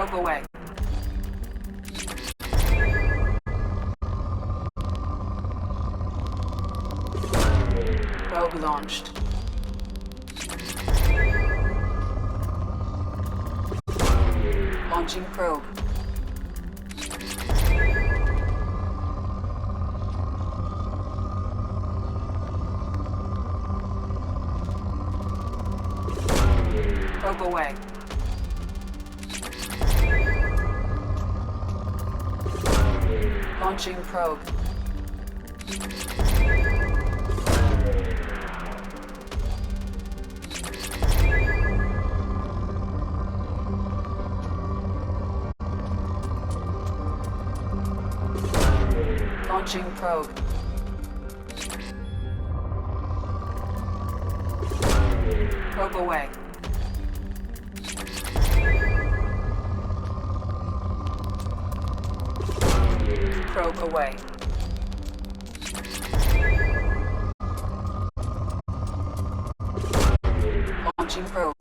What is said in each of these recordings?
Probe away. Probe launched. Launching probe. Probe away. Launching probe. Launching probe. Probe away. Probe away. Launching probe.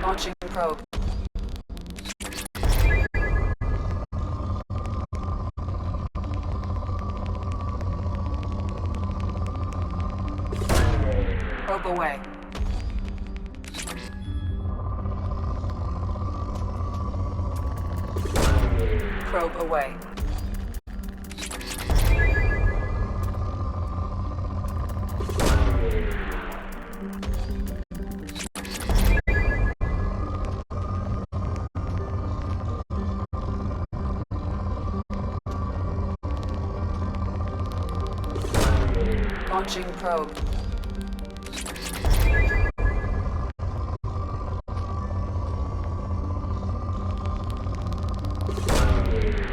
Launching probe. Probe away. Probe away. Launching probe.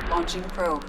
Launching probe.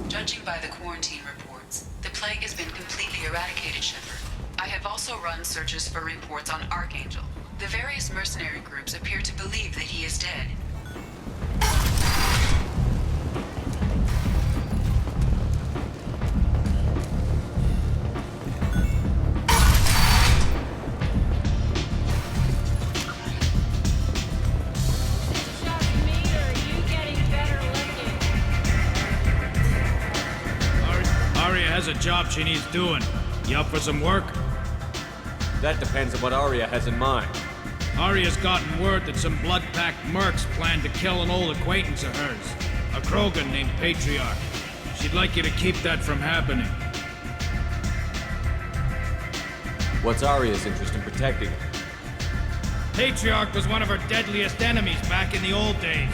Judging by the quarantine reports, the plague has been completely eradicated, Shepard. I have also run searches for reports on Archangel. The various mercenary groups appear to believe that he is dead. Has a job she needs doing. You up for some work? That depends on what Arya has in mind. Arya's gotten word that some blood-packed mercs plan to kill an old acquaintance of hers, a Krogan named Patriarch. She'd like you to keep that from happening. What's Arya's interest in protecting it? Patriarch was one of her deadliest enemies back in the old days.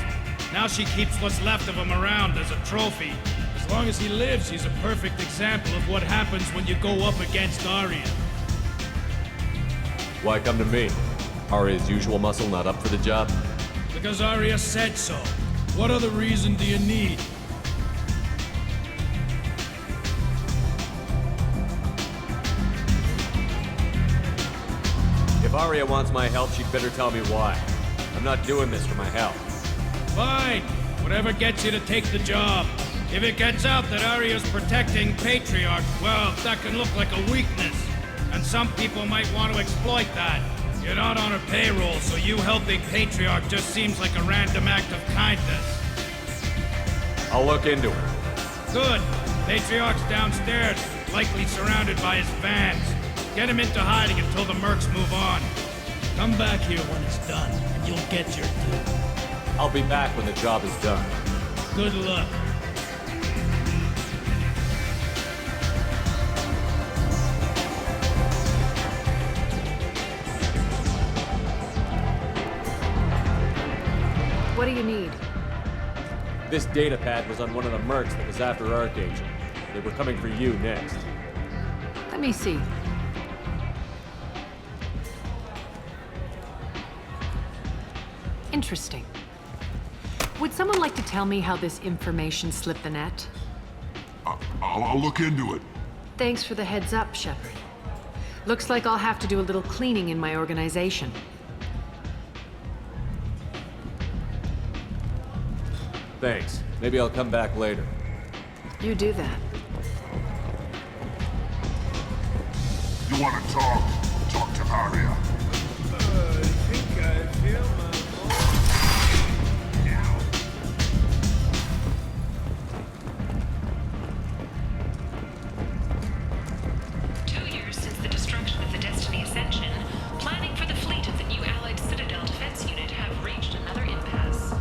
Now she keeps what's left of him around as a trophy. As long as he lives, he's a perfect example of what happens when you go up against Arya. Why come to me? Arya's usual muscle not up for the job? Because Arya said so. What other reason do you need? If Arya wants my help, she'd better tell me why. I'm not doing this for my health. Fine. Whatever gets you to take the job. If it gets out that Arya's protecting Patriarch, well, that can look like a weakness. And some people might want to exploit that. You're not on her payroll, so you helping Patriarch just seems like a random act of kindness. I'll look into it. Good. Patriarch's downstairs, likely surrounded by his fans. Get him into hiding until the mercs move on. Come back here when it's done, and you'll get your due. I'll be back when the job is done. Good luck. What do you need? This data pad was on one of the mercs that was after Archangel. They were coming for you next. Let me see. Interesting. Would someone like to tell me how this information slipped the net? I'll look into it. Thanks for the heads up, Shepard. Looks like I'll have to do a little cleaning in my organization. Thanks. Maybe I'll come back later. You do that. You want to talk? Talk to Arya. I think I feel my... 2 years since the destruction of the Destiny Ascension, planning for the fleet of the new Allied Citadel Defense Unit have reached another impasse.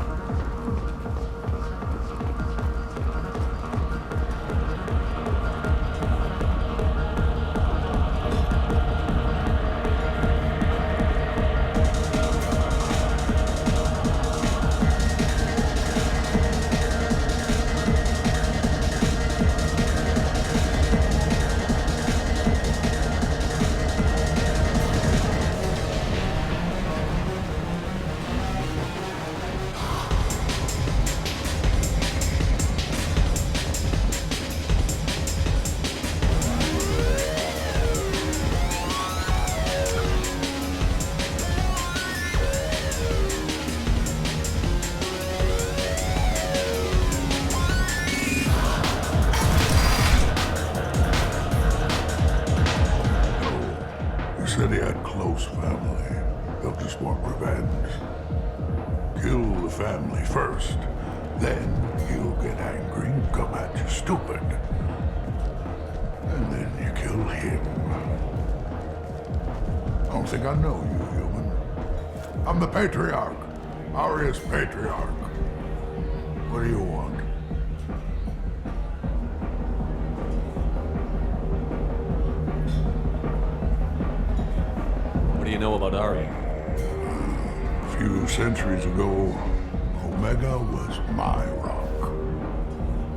Said he had close family. They'll just want revenge. Kill the family first, then he'll get angry and come at you stupid. And then you kill him. I don't think I know you, human. I'm the Patriarch. Arya's Patriarch. What do you want? What do you know about Arya? A few centuries ago, Omega was my rock.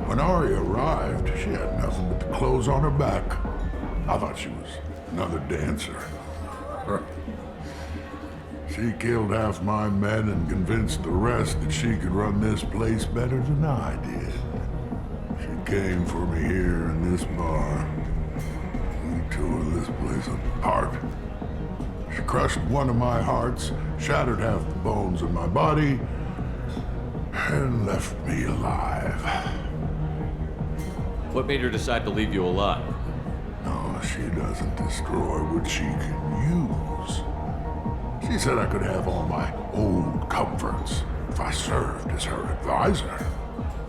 When Arya arrived, she had nothing but the clothes on her back. I thought she was another dancer. She killed half my men and convinced the rest that she could run this place better than I did. She came for me here in this bar. We tore this place apart. She crushed one of my hearts, shattered half the bones in my body, and left me alive. What made her decide to leave you alive? No, she doesn't destroy what she can use. She said I could have all my old comforts if I served as her advisor.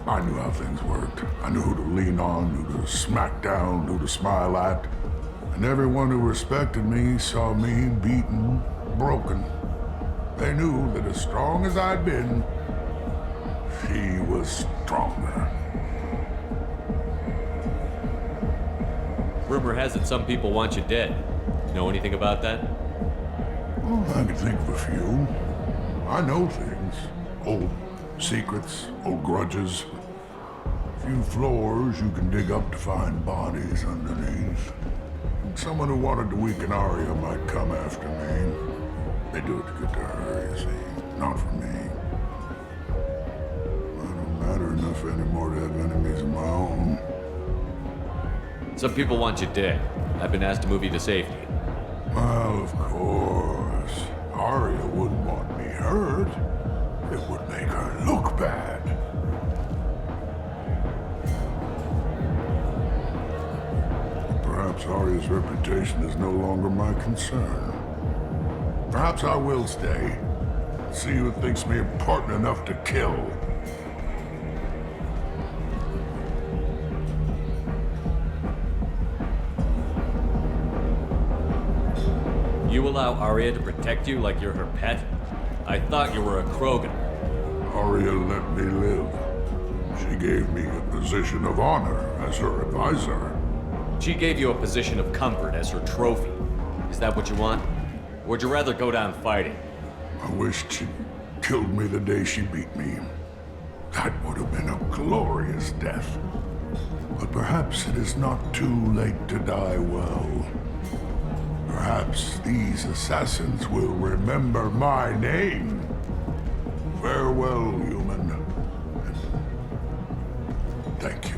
I knew how things worked. I knew who to lean on, who to smack down, who to smile at. And everyone who respected me saw me beaten, broken. They knew that as strong as I'd been, she was stronger. Rumor has it some people want you dead. Know anything about that? Oh, I can think of a few. I know things. Old secrets, old grudges. A few floors you can dig up to find bodies underneath. Someone who wanted to weaken Arya might come after me. They do it to get to her, you see. Not for me. I don't matter enough anymore to have enemies of my own. Some people want you dead. I've been asked to move you to safety. Well, of course. Arya wouldn't want me hurt. It would make her look bad. Perhaps Arya's reputation is no longer my concern. Perhaps I will stay. See who thinks me important enough to kill. You allow Arya to protect you like you're her pet? I thought you were a Krogan. Arya let me live. She gave me a position of honor as her advisor. She gave you a position of comfort as her trophy. Is that what you want? Or would you rather go down fighting? I wished she'd killed me the day she beat me. That would have been a glorious death. But perhaps it is not too late to die well. Perhaps these assassins will remember my name. Farewell, human. Thank you.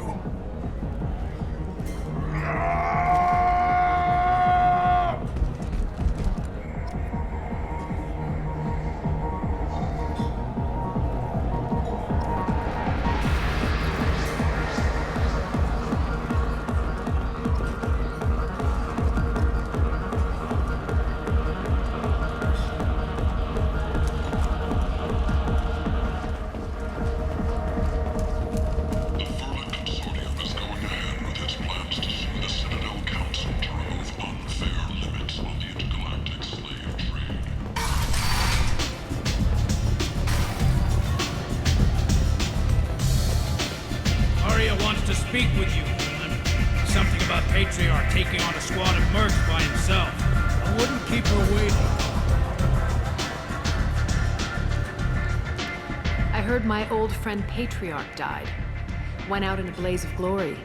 Speak with you, woman. Something about Patriarch taking on a squad of mercs by himself. I wouldn't keep her waiting. I heard my old friend Patriarch died. Went out in a blaze of glory.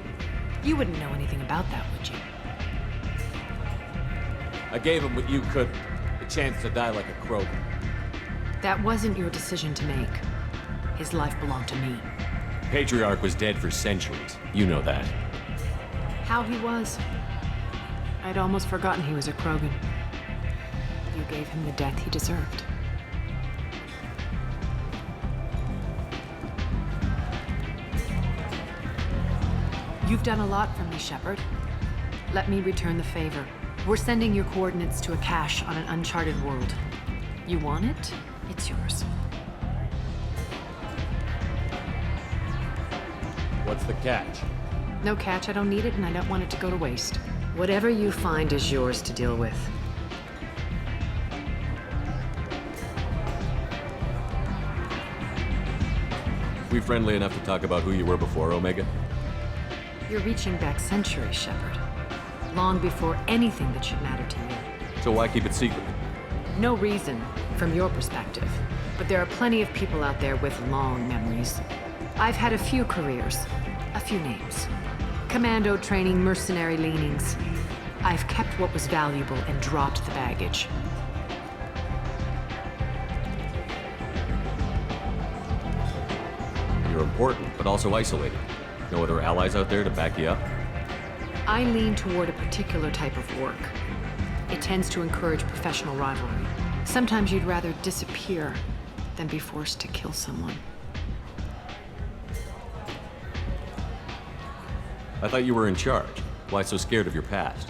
You wouldn't know anything about that, would you? I gave him what you couldn't. The chance to die like a Krogan. That wasn't your decision to make. His life belonged to me. Patriarch was dead for centuries. You know that. How he was. I'd almost forgotten he was a Krogan. You gave him the death he deserved. You've done a lot for me, Shepard. Let me return the favor. We're sending your coordinates to a cache on an uncharted world. You want it? It's yours. What's the catch? No catch, I don't need it, and I don't want it to go to waste. Whatever you find is yours to deal with. We friendly enough to talk about who you were before, Omega? You're reaching back centuries, Shepard. Long before anything that should matter to you. So why keep it secret? No reason, from your perspective. But there are plenty of people out there with long memories. I've had a few careers, a few names. Commando training, mercenary leanings. I've kept what was valuable and dropped the baggage. You're important, but also isolated. No other allies out there to back you up? I lean toward a particular type of work. It tends to encourage professional rivalry. Sometimes you'd rather disappear than be forced to kill someone. I thought you were in charge. Why so scared of your past?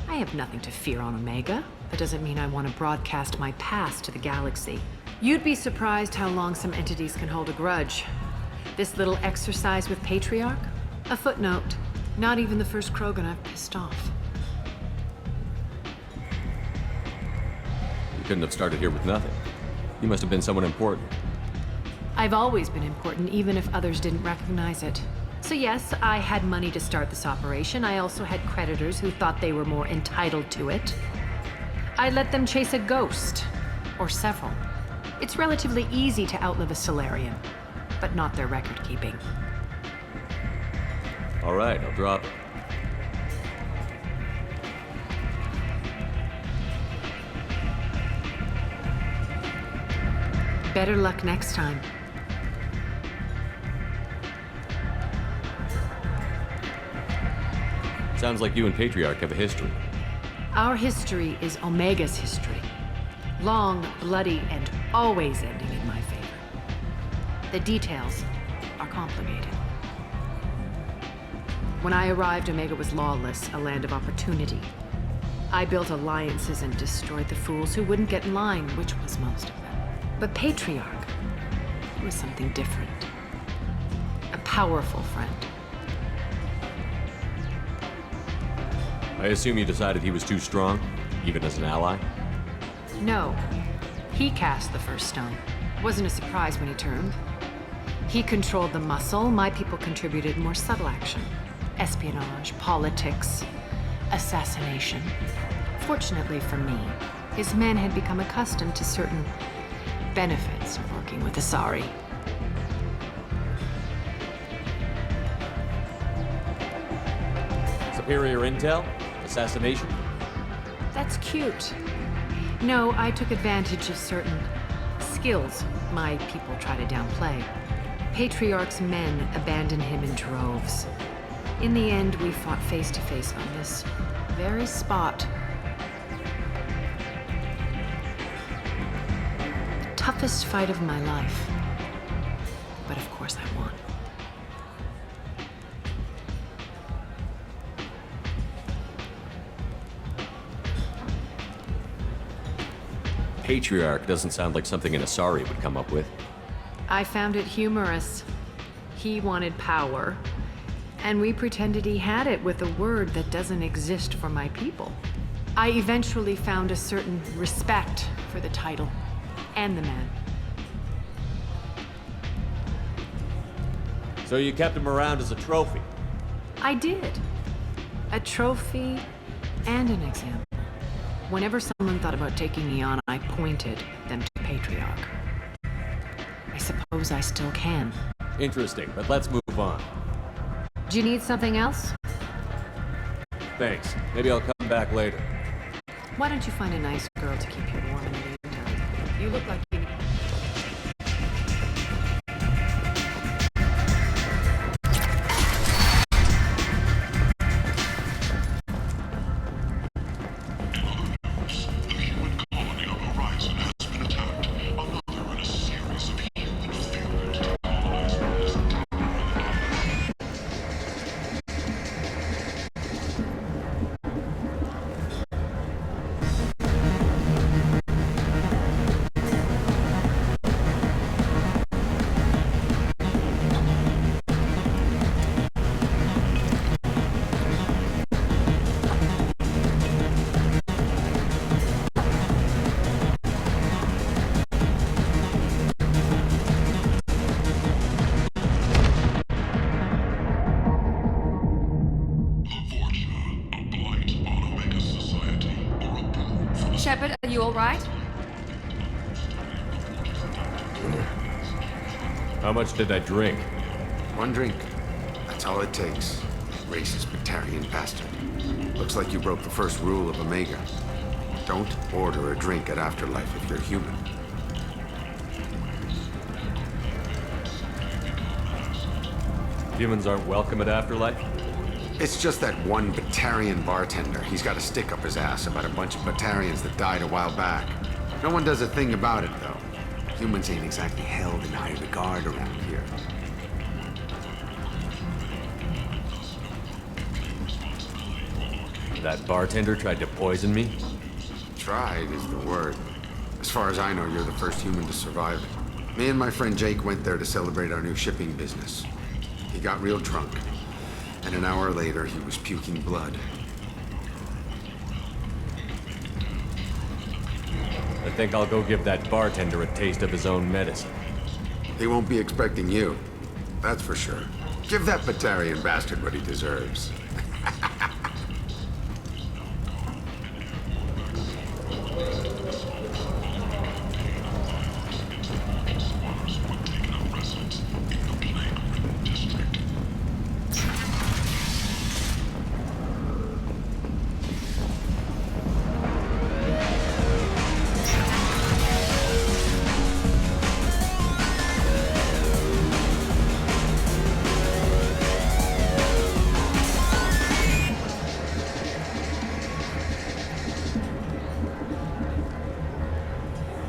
I have nothing to fear on Omega. That doesn't mean I want to broadcast my past to the galaxy. You'd be surprised how long some entities can hold a grudge. This little exercise with Patriarch? A footnote. Not even the first Krogan I've pissed off. You couldn't have started here with nothing. You must have been someone important. I've always been important, even if others didn't recognize it. So yes, I had money to start this operation. I also had creditors who thought they were more entitled to it. I let them chase a ghost, or several. It's relatively easy to outlive a Solarian, but not their record-keeping. All right, I'll drop it. Better luck next time. Sounds like you and Patriarch have a history. Our history is Omega's history. Long, bloody, and always ending in my favor. The details are complicated. When I arrived, Omega was lawless, a land of opportunity. I built alliances and destroyed the fools who wouldn't get in line, which was most of them. But Patriarch was something different. A powerful friend. I assume you decided he was too strong, even as an ally? No. He cast the first stone. Wasn't a surprise when he turned. He controlled the muscle. My people contributed more subtle action. Espionage, politics, assassination. Fortunately for me, his men had become accustomed to certain benefits of working with Asari. Superior intel? Assassination? That's cute. No, I took advantage of certain skills my people try to downplay. Patriarch's men abandoned him in droves. In the end, we fought face to face on this very spot. The toughest fight of my life. But of course I won. Patriarch doesn't sound like something an Asari would come up with. I found it humorous. He wanted power, and we pretended he had it with a word that doesn't exist for my people. I eventually found a certain respect for the title and the man. So you kept him around as a trophy? I did. A trophy and an example. Whenever someone thought about taking me on, I pointed them to Patriarch. I suppose I still can. Interesting, but let's move on. Do you need something else? Thanks. Maybe I'll come back later. Why don't you find a nice girl to keep you warm in the meantime? You look like you need... Shepard, are you all right? How much did I drink? One drink. That's all it takes. Racist Batarian bastard. Looks like you broke the first rule of Omega. Don't order a drink at Afterlife if you're human. Humans aren't welcome at Afterlife? It's just that one Batarian bartender. He's got a stick up his ass about a bunch of Batarians that died a while back. No one does a thing about it, though. Humans ain't exactly held in high regard around here. That bartender tried to poison me? Tried is the word. As far as I know, you're the first human to survive it. Me and my friend Jake went there to celebrate our new shipping business. He got real drunk. And an hour later, he was puking blood. I think I'll go give that bartender a taste of his own medicine. He won't be expecting you. That's for sure. Give that Batarian bastard what he deserves.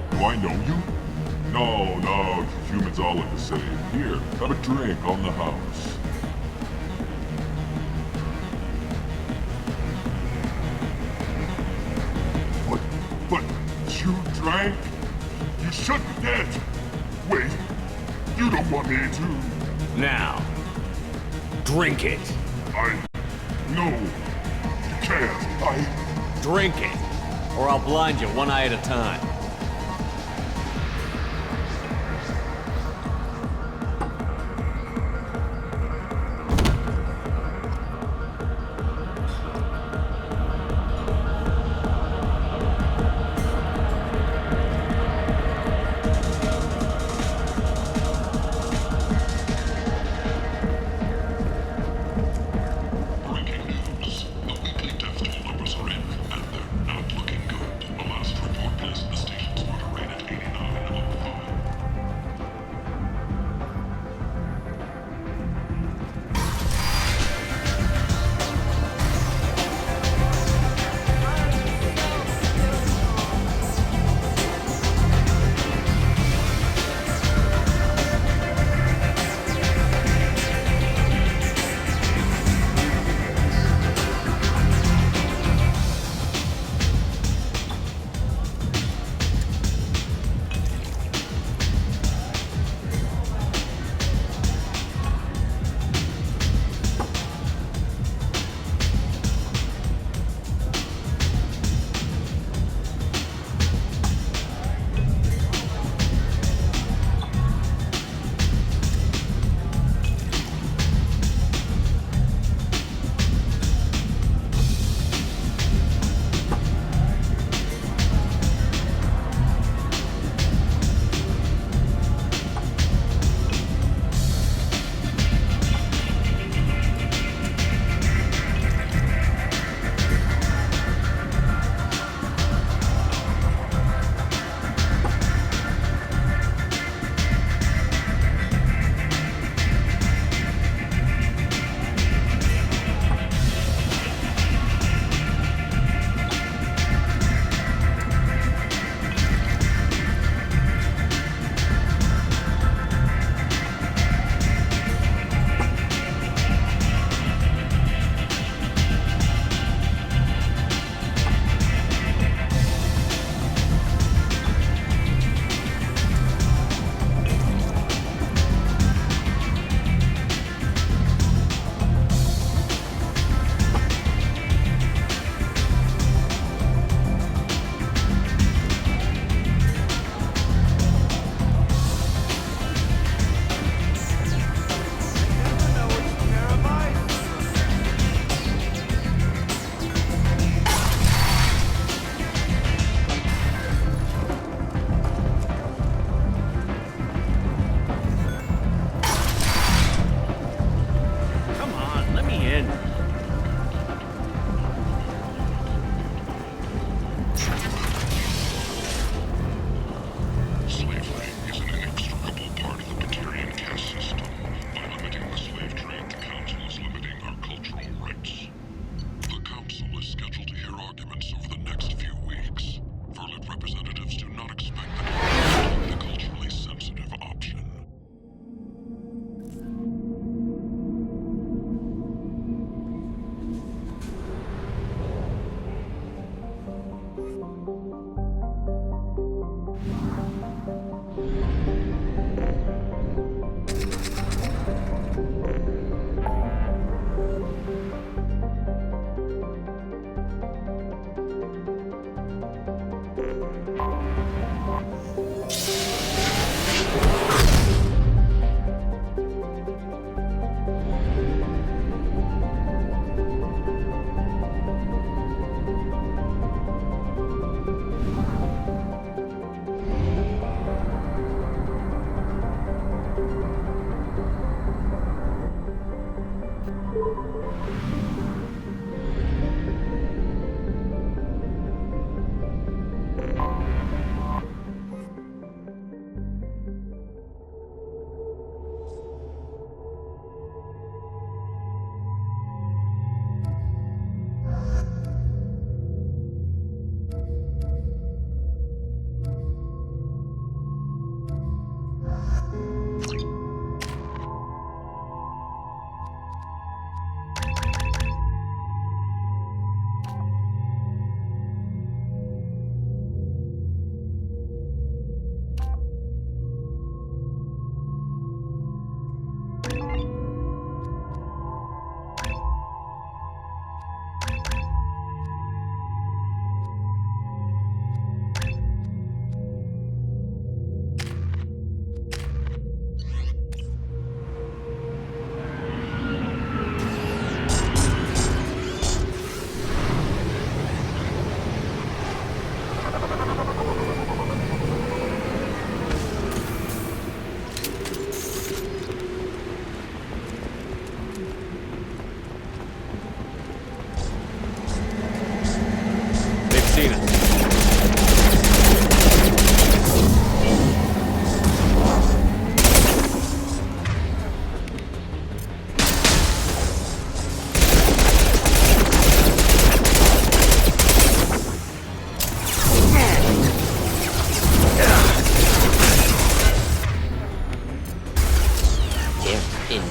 Do I know you? No, you humans all look the same. Here, have a drink on the house. But you drank? You should be dead. Wait, you don't want me to. Now, drink it. No, you can't. Drink it, or I'll blind you one eye at a time. Breaking news. The weekly death toll numbers are in, and they're not looking good. The last report placed the state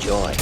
enjoy.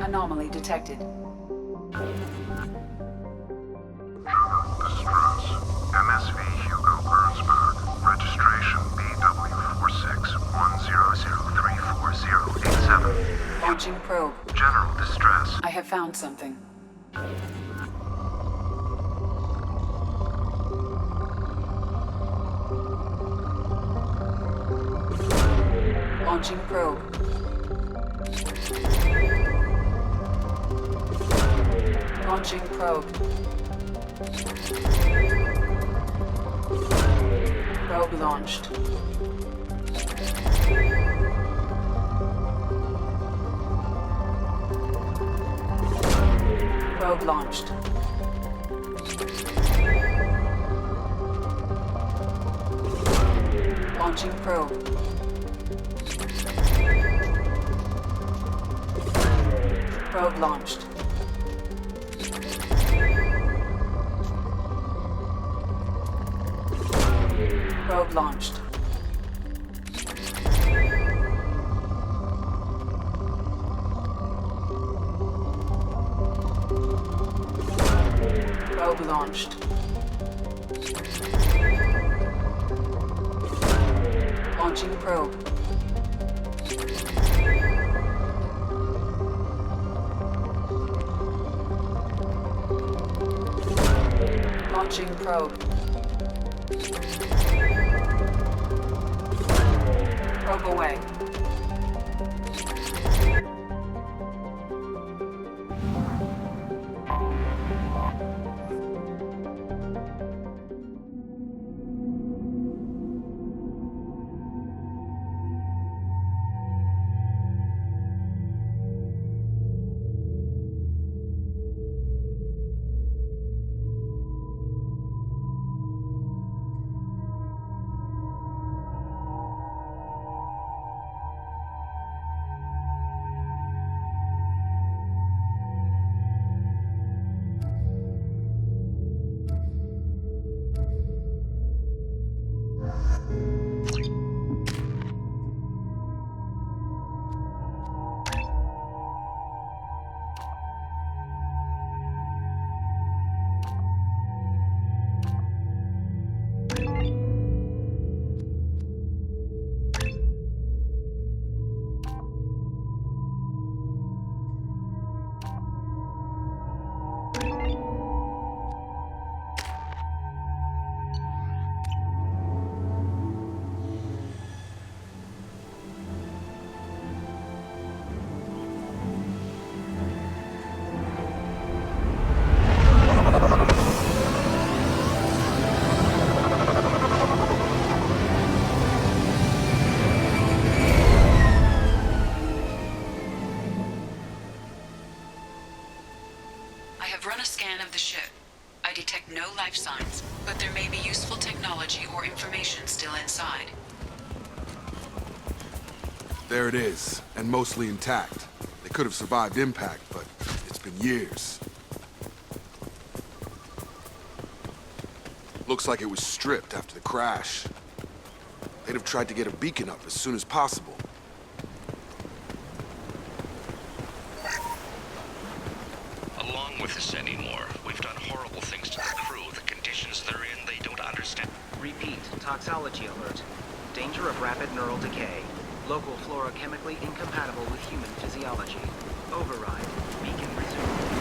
Anomaly detected. This is Ross. MSV Hugo Bernsberg. Registration BW4610034087. Launching probe. General distress. I have found something. Launching probe. Launching probe. Probe launched. Probe launched. Launching probe. Probe launched. Probe launched. Probe launched. Launching probe. Launching probe. Probe away. I have run a scan of the ship. I detect no life signs, but there may be useful technology or information still inside. There it is, and mostly intact. They could have survived impact, but it's been years. Looks like it was stripped after the crash. They'd have tried to get a beacon up as soon as possible. Along with this anymore, we've done horrible things to the crew. The conditions they're in, they don't understand. Repeat, toxology alert. Danger of rapid neural decay. Local flora chemically incompatible with human physiology. Override. Beacon resumed.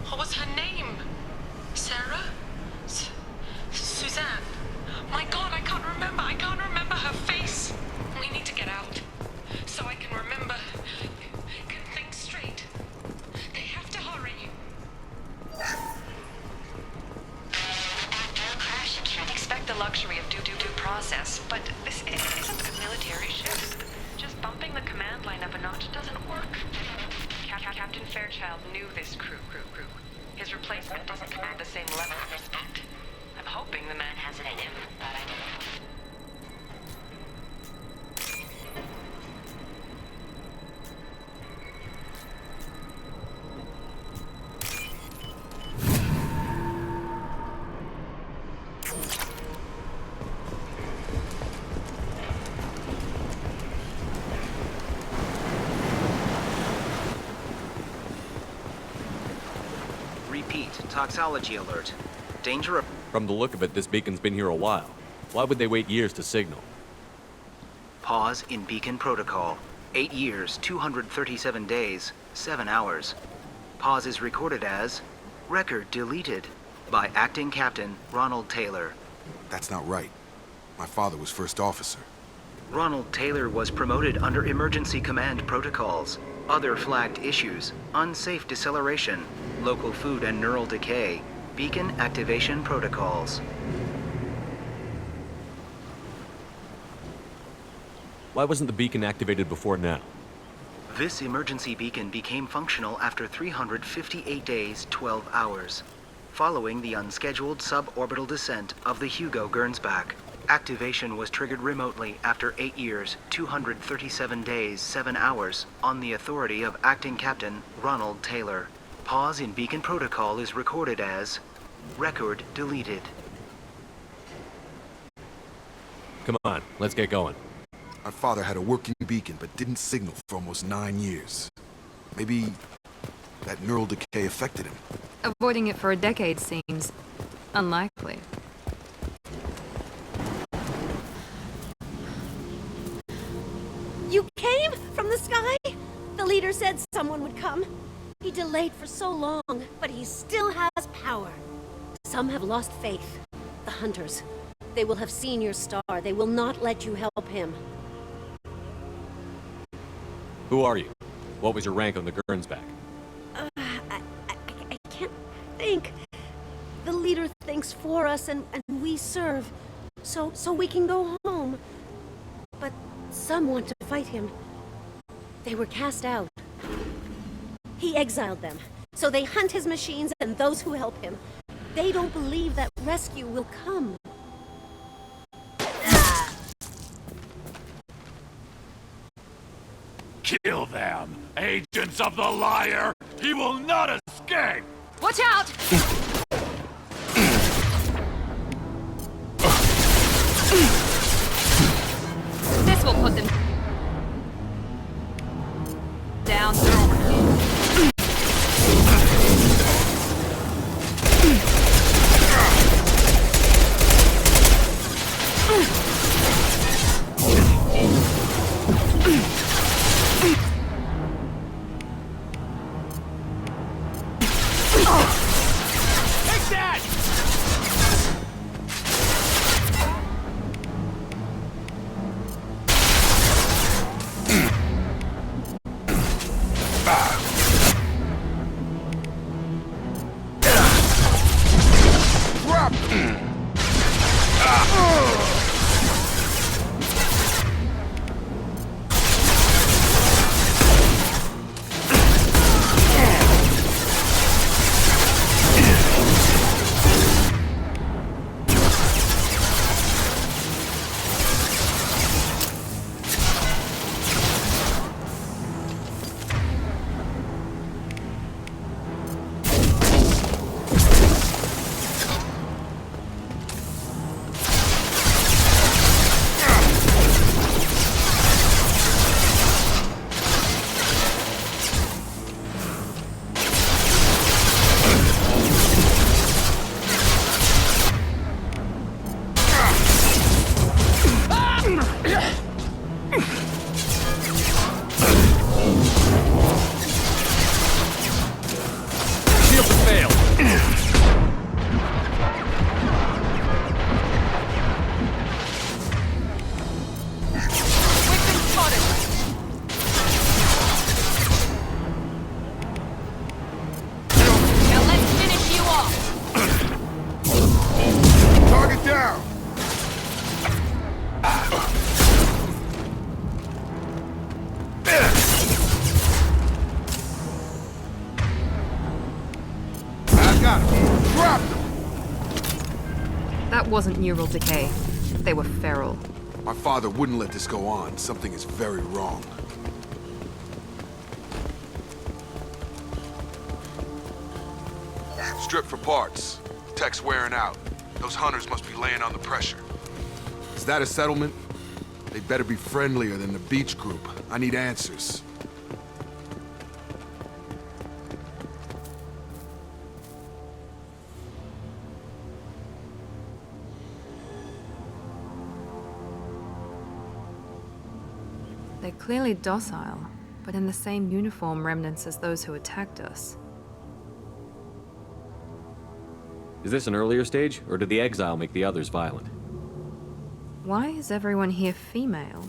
What was her name? Sarah? Suzanne? My God, I can't remember. I can't remember her face. We need to get out. So I can remember. Can think straight. They have to hurry. After a crash, you can't expect the luxury of due process. But this isn't a military ship. Just bumping the command line up a notch doesn't work. Captain Fairchild knew this crew. His replacement doesn't command the same level of respect. I'm hoping the man has it in him, but I don't know. Repeat, toxology alert. Danger of... From the look of it, this beacon's been here a while. Why would they wait years to signal? Pause in beacon protocol. 8 years, 237 days, 7 hours. Pause is recorded as... Record deleted by Acting Captain Ronald Taylor. That's not right. My father was first officer. Ronald Taylor was promoted under emergency command protocols. Other flagged issues: unsafe deceleration, local food and neural decay, beacon activation protocols. Why wasn't the beacon activated before now? This emergency beacon became functional after 358 days, 12 hours, following the unscheduled suborbital descent of the Hugo Gernsback. Activation was triggered remotely after 8 years, 237 days, 7 hours, on the authority of Acting Captain Ronald Taylor. Pause in beacon protocol is recorded as... Record deleted. Come on, let's get going. My father had a working beacon, but didn't signal for almost 9 years. Maybe that neural decay affected him. Avoiding it for a decade seems unlikely. You came from the sky? The leader said someone would come. He delayed for so long, but he still has power. Some have lost faith. The hunters. They will have seen your star. They will not let you help him. Who are you? What was your rank on the Gernsback? I can't think. The leader thinks for us and we serve. So we can go home. But some want to fight him. They were cast out. He exiled them. So they hunt his machines and those who help him. They don't believe that rescue will come. Kill them! Agents of the liar! He will not escape! Watch out! This will put them down. That wasn't neural decay. They were feral. My father wouldn't let this go on. Something is very wrong. Strip for parts. Tech's wearing out. Those hunters must be laying on the pressure. Is that a settlement? They'd better be friendlier than the beach group. I need answers. They're clearly docile, but in the same uniform remnants as those who attacked us. Is this an earlier stage, or did the exile make the others violent? Why is everyone here female?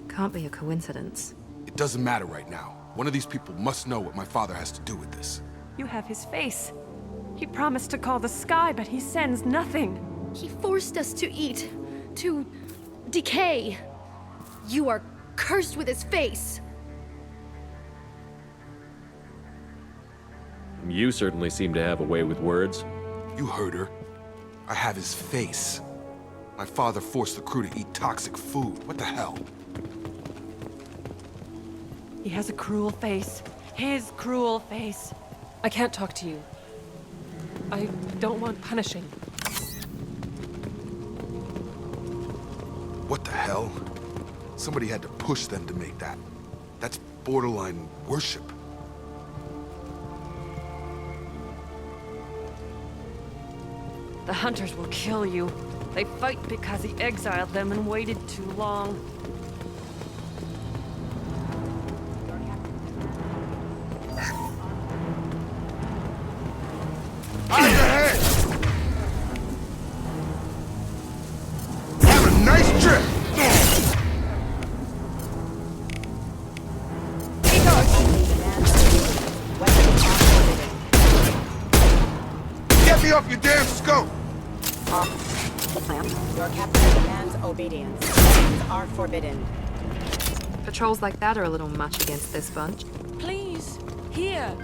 Can't be a coincidence. It doesn't matter right now. One of these people must know what my father has to do with this. You have his face. He promised to call the sky, but he sends nothing. He forced us to eat, to decay. You are cursed with his face. You certainly seem to have a way with words. You heard her. I have his face. My father forced the crew to eat toxic food. What the hell? He has a cruel face. His cruel face. I can't talk to you. I don't want punishing. What the hell? Somebody had to push them to make that. That's borderline worship. The hunters will kill you. They fight because he exiled them and waited too long. Eyes ahead! Have a nice trip! Get me off your damn scope! Your captain demands obedience. Commands are forbidden. Patrols like that are a little much against this bunch. Please, here.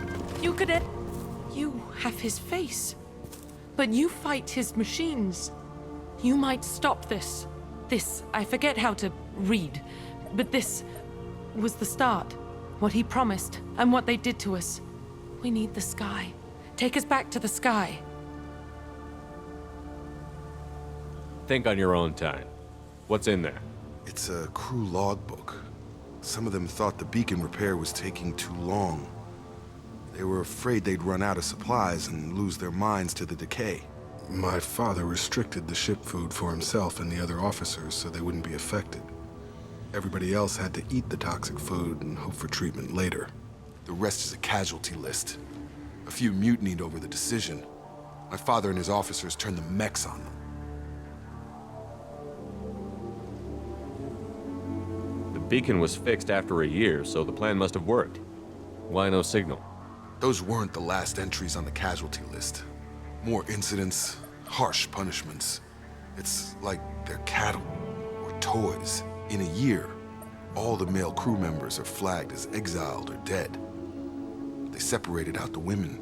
You could... You have his face. But you fight his machines. You might stop this. This, I forget how to read. But this was the start. What he promised, and what they did to us. We need the sky. Take us back to the sky. Think on your own time. What's in there? It's a crew logbook. Some of them thought the beacon repair was taking too long. They were afraid they'd run out of supplies and lose their minds to the decay. My father restricted the ship food for himself and the other officers so they wouldn't be affected. Everybody else had to eat the toxic food and hope for treatment later. The rest is a casualty list. A few mutinied over the decision. My father and his officers turned the mechs on them. The beacon was fixed after a year, so the plan must have worked. Why no signal? Those weren't the last entries on the casualty list. More incidents, harsh punishments. It's like they're cattle or toys. In a year, all the male crew members are flagged as exiled or dead. They separated out the women,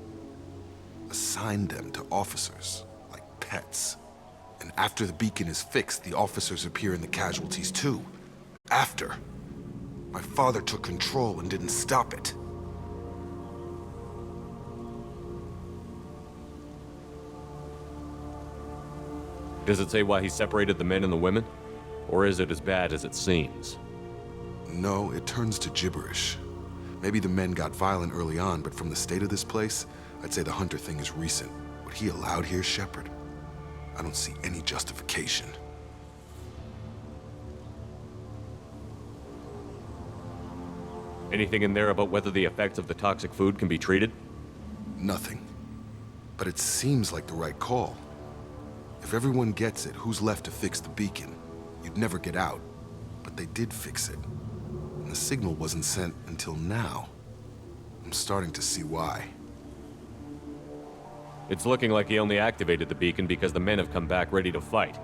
assigned them to officers, like pets. And after the beacon is fixed, the officers appear in the casualties too. After. My father took control and didn't stop it. Does it say why he separated the men and the women? Or is it as bad as it seems? No, it turns to gibberish. Maybe the men got violent early on, but from the state of this place, I'd say the Hunter thing is recent. What he allowed here, Shepard, I don't see any justification. Anything in there about whether the effects of the toxic food can be treated? Nothing. But it seems like the right call. If everyone gets it, who's left to fix the beacon? You'd never get out. But they did fix it. And the signal wasn't sent until now. I'm starting to see why. It's looking like he only activated the beacon because the men have come back ready to fight.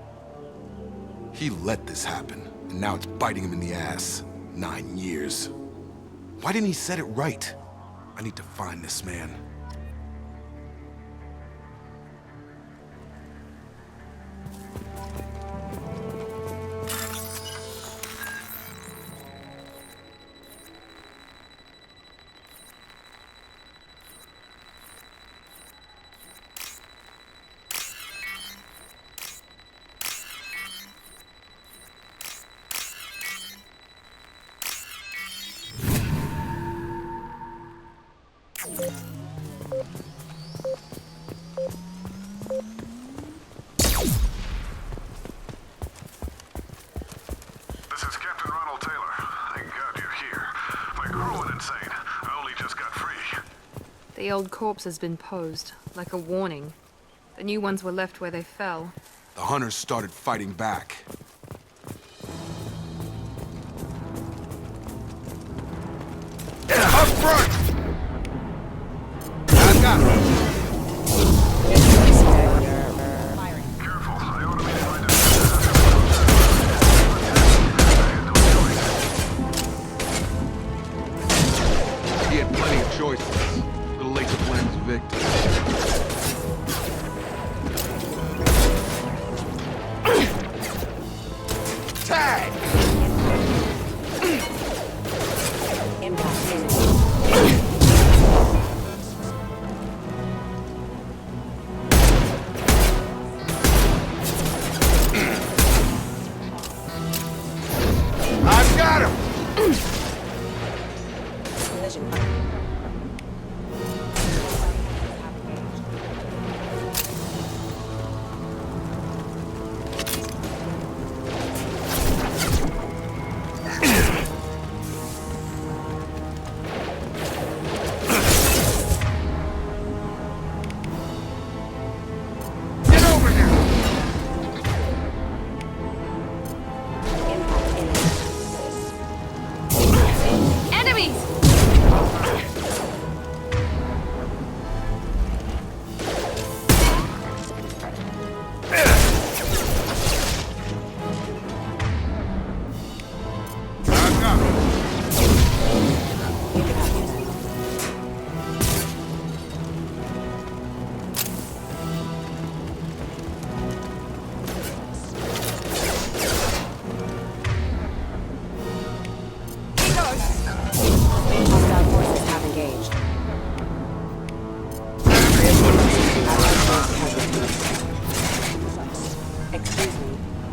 He let this happen, and now it's biting him in the ass. 9 years. Why didn't he set it right? I need to find this man. The old corpse has been posed, like a warning. The new ones were left where they fell. The hunters started fighting back. Up front! I got him! He had plenty of choices. A little late to blame his victim. Tag! I've got him!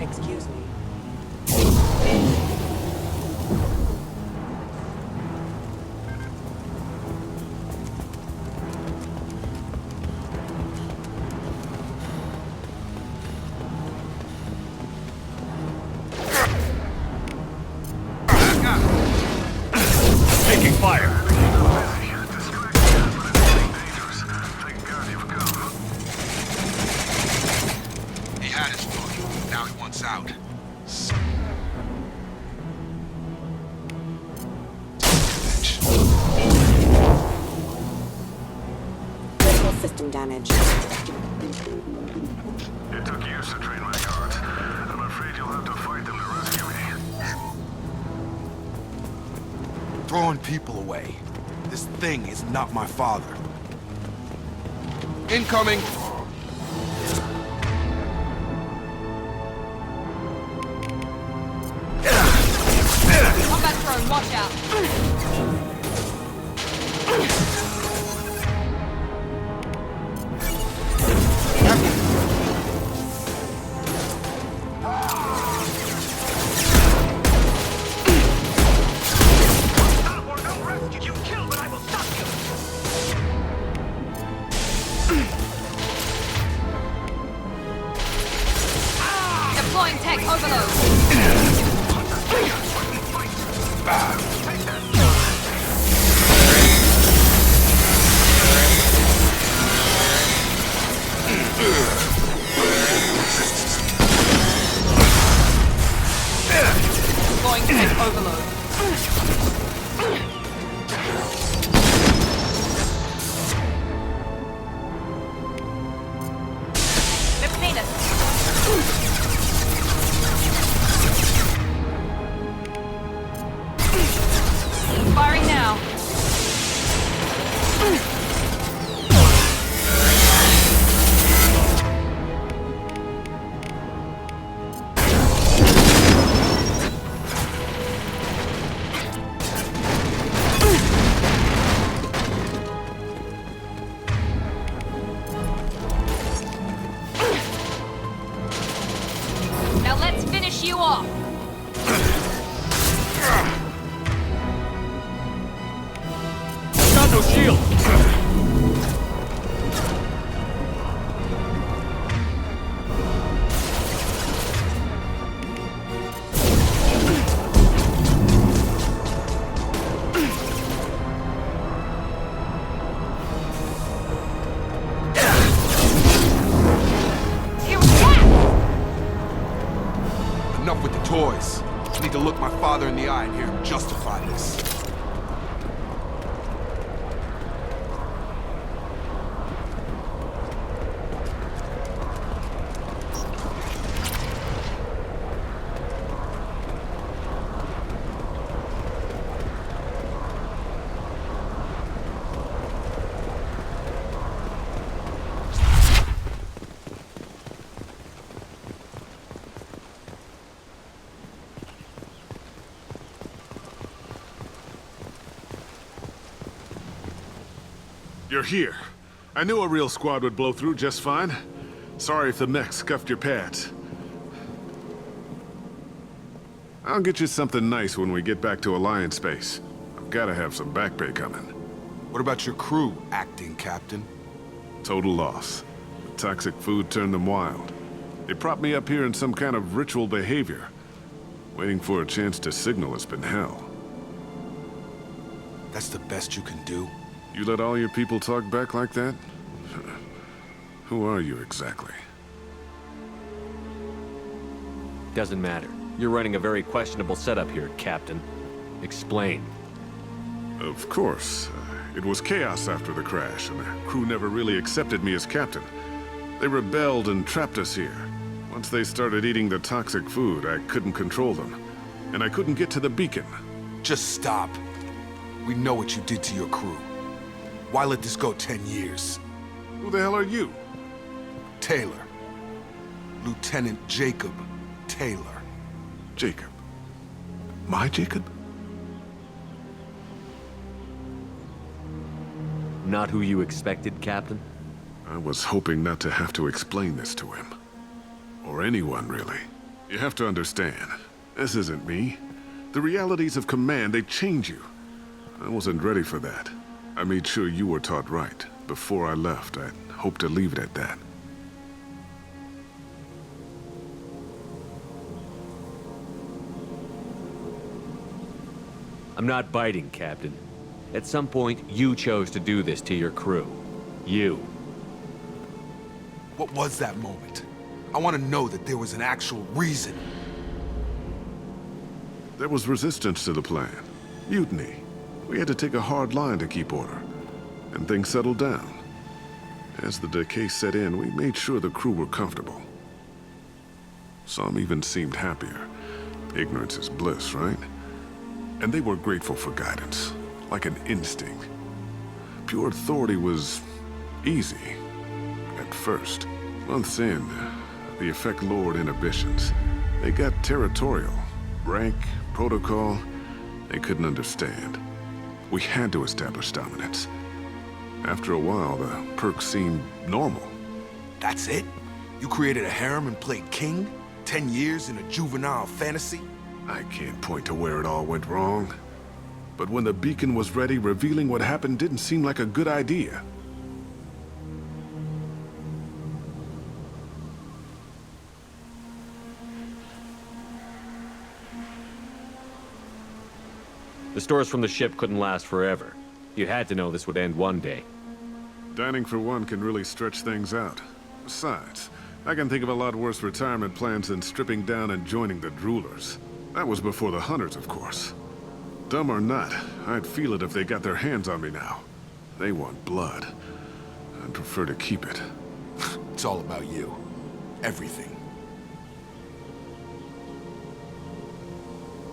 Excuse me. Taking fire. He had his fun. Now he wants out. Critical system damage. It took years to train my guards. I'm afraid you'll have to fight them to rescue me. Throwing people away. This thing is not my father. Incoming! Combat drone, watch out! Deploying tech overload. Deploying tech overload. Firing now. Now let's finish you off. Got no shield. toys. I need to look my father in the eye and hear him justify this. You're here. I knew a real squad would blow through just fine. Sorry if the mech scuffed your pads. I'll get you something nice when we get back to Alliance Base. I've gotta have some back pay coming. What about your crew, acting captain? Total loss. The toxic food turned them wild. They propped me up here in some kind of ritual behavior. Waiting for a chance to signal has been hell. That's the best you can do? You let all your people talk back like that? Who are you exactly? Doesn't matter. You're running a very questionable setup here, Captain. Explain. Of course. It was chaos after the crash, and the crew never really accepted me as captain. They rebelled and trapped us here. Once they started eating the toxic food, I couldn't control them. And I couldn't get to the beacon. Just stop. We know what you did to your crew. Why let this go 10 years? Who the hell are you? Taylor. Lieutenant Jacob Taylor. Jacob? My Jacob? Not who you expected, Captain? I was hoping not to have to explain this to him. Or anyone, really. You have to understand, this isn't me. The realities of command, they change you. I wasn't ready for that. I made sure you were taught right. Before I left, I hoped to leave it at that. I'm not biting, Captain. At some point, you chose to do this to your crew. You. What was that moment? I want to know that there was an actual reason. There was resistance to the plan. Mutiny. We had to take a hard line to keep order. And things settled down. As the decay set in, we made sure the crew were comfortable. Some even seemed happier. Ignorance is bliss, right? And they were grateful for guidance, like an instinct. Pure authority was easy, at first. Months in, the effect lowered inhibitions. They got territorial. Rank, protocol, they couldn't understand. We had to establish dominance. After a while, the perks seemed normal. That's it? You created a harem and played king? 10 years in a juvenile fantasy? I can't point to where it all went wrong. But when the beacon was ready, revealing what happened didn't seem like a good idea. The stores from the ship couldn't last forever. You had to know this would end one day. Dining for one can really stretch things out. Besides, I can think of a lot worse retirement plans than stripping down and joining the droolers. That was before the hunters, of course. Dumb or not, I'd feel it if they got their hands on me now. They want blood. I'd prefer to keep it. It's all about you. Everything.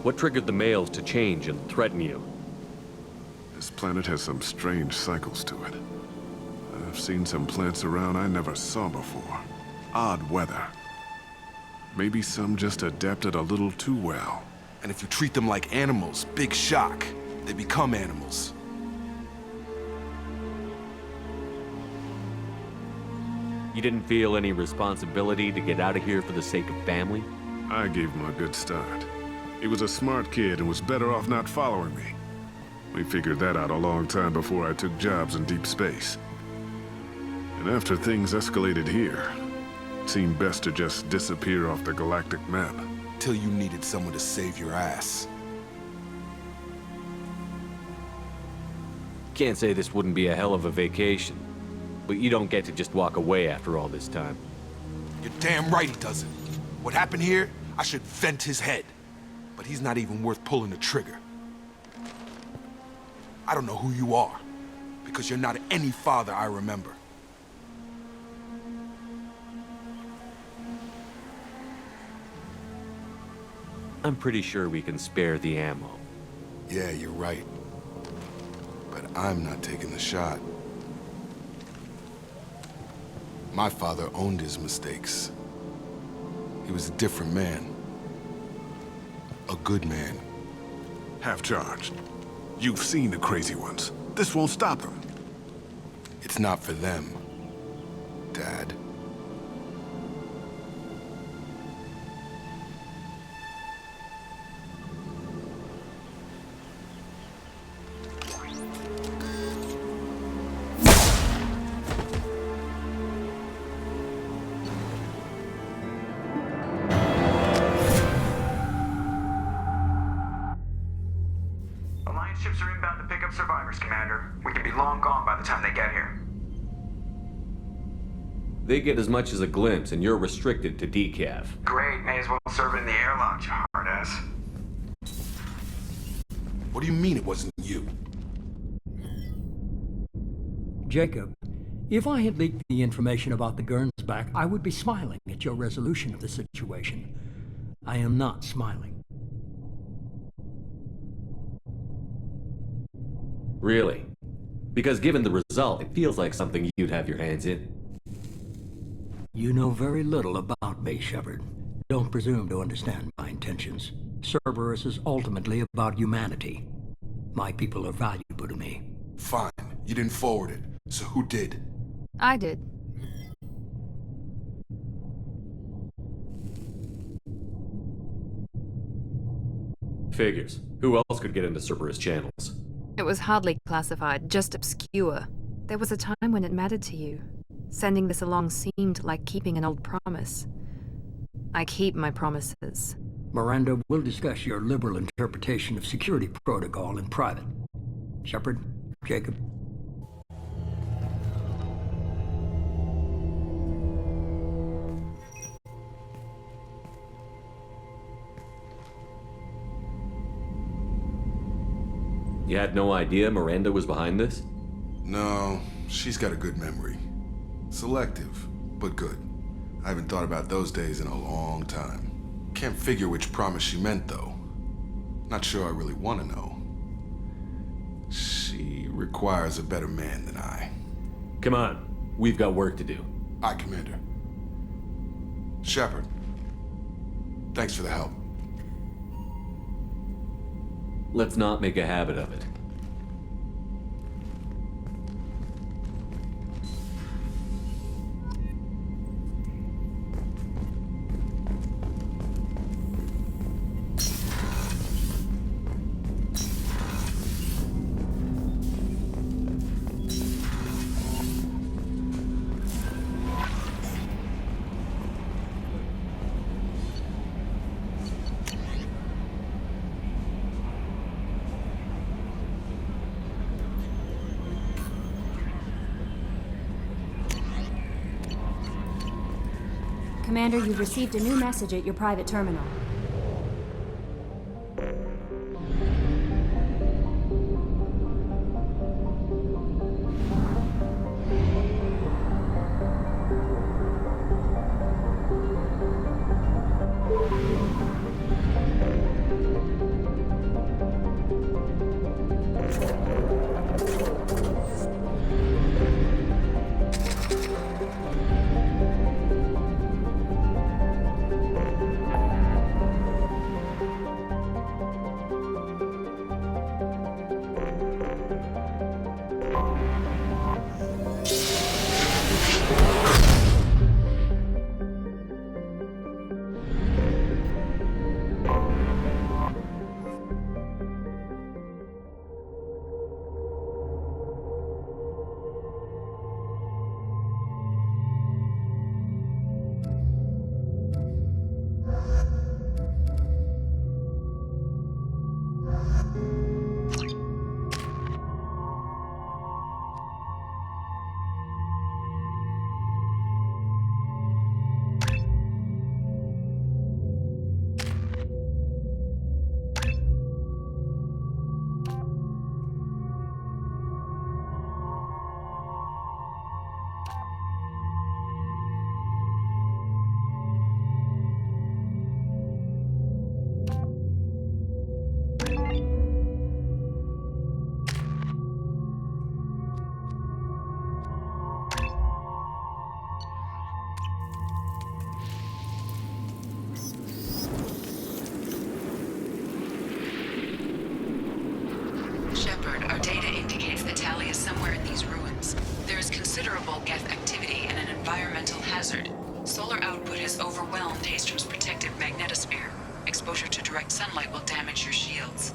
What triggered the males to change and threaten you? This planet has some strange cycles to it. I've seen some plants around I never saw before. Odd weather. Maybe some just adapted a little too well. And if you treat them like animals, big shock. They become animals. You didn't feel any responsibility to get out of here for the sake of family? I gave him a good start. He was a smart kid and was better off not following me. We figured that out a long time before I took jobs in deep space. And after things escalated here, it seemed best to just disappear off the galactic map. Till you needed someone to save your ass. Can't say this wouldn't be a hell of a vacation, but you don't get to just walk away after all this time. You're damn right he doesn't. What happened here, I should vent his head. But he's not even worth pulling the trigger. I don't know who you are, because you're not any father I remember. I'm pretty sure we can spare the ammo. Yeah, you're right. But I'm not taking the shot. My father owned his mistakes. He was a different man. A good man. Half-charged. You've seen the crazy ones. This won't stop them. It's not for them, Dad. Alliance ships are inbound to pick up survivors, Commander. We could be long gone by the time they get here. They get as much as a glimpse, and you're restricted to decaf. Great, may as well serve it in the airlock, you hard-ass. What do you mean it wasn't you? Jacob, if I had leaked the information about the Gernsback, I would be smiling at your resolution of the situation. I am not smiling. Really? Because given the result, it feels like something you'd have your hands in. You know very little about me, Shepard. Don't presume to understand my intentions. Cerberus is ultimately about humanity. My people are valuable to me. Fine. You didn't forward it. So who did? I did. Figures. Who else could get into Cerberus channels? It was hardly classified, just obscure. There was a time when it mattered to you. Sending this along seemed like keeping an old promise. I keep my promises. Miranda, we'll discuss your liberal interpretation of security protocol in private. Shepard, Jacob. You had no idea Miranda was behind this? No, she's got a good memory. Selective, but good. I haven't thought about those days in a long time. Can't figure which promise she meant, though. Not sure I really want to know. She requires a better man than I. Come on, we've got work to do. Aye, Commander. Shepard, thanks for the help. Let's not make a habit of it. Commander, you've received a new message at your private terminal. somewhere in these ruins. There is considerable geth activity and an environmental hazard. Solar output has overwhelmed Haystrom's protective magnetosphere. Exposure to direct sunlight will damage your shields.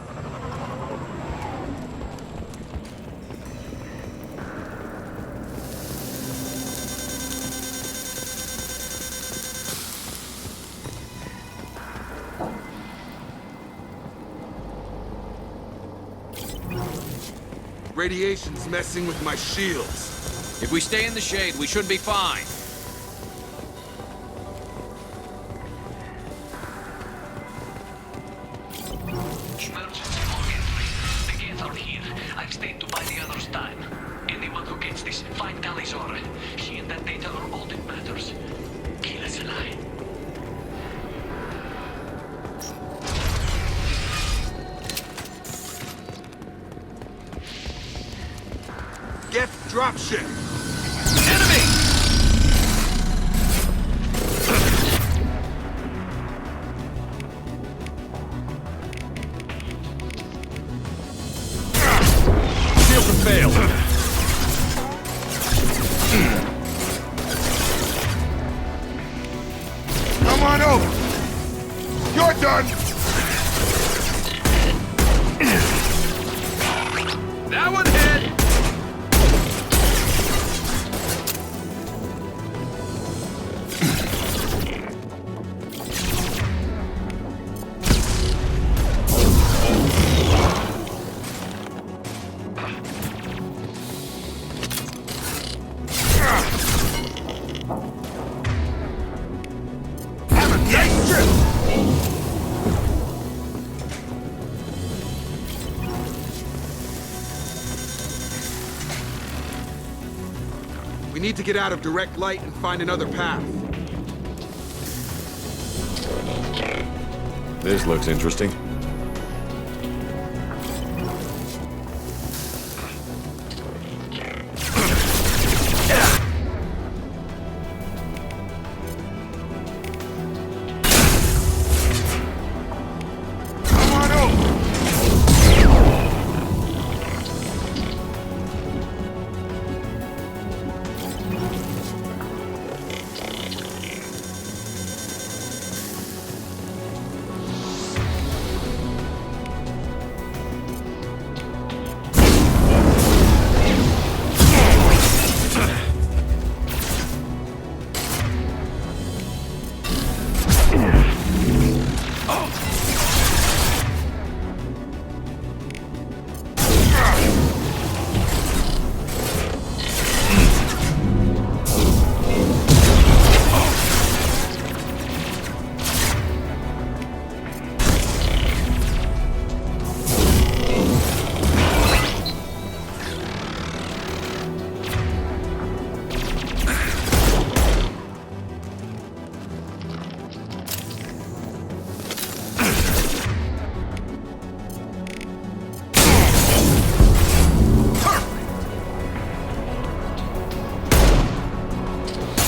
Radiation's messing with my shields. If we stay in the shade, we should be fine. Emergency log entry. The gates are here. I've stayed to buy the others time. Anyone who gets this, find Talizora. She and that data are all that matters. Kill us alive. Get dropship! Failed. Come on over! You're done! That one hit! We need to get out of direct light and find another path. This looks interesting.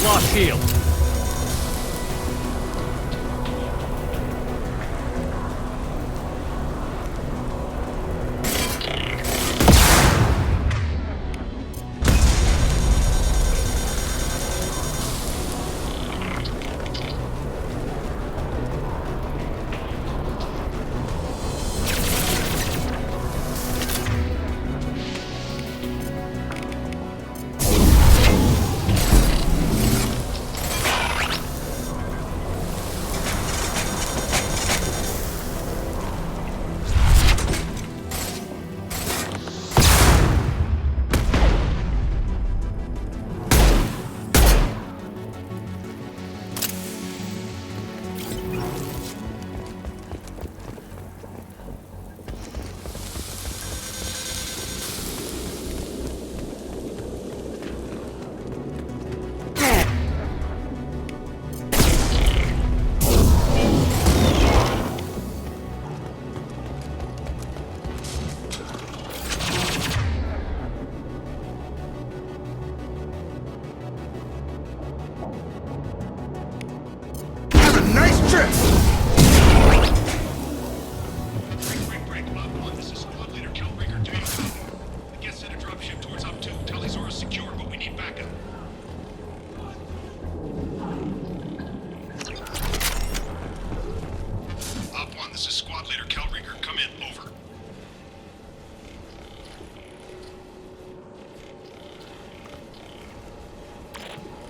Lost shield.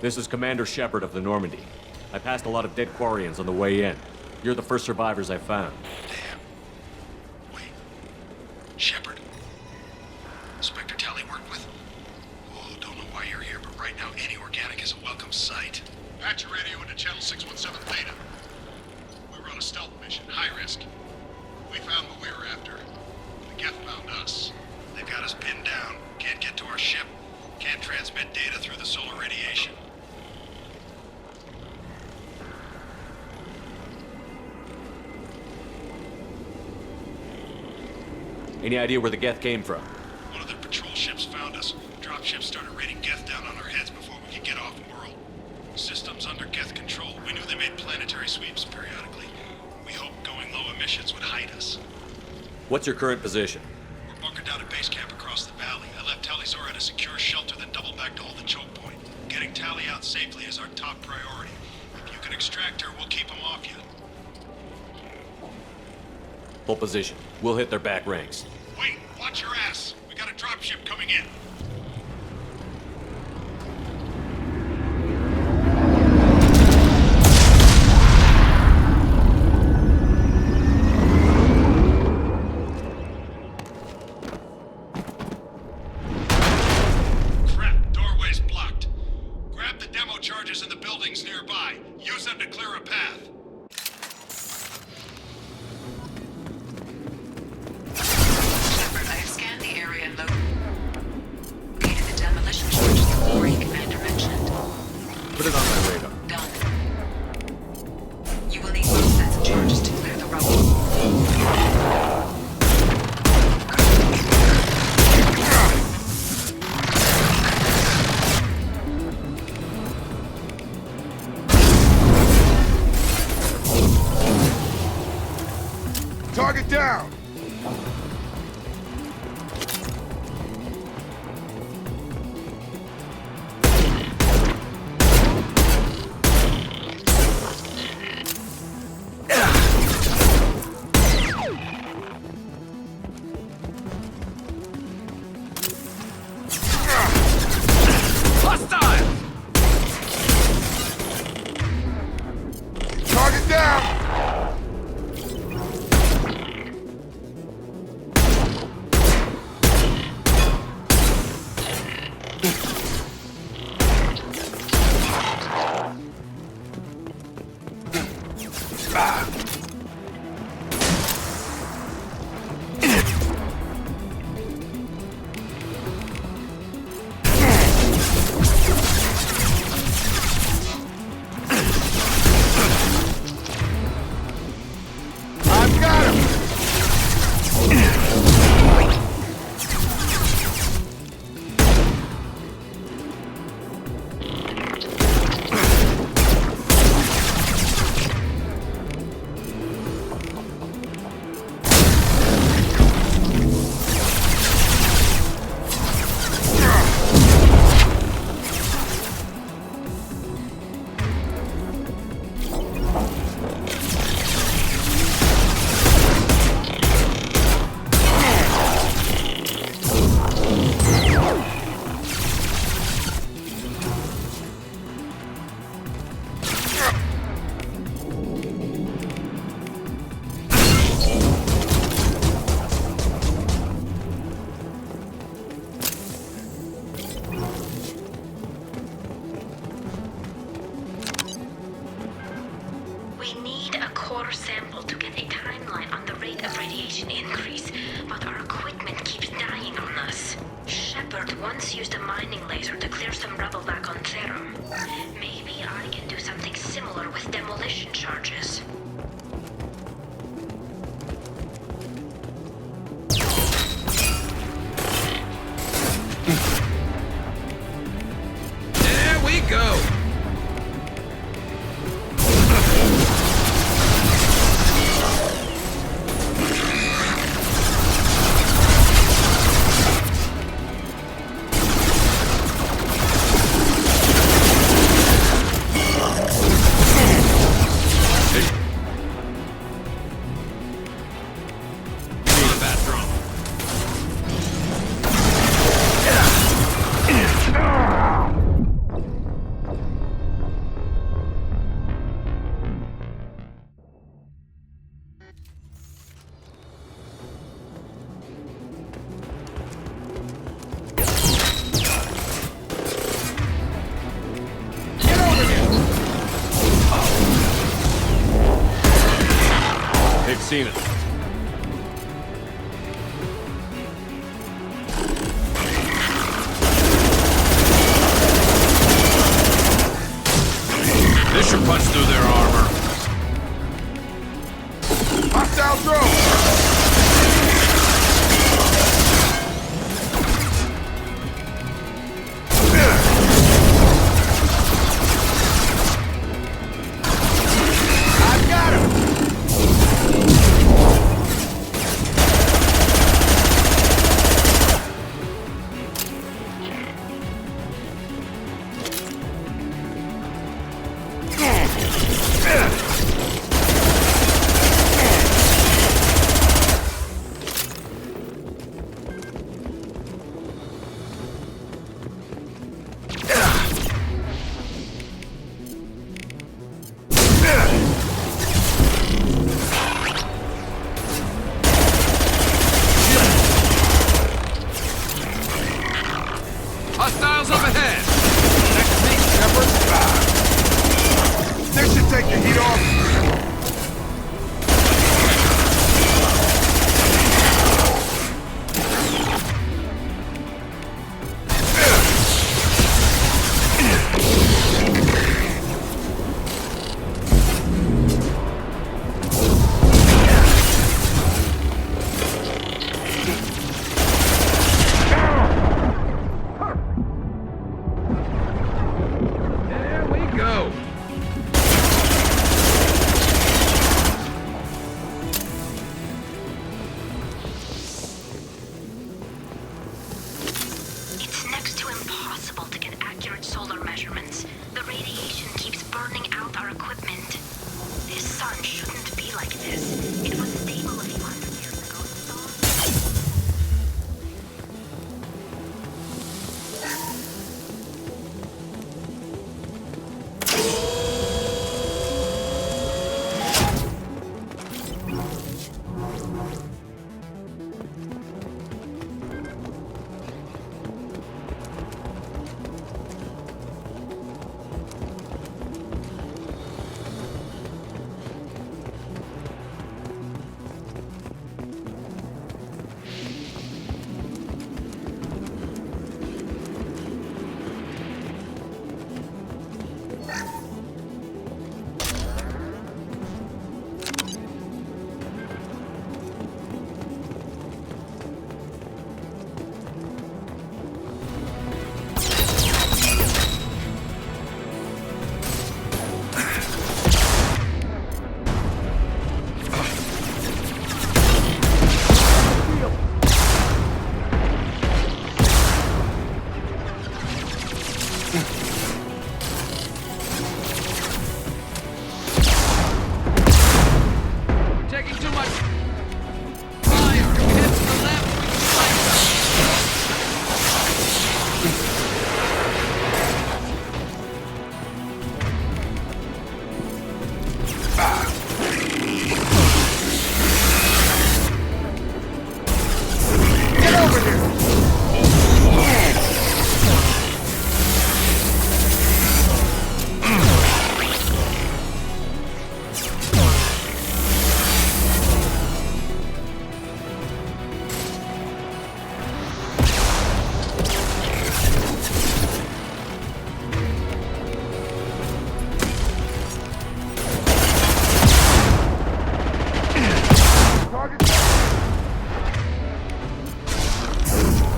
This is Commander Shepard of the Normandy. I passed a lot of dead Quarians on the way in. You're the first survivors I found. Damn. Wait. Shepard? Inspector Tally worked with? Oh, don't know why you're here, but right now any organic is a welcome sight. Patch your radio into channel 617 Theta. We were on a stealth mission, high risk. We found what we were after. The Geth found us. They've got us pinned down. Can't get to our ship. Can't transmit data through the solar radiation. Any idea where the Geth came from? One of their patrol ships found us. Dropships started raining Geth down on our heads before we could get off-world. Systems under Geth control. We knew they made planetary sweeps periodically. We hoped going low emissions would hide us. What's your current position? We're bunkered down at base camp across the valley. I left Talizor at a secure shelter, then doubled back to hold the choke point. Getting Tally out safely is our top priority. If you can extract her, we'll keep them off you. Hold position. We'll hit their back ranks. Wait, watch your ass. We got a dropship coming in. Crap, doorway's blocked. Grab the demo charges in the buildings nearby. Use them to clear a path. Shepard, I have scanned the area and located the demolition charges the Quarry Commander mentioned. Put it on my radar. Done. You will need both sets of charges to clear the rubble. Target down! Hostile! Target down! I've got him! We need a core sample to get a timeline on the rate of radiation increase, but our equipment keeps dying on us. Shepard once used a mining laser to clear some rubble back on Therum. Maybe I can do something similar with demolition charges. There we go! machinist. This should punch through their armor. Hostile drone! Hostiles up ahead! Next me, Shepard. This should take the heat off. There we go. It's next to impossible to get accurate solar measurements. The radiation keeps burning out our equipment. This sun shouldn't be like this. It was stable a few hundred years ago. Taking too much fire. Head to the left. Get over here!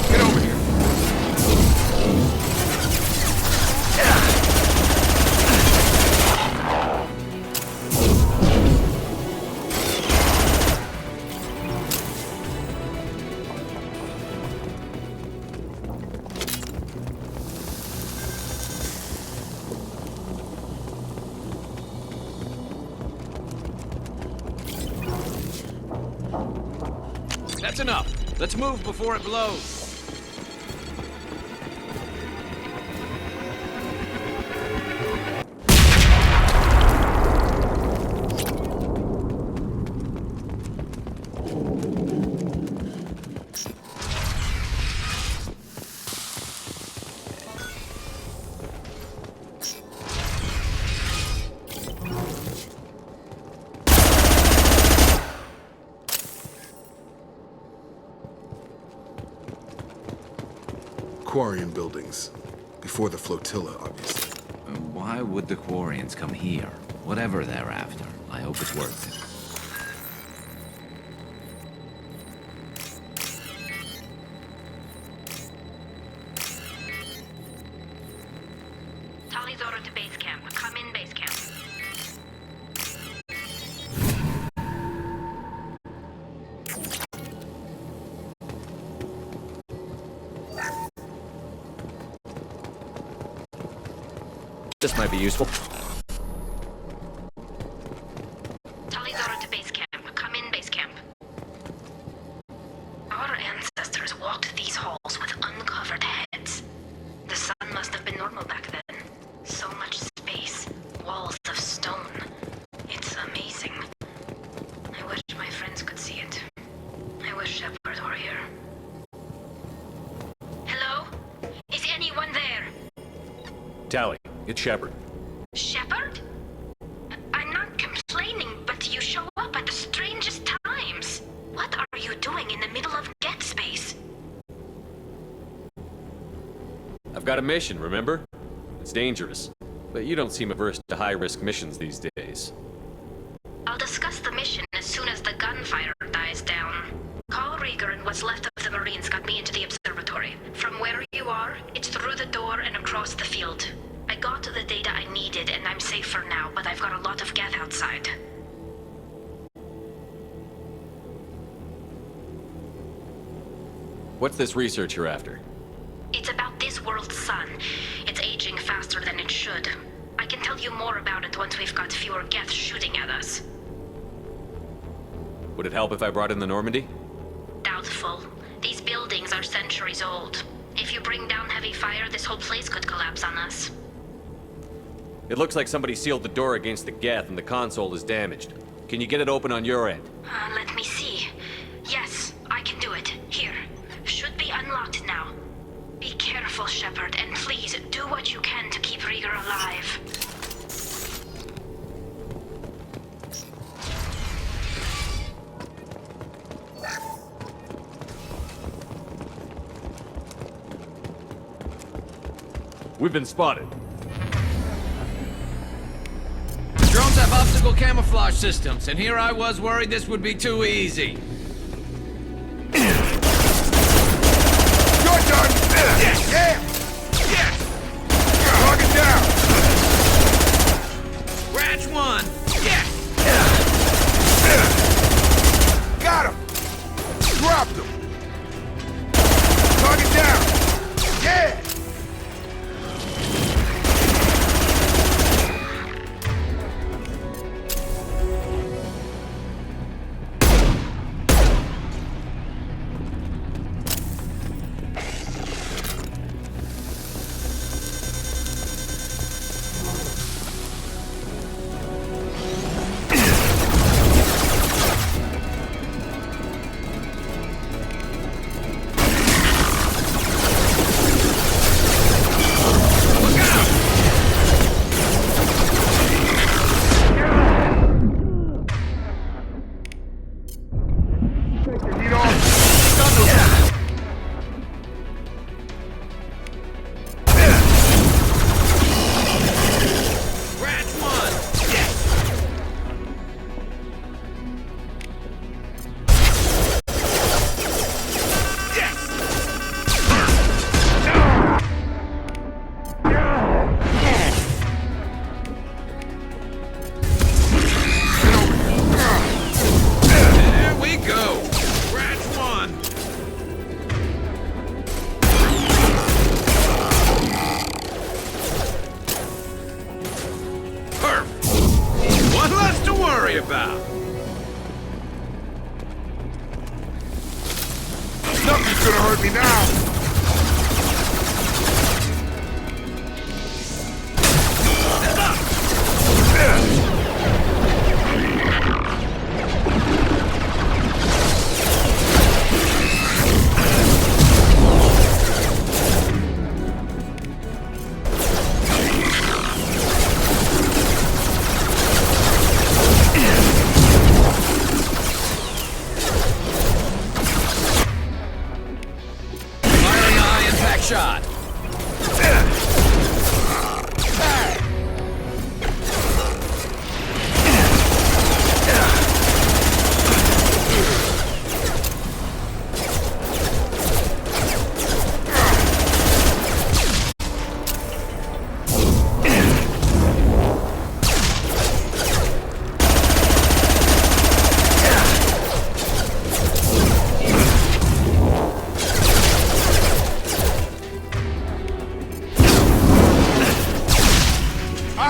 Get over here! That's enough. Let's move before it blows. Quarian buildings. Before the flotilla, obviously. Why would the Quarians come here? Whatever they're after, I hope it's worth it. Tali's order to base camp. Come in, base camp. This might be useful. Tali's order to base camp. Come in, base camp. Our ancestors walked these halls with uncovered heads. The sun must have been normal back then. So much space, walls of stone. It's amazing. I wish my friends could see it. I wish Shepard were here. Hello? Is anyone there? Tally, it's Shepard. Shepard? I'm not complaining, but you show up at the strangest times. What are you doing in the middle of Get Space? I've got a mission, remember? It's dangerous, but you don't seem averse to high-risk missions these days. I'll discuss the mission as soon as the gunfire dies down. Call Rieger and what's left of the Marines got me into the observatory. From where you are, it's through the door and across the field. I got to the data I needed and I'm safe for now, but I've got a lot of geth outside. What's this research you're after? It's about this world's sun. It's aging faster than it should. I can tell you more about it once we've got fewer geth shooting at us. Would it help if I brought in the Normandy? Doubtful. These buildings are centuries old. If you bring down heavy fire, this whole place could collapse on us. It looks like somebody sealed the door against the geth and the console is damaged. Can you get it open on your end? Let me see. Yes, I can do it. Here. Should be unlocked now. Be careful, Shepard, and please do what you can to keep Rieger alive. We've been spotted. Drones have optical camouflage systems, and here I was worried this would be too easy. You're done! Yeah! Yeah! Log it down! Scratch one! Got him! Dropped him! Log it down! Yeah!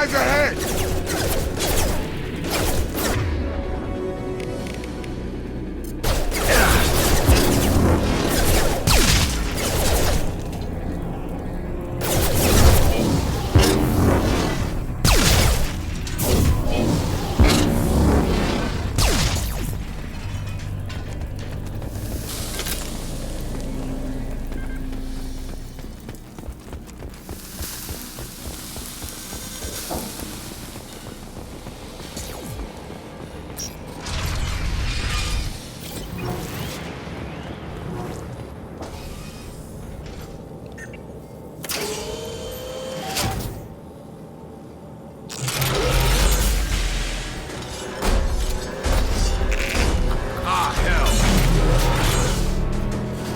Eyes ahead!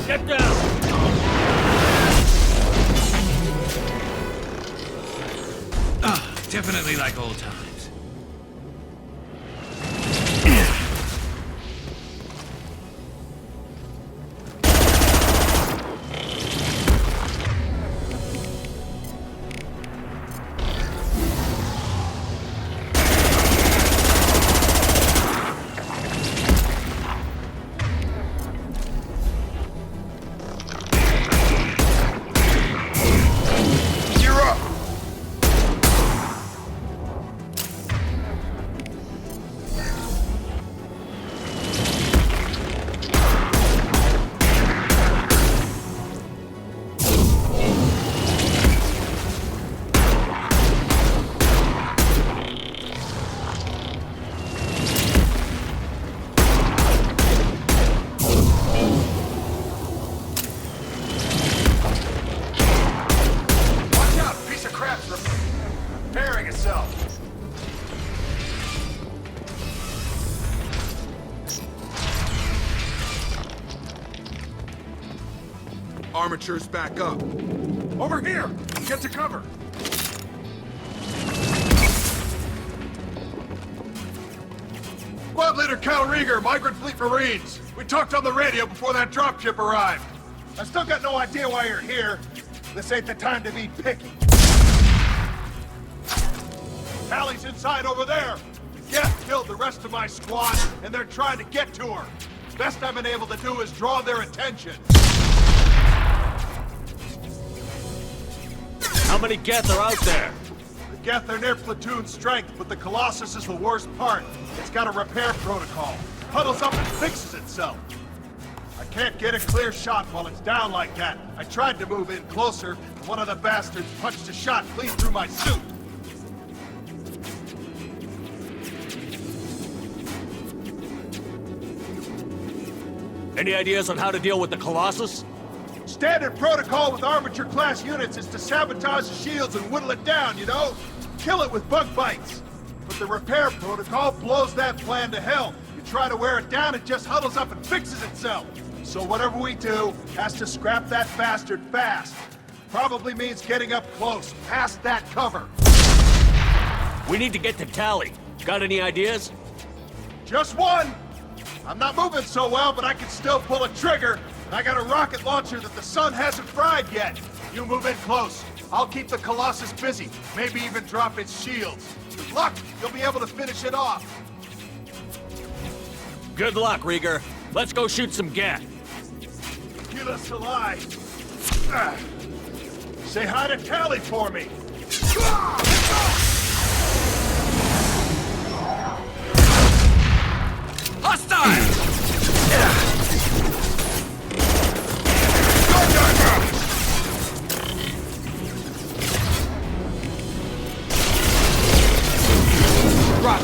Get down! Definitely like old times. You're up! Watch out! Piece of crap's repairing itself. Armature's back up. Over here! Get to cover! Squad Leader Cal Rieger, Migrant Fleet Marines. We talked on the radio before that dropship arrived. I still got no idea why you're here. This ain't the time to be picky. Hallie's inside over there. Geth killed the rest of my squad, and they're trying to get to her. Best I've been able to do is draw their attention. How many Geth are out there? The Geth are near platoon strength, but the Colossus is the worst part. It's got a repair protocol. Huddles up and fixes itself. I can't get a clear shot while it's down like that. I tried to move in closer, and one of the bastards punched a shot clean through my suit. Any ideas on how to deal with the Colossus? Standard protocol with armature-class units is to sabotage the shields and whittle it down, you know? Kill it with bug bites. But the repair protocol blows that plan to hell. You try to wear it down, it just huddles up and fixes itself. So whatever we do has to scrap that bastard fast. Probably means getting up close, past that cover. We need to get to Tally. Got any ideas? Just one! I'm not moving so well, but I can still pull a trigger. And I got a rocket launcher that the sun hasn't fried yet. You move in close. I'll keep the Colossus busy. Maybe even drop its shields. With luck, you'll be able to finish it off. Good luck, Rieger. Let's go shoot some Geth. Keep us alive. Say hi to Tally for me. Hostile! Rock.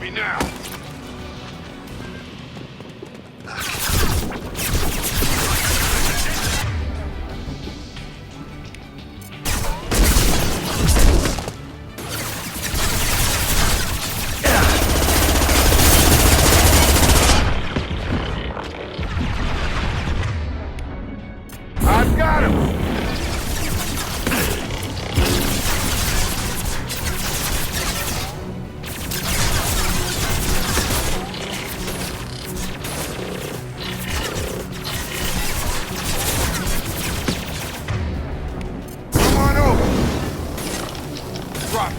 me now. I've got him! Come on over! Drop it.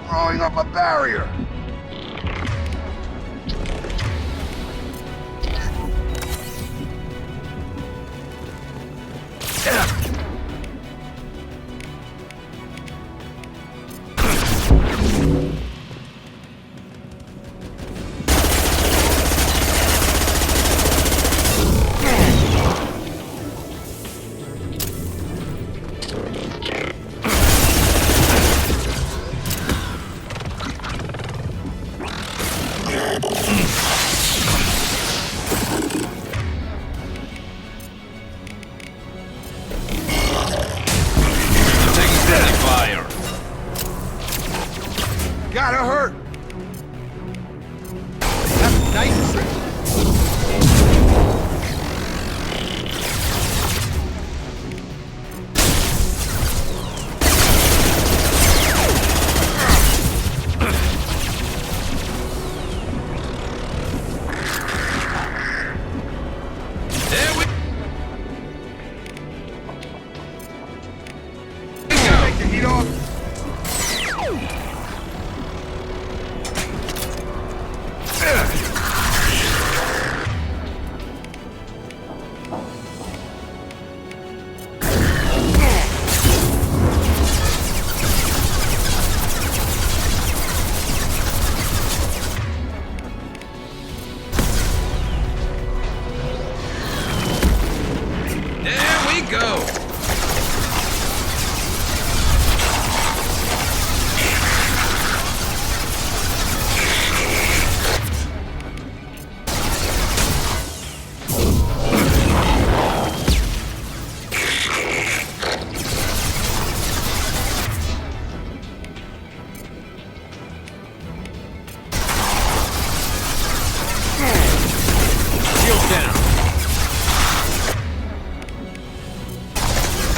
Throwing up a barrier! Taking steady fire. Gotta hurt! That's a nice trick. There we Take the heat off! There we go. Shield down.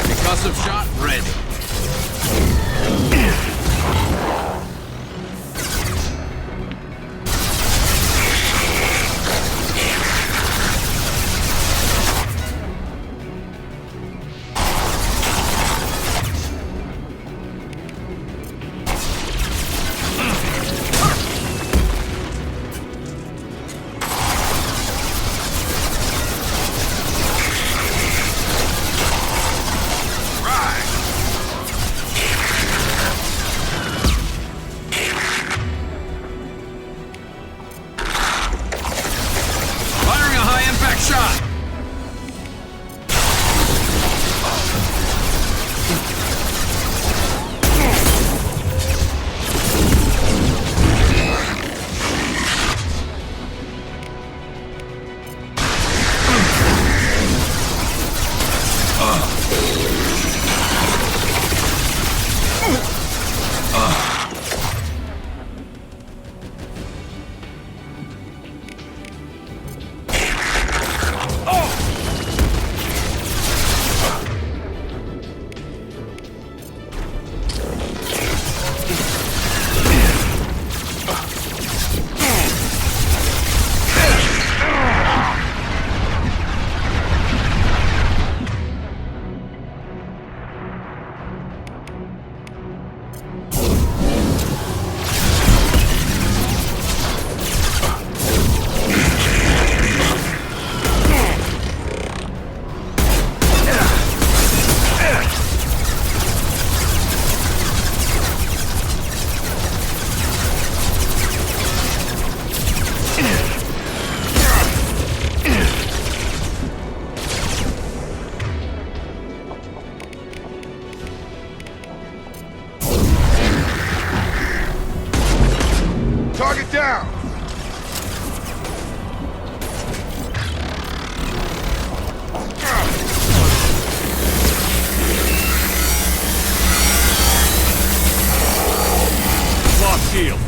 Concussive shot ready. Firing a high impact shot. Target down! Lost shield.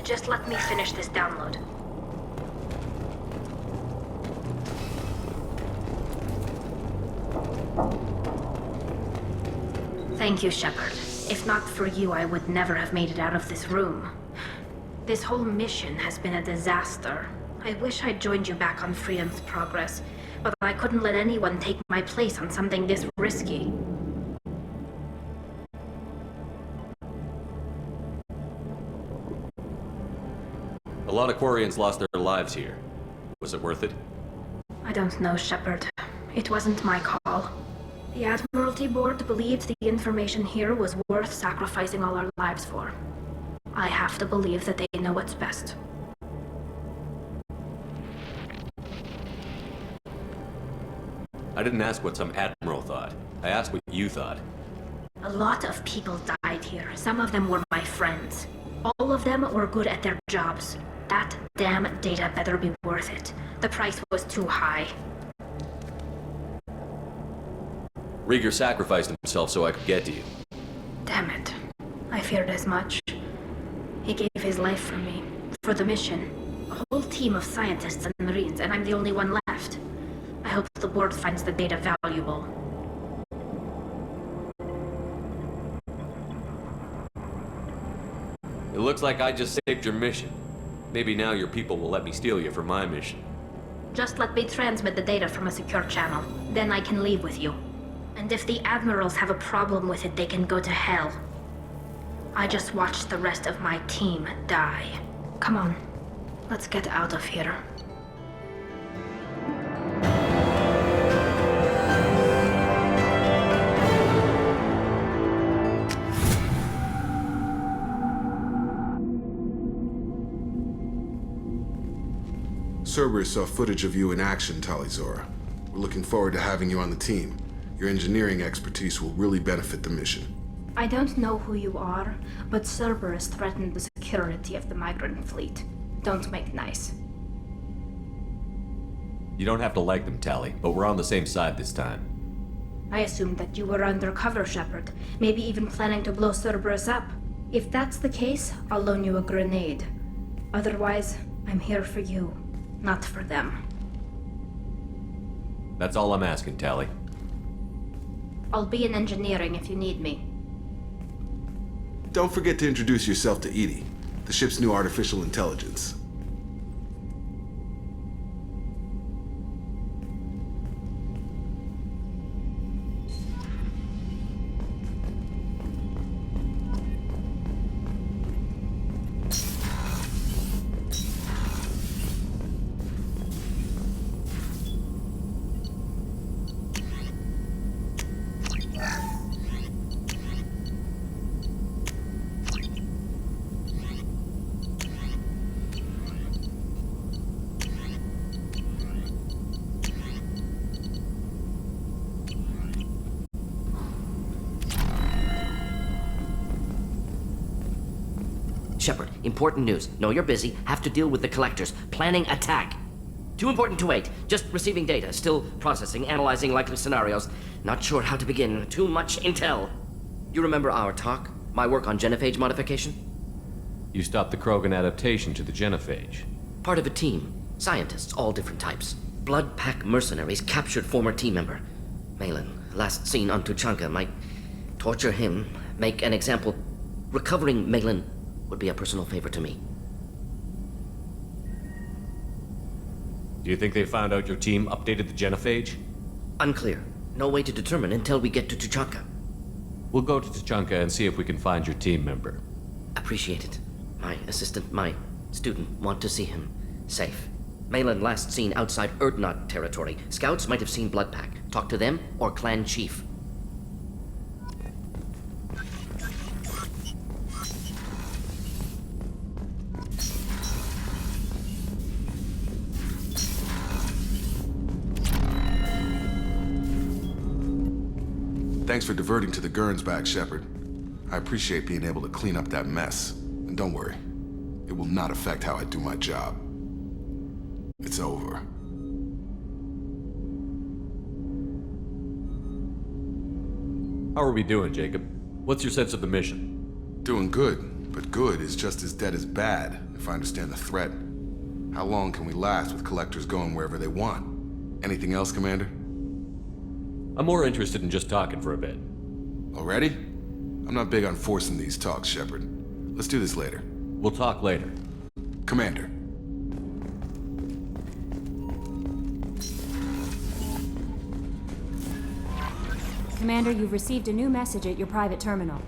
Just let me finish this download. Thank you, Shepard. If not for you, I would never have made it out of this room. This whole mission has been a disaster. I wish I'd joined you back on Freedom's Progress, but I couldn't let anyone take my place on something this risky. A lot of Quarians lost their lives here. Was it worth it? I don't know, Shepard. It wasn't my call. The Admiralty Board believed the information here was worth sacrificing all our lives for. I have to believe that they know what's best. I didn't ask what some admiral thought. I asked what you thought. A lot of people died here. Some of them were my friends. All of them were good at their jobs. That damn data better be worth it. The price was too high. Rieger sacrificed himself so I could get to you. Damn it. I feared as much. He gave his life for me. For the mission. A whole team of scientists and Marines, and I'm the only one left. I hope the board finds the data valuable. It looks like I just saved your mission. Maybe now your people will let me steal you for my mission. Just let me transmit the data from a secure channel. Then I can leave with you. And if the Admirals have a problem with it, they can go to hell. I just watched the rest of my team die. Come on, let's get out of here. Cerberus saw footage of you in action, Talizora. We're looking forward to having you on the team. Your engineering expertise will really benefit the mission. I don't know who you are, but Cerberus threatened the security of the migrant fleet. Don't make nice. You don't have to like them, Tally, but we're on the same side this time. I assumed that you were undercover, Shepard. Maybe even planning to blow Cerberus up. If that's the case, I'll loan you a grenade. Otherwise, I'm here for you, not for them. That's all I'm asking, Tally. I'll be in engineering if you need me. Don't forget to introduce yourself to Edie, the ship's new artificial intelligence. Shepard, important news. Know you're busy. Have to deal with the collectors. Planning attack. Too important to wait. Just receiving data. Still processing, analyzing likely scenarios. Not sure how to begin. Too much intel. You remember our talk? My work on genophage modification? You stopped the Krogan adaptation to the genophage. Part of a team. Scientists, all different types. Blood Pack mercenaries captured former team member. Malin, last seen on Tuchanka, might torture him, make an example. Recovering Malin would be a personal favor to me. Do you think they found out your team updated the genophage? Unclear. No way to determine until we get to Tuchanka. We'll go to Tuchanka and see if we can find your team member. Appreciate it. My assistant, my student, want to see him safe. Malin last seen outside Erdnot territory. Scouts might have seen Blood Pack. Talk to them or clan chief. Thanks for diverting to the Gurns back, Shepard. I appreciate being able to clean up that mess. And don't worry, it will not affect how I do my job. It's over. How are we doing, Jacob? What's your sense of the mission? Doing good, but good is just as dead as bad, if I understand the threat. How long can we last with collectors going wherever they want? Anything else, Commander? I'm more interested in just talking for a bit. Already? I'm not big on forcing these talks, Shepard. Let's do this later. We'll talk later. Commander. Commander, you've received a new message at your private terminal.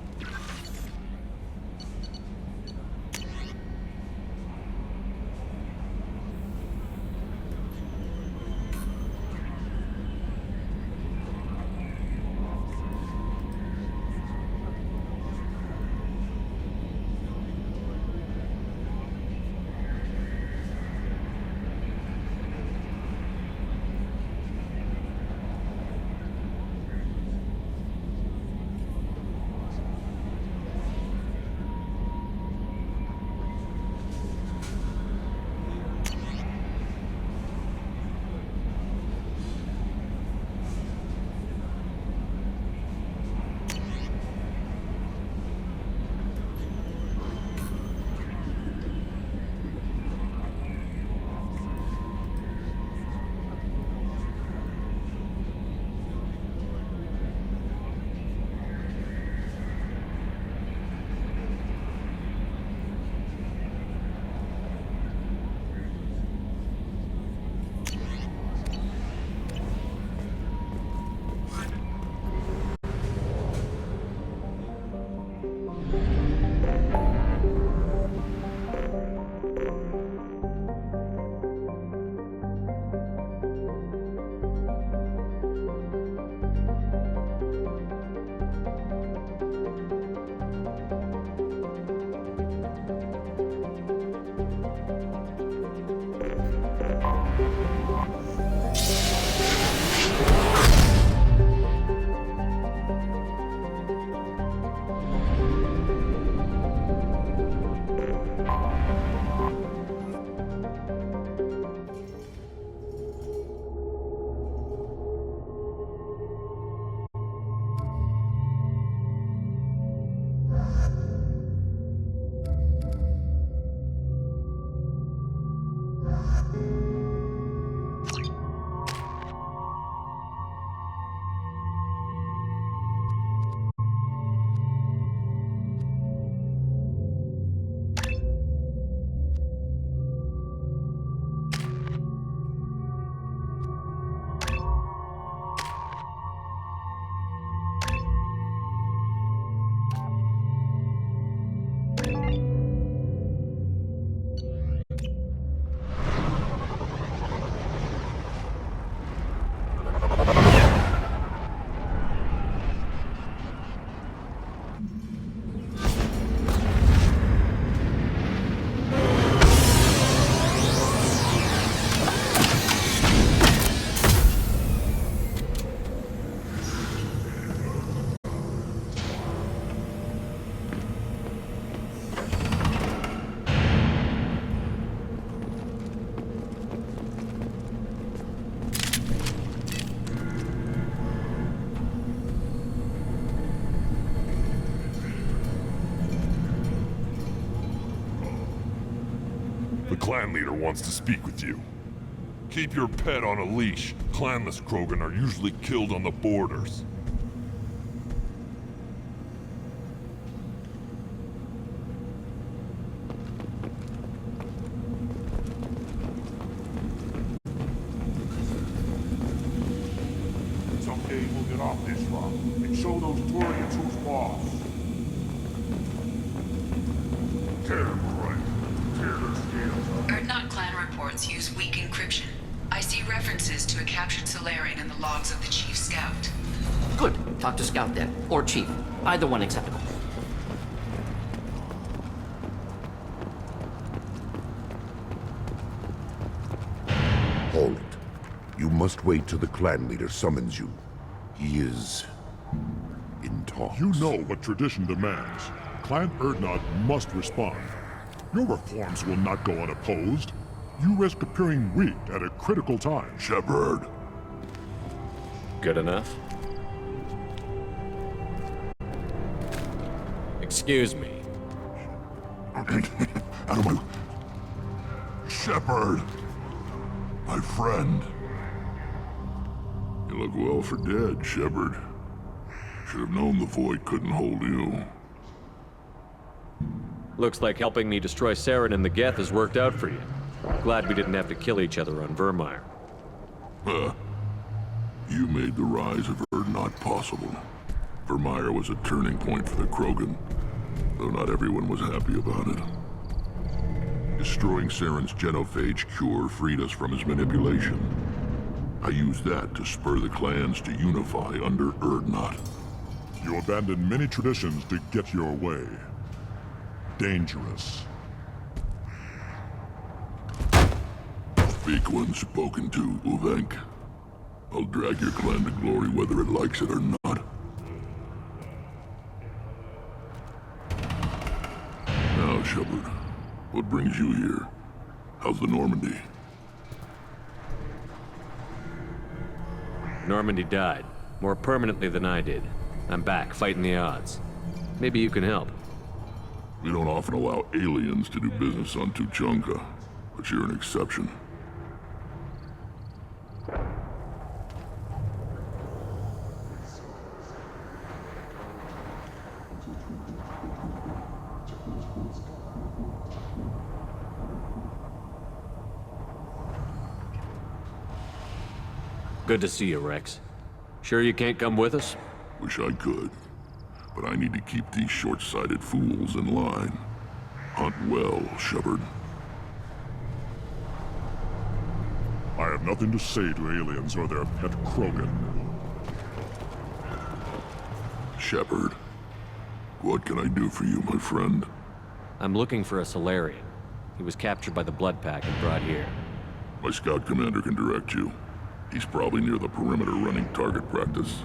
clan leader wants to speak with you. Keep your pet on a leash. Clanless Krogan are usually killed on the borders. Someday we'll get off this rock and show those Turians who's boss. Tear them right. Tear their scales up. Erdnot clan reports use weak encryption. I see references to a captured Solarian in the logs of the Chief Scout. Good. Talk to Scout then. Or Chief. Either one acceptable. Hold it. You must wait till the clan leader summons you. He is in talks. You know what tradition demands. Clan Erdnot must respond. Your reforms will not go unopposed. You risk appearing weak at a critical time. Shepard. Good enough? Excuse me. Out of my... Shepard. My friend. You look well for dead, Shepard. Should have known the Void couldn't hold you. Looks like helping me destroy Saren and the Geth has worked out for you. Glad we didn't have to kill each other on Vermeer. You made the rise of Erdnot possible. Vermeer was a turning point for the Krogan, though not everyone was happy about it. Destroying Saren's genophage cure freed us from his manipulation. I used that to spur the clans to unify under Erdnot. You abandoned many traditions to get your way. Dangerous. Speak when spoken to, Uvenk. I'll drag your clan to glory whether it likes it or not. Now, Shepard, what brings you here? How's the Normandy? Normandy died. More permanently than I did. I'm back, fighting the odds. Maybe you can help. We don't often allow aliens to do business on Tuchanka, but you're an exception. Good to see you, Rex. Sure you can't come with us? Wish I could, but I need to keep these short-sighted fools in line. Hunt well, Shepard. I have nothing to say to aliens or their pet Krogan. Shepard, what can I do for you, my friend? I'm looking for a Solarian. He was captured by the Blood Pack and brought here. My scout commander can direct you. He's probably near the perimeter running target practice.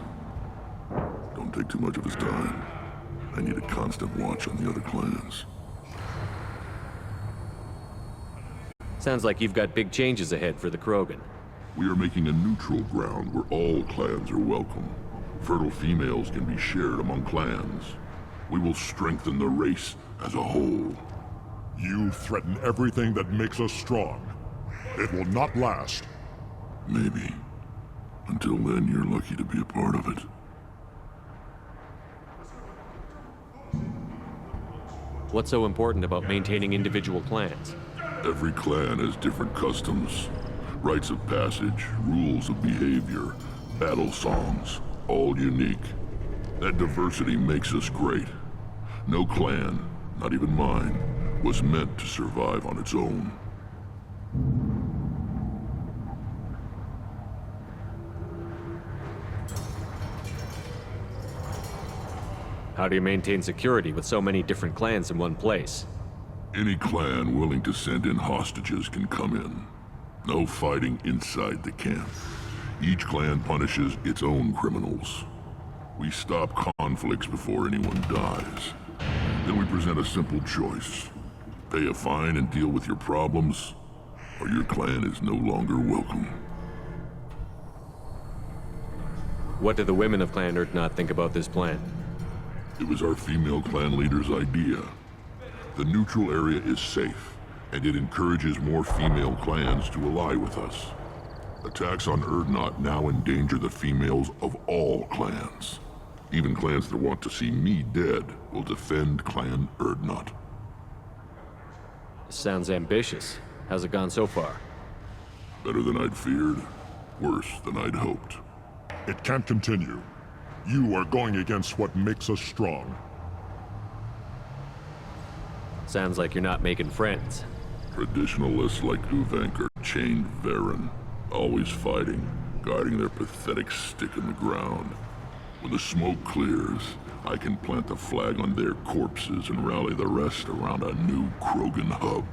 Don't take too much of his time. I need a constant watch on the other clans. Sounds like you've got big changes ahead for the Krogan. We are making a neutral ground where all clans are welcome. Fertile females can be shared among clans. We will strengthen the race as a whole. You threaten everything that makes us strong. It will not last. Maybe. Until then, you're lucky to be a part of it. What's so important about maintaining individual clans? Every clan has different customs, rites of passage, rules of behavior, battle songs, all unique. That diversity makes us great. No clan, not even mine, was meant to survive on its own. How do you maintain security with so many different clans in one place? Any clan willing to send in hostages can come in. No fighting inside the camp. Each clan punishes its own criminals. We stop conflicts before anyone dies. Then we present a simple choice. Pay a fine and deal with your problems, or your clan is no longer welcome. What do the women of Clan Erdnot think about this plan? It was our female clan leader's idea. The neutral area is safe. and it encourages more female clans to ally with us. Attacks on Urdnot now endanger the females of all clans. Even clans that want to see me dead will defend Clan Urdnot. Sounds ambitious. How's it gone so far? Better than I'd feared. Worse than I'd hoped. It can't continue. You are going against what makes us strong. Sounds like you're not making friends. Traditionalists like Uvenk are chained Varen, always fighting, guiding their pathetic stick in the ground. When the smoke clears, I can plant a flag on their corpses and rally the rest around a new Krogan hub.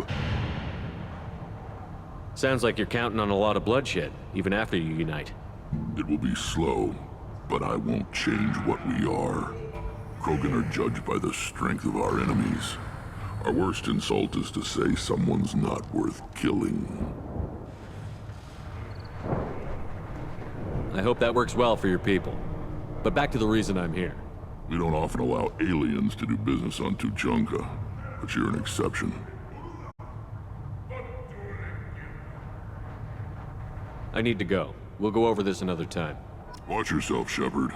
Sounds like you're counting on a lot of bloodshed, even after you unite. It will be slow, but I won't change what we are. Krogan are judged by the strength of our enemies. Our worst insult is to say someone's not worth killing. I hope that works well for your people. But back to the reason I'm here. We don't often allow aliens to do business on Tuchanka, but you're an exception. I need to go. We'll go over this another time. Watch yourself, Shepard.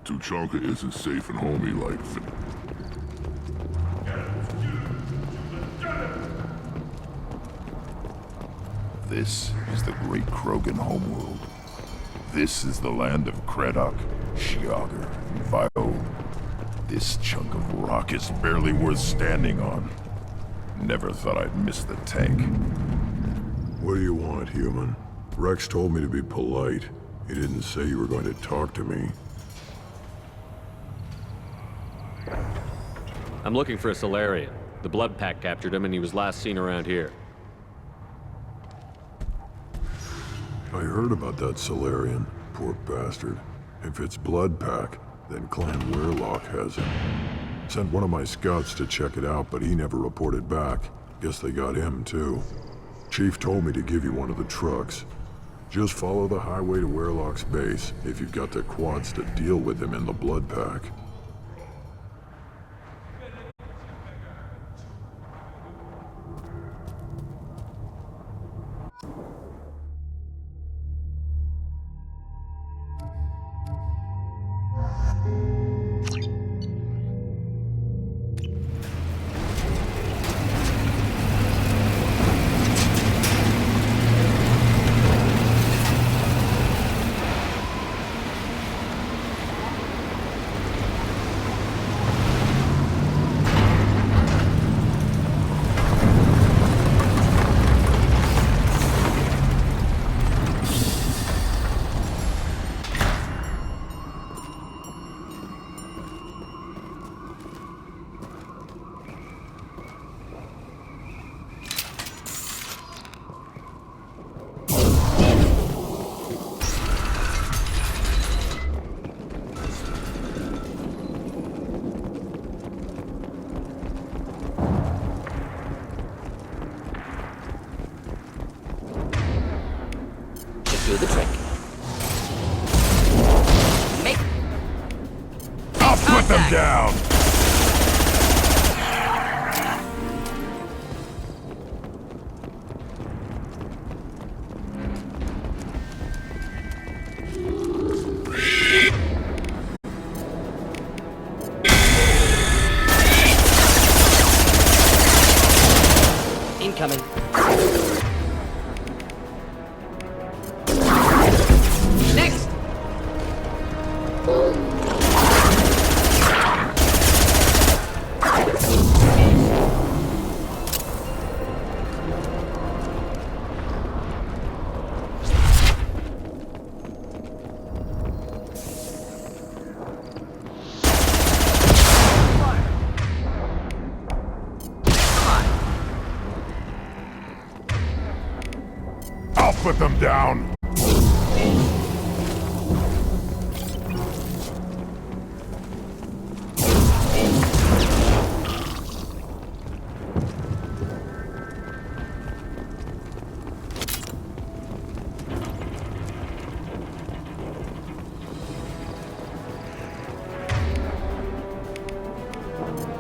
Tuchanka isn't safe and homey like... This is the great Krogan homeworld. This is the land of Kredok, Shiagar, and Vio. This chunk of rock is barely worth standing on. Never thought I'd miss the tank. What do you want, human? Rex told me to be polite. He didn't say you were going to talk to me. I'm looking for a Solarian. The Blood Pack captured him and he was last seen around here. I heard about that Solarian. Poor bastard. If it's Blood Pack, then Clan Weirlock has him. Sent one of my scouts to check it out, but he never reported back. Guess they got him, too. Chief told me to give you one of the trucks. Just follow the highway to Weirlock's base if you've got the quads to deal with him in the Blood Pack. Do the trick. Make... I'll put them down! Incoming. Next! I'll put them down!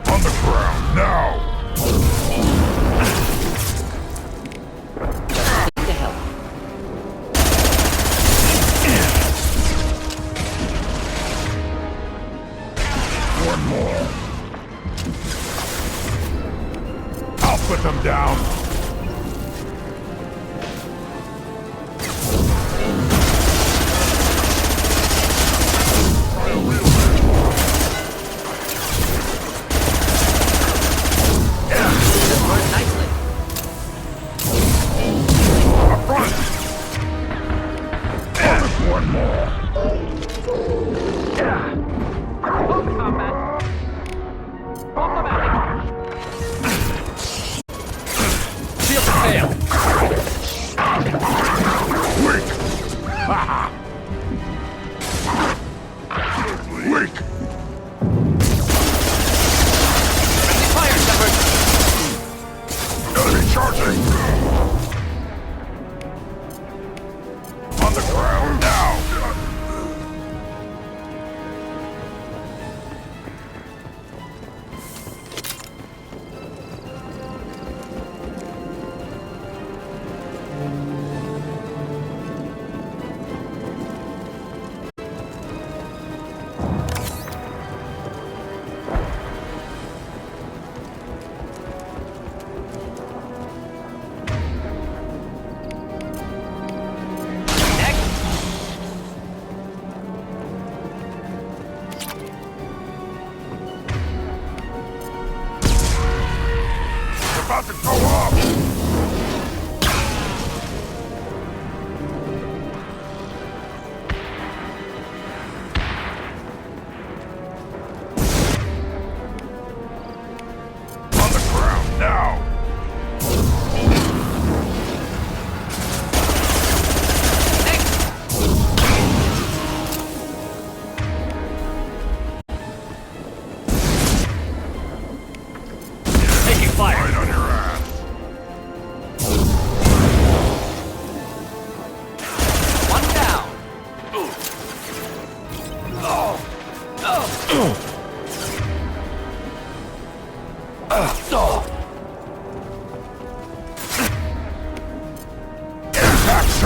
On the ground, now!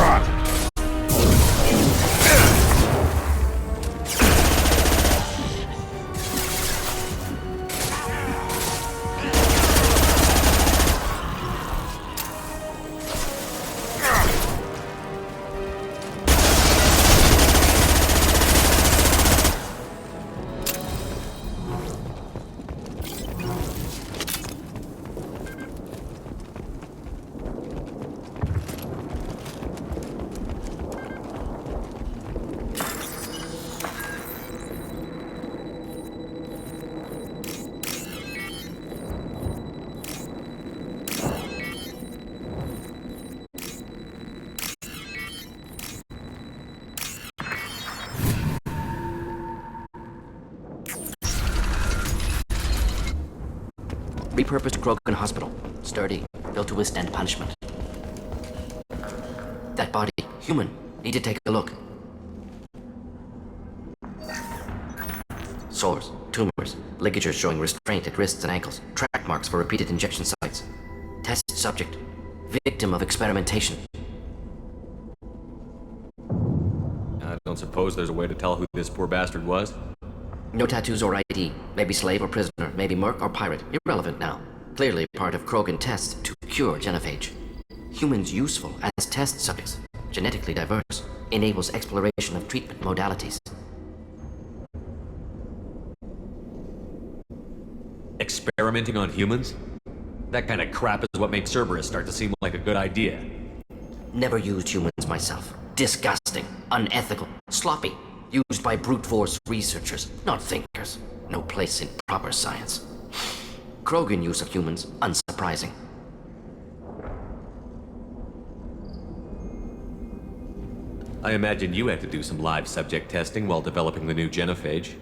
shot! Repurposed Krogan hospital. Sturdy, built to withstand punishment. That body, human. Need to take a look. Sores, tumors, ligatures showing restraint at wrists and ankles, track marks for repeated injection sites. Test subject, victim of experimentation. I don't suppose there's a way to tell who this poor bastard was? No tattoos or ID. Maybe slave or prisoner, maybe merc or pirate. Irrelevant now. Clearly part of Krogan tests to cure genophage. Humans useful as test subjects. Genetically diverse. Enables exploration of treatment modalities. Experimenting on humans? That kind of crap is what makes Cerberus start to seem like a good idea. Never used humans myself. Disgusting, unethical, sloppy. Used by brute force researchers, not thinkers. No place in proper science. Krogan use of humans, unsurprising. I imagine you had to do some live subject testing while developing the new genophage.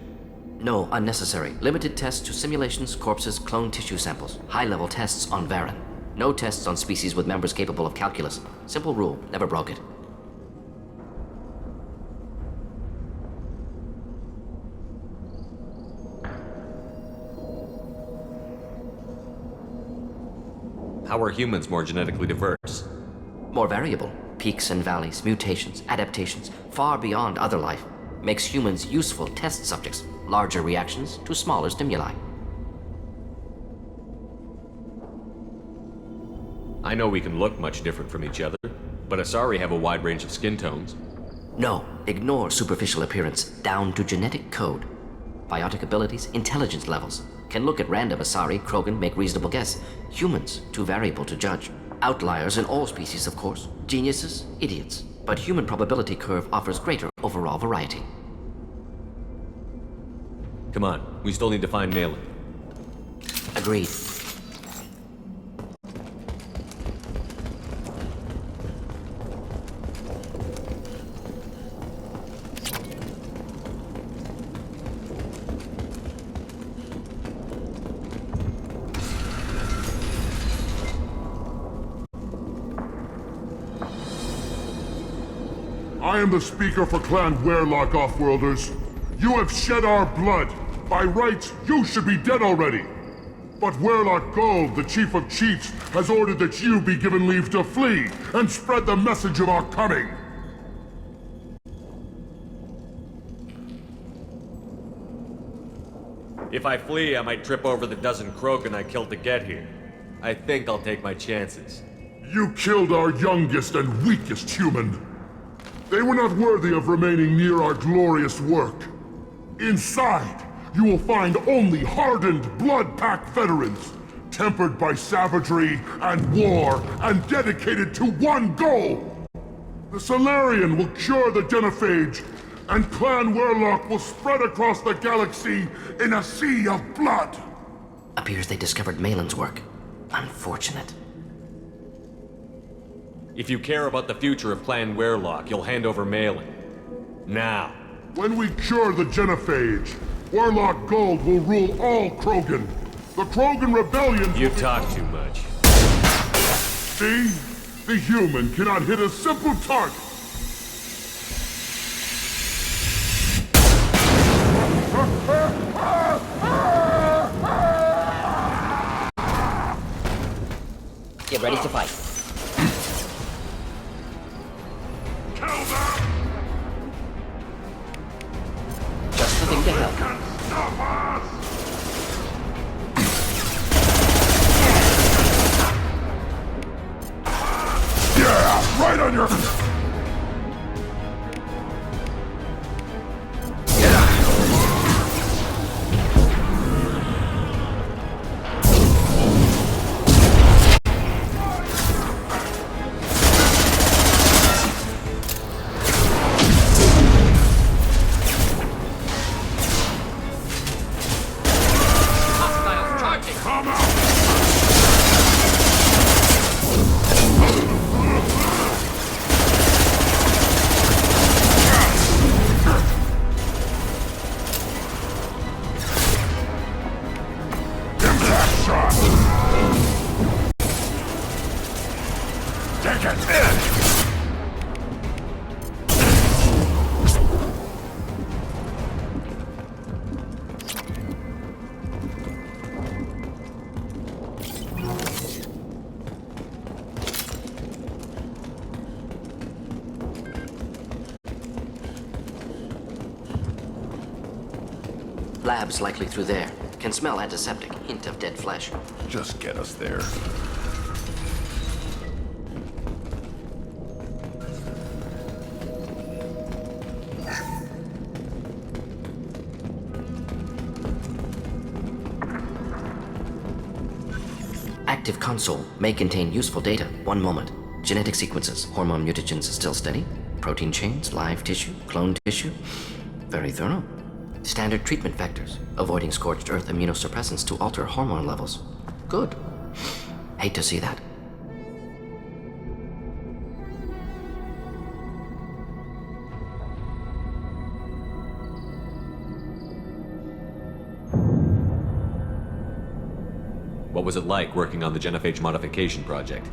No, unnecessary. Limited tests to simulations, corpses, cloned tissue samples. High-level tests on Varen. No tests on species with members capable of calculus. Simple rule, never broke it. How are humans more genetically diverse? More variable. Peaks and valleys, mutations, adaptations, far beyond other life. Makes humans useful test subjects. Larger reactions to smaller stimuli. I know we can look much different from each other, but Asari have a wide range of skin tones. No, ignore superficial appearance, down to genetic code. Biotic abilities, intelligence levels. Can look at random Asari, Krogan, make reasonable guess. Humans, too variable to judge. Outliers in all species, of course. Geniuses, idiots. But human probability curve offers greater overall variety. Come on, we still need to find Malin. Agreed. I am the speaker for Clan Werelock, Offworlders. You have shed our blood. By rights, you should be dead already. But Werelock Gold, the Chief of Chiefs, has ordered that you be given leave to flee and spread the message of our coming. If I flee, I might trip over the dozen Krogan I killed to get here. I think I'll take my chances. You killed our youngest and weakest human. They were not worthy of remaining near our glorious work. Inside, you will find only hardened blood-packed veterans, tempered by savagery and war, and dedicated to one goal. The Solarian will cure the genophage, and Clan Werelock will spread across the galaxy in a sea of blood. Appears they discovered Malin's work. Unfortunate. If you care about the future of Clan Werelock, you'll hand over Malin. Now. When we cure the genophage, Werelock Gold will rule all Krogan. The Krogan Rebellion... You talk too much. See? The human cannot hit a simple target. Get ready to fight. help. Stop us! Yeah, right on your... Lab's likely through there. Can smell antiseptic. Hint of dead flesh. Just get us there. Active console may contain useful data. One moment. Genetic sequences. Hormone mutagens still steady. Protein chains, live tissue, cloned tissue. Very thorough. Standard treatment vectors. Avoiding scorched earth immunosuppressants to alter hormone levels. Good. Hate to see that. What was it like working on the genophage modification project?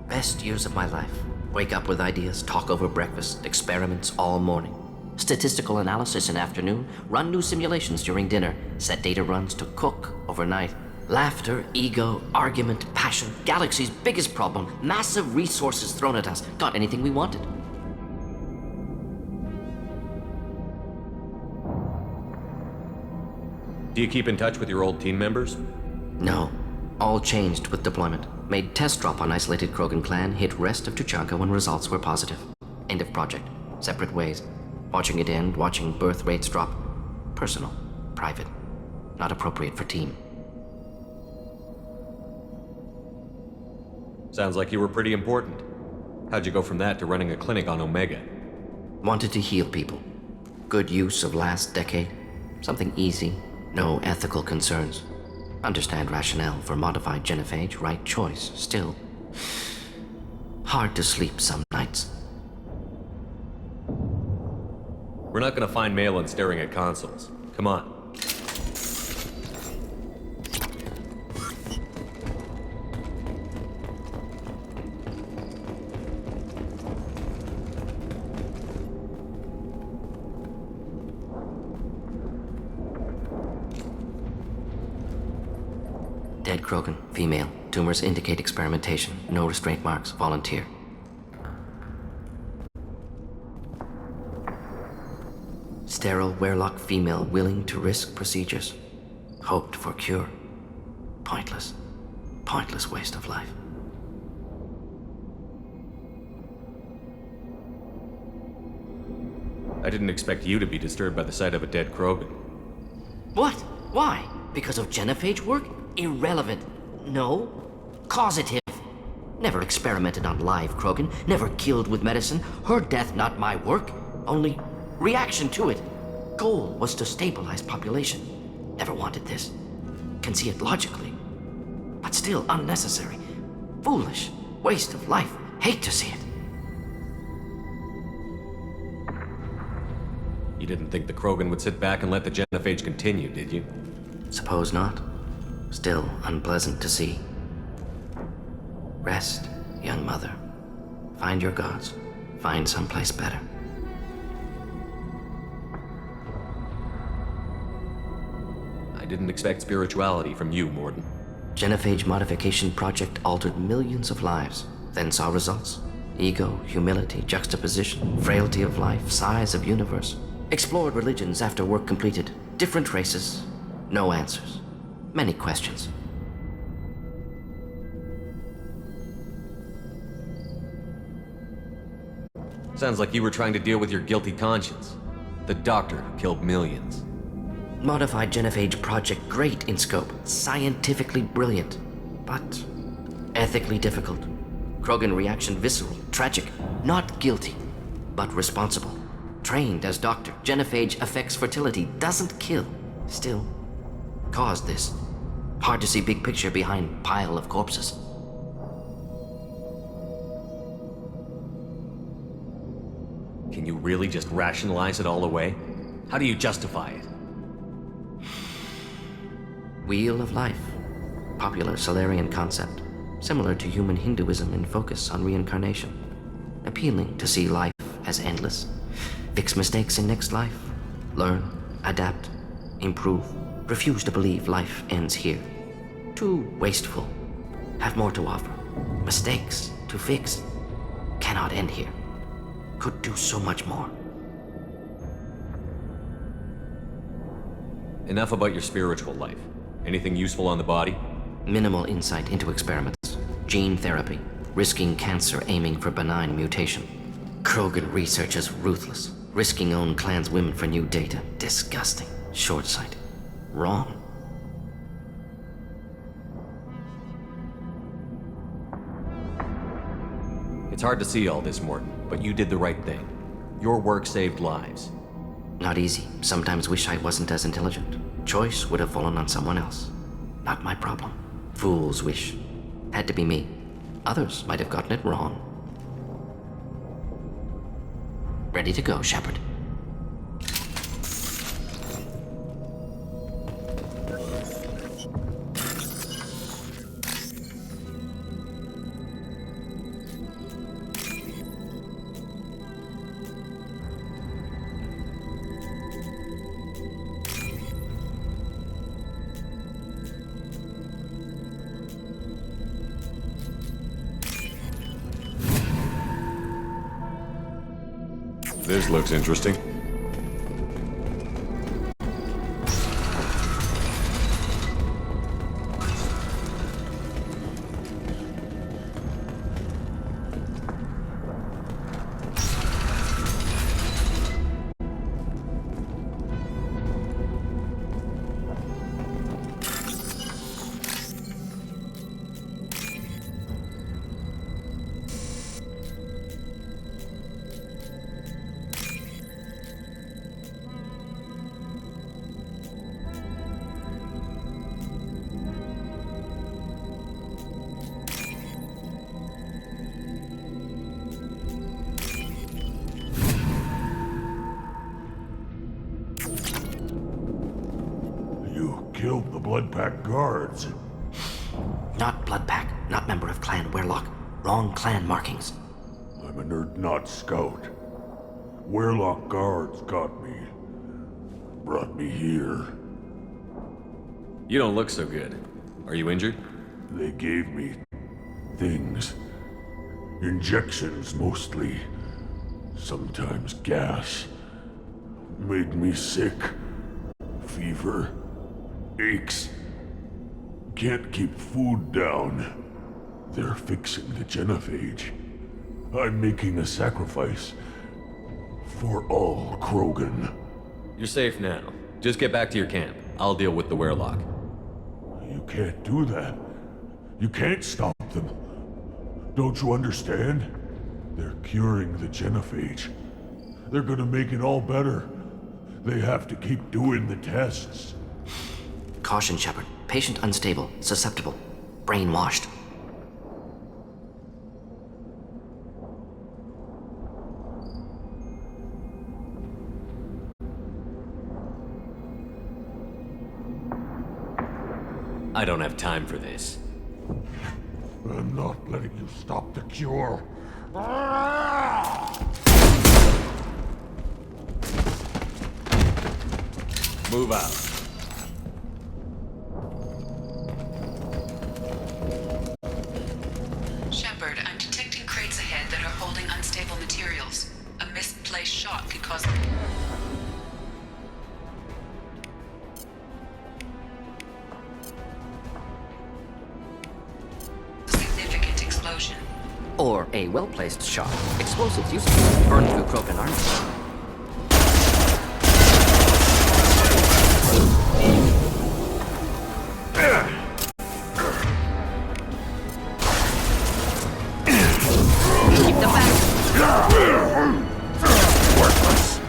Best years of my life. Wake up with ideas, talk over breakfast, experiments all morning. Statistical analysis in afternoon, run new simulations during dinner, set data runs to cook overnight. Laughter, ego, argument, passion, Galaxy's biggest problem, massive resources thrown at us. Got anything we wanted. Do you keep in touch with your old team members? No. All changed with deployment. Made test drop on isolated Krogan clan, hit rest of Tuchanka when results were positive. End of project. Separate ways. Watching it end, watching birth rates drop. Personal. Private. Not appropriate for team. Sounds like you were pretty important. How'd you go from that to running a clinic on Omega? Wanted to heal people. Good use of last decade. Something easy. No ethical concerns. Understand rationale for modified genophage, right choice. Still, hard to sleep some nights. We're not gonna find Malin staring at consoles. Come on. Dead Krogan, female. Tumors indicate experimentation. No restraint marks. Volunteer. Sterile Werelock female willing to risk procedures. Hoped for cure. Pointless. Pointless waste of life. I didn't expect you to be disturbed by the sight of a dead Krogan. What? Why? Because of genophage work? Irrelevant. No. Causative. Never experimented on live Krogan. Never killed with medicine. Her death, not my work. Only reaction to it. Goal was to stabilize population. Never wanted this. Can see it logically. But still unnecessary. Foolish. Waste of life. Hate to see it. You didn't think the Krogan would sit back and let the genophage continue, did you? Suppose not. Still unpleasant to see. Rest, young mother. Find your gods. Find someplace better. I didn't expect spirituality from you, Morden. Genophage modification project altered millions of lives, then saw results. Ego, humility, juxtaposition, frailty of life, size of universe. Explored religions after work completed. Different races. No answers. Many questions. Sounds like you were trying to deal with your guilty conscience. The doctor killed millions. Modified genophage project, great in scope. Scientifically brilliant. But ethically difficult. Krogan reaction visceral, tragic. Not guilty, but responsible. Trained as doctor, genophage affects fertility, doesn't kill. Still, caused this. Hard to see big picture behind pile of corpses. Can you really just rationalize it all away? How do you justify it? Wheel of life. Popular Solarian concept. Similar to human Hinduism in focus on reincarnation. Appealing to see life as endless. Fix mistakes in next life. Learn, adapt, improve. Refuse to believe life ends here. Too wasteful. Have more to offer. Mistakes to fix. Cannot end here. Could do so much more. Enough about your spiritual life. Anything useful on the body? Minimal insight into experiments. Gene therapy. Risking cancer aiming for benign mutation. Krogan researchers ruthless. Risking own clan's women for new data. Disgusting. Short-sighted. Wrong. It's hard to see all this, Morton, but you did the right thing. Your work saved lives. Not easy. Sometimes wish I wasn't as intelligent. Choice would have fallen on someone else. Not my problem. Fool's wish. Had to be me. Others might have gotten it wrong. Ready to go, Shepard. This looks interesting. Killed the Blood Pack guards. Not Blood Pack, not member of Clan Werlock. Wrong clan markings. I'm a nerd, not scout. Werlock guards got me. Brought me here. You don't look so good. Are you injured? They gave me things. Injections, mostly. Sometimes gas. Made me sick. Fever. Aches. Can't keep food down. They're fixing the genophage. I'm making a sacrifice. For all Krogan. You're safe now. Just get back to your camp. I'll deal with the Werlock. You can't do that. You can't stop them. Don't you understand? They're curing the genophage. They're gonna make it all better. They have to keep doing the tests. Caution, Shepard. Patient unstable, susceptible, brainwashed. I don't have time for this. I'm not letting you stop the cure. Move out. Shepard, I'm detecting crates ahead that are holding unstable materials. A misplaced shot could cause... A well-placed shot. Explosives used to burn through Krogan armor. Keep them back. Worthless.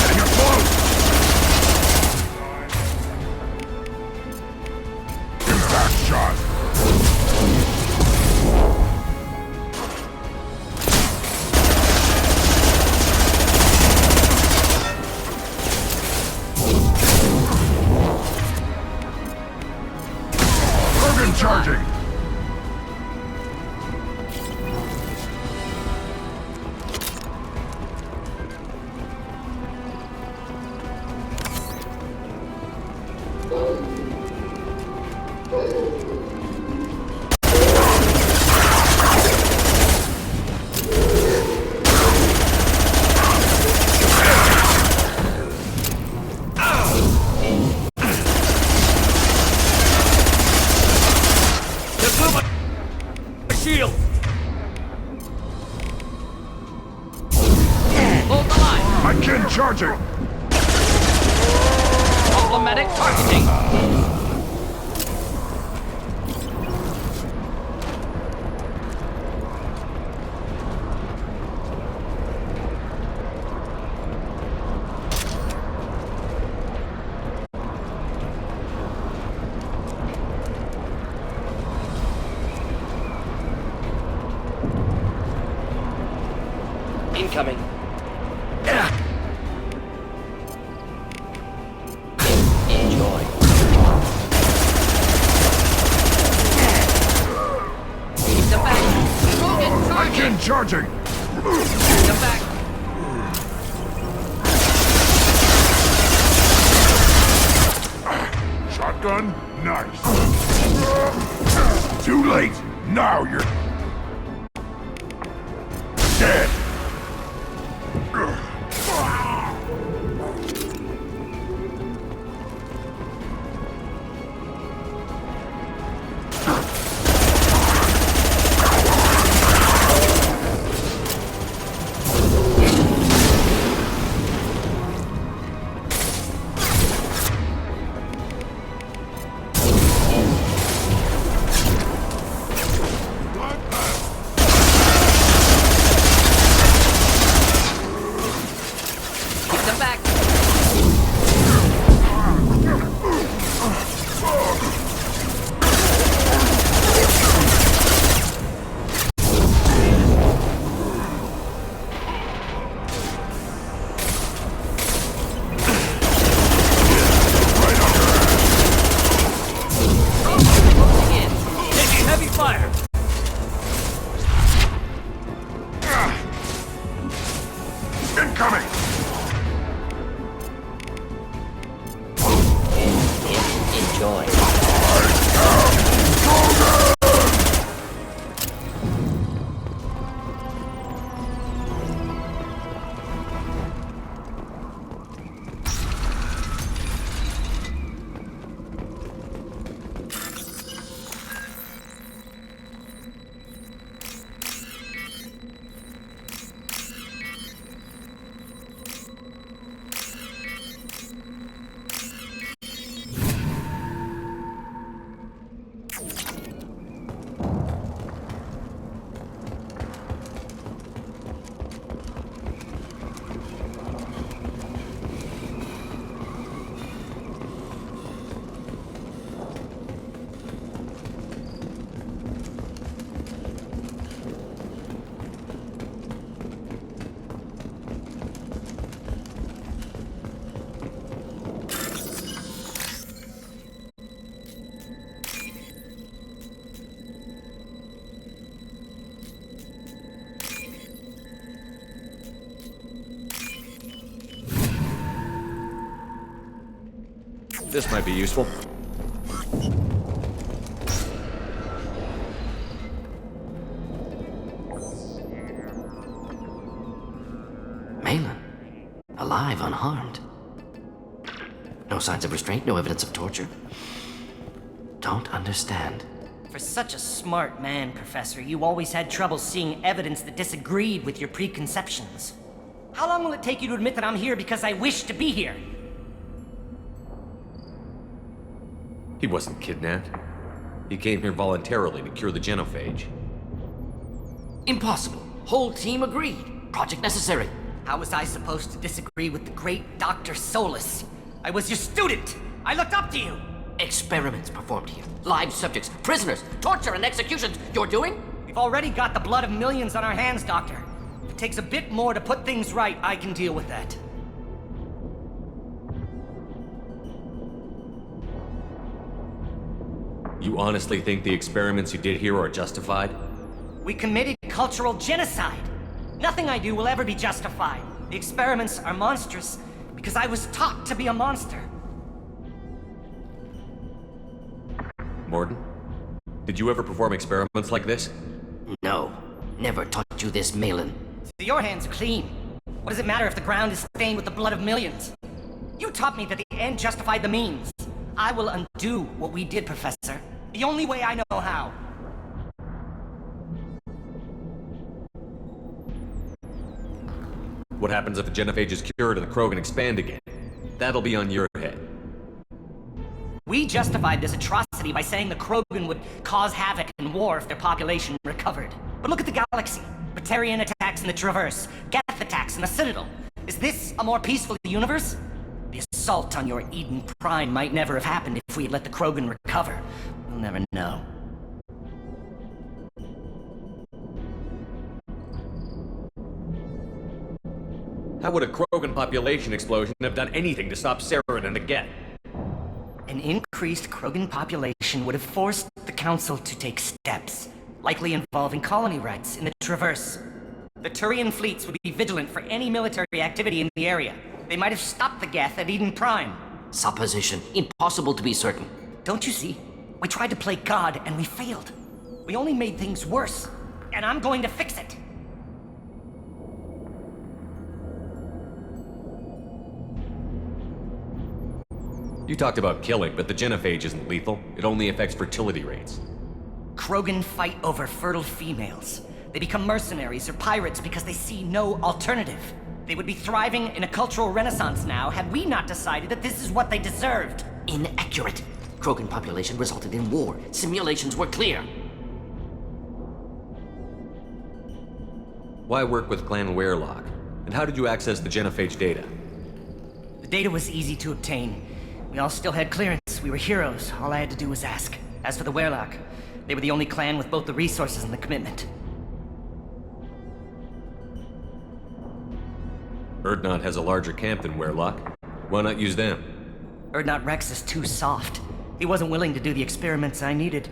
Getting up close. Impact shot. Krogan charging. Shield! Hold the line! My kin charging! Problematic targeting! Incoming. Enjoy. Keep them back. Krogan My target. kin charging! Keep them back. Shotgun? Nice. Too late. Now you're dead. Keep them back. Closing in. Taking heavy fire! Incoming! Enjoy. This might be useful. Malin. Alive, unharmed. No signs of restraint, no evidence of torture. don't understand. For such a smart man, Professor, you always had trouble seeing evidence that disagreed with your preconceptions. How long will it take you to admit that I'm here because I wish to be here? He wasn't kidnapped. He came here voluntarily to cure the genophage. Impossible. Whole team agreed. Project necessary. How was I supposed to disagree with the great Dr. Solus? I was your student! I looked up to you! Experiments performed here. Live subjects, prisoners, torture and executions. You're doing? We've already got the blood of millions on our hands, Doctor. If it takes a bit more to put things right, I can deal with that. You honestly think the experiments you did here are justified? We committed cultural genocide. Nothing I do will ever be justified. The experiments are monstrous because I was taught to be a monster. Morden, did you ever perform experiments like this? No. Never taught you this, Malin. So your hands are clean. What does it matter if the ground is stained with the blood of millions? You taught me that the end justified the means. I will undo what we did, Professor. The only way I know how. What happens if the genophage is cured and the Krogan expand again? That'll be on your head. We justified this atrocity by saying the Krogan would cause havoc and war if their population recovered. But look at the galaxy. Batarian attacks in the Traverse, Geth attacks in the Citadel. Is this a more peaceful universe? The assault on your Eden Prime might never have happened if we had let the Krogan recover. We'll never know. How would a Krogan population explosion have done anything to stop Saren and the Geth? An increased Krogan population would have forced the Council to take steps, likely involving colony rights in the Traverse. The Turian fleets would be vigilant for any military activity in the area. They might have stopped the Geth at Eden Prime. Supposition. Impossible to be certain. Don't you see? We tried to play God and we failed. We only made things worse. And I'm going to fix it. You talked about killing, but the genophage isn't lethal. It only affects fertility rates. Krogan fight over fertile females. They become mercenaries or pirates because they see no alternative. They would be thriving in a cultural renaissance now had we not decided that this is what they deserved. Inaccurate. Krogan population resulted in war. Simulations were clear. Why work with Clan Werelock? And how did you access the genophage data? The data was easy to obtain. We all still had clearance. We were heroes. All I had to do was ask. As for the Werelock, they were the only clan with both the resources and the commitment. Urdnot has a larger camp than Werelock. Why not use them? Urdnot Rex is too soft. He wasn't willing to do the experiments I needed.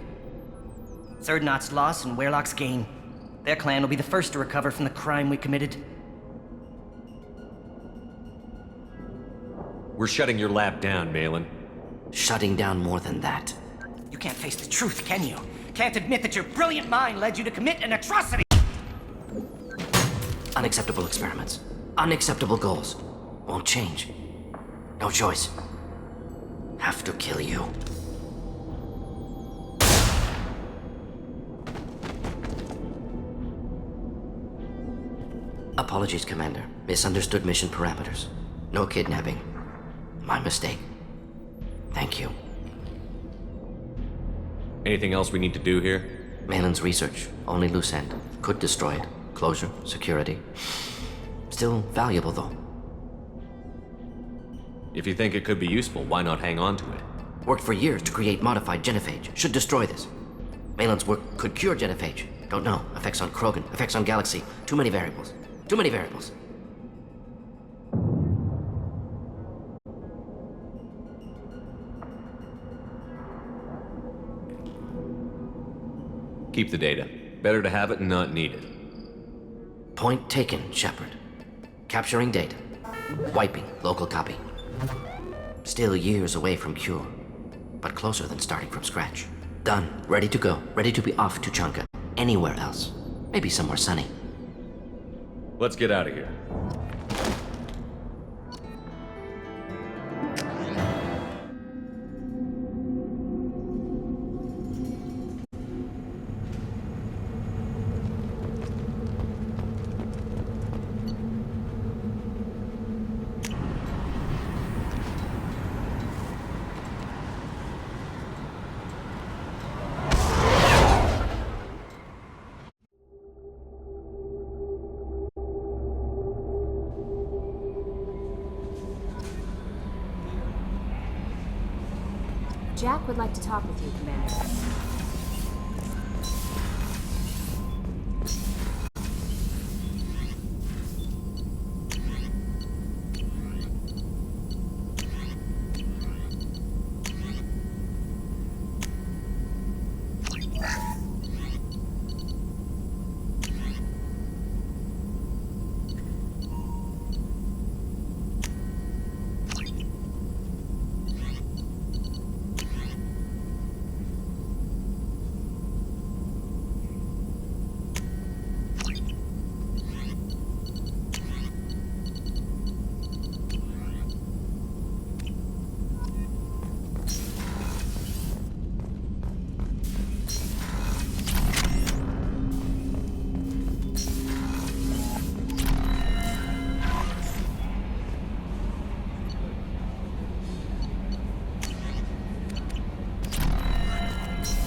It's Urdnot's loss and Werelock's gain. Their clan will be the first to recover from the crime we committed. We're shutting your lab down, Malin. Shutting down more than that. You can't face the truth, can you? Can't admit that your brilliant mind led you to commit an atrocity! Unacceptable experiments. Unacceptable goals. Won't change. No choice. Have to kill you. Apologies, Commander. Misunderstood mission parameters. No kidnapping. My mistake. Thank you. Anything else we need to do here? Malin's research. Only loose end. Could destroy it. Closure. Security. Still valuable, though. If you think it could be useful, why not hang on to it? Worked for years to create modified genophage. Should destroy this. Malin's work could cure genophage. Don't know. Effects on Krogan. Effects on Galaxy. Too many variables. Too many variables. Keep the data. Better to have it and not need it. Point taken, Shepard. Capturing data. Wiping local copy. Still years away from cure, but closer than starting from scratch. Done. Ready to go. Ready to be off to Chanka. Anywhere else. Maybe somewhere sunny. Let's get out of here. Jack would like to talk with you, Commander.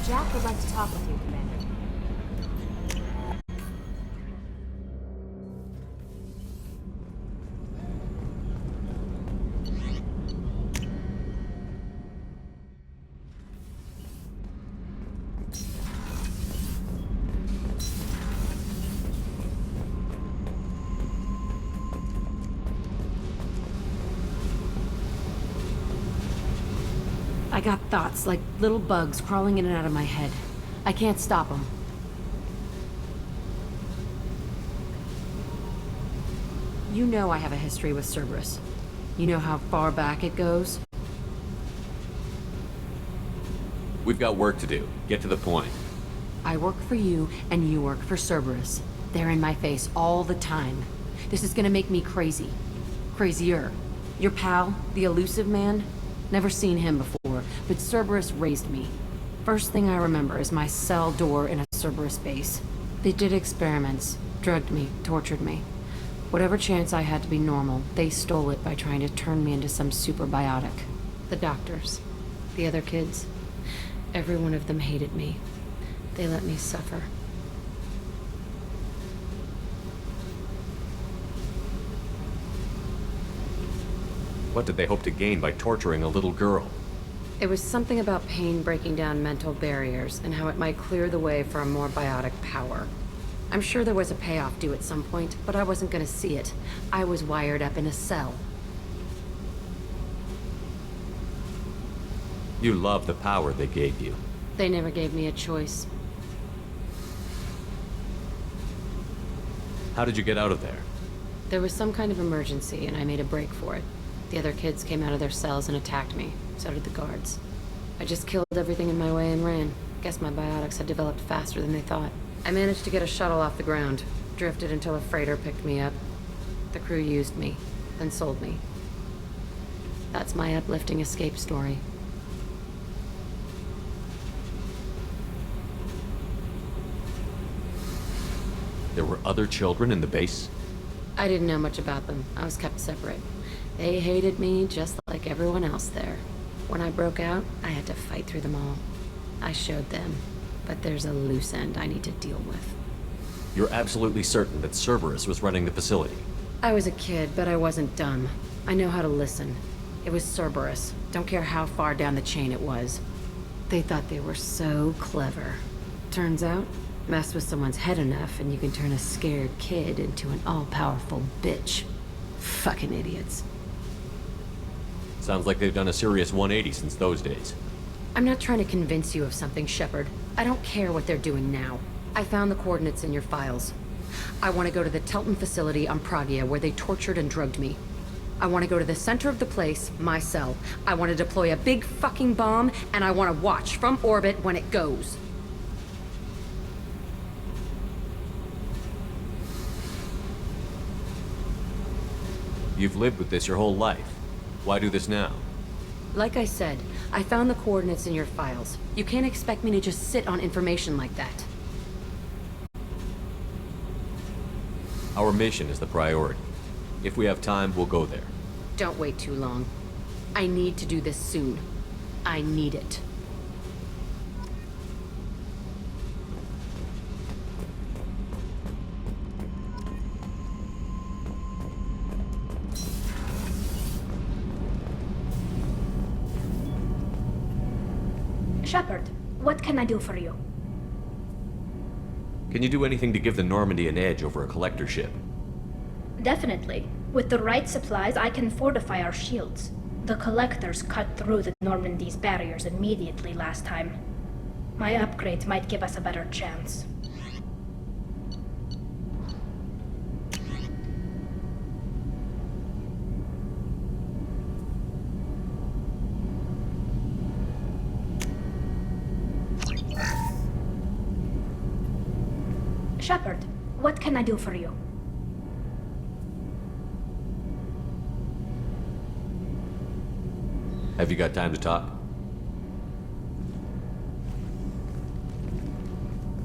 Jack would like to talk with you, Commander. I got thoughts like little bugs crawling in and out of my head. I can't stop them. You know I have a history with Cerberus. You know how far back it goes? We've got work to do. Get to the point. I work for you, and you work for Cerberus. They're in my face all the time. This is gonna make me crazy. Crazier. Your pal, the elusive man? Never seen him before, but Cerberus raised me. First thing I remember is my cell door in a Cerberus base. They did experiments, drugged me, tortured me. Whatever chance I had to be normal, they stole it by trying to turn me into some superbiotic. The doctors, the other kids, every one of them hated me. They let me suffer. What did they hope to gain by torturing a little girl? It was something about pain breaking down mental barriers and how it might clear the way for a more biotic power. I'm sure there was a payoff due at some point, but I wasn't gonna see it. I was wired up in a cell. You love the power they gave you. They never gave me a choice. How did you get out of there? There was some kind of emergency, and I made a break for it. The other kids came out of their cells and attacked me. So did the guards. I just killed everything in my way and ran. Guess my biotics had developed faster than they thought. I managed to get a shuttle off the ground. Drifted until a freighter picked me up. The crew used me, then sold me. That's my uplifting escape story. There were other children in the base? I didn't know much about them. I was kept separate. They hated me just like everyone else there. When I broke out, I had to fight through them all. I showed them, but there's a loose end I need to deal with. You're absolutely certain that Cerberus was running the facility? I was a kid, but I wasn't dumb. I know how to listen. It was Cerberus. Don't care how far down the chain it was. They thought they were so clever. Turns out, mess with someone's head enough and you can turn a scared kid into an all-powerful bitch. Fucking idiots. Sounds like they've done a serious 180 since those days. I'm not trying to convince you of something, Shepard. I don't care what they're doing now. I found the coordinates in your files. I want to go to the Telton facility on Pragia where they tortured and drugged me. I want to go to the center of the place, my cell. I want to deploy a big fucking bomb, and I want to watch from orbit when it goes. You've lived with this your whole life. Why do this now? Like I said, I found the coordinates in your files. You can't expect me to just sit on information like that. Our mission is the priority. If we have time, we'll go there. Don't wait too long. I need to do this soon. I need it. Shepard, what can I do for you? Can you do anything to give the Normandy an edge over a collector ship? Definitely. With the right supplies, I can fortify our shields. The Collectors cut through the Normandy's barriers immediately last time. My upgrades might give us a better chance. Shepard, what can I do for you? Have you got time to talk?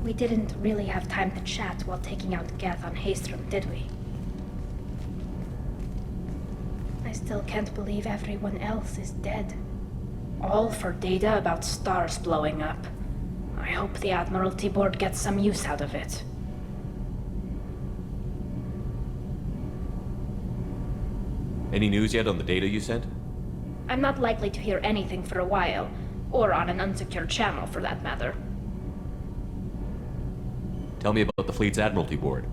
We didn't really have time to chat while taking out Geth on Haestrom, did we? I still can't believe everyone else is dead. All for data about stars blowing up. I hope the Admiralty Board gets some use out of it. Any news yet on the data you sent? I'm not likely to hear anything for a while, or on an unsecured channel for that matter. Tell me about the fleet's Admiralty Board.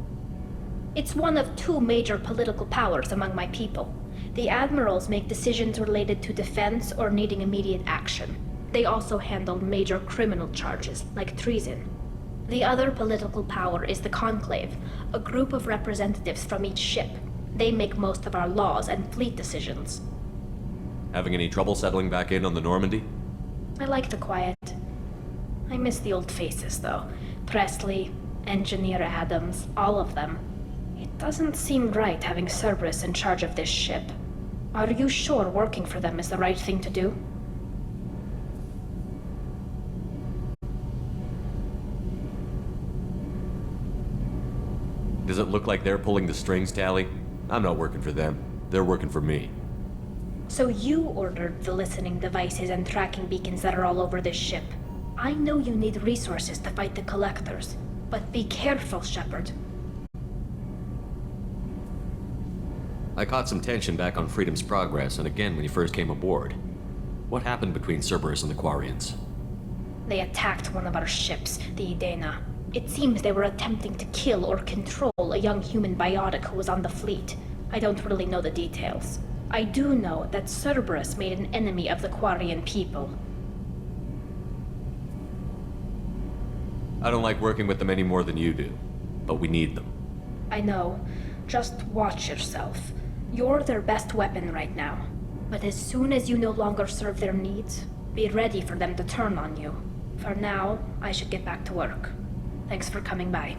It's one of two major political powers among my people. The admirals make decisions related to defense or needing immediate action. They also handle major criminal charges, like treason. The other political power is the Conclave, a group of representatives from each ship. They make most of our laws and fleet decisions. Having any trouble settling back in on the Normandy? I like the quiet. I miss the old faces, though. Presley, Engineer Adams, all of them. It doesn't seem right having Cerberus in charge of this ship. Are you sure working for them is the right thing to do? Does it look like they're pulling the strings, Tally? I'm not working for them. They're working for me. So you ordered the listening devices and tracking beacons that are all over this ship. I know you need resources to fight the Collectors, but be careful, Shepard. I caught some tension back on Freedom's Progress, and again when you first came aboard. What happened between Cerberus and the Quarians? They attacked one of our ships, the Edena. It seems they were attempting to kill or control a young human biotic who was on the fleet. I don't really know the details. I do know that Cerberus made an enemy of the Quarian people. I don't like working with them any more than you do, but we need them. I know. Just watch yourself. You're their best weapon right now. But as soon as you no longer serve their needs, be ready for them to turn on you. For now, I should get back to work. Thanks for coming by.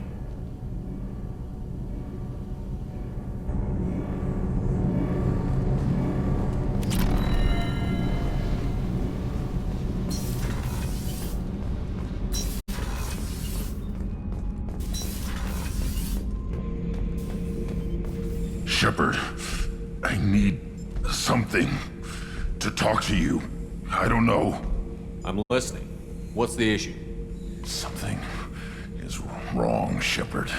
Shepard, I need something to talk to you. I don't know. I'm listening. What's the issue? Something is wrong, Shepard.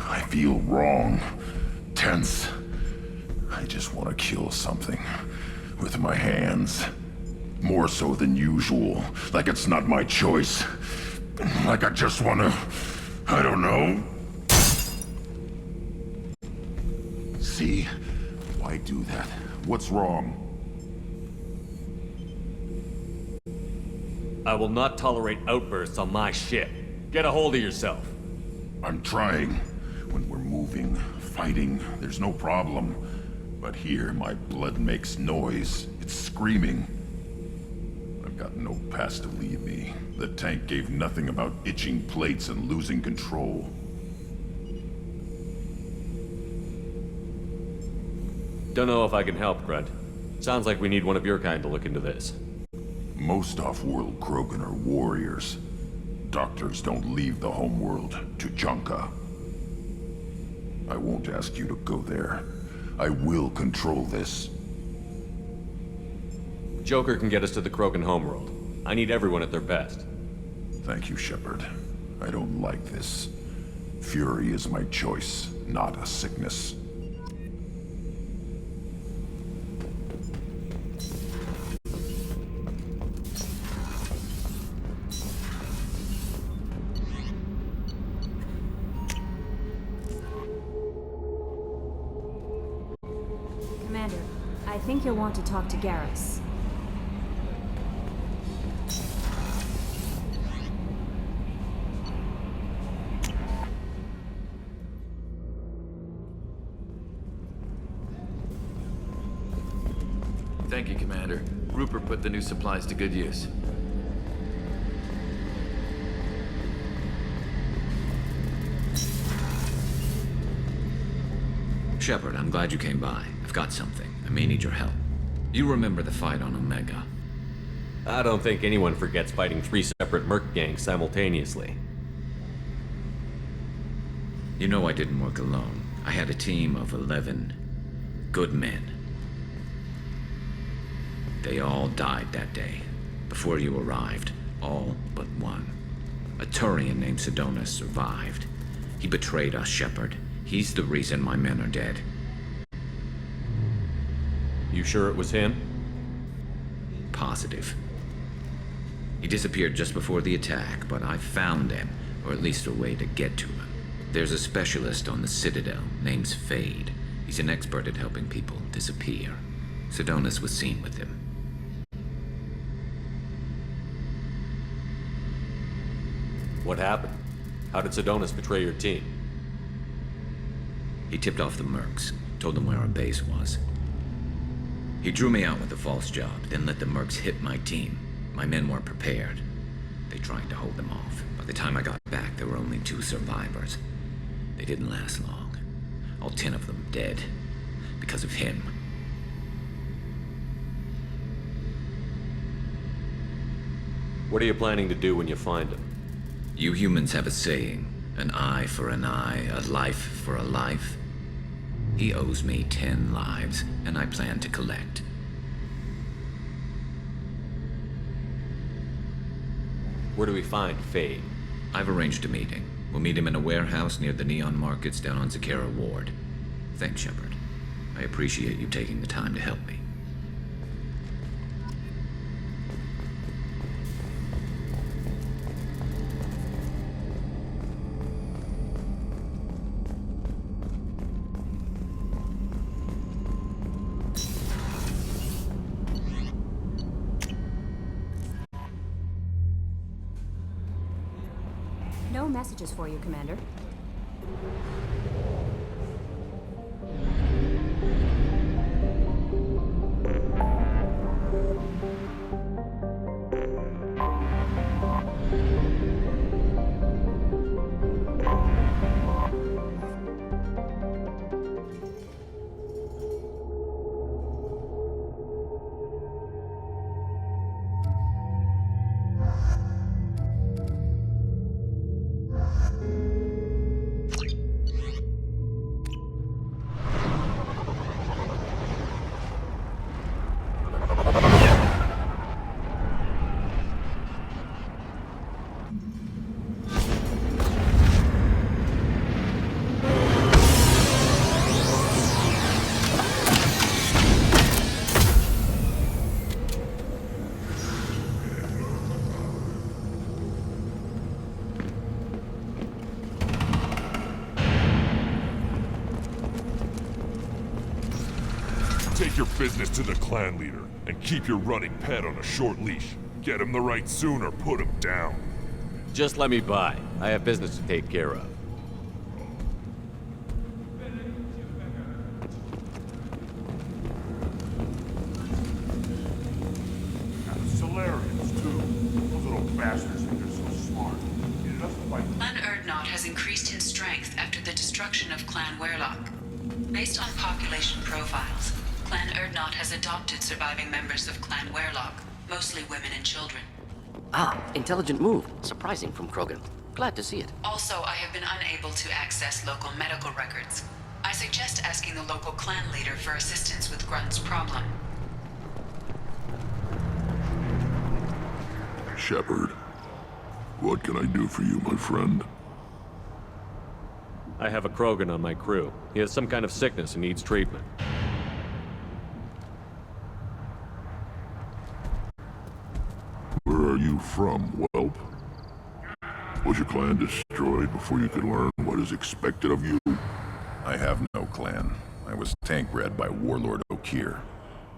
I feel wrong. Tense. I just want to kill something with my hands. More so than usual. Like it's not my choice. Like I just want to... I don't know. See? Why do that? What's wrong? I will not tolerate outbursts on my ship. Get a hold of yourself. I'm trying. When we're moving, fighting, there's no problem. But here, my blood makes noise. It's screaming. I've got no past to lead me. The tank gave nothing about itching plates and losing control. Don't know if I can help, Grunt. Sounds like we need one of your kind to look into this. Most off-world Krogan are warriors. Doctors don't leave the homeworld to Junka. I won't ask you to go there. I will control this. Joker can get us to the Krogan homeworld. I need everyone at their best. Thank you, Shepard. I don't like this. Fury is my choice, not a sickness. I think you'll want to talk to Garrus. Thank you, Commander. Rupert put the new supplies to good use. Shepard, I'm glad you came by. I've got something. I may need your help. You remember the fight on Omega? I don't think anyone forgets fighting 3 separate merc gangs simultaneously. You know I didn't work alone. I had a team of 11 good men. They all died that day, before you arrived. All but one. A Turian named Sidonus survived. He betrayed us, Shepard. He's the reason my men are dead. You sure it was him? Positive. He disappeared just before the attack, but I found him, or at least a way to get to him. There's a specialist on the Citadel, name's Fade. He's an expert at helping people disappear. Sidonus was seen with him. What happened? How did Sidonus betray your team? He tipped off the mercs, told them where our base was. He drew me out with a false job, then let the mercs hit my team. My men weren't prepared. They tried to hold them off. By the time I got back, there were only 2 survivors. They didn't last long. All 10 of them dead. Because of him. What are you planning to do when you find him? You humans have a saying, an eye for an eye, a life for a life. He owes me 10 lives, and I plan to collect. Where do we find Fade? I've arranged a meeting. We'll meet him in a warehouse near the Neon Markets down on Zakera Ward. Thanks, Shepard. I appreciate you taking the time to help me. No messages for you, Commander. Take your business to the clan leader, and keep your running pet on a short leash. Get him the right soon or put him down. Just let me by. I have business to take care of. And the Solarians, too. Those little bastards think they're so smart. It doesn't like... Clan Erdnot has increased in strength after the destruction of Clan Werlock. Based on population profiles, Clan Erdnot has adopted surviving members of Clan Werlock, mostly women and children. Ah, intelligent move. Surprising from Krogan. Glad to see it. Also, I have been unable to access local medical records. I suggest asking the local clan leader for assistance with Grunt's problem. Shepard, what can I do for you, my friend? I have a Krogan on my crew. He has some kind of sickness and needs treatment. Where are you from, whelp? Was your clan destroyed before you could learn what is expected of you? I have no clan. I was tank bred by Warlord Okir.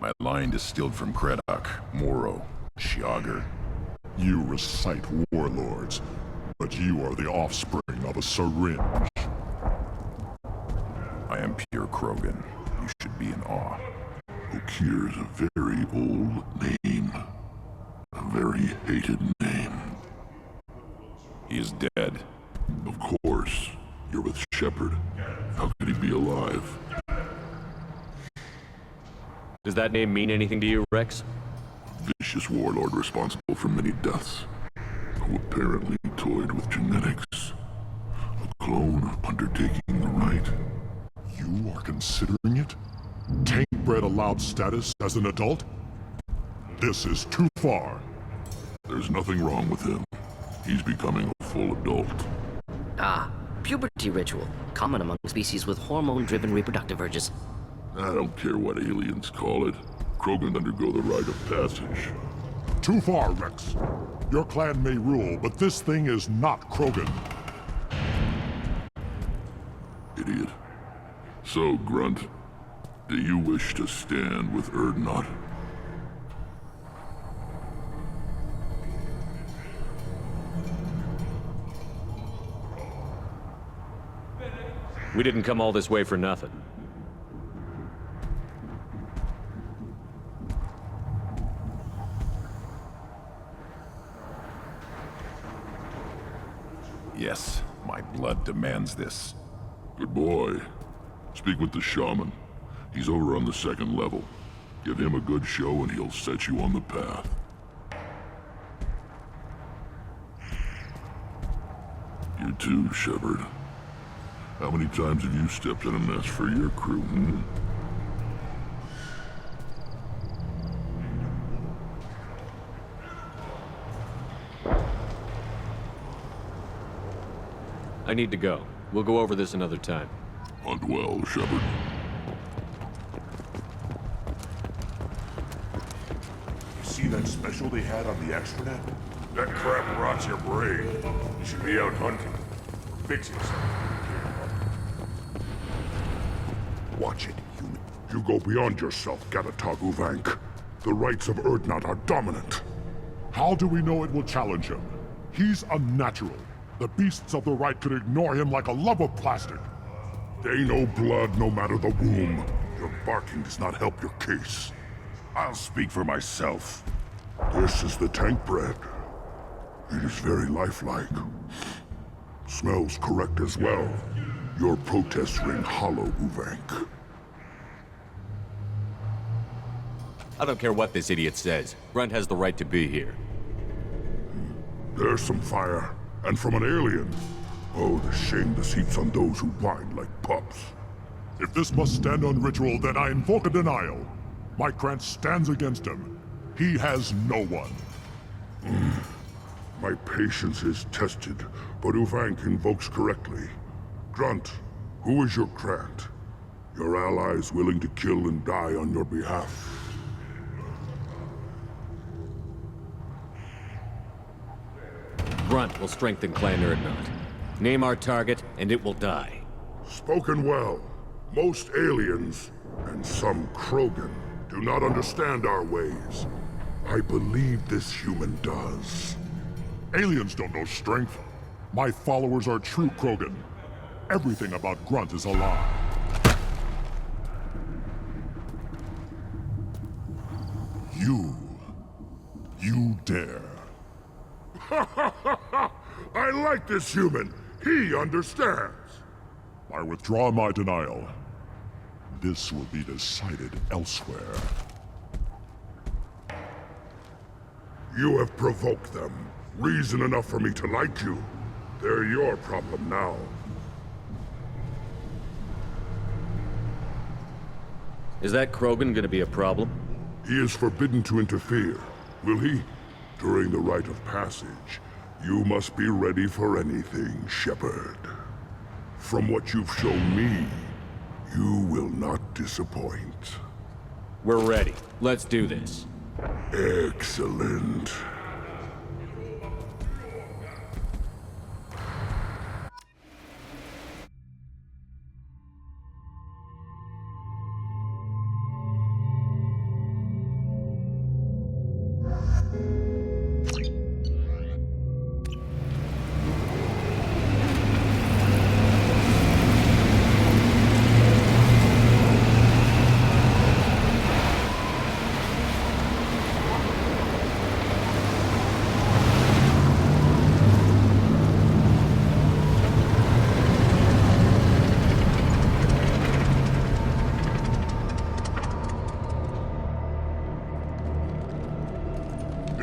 My line distilled from Kredok, Moro, Shiagar. You recite warlords, but you are the offspring of a syringe. I am pure Krogan. You should be in awe. Okir's a very old name. A very hated name. He is dead. Of course. You're with Shepard. How could he be alive? Does that name mean anything to you, Rex? Vicious warlord responsible for many deaths. Who apparently toyed with genetics. A clone undertaking the right. You are considering it? Taint-bred allowed status as an adult? This is too far. There's nothing wrong with him. He's becoming a full adult. Puberty ritual, common among species with hormone-driven reproductive urges. I don't care what aliens call it. Krogan undergo the rite of passage. Too far, Rex. Your clan may rule, but this thing is not Krogan. Idiot. So, Grunt, do you wish to stand with Urdnot? We didn't come all this way for nothing. Yes, my blood demands this. Good boy. Speak with the shaman. He's over on the second level. Give him a good show and he'll set you on the path. You too, Shepard. How many times have you stepped in a mess for your crew, hmm? I need to go. We'll go over this another time. Hunt well, Shepard. See that special they had on the extranet? That crap rots your brain. You should be out hunting. Or fixing something. Watch it, human. You go beyond yourself, Gatatog Uvank. The rights of Urdnot are dominant. How do we know it will challenge him? He's unnatural. The beasts of the right could ignore him like a lump of plastic. They know blood no matter the womb. Your barking does not help your case. I'll speak for myself. This is the tank bread. It is very lifelike. Smells correct as well. Your protests ring hollow, Uvank. I don't care what this idiot says. Grunt has the right to be here. There's some fire. And from an alien. Oh, the shame this heaps on those who whine like pups. If this must stand on ritual, then I invoke a denial. My Krantz stands against him. He has no one. My patience is tested, but Uvank invokes correctly. Grunt, who is your Krant? Your allies willing to kill and die on your behalf. Grunt will strengthen Clan Urdnot. Name our target, and it will die. Spoken well. Most aliens, and some Krogan, do not understand our ways. I believe this human does. Aliens don't know strength. My followers are true Krogan. Everything about Grunt is a lie. You dare. I like this human. He understands. I withdraw my denial. This will be decided elsewhere. You have provoked them. Reason enough for me to like you. They're your problem now. Is that Krogan gonna be a problem? He is forbidden to interfere. Will he? During the rite of passage, you must be ready for anything, Shepard. From what you've shown me, you will not disappoint. We're ready. Let's do this. Excellent.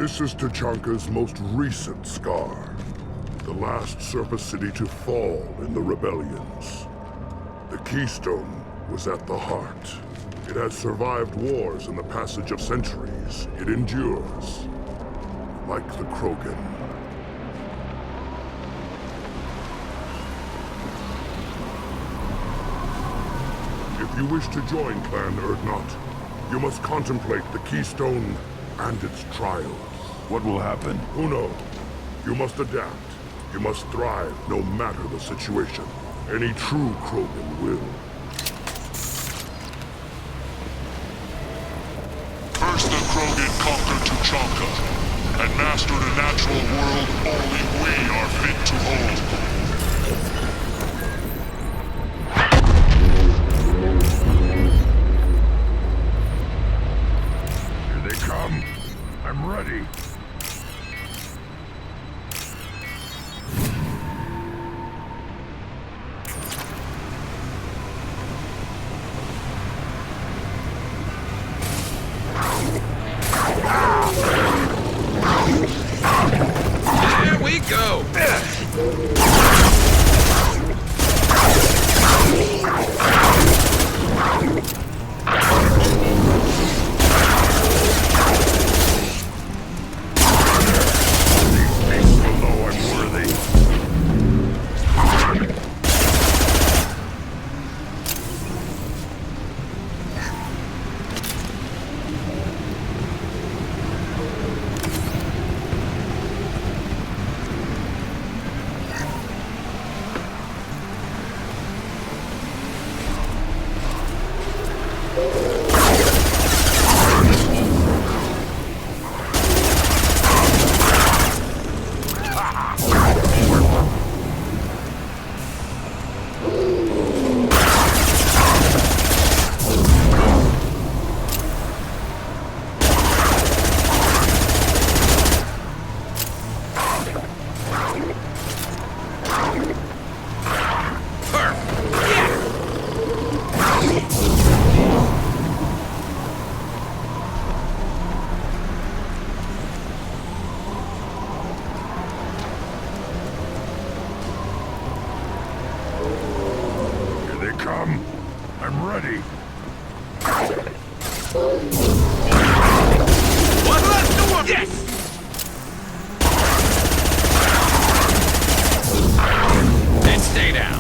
This is Tachanka's most recent scar. The last surface city to fall in the rebellions. The Keystone was at the heart. It has survived wars and the passage of centuries. It endures. Like the Krogan. If you wish to join Clan Urdnot, you must contemplate the Keystone and its trials. What will happen? Who knows? You must adapt. You must thrive no matter the situation. Any true Krogan will. First the Krogan conquered Tuchanka, and mastered a natural world only we are fit to hold. Here they come. I'm ready. There we go! I'm ready. One left to work! Yes! And stay down.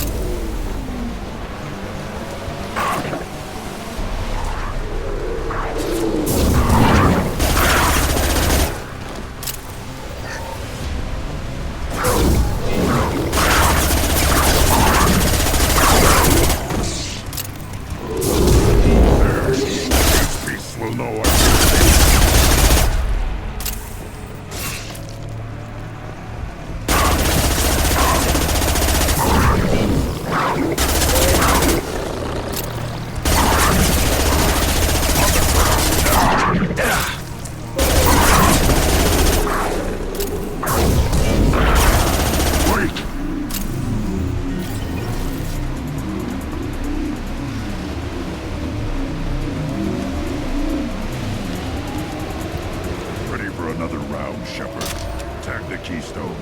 Another round, Shepard. Attack the Keystone.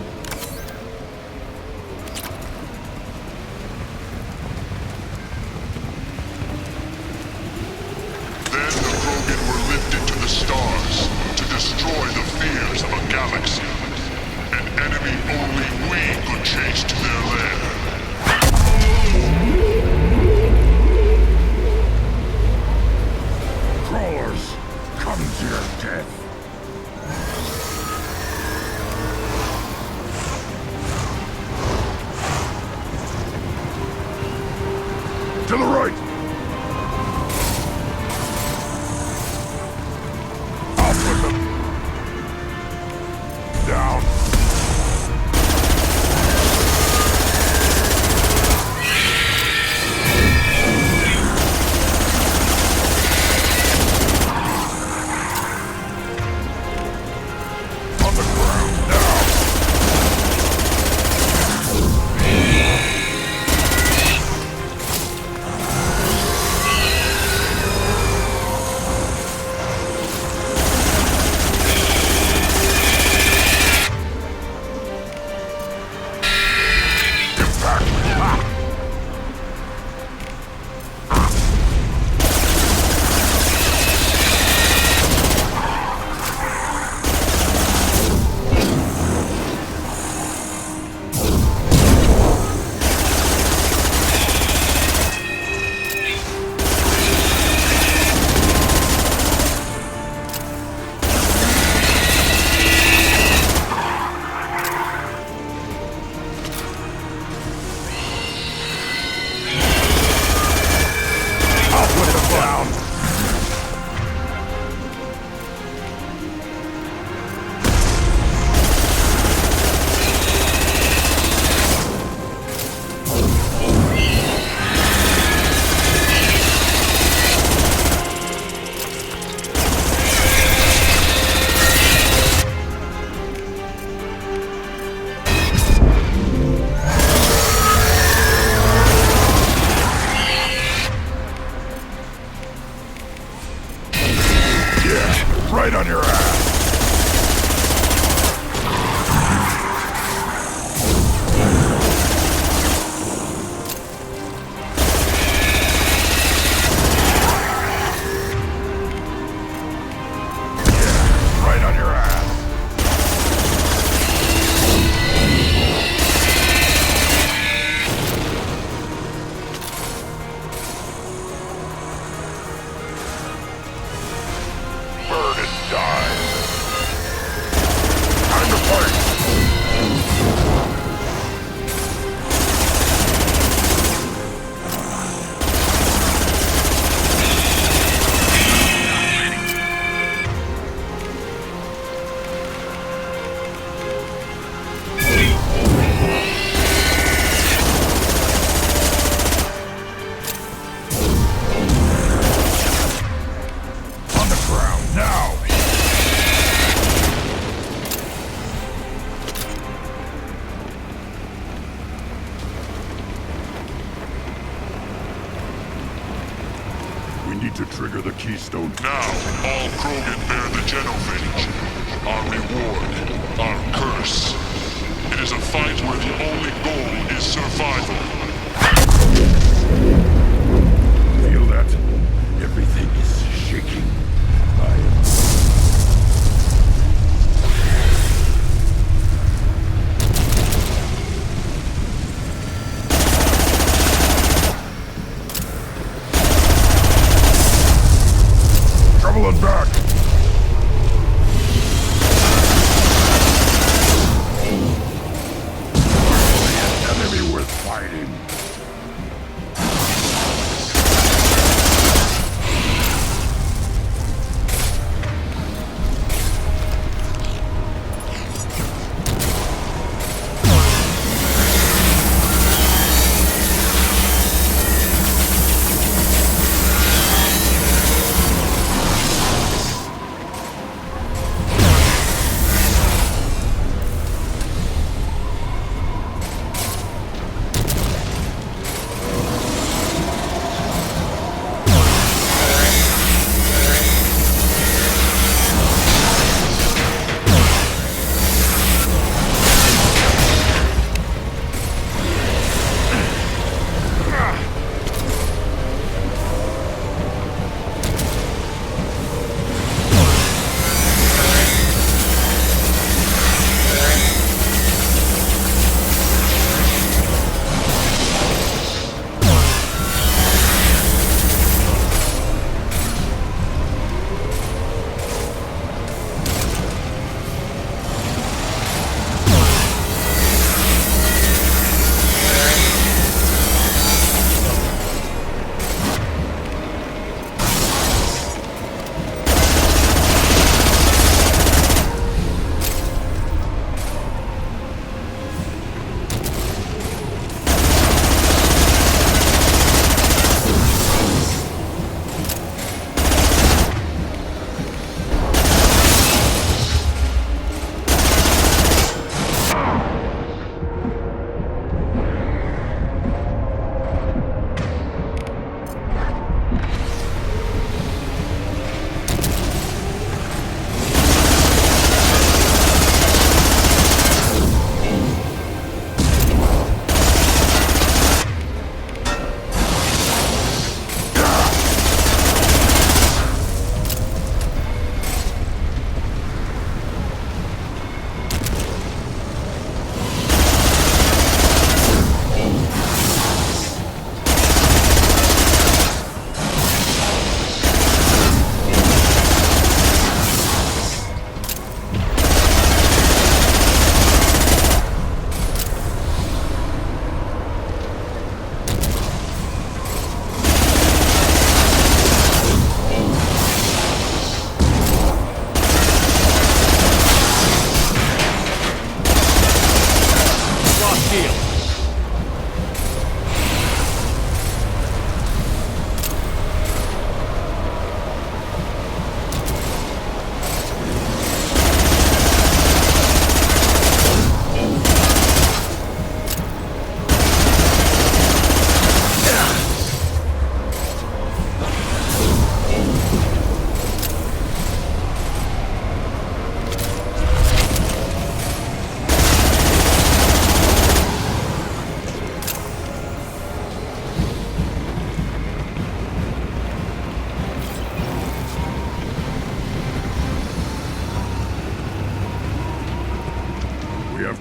Then the Krogan were lifted to the stars to destroy the fears of a galaxy. An enemy only we could chase to their lair. Crawlers, come to your death. To the right! I'll put them down. On the ground now. need to trigger the keystone. Now, all Krogan bear the genophage. Our reward, our curse. It is a fight where the only goal is survival. Feel that? Everything is shaking. Traveling back! Enemy worth fighting.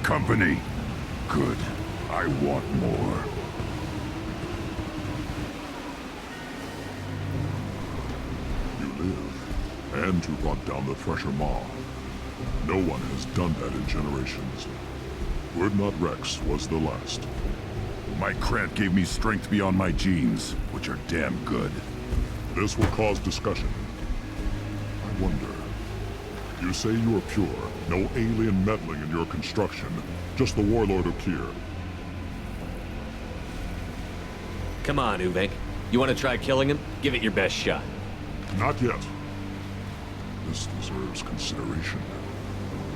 Company. Good. I want more. You live, and to brought down the Thresher Maw. No one has done that in generations. Wordnot Rex was the last. My Krant gave me strength beyond my genes, which are damn good. This will cause discussion. I wonder. You say you are pure, no alien meddling in your construction, just the warlord of Kier. Come on, Uvek. You want to try killing him? Give it your best shot. Not yet. This deserves consideration.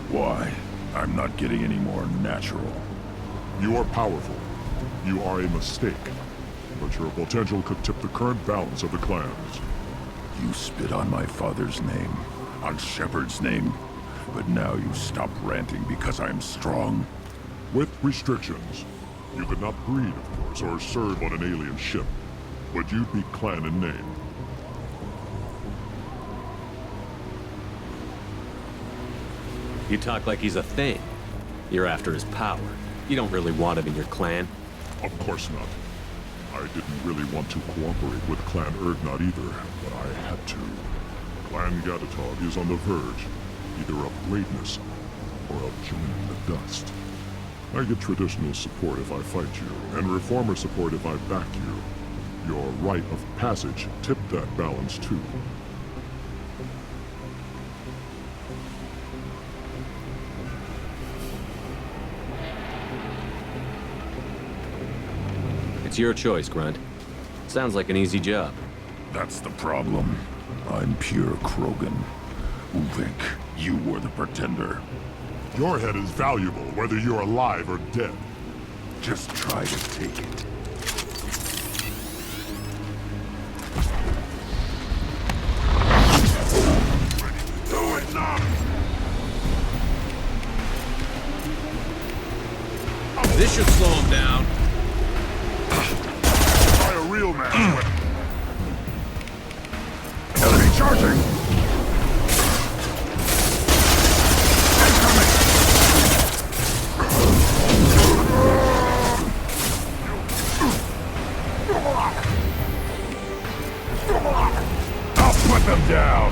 Why? I'm not getting any more natural. You are powerful. You are a mistake. But your potential could tip the current balance of the clans. You spit on my father's name, on Shepard's name, but now you stop ranting because I'm strong. With restrictions. You could not breed, of course, or serve on an alien ship, but you'd be clan in name. You talk like he's a thing. You're after his power. You don't really want him in your clan. Of course not. I didn't really want to cooperate with Clan Erdnot either, but I had to. Clan Gatatog is on the verge, either of greatness or of joining the dust. I get traditional support if I fight you, and reformer support if I back you. Your rite of passage tipped that balance too. It's your choice, Grunt. Sounds like an easy job. That's the problem. I'm pure Krogan. Uvik, you were the pretender. Your head is valuable, whether you're alive or dead. Just try to take it. Do it now! This should slow him down. Try a real man's weapon. Enemy charging! I'll put them down!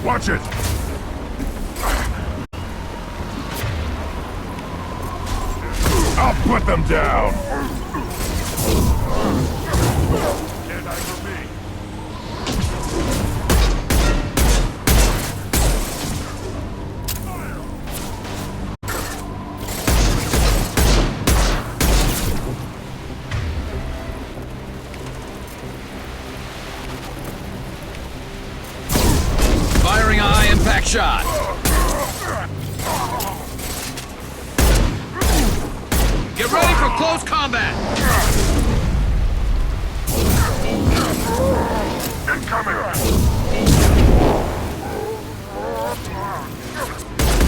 Watch it! I'll put them down! Can't die for me. Firing a high-impact shot. Get ready for close combat.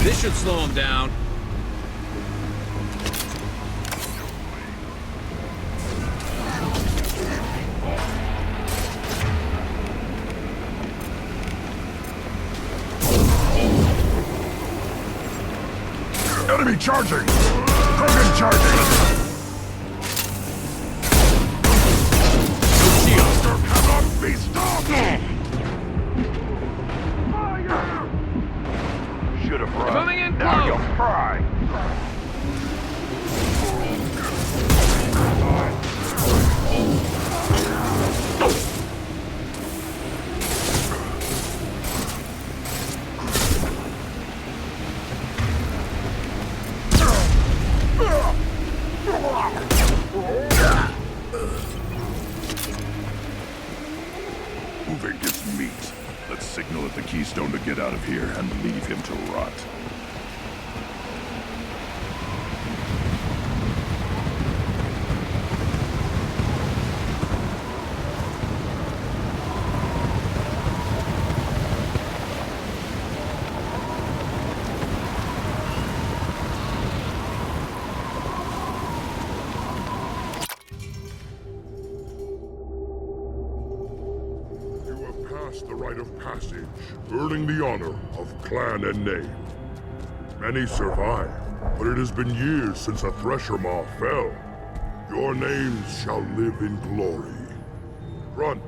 This should slow him down. Enemy charging! Krogan charging! Shield cannot be stopped! Should have run. Coming in Now close. you'll cry! moving his meat. Let's signal at the Keystone to get out of here and leave him to rot. The rite of passage, earning the honor of clan and name. Many survive, but it has been years since a Thresher Maw fell. Your names shall live in glory. Grunt,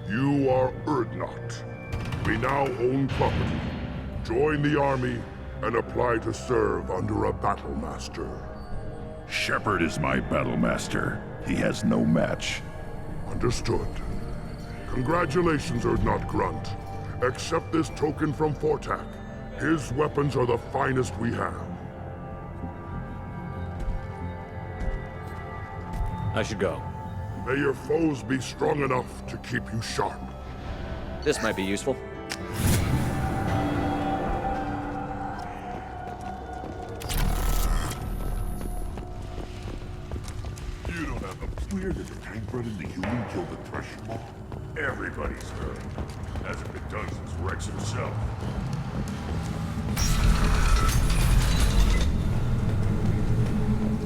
you are Urdnot. We now own property. Join the army and apply to serve under a battle master. Shepard is my battle master. He has no match. Understood. Congratulations, Urdnot Grunt. Accept this token from Fortak. His weapons are the finest we have. I should go. May your foes be strong enough to keep you sharp. This might be useful. You don't have a clear that the tank-bred and the human killed the Thresher Maw? Everybody's heard. Hasn't been done since Rex himself.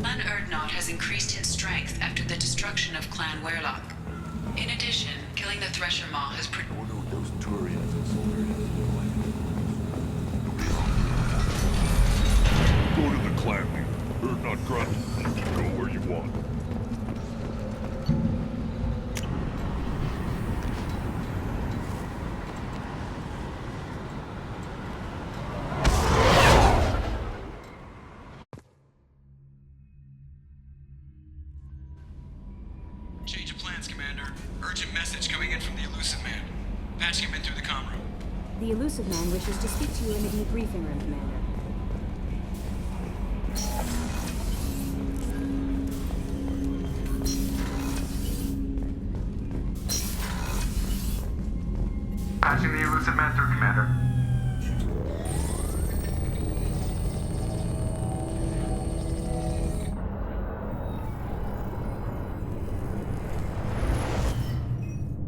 Clan Urdnot has increased in strength after the destruction of Clan Werlock. In addition, killing the Thresher Maw has I wonder what those Turians and Solarians look like. Go to the clan leader. Urdnot Grunt. Go where you want. Change of plans, Commander. Urgent message coming in from the Elusive Man. Patching him in through the comm room. The Elusive Man wishes to speak to you in the debriefing room, Commander. Patching the Elusive Man through, Commander.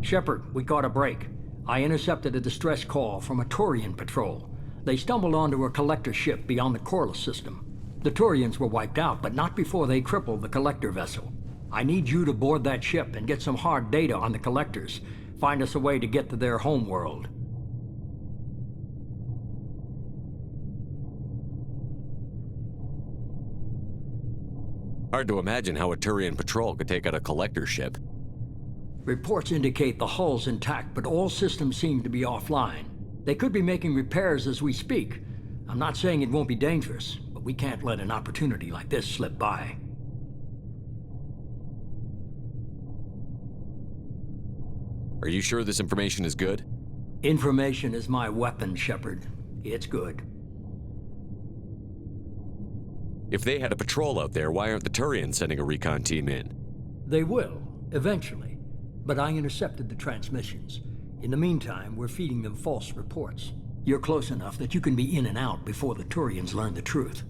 Shepard, we got a break. I intercepted a distress call from a Turian patrol. They stumbled onto a collector ship beyond the Corliss system. The Turians were wiped out, but not before they crippled the collector vessel. I need you to board that ship and get some hard data on the collectors. Find us a way to get to their homeworld. Hard to imagine how a Turian patrol could take out a collector ship. Reports indicate the hull's intact, but all systems seem to be offline. They could be making repairs as we speak. I'm not saying it won't be dangerous, but we can't let an opportunity like this slip by. Are you sure this information is good? Information is my weapon, Shepard. It's good. If they had a patrol out there, why aren't the Turians sending a recon team in? They will, eventually. But I intercepted the transmissions. In the meantime, we're feeding them false reports. You're close enough that you can be in and out before the Turians learn the truth.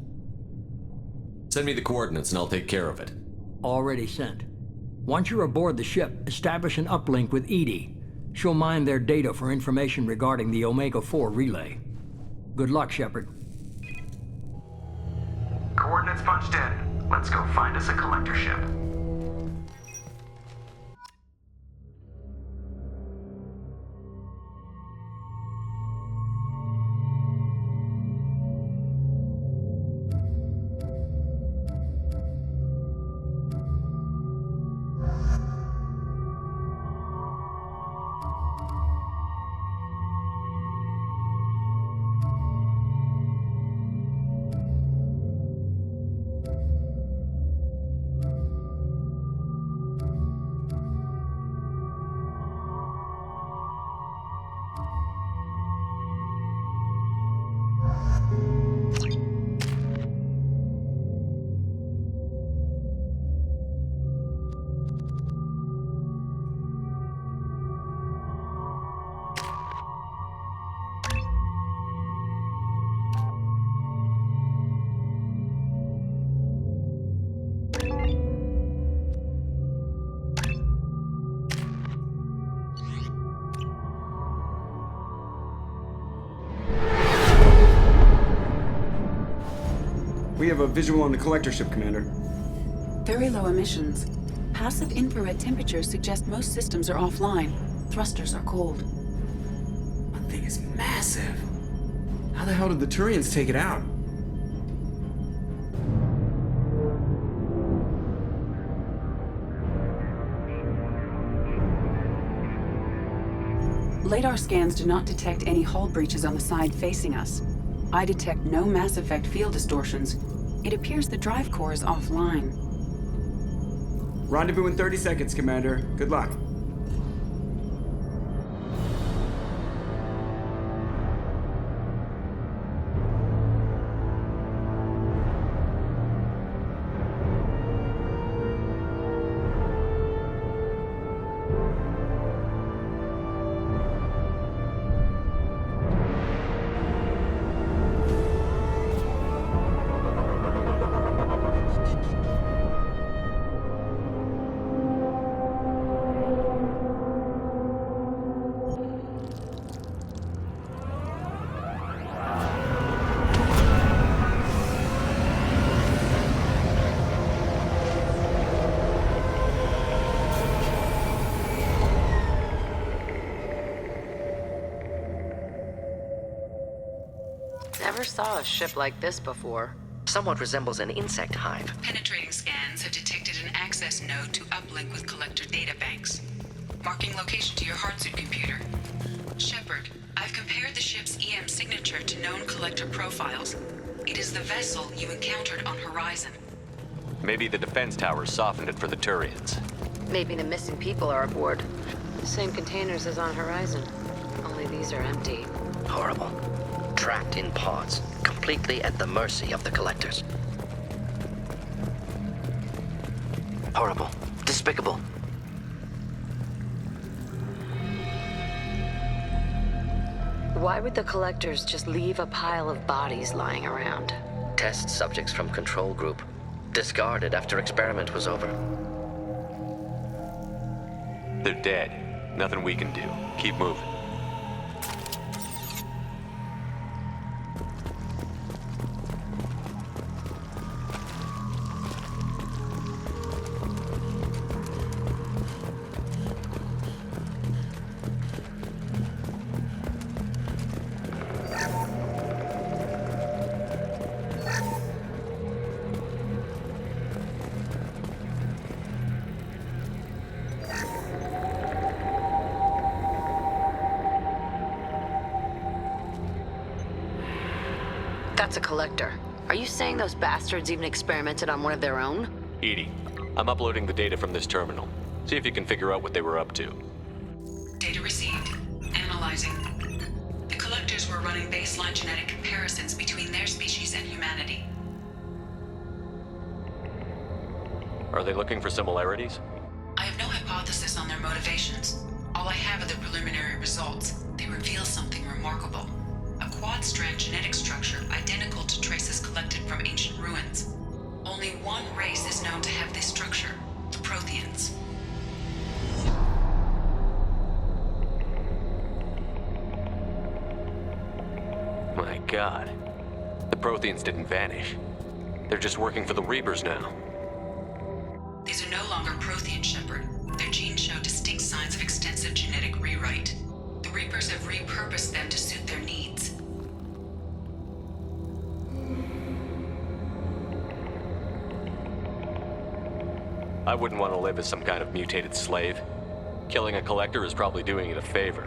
Send me the coordinates and I'll take care of it. Already sent. Once you're aboard the ship, establish an uplink with Edie. She'll mine their data for information regarding the Omega-4 relay. Good luck, Shepard. Coordinates punched in. Let's go find us a collector ship. We have a visual on the collector ship, Commander. Very low emissions. Passive infrared temperatures suggest most systems are offline. Thrusters are cold. That thing is massive. How the hell did the Turians take it out? Radar scans do not detect any hull breaches on the side facing us. I detect no Mass Effect field distortions. It appears the drive core is offline. Rendezvous in 30 seconds, Commander. Good luck. Never saw a ship like this before. Somewhat resembles an insect hive. Penetrating scans have detected an access node to uplink with collector databanks. Marking location to your Heartsuit computer. Shepard, I've compared the ship's EM signature to known collector profiles. It is the vessel you encountered on Horizon. Maybe the defense towers softened it for the Turians. Maybe the missing people are aboard. The same containers as on Horizon. Only these are empty. Horrible. Trapped in pods, completely at the mercy of the collectors. Horrible. Despicable. Why would the collectors just leave a pile of bodies lying around? Test subjects from control group. Discarded after experiment was over. They're dead. Nothing we can do. Keep moving. That's a collector. Are you saying those bastards even experimented on one of their own? Edie, I'm uploading the data from this terminal. See if you can figure out what they were up to. Data received. Analyzing. The collectors were running baseline genetic comparisons between their species and humanity. Are they looking for similarities? I have no hypothesis on their motivations. All I have are the preliminary results. They reveal something remarkable. A quad-strand genetic structure identical to traces collected from ancient ruins. Only one race is known to have this structure, the Protheans. My God. The Protheans didn't vanish. They're just working for the Reapers now. These are no longer Prothean, Shepard. Their genes show distinct signs of extensive genetic rewrite. The Reapers have repurposed them to suit their needs. I wouldn't want to live as some kind of mutated slave. Killing a collector is probably doing it a favor.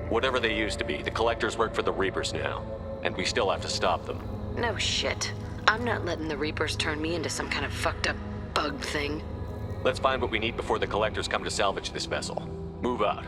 Whatever they used to be, the collectors work for the Reapers now, and we still have to stop them. No shit. I'm not letting the Reapers turn me into some kind of fucked up bug thing. Let's find what we need before the collectors come to salvage this vessel. Move out.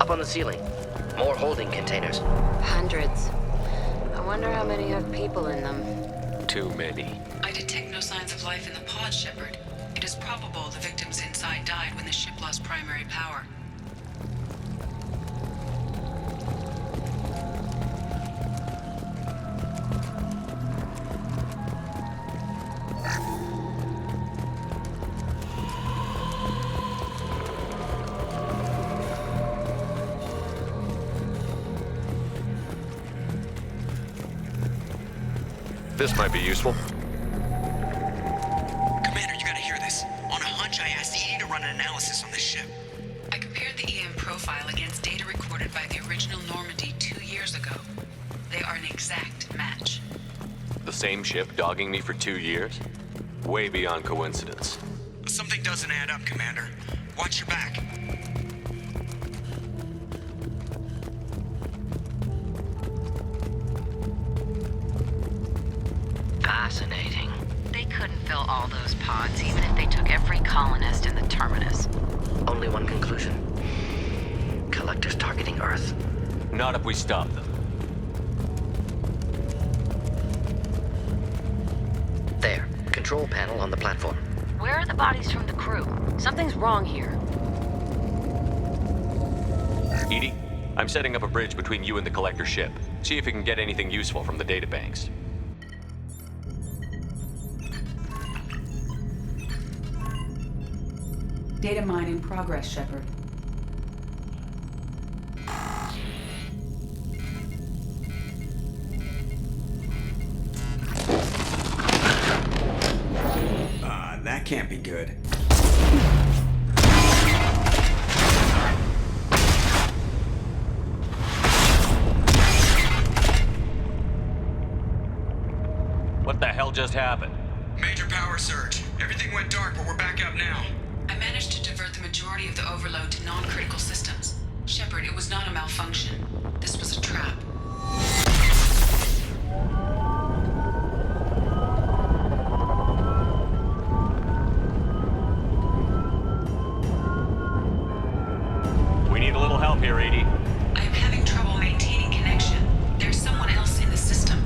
Up on the ceiling. More holding containers. Hundreds. I wonder how many have people in them. Too many. I detect no signs of life in the pod, Shepard. It is probable the victims inside died when the ship lost primary power. This might be useful. Commander, you gotta hear this. On a hunch, I asked Edie to run an analysis on this ship. I compared the EM profile against data recorded by the original Normandy 2 years ago. They are an exact match. The same ship dogging me for 2 years? Way beyond coincidence. Something doesn't add up, Commander. Watch your back. Fascinating. They couldn't fill all those pods, even if they took every colonist in the terminus. Only one conclusion. Collectors targeting Earth. Not if we stop them. There. Control panel on the platform. Where are the bodies from the crew? Something's wrong here. Edie, I'm setting up a bridge between you and the collector ship. See if you can get anything useful from the databanks. Data mine in progress, Shepard. That can't be good. What the hell just happened? Major power surge. Everything went dark, but we're back up now. I managed to divert the majority of the overload to non-critical systems. Shepard, it was not a malfunction. This was a trap. We need a little help here, Edie. I am having trouble maintaining connection. There's someone else in the system.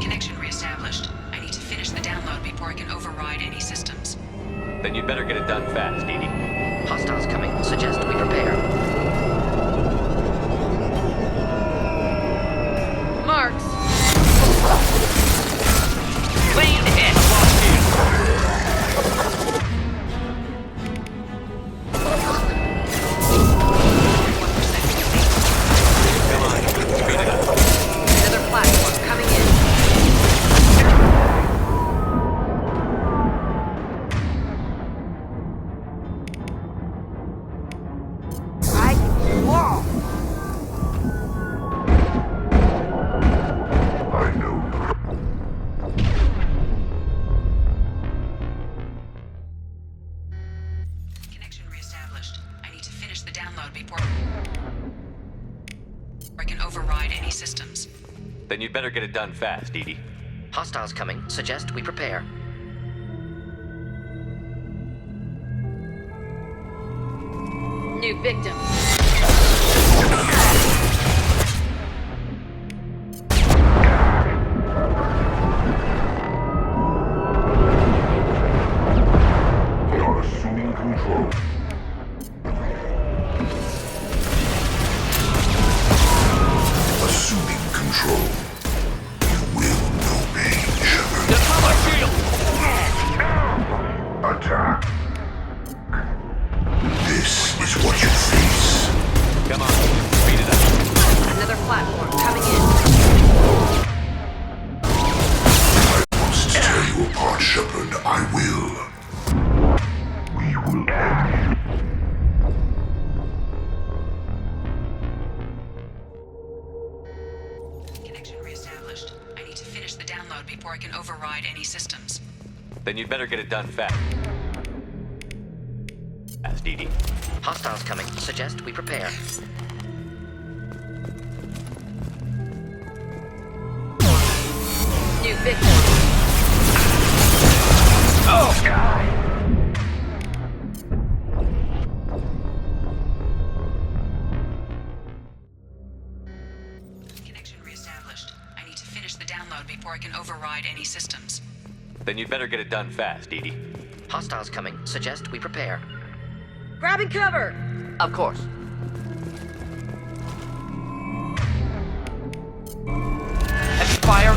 Connection reestablished. I need to finish the download before I can override any systems. Then you'd better get it done fast, Edie. Hostiles coming. Suggest we prepare. Marks! Clean hit! Another platform coming in. Whoa! I know. Connection reestablished. I need to finish the download before I can override any systems. Then you'd better get it done fast, Edie. Hostiles coming. Suggest we prepare. New victim. They are assuming control. Assuming control. You will know pain, Shepard. Attack. This is what you face. Come on, speed it up. Another platform coming in. I must tear you apart, Shepard. I will. We will end you. Connection reestablished. I need to finish the download before I can override any systems. Then you'd better get it done fast. Fast, Edie. Hostiles coming. Suggest we prepare. victim. Oh, God. Connection reestablished. I need to finish the download before I can override any systems. Then you'd better get it done fast, Edie. Hostiles coming. Suggest we prepare. Grabbing cover! Of course. Heavy fire.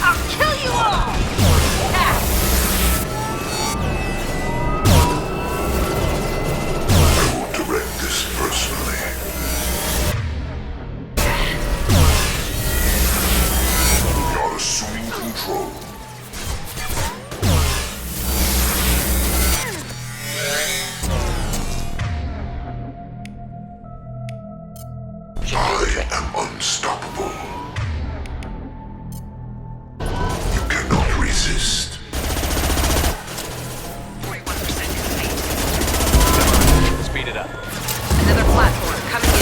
I'll kill you all! I will direct this personally. You're assuming control. I am unstoppable. You cannot resist. 41% complete. Speed it up. Another platform coming in.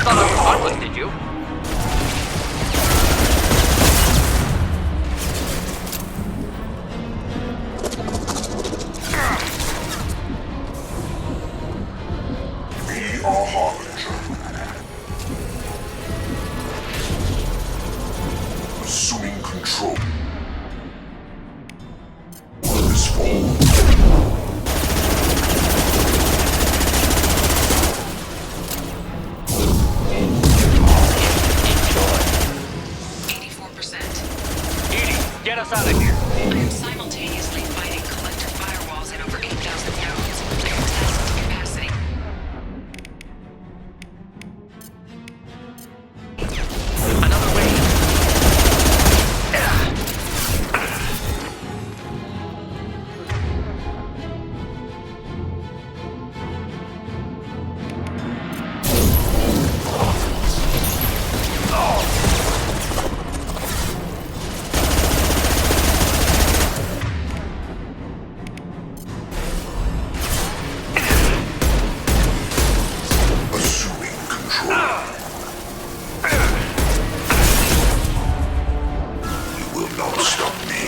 Thought I was heartless, did you? Be our harbinger. Assuming control. This fall. 84%. Edie, get us out of here. I am simultaneously fighting collector firewalls at over 8,000 nodes. I am tasked to capacity. Another wave. Assuming control. You will not stop me.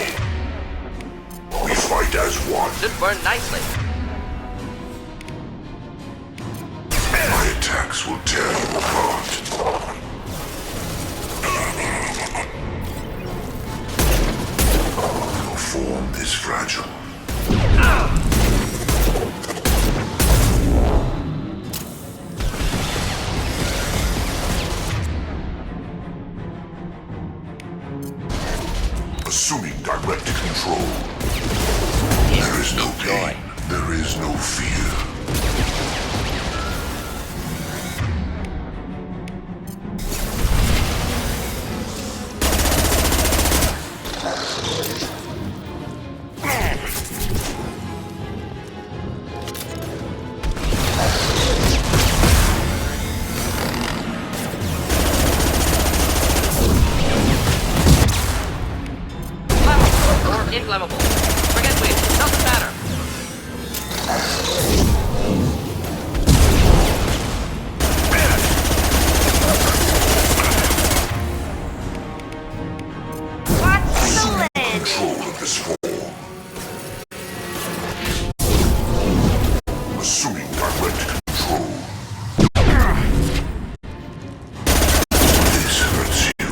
We fight as one. Should burn nicely. My attacks will tear you apart. Your form is fragile. Assuming direct control. There is no pain. There is no fear. Or inflammable. Forget wind. Doesn't matter. Control of this form. Assuming direct control. This hurts you.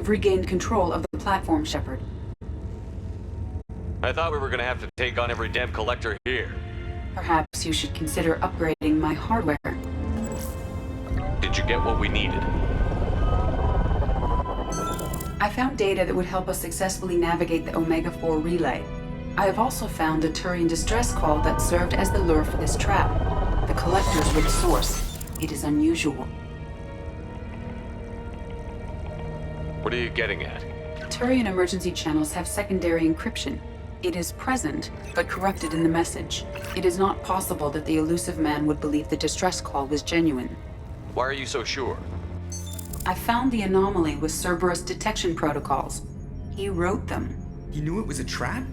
I've regained control of the platform, Shepard. I thought we were gonna have to take on every damn collector here. Perhaps you should consider upgrading my hardware. Did you get what we needed? I found data that would help us successfully navigate the Omega-4 relay. I have also found a Turian distress call that served as the lure for this trap. The collectors were the source. It is unusual. What are you getting at? Turian emergency channels have secondary encryption. It is present, but corrupted in the message. It is not possible that the elusive man would believe the distress call was genuine. Why are you so sure? I found the anomaly with Cerberus detection protocols. He wrote them. He knew it was a trap?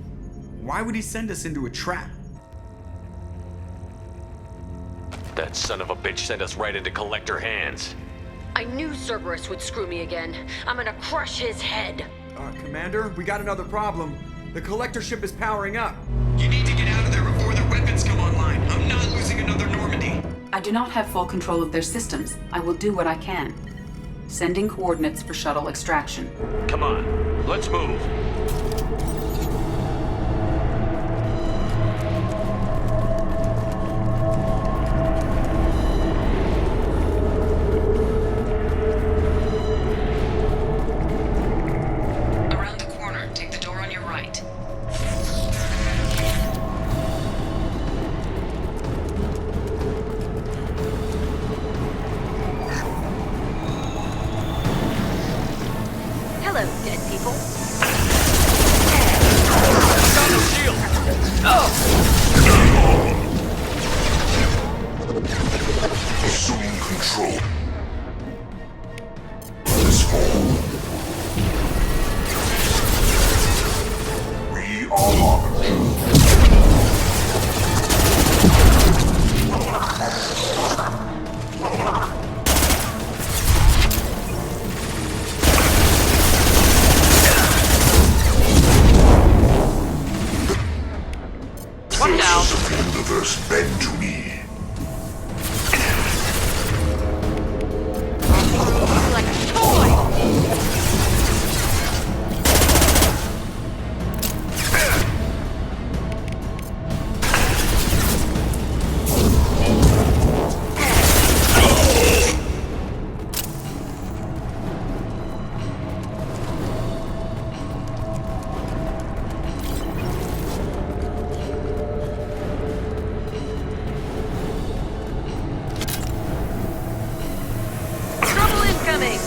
Why would he send us into a trap? That son of a bitch sent us right into collector hands. I knew Cerberus would screw me again. I'm gonna crush his head. Commander, we got another problem. The collector ship is powering up. You need to get out of there before their weapons come online. I'm not losing another Normandy. I do not have full control of their systems. I will do what I can. Sending coordinates for shuttle extraction. Come on, let's move. Around the corner, take the door on your right. Hello, dead people. Got no shield! Assuming control. This fall. We are One down. of the universe bend to me. Like a toy! Trouble incoming!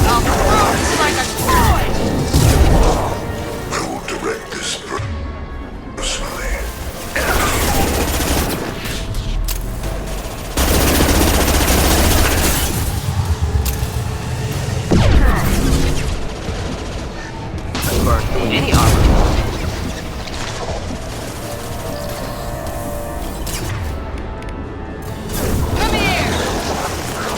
I'll throw you like a toy! I will direct this personally. Any armor. Come here!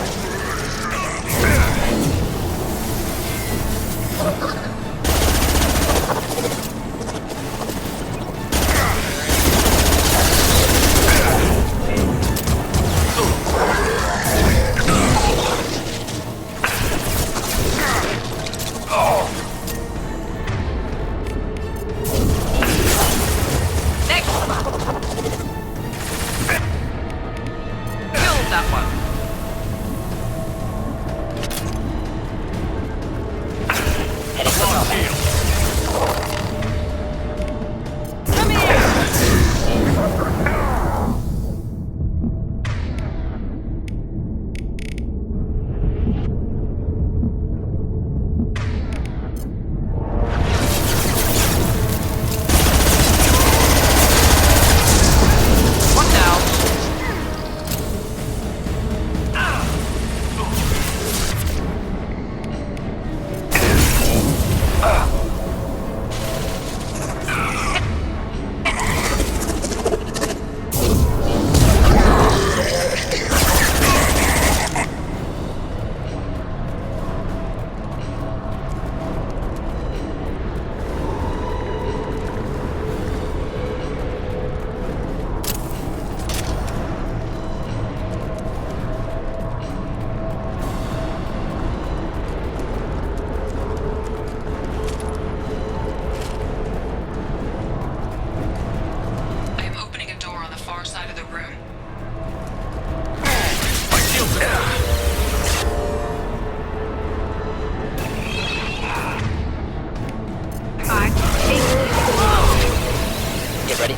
Next one! Killed that one!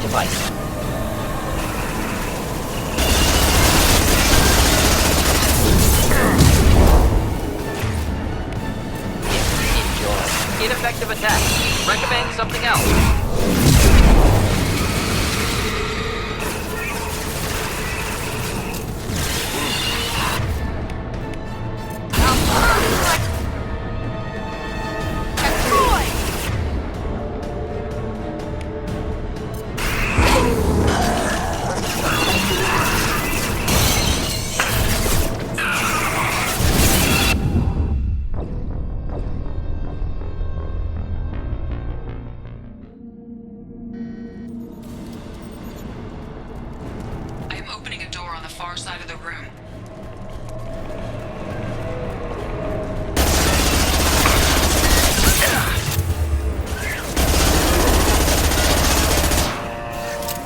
device. Enjoy. Ineffective attack. Recommend something else.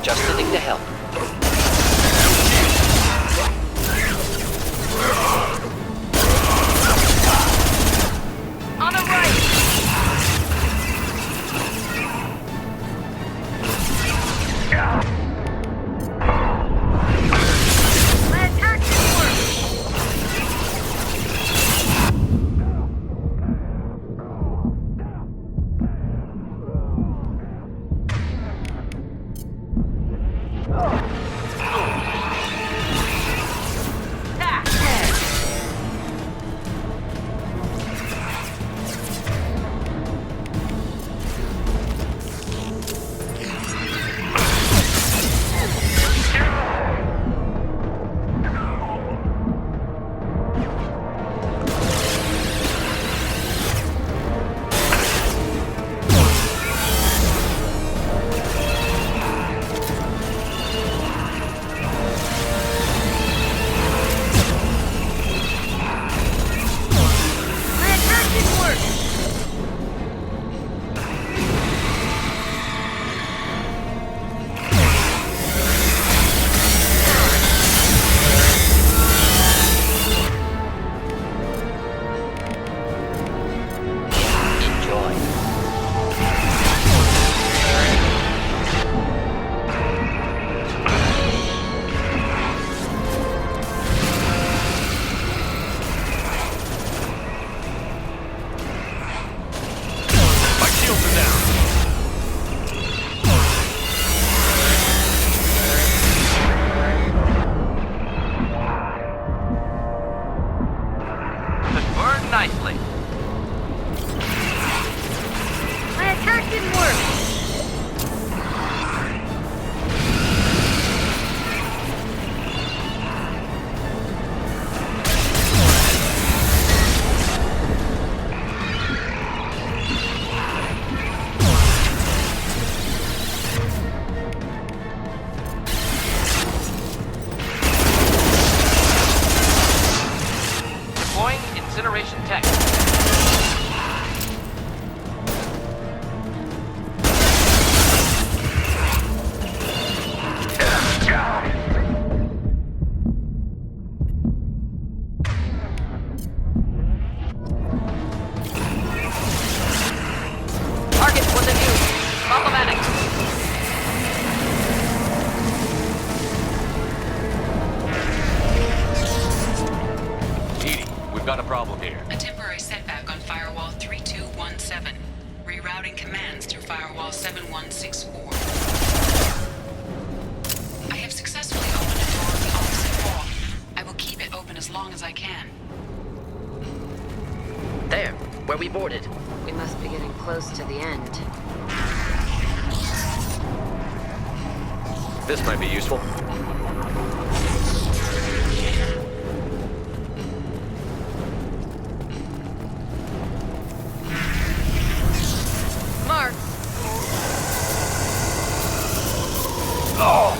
Just the thing to help. On the right! My attack didn't work! Nicely. My attack didn't work! Deploying incineration tech. Target was in view. Problematic. Edie, we've got a problem here. A temporary setback on Firewall 3217. Rerouting commands through Firewall 7164. I have successfully opened a door on the opposite wall. I will keep it open as long as I can. There, where we boarded. We must be getting close to the end. This might be useful. Mark! Oh!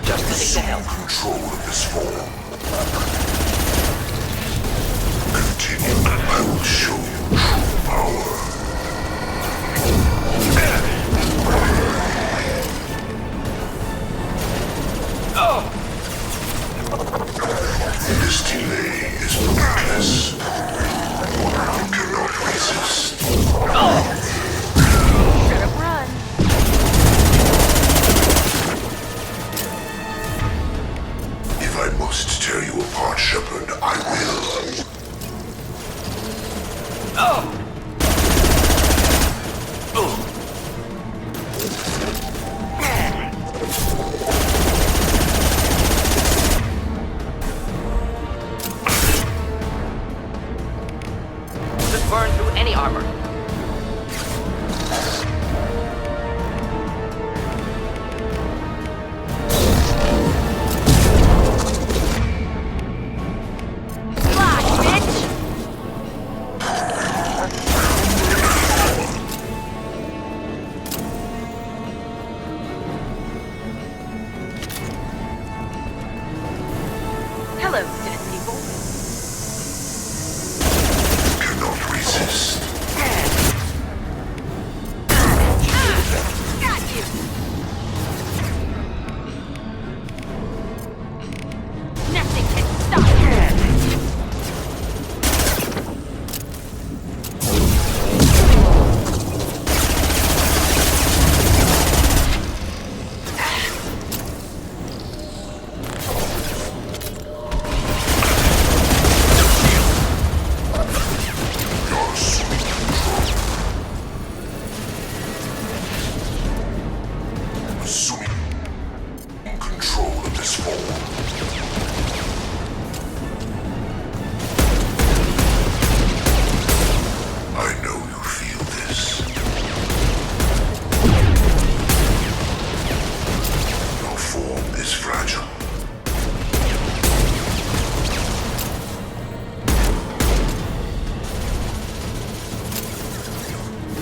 Just the thing to help. Control of this form. Continue. I will show you true power. Oh! assuming control of this form. I know you feel this. Your form is fragile.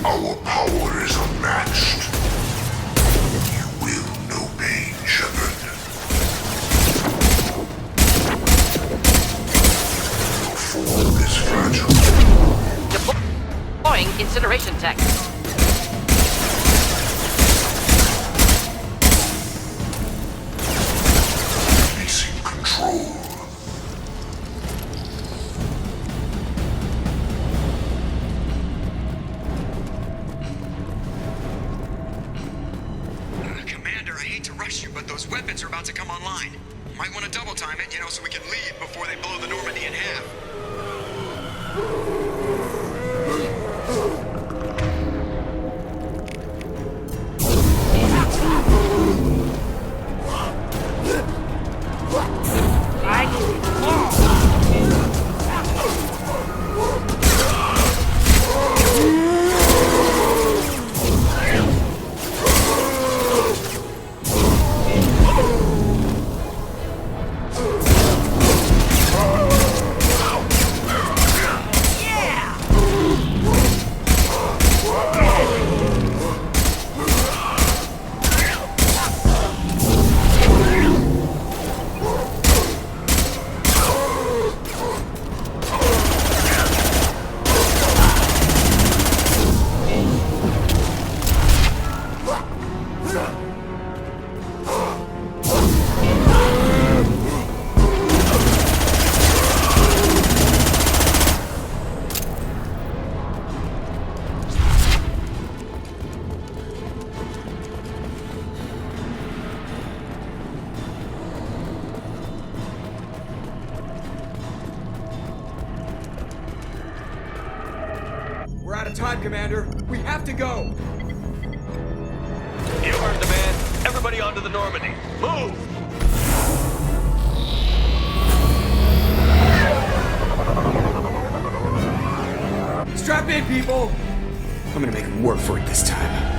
Our power is unmatched. You will know pain, Shepard. Your form is fragile. Deploying incineration tech. Releasing control. Commander, I hate to rush you, but those weapons are about to come online. Might want to double time it, so we can leave before they blow the Normandy in half. We're out of time, Commander. We have to go. You heard the man. Everybody onto the Normandy. Move! Strap in, people! I'm gonna make them work for it this time.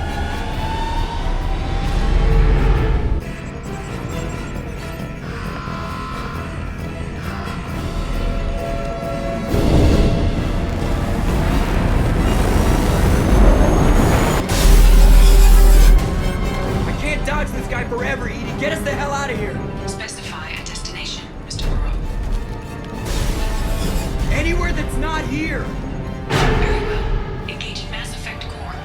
Dodge this guy forever, Edie. Get us the hell out of here. Specify a destination, Mr. Moreau. Anywhere that's not here. Very well. Engage in Mass Effect core.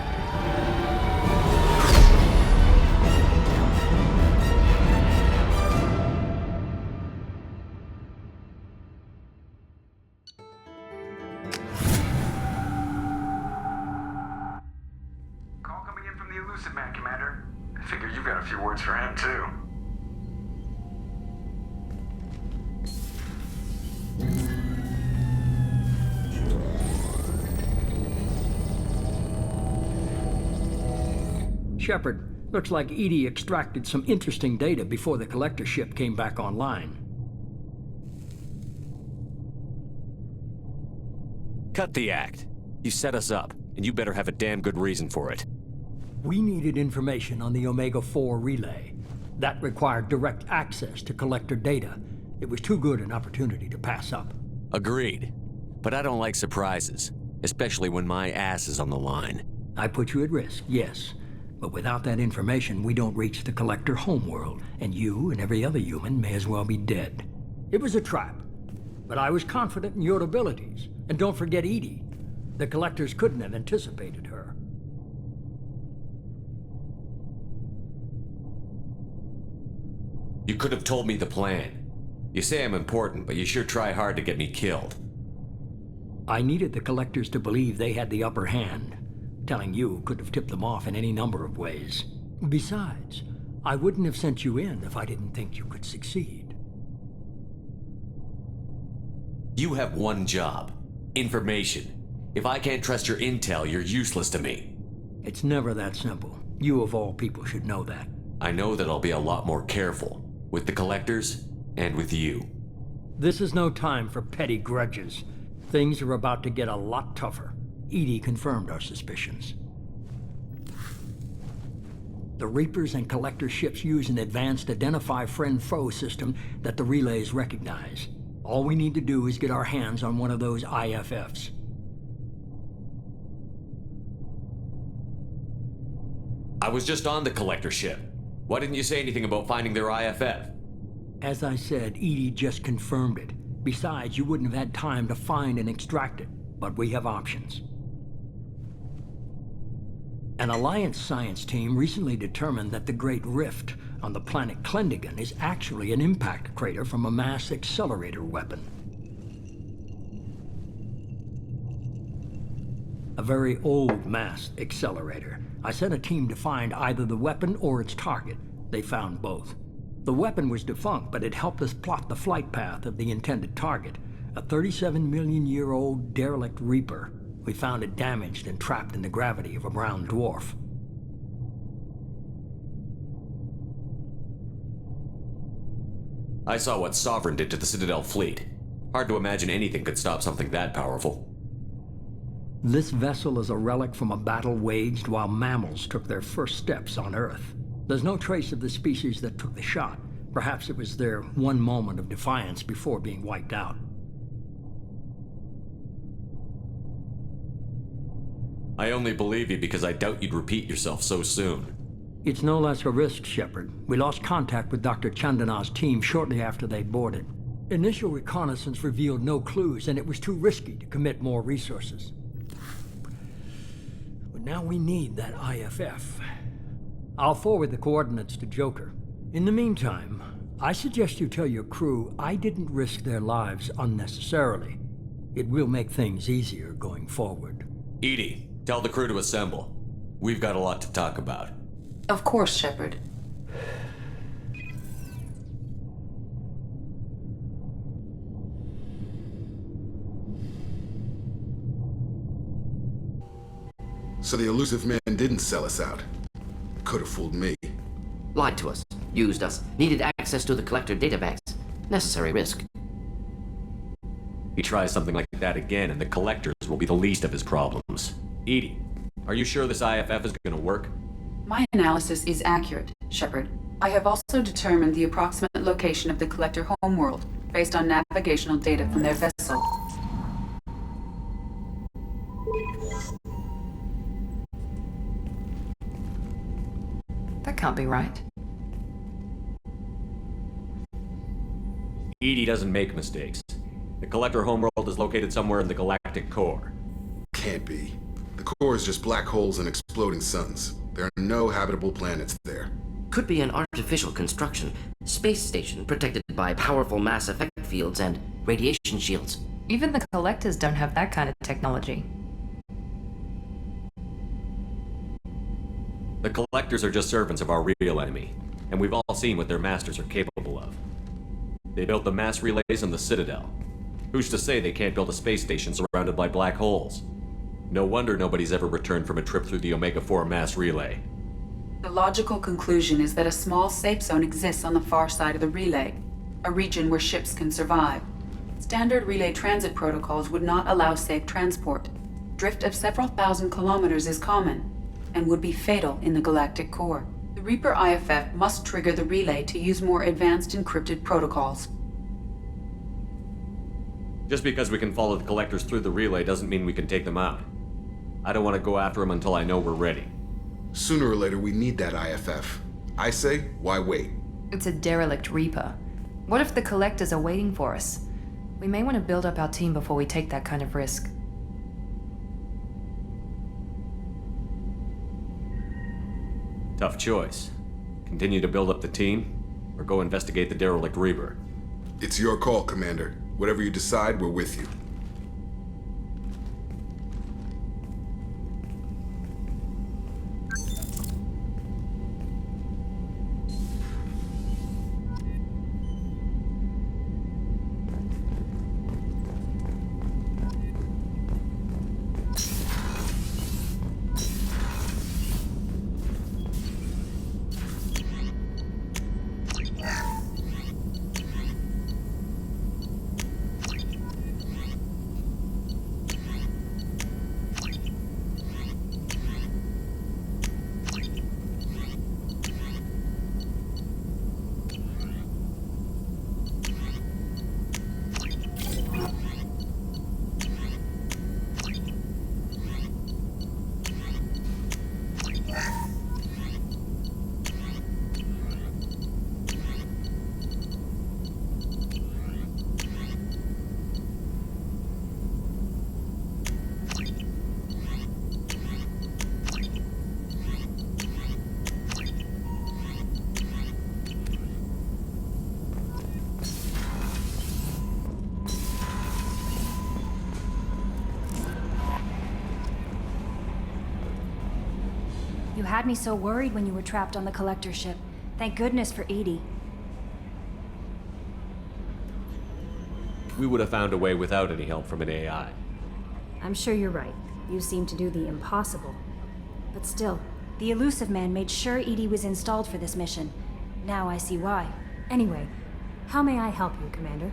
Call coming in from the Elusive Man, Commander. I figure you've got a few words for him, too. Shepard, looks like Edie extracted some interesting data before the collector ship came back online. Cut the act. You set us up, and you better have a damn good reason for it. We needed information on the Omega-4 relay. That required direct access to collector data. It was too good an opportunity to pass up. Agreed. But I don't like surprises, especially when my ass is on the line. I put you at risk, yes. But without that information, we don't reach the collector homeworld, and you and every other human may as well be dead. It was a trap, but I was confident in your abilities. And don't forget Edie. The collectors couldn't have anticipated her. You could have told me the plan. You say I'm important, but you sure try hard to get me killed. I needed the collectors to believe they had the upper hand. Telling you could have tipped them off in any number of ways. Besides, I wouldn't have sent you in if I didn't think you could succeed. You have one job. Information. If I can't trust your intel, you're useless to me. It's never that simple. You of all people should know that. I know that I'll be a lot more careful. With the Collectors, and with you. This is no time for petty grudges. Things are about to get a lot tougher. Edie confirmed our suspicions. The Reapers and Collector ships use an advanced identify friend-foe system that the relays recognize. All we need to do is get our hands on one of those IFFs. I was just on the Collector ship. Why didn't you say anything about finding their IFF? As I said, Edie just confirmed it. Besides, you wouldn't have had time to find and extract it. But we have options. An Alliance science team recently determined that the Great Rift on the planet Klendigan is actually an impact crater from a mass accelerator weapon. A very old mass accelerator. I sent a team to find either the weapon or its target. They found both. The weapon was defunct, but it helped us plot the flight path of the intended target, a 37-million-year-old derelict Reaper. We found it damaged and trapped in the gravity of a brown dwarf. I saw what Sovereign did to the Citadel fleet. Hard to imagine anything could stop something that powerful. This vessel is a relic from a battle waged while mammals took their first steps on Earth. There's no trace of the species that took the shot. Perhaps it was their one moment of defiance before being wiped out. I only believe you because I doubt you'd repeat yourself so soon. It's no less a risk, Shepard. We lost contact with Dr. Chandana's team shortly after they boarded. Initial reconnaissance revealed no clues, and it was too risky to commit more resources. But now we need that IFF. I'll forward the coordinates to Joker. In the meantime, I suggest you tell your crew I didn't risk their lives unnecessarily. It will make things easier going forward. Edie, tell the crew to assemble. We've got a lot to talk about. Of course, Shepard. So the elusive man didn't sell us out. Could have fooled me. Lied to us, used us, needed access to the Collector databanks. Necessary risk. He tries something like that again, and the Collectors will be the least of his problems. Edie, are you sure this IFF is gonna work? My analysis is accurate, Shepard. I have also determined the approximate location of the Collector homeworld, based on navigational data from their vessel. That can't be right. Edie doesn't make mistakes. The Collector homeworld is located somewhere in the galactic core. Can't be. The core is just black holes and exploding suns. There are no habitable planets there. Could be an artificial construction. Space station protected by powerful mass effect fields and radiation shields. Even the Collectors don't have that kind of technology. The Collectors are just servants of our real enemy, and we've all seen what their masters are capable of. They built the mass relays in the Citadel. Who's to say they can't build a space station surrounded by black holes? No wonder nobody's ever returned from a trip through the Omega-4 mass relay. The logical conclusion is that a small safe zone exists on the far side of the relay, a region where ships can survive. Standard relay transit protocols would not allow safe transport. Drift of several thousand kilometers is common, and would be fatal in the galactic core. The Reaper IFF must trigger the relay to use more advanced encrypted protocols. Just because we can follow the Collectors through the relay doesn't mean we can take them out. I don't want to go after them until I know we're ready. Sooner or later, we need that IFF. I say, why wait? It's a derelict Reaper. What if the Collectors are waiting for us? We may want to build up our team before we take that kind of risk. Tough choice. Continue to build up the team, or go investigate the derelict Reaper. It's your call, Commander. Whatever you decide, we're with you. had me so worried when you were trapped on the collector ship. Thank goodness for Edie. We would have found a way without any help from an AI. I'm sure you're right. You seem to do the impossible. But still, the elusive man made sure Edie was installed for this mission. Now I see why. Anyway, how may I help you, Commander?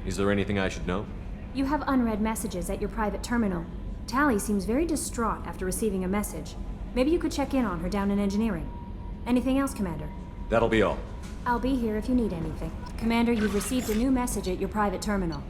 Is there anything I should know? You have unread messages at your private terminal. Tally seems very distraught after receiving a message. Maybe you could check in on her down in engineering. Anything else, Commander? That'll be all. I'll be here if you need anything. Commander, you've received a new message at your private terminal.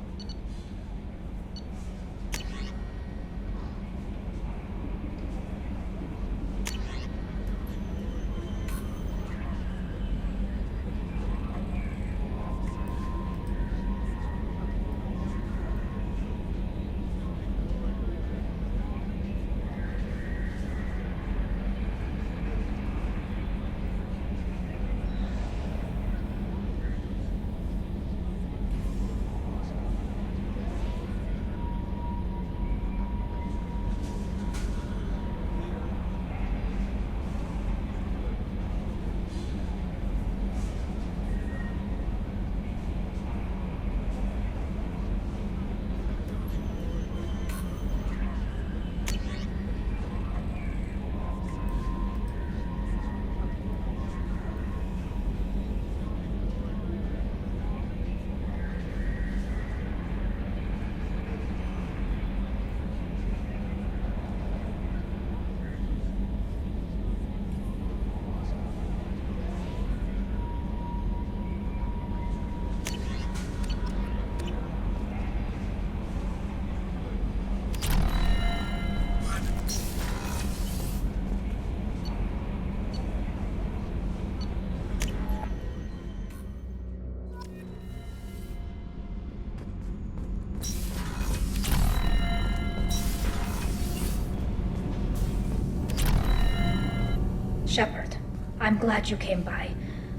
Shepard, I'm glad you came by.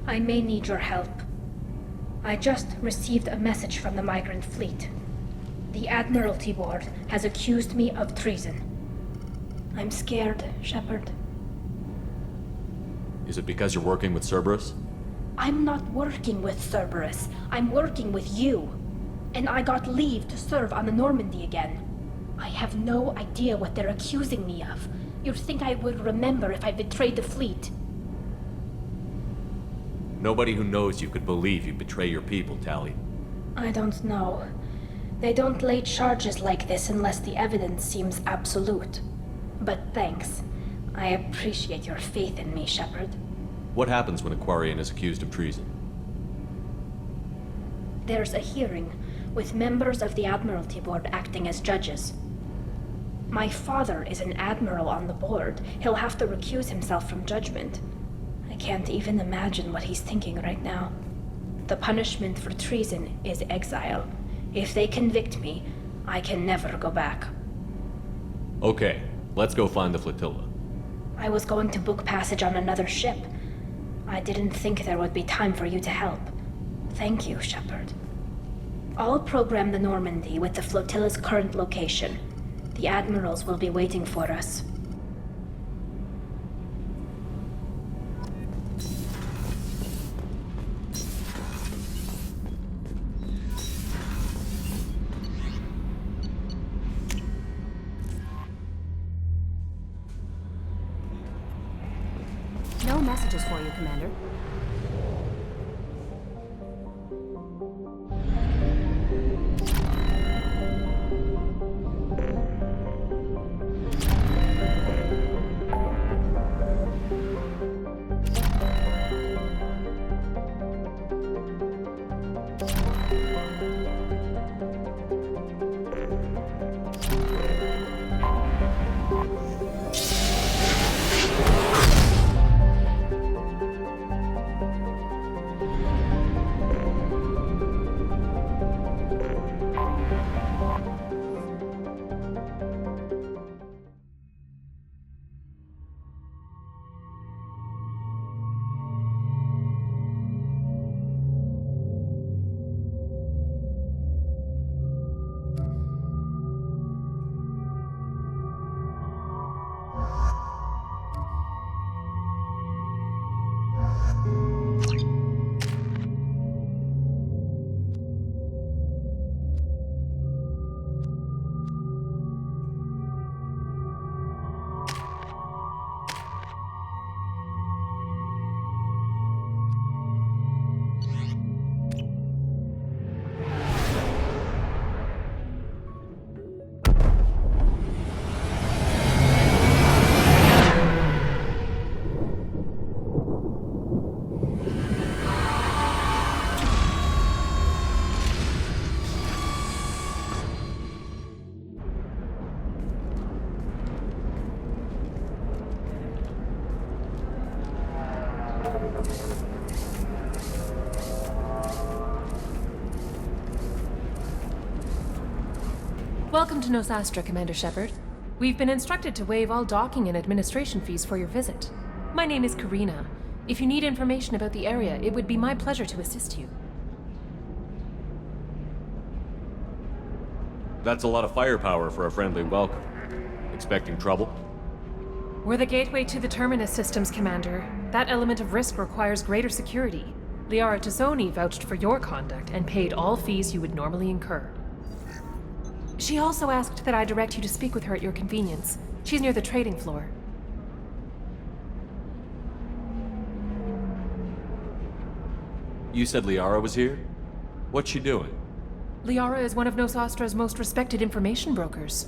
I may need your help. I just received a message from the migrant fleet. The Admiralty Board has accused me of treason. I'm scared, Shepard. Is it because you're working with Cerberus? I'm not working with Cerberus. I'm working with you. And I got leave to serve on the Normandy again. I have no idea what they're accusing me of. You'd think I would remember if I betrayed the fleet. Nobody who knows you could believe you betray your people, Tally. I don't know. They don't lay charges like this unless the evidence seems absolute. But thanks. I appreciate your faith in me, Shepard. What happens when a Quarian is accused of treason? There's a hearing, with members of the Admiralty Board acting as judges. My father is an admiral on the board. He'll have to recuse himself from judgment. I can't even imagine what he's thinking right now. The punishment for treason is exile. If they convict me, I can never go back. Okay, let's go find the flotilla. I was going to book passage on another ship. I didn't think there would be time for you to help. Thank you, Shepard. I'll program the Normandy with the flotilla's current location. The admirals will be waiting for us. No messages for you, Commander. Welcome to Nosastra, Commander Shepard. We've been instructed to waive all docking and administration fees for your visit. My name is Karina. If you need information about the area, it would be my pleasure to assist you. That's a lot of firepower for a friendly welcome. Expecting trouble? We're the gateway to the Terminus systems, Commander. That element of risk requires greater security. Liara Tassoni vouched for your conduct and paid all fees you would normally incur. She also asked that I direct you to speak with her at your convenience. She's near the trading floor. You said Liara was here? What's she doing? Liara is one of Nosastra's most respected information brokers.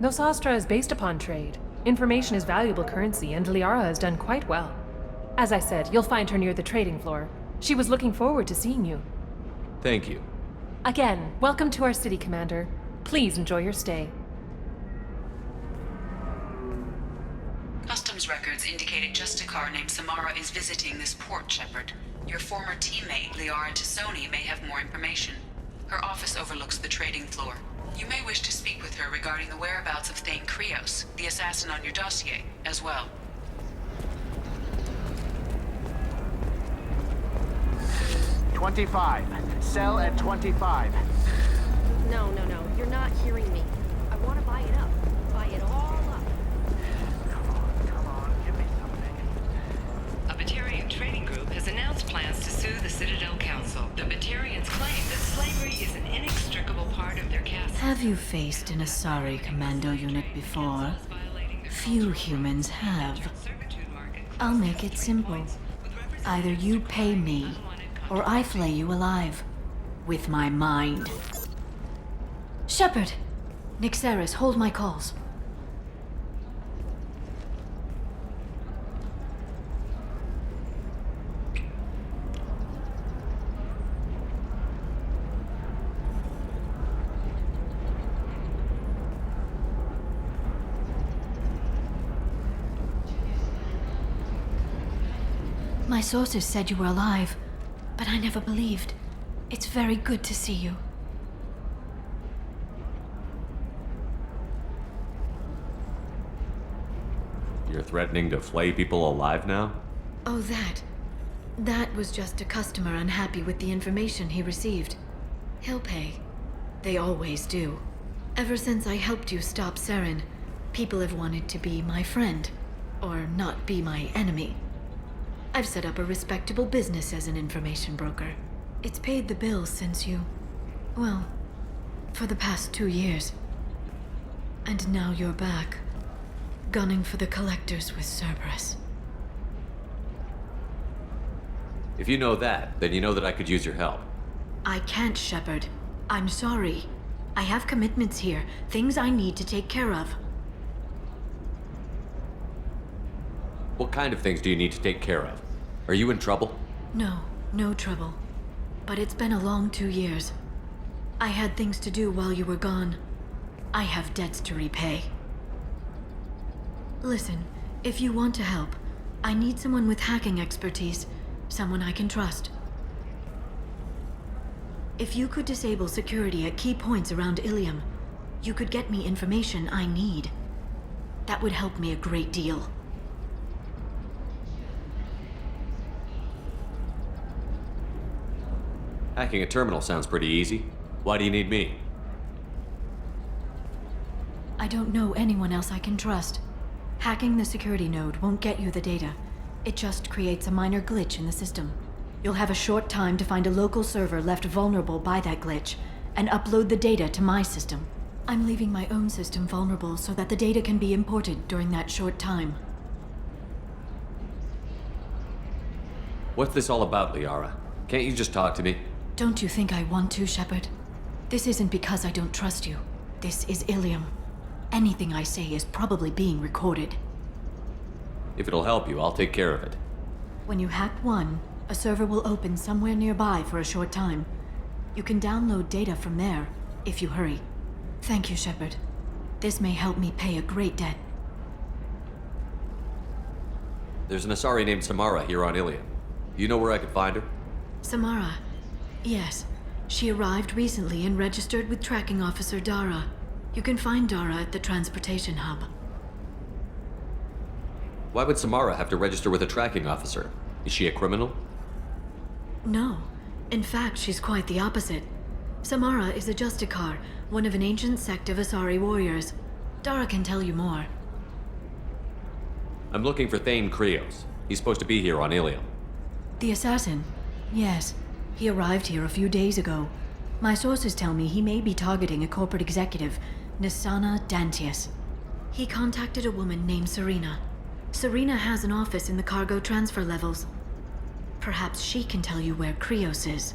Nosastra is based upon trade. Information is valuable currency, and Liara has done quite well. As I said, you'll find her near the trading floor. She was looking forward to seeing you. Thank you. Again, welcome to our city, Commander. Please enjoy your stay. Customs records indicate a Justicar named Samara is visiting this port, Shepard. Your former teammate, Liara Tassoni, may have more information. Her office overlooks the trading floor. You may wish to speak with her regarding the whereabouts of Thane Krios, the assassin on your dossier, as well. "25. Sell at 25. No. You're not hearing me. I want to buy it up. Buy it all up. Come on. Give me something. A Batarian trading group has announced plans to sue the Citadel Council. The Batarians claim that slavery is an inextricable part of their caste. Have you faced an Asari commando unit before? Few humans have. I'll make it simple. Either you pay me, or I flay you alive. With my mind. Shepard! Nixeris, hold my calls. My sources said you were alive, but I never believed. It's very good to see you. You're threatening to flay people alive now? Oh, that. That was just a customer unhappy with the information he received. He'll pay. They always do. Ever since I helped you stop Saren, people have wanted to be my friend, or not be my enemy. I've set up a respectable business as an information broker. It's paid the bills since you... well, for the past 2 years. And now you're back, gunning for the Collectors with Cerberus. If you know that, then you know that I could use your help. I can't, Shepard. I'm sorry. I have commitments here, things I need to take care of. What kind of things do you need to take care of? Are you in trouble? No trouble. But it's been a long 2 years. I had things to do while you were gone. I have debts to repay. Listen, if you want to help, I need someone with hacking expertise. Someone I can trust. If you could disable security at key points around Ilium, you could get me information I need. That would help me a great deal. Hacking a terminal sounds pretty easy. Why do you need me? I don't know anyone else I can trust. Hacking the security node won't get you the data. It just creates a minor glitch in the system. You'll have a short time to find a local server left vulnerable by that glitch, and upload the data to my system. I'm leaving my own system vulnerable so that the data can be imported during that short time. What's this all about, Liara? Can't you just talk to me? Don't you think I want to, Shepard? This isn't because I don't trust you. This is Ilium. Anything I say is probably being recorded. If it'll help you, I'll take care of it. When you hack one, a server will open somewhere nearby for a short time. You can download data from there, if you hurry. Thank you, Shepard. This may help me pay a great debt. There's an Asari named Samara here on Ilium. Do you know where I could find her? Samara. Yes. She arrived recently and registered with Tracking Officer Dara. You can find Dara at the transportation hub. Why would Samara have to register with a tracking officer? Is she a criminal? No. In fact, she's quite the opposite. Samara is a Justicar, one of an ancient sect of Asari warriors. Dara can tell you more. I'm looking for Thane Krios. He's supposed to be here on Ilium. The assassin? Yes. He arrived here a few days ago. My sources tell me he may be targeting a corporate executive, Nisana Dantius. He contacted a woman named Serena. Serena has an office in the cargo transfer levels. Perhaps she can tell you where Krios is.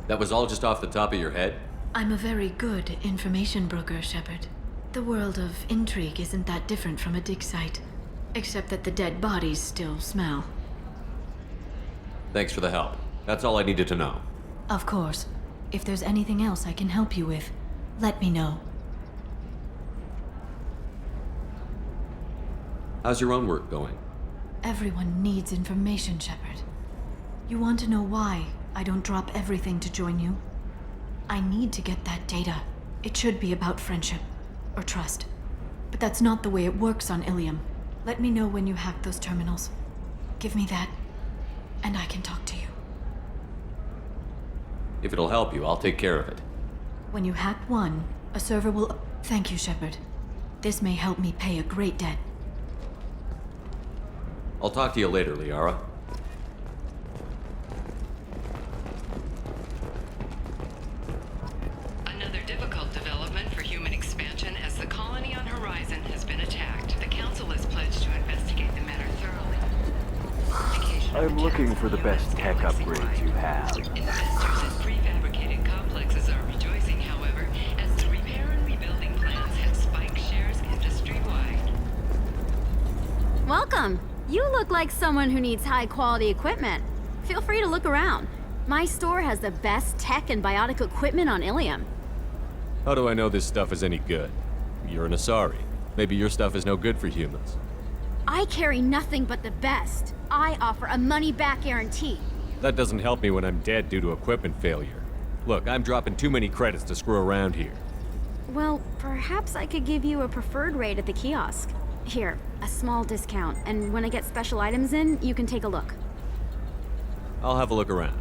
That was all just off the top of your head? I'm a very good information broker, Shepard. The world of intrigue isn't that different from a dig site, except that the dead bodies still smell. Thanks for the help. That's all I needed to know. Of course. If there's anything else I can help you with, let me know. How's your own work going? Everyone needs information, Shepard. You want to know why I don't drop everything to join you? I need to get that data. It should be about friendship, or trust. But that's not the way it works on Ilium. Let me know when you hack those terminals. Give me that, and I can talk to you. If it'll help you, I'll take care of it. When you hack one, a server will... Thank you, Shepard. This may help me pay a great debt. I'll talk to you later, Liara. Another difficult development for human expansion as the colony on Horizon has been attacked. The Council is pledged to investigate the matter thoroughly. I'm looking for the best tech upgrades you have. Investors in prefabricated complexes are rejoicing, however, as the repair and rebuilding plans have spiked shares industry-wide. Welcome! You look like someone who needs high-quality equipment. Feel free to look around. My store has the best tech and biotic equipment on Ilium. How do I know this stuff is any good? You're an Asari. Maybe your stuff is no good for humans. I carry nothing but the best. I offer a money-back guarantee. That doesn't help me when I'm dead due to equipment failure. Look, I'm dropping too many credits to screw around here. Well, perhaps I could give you a preferred rate at the kiosk. Here, a small discount, and when I get special items in, you can take a look. I'll have a look around.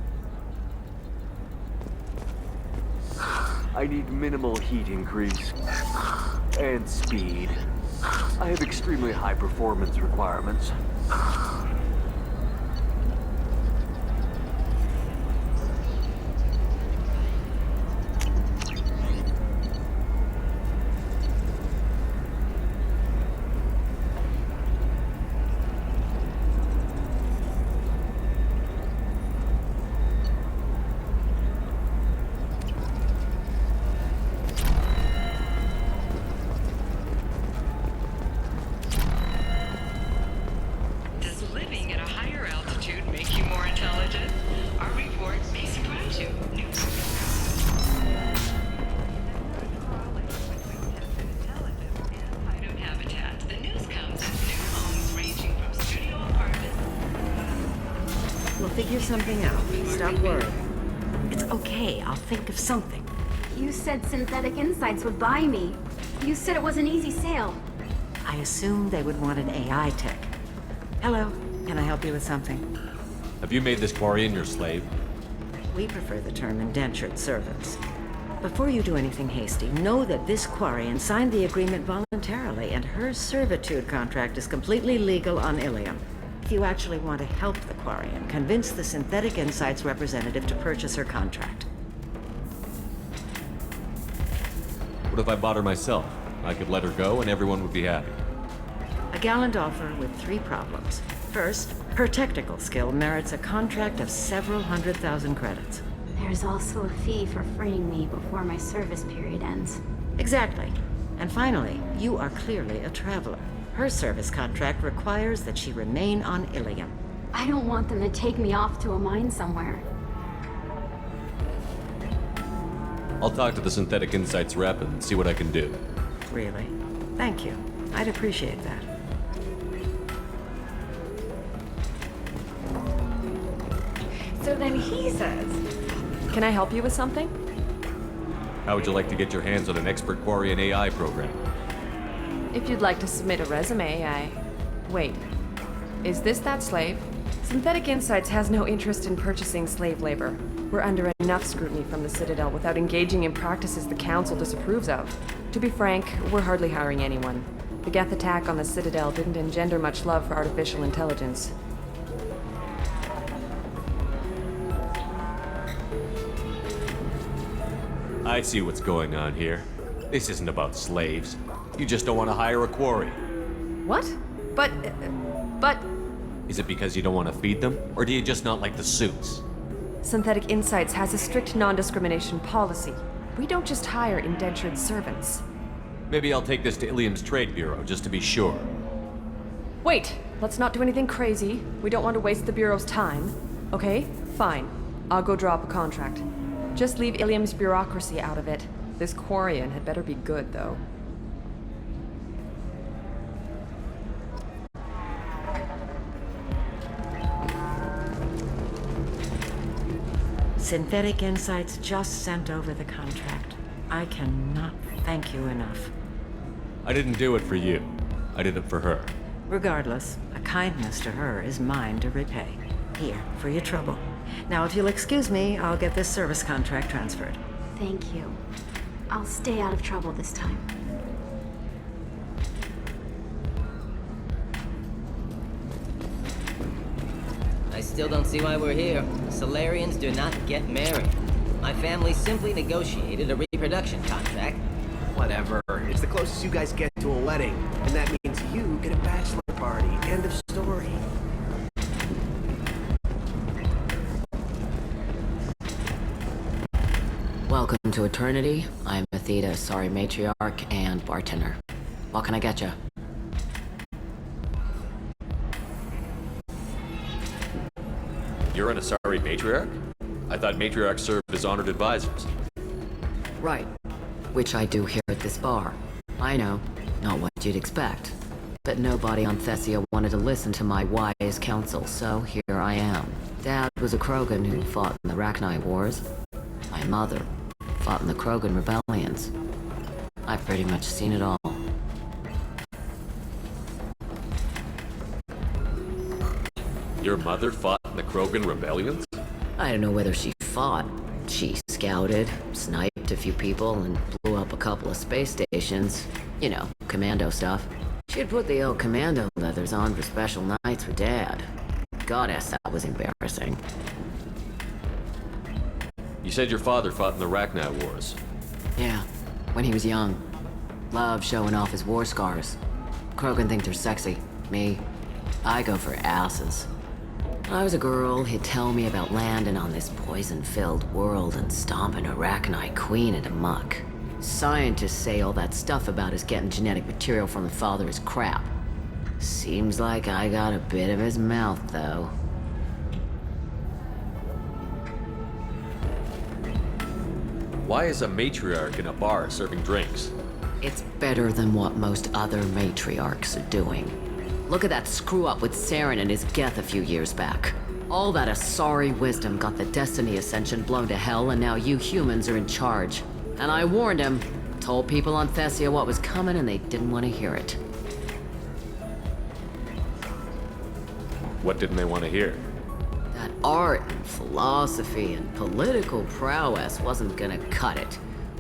I need minimal heat increase. And speed. I have extremely high performance requirements. Figure something out. Stop worrying. It's okay. I'll think of something. You said Synthetic Insights would buy me. You said it was an easy sale. I assumed they would want an AI tech. Hello. Can I help you with something? Have you made this Quarian your slave? We prefer the term indentured servants. Before you do anything hasty, know that this Quarian signed the agreement voluntarily. voluntarily, and her servitude contract is completely legal on Ilium. If you actually want to help the Quarian, convince the Synthetic Insights representative to purchase her contract. What if I bought her myself? I could let her go and everyone would be happy. A gallant offer with 3 problems. First, her technical skill merits a contract of several 100,000 credits. There's also a fee for freeing me before my service period ends. Exactly. And finally, you are clearly a traveler. Her service contract requires that she remain on Ilium. I don't want them to take me off to a mine somewhere. I'll talk to the Synthetic Insights rep and see what I can do. Really? Thank you. I'd appreciate that. So then he says, "Can I help you with something?" How would you like to get your hands on an expert Quarian AI program? If you'd like to submit a resume, Wait. Is this that slave? Synthetic Insights has no interest in purchasing slave labor. We're under enough scrutiny from the Citadel without engaging in practices the Council disapproves of. To be frank, we're hardly hiring anyone. The Geth attack on the Citadel didn't engender much love for artificial intelligence. I see what's going on here. This isn't about slaves. You just don't want to hire a quarry. What? But... Is it because you don't want to feed them? Or do you just not like the suits? Synthetic Insights has a strict non-discrimination policy. We don't just hire indentured servants. Maybe I'll take this to Ilium's Trade Bureau, just to be sure. Wait! Let's not do anything crazy. We don't want to waste the Bureau's time. Okay? Fine. I'll go draw up a contract. Just leave Ilium's bureaucracy out of it. This Quarian had better be good, though. Synthetic Insights just sent over the contract. I cannot thank you enough. I didn't do it for you. I did it for her. Regardless, a kindness to her is mine to repay. Here, for your trouble. Now, if you'll excuse me, I'll get this service contract transferred. Thank you. I'll stay out of trouble this time. I still don't see why we're here. Solarians do not get married. My family simply negotiated a reproduction contract. Whatever. It's the closest you guys get to a wedding. And that means you get a bachelor party. End of story. Welcome to Eternity. I'm Athena, sorry matriarch and bartender. What can I get you? You're an Asari matriarch? I thought matriarchs served as honored advisors. Right. Which I do here at this bar. I know, not what you'd expect. But nobody on Thessia wanted to listen to my wise counsel, so here I am. Dad was a Krogan who fought in the Rachni Wars. My mother fought in the Krogan rebellions. I've pretty much seen it all. Your mother fought in the Krogan rebellions? I don't know whether she fought. She scouted, sniped a few people, and blew up a couple of space stations. You know, commando stuff. She'd put the old commando leathers on for special nights with Dad. Goddess, that was embarrassing. You said your father fought in the Rachni Wars. Yeah, when he was young. Loved showing off his war scars. Krogan think they're sexy. Me, I go for asses. When I was a girl, he'd tell me about landing on this poison-filled world and stomping a Rachni queen into muck. Scientists say all that stuff about us getting genetic material from the father is crap. Seems like I got a bit of his mouth, though. Why is a matriarch in a bar serving drinks? It's better than what most other matriarchs are doing. Look at that screw-up with Saren and his Geth a few years back. All that Asari wisdom got the Destiny Ascension blown to hell, and now you humans are in charge. And I warned him, told people on Thessia what was coming, and they didn't want to hear it. What didn't they want to hear? That art and philosophy and political prowess wasn't gonna cut it.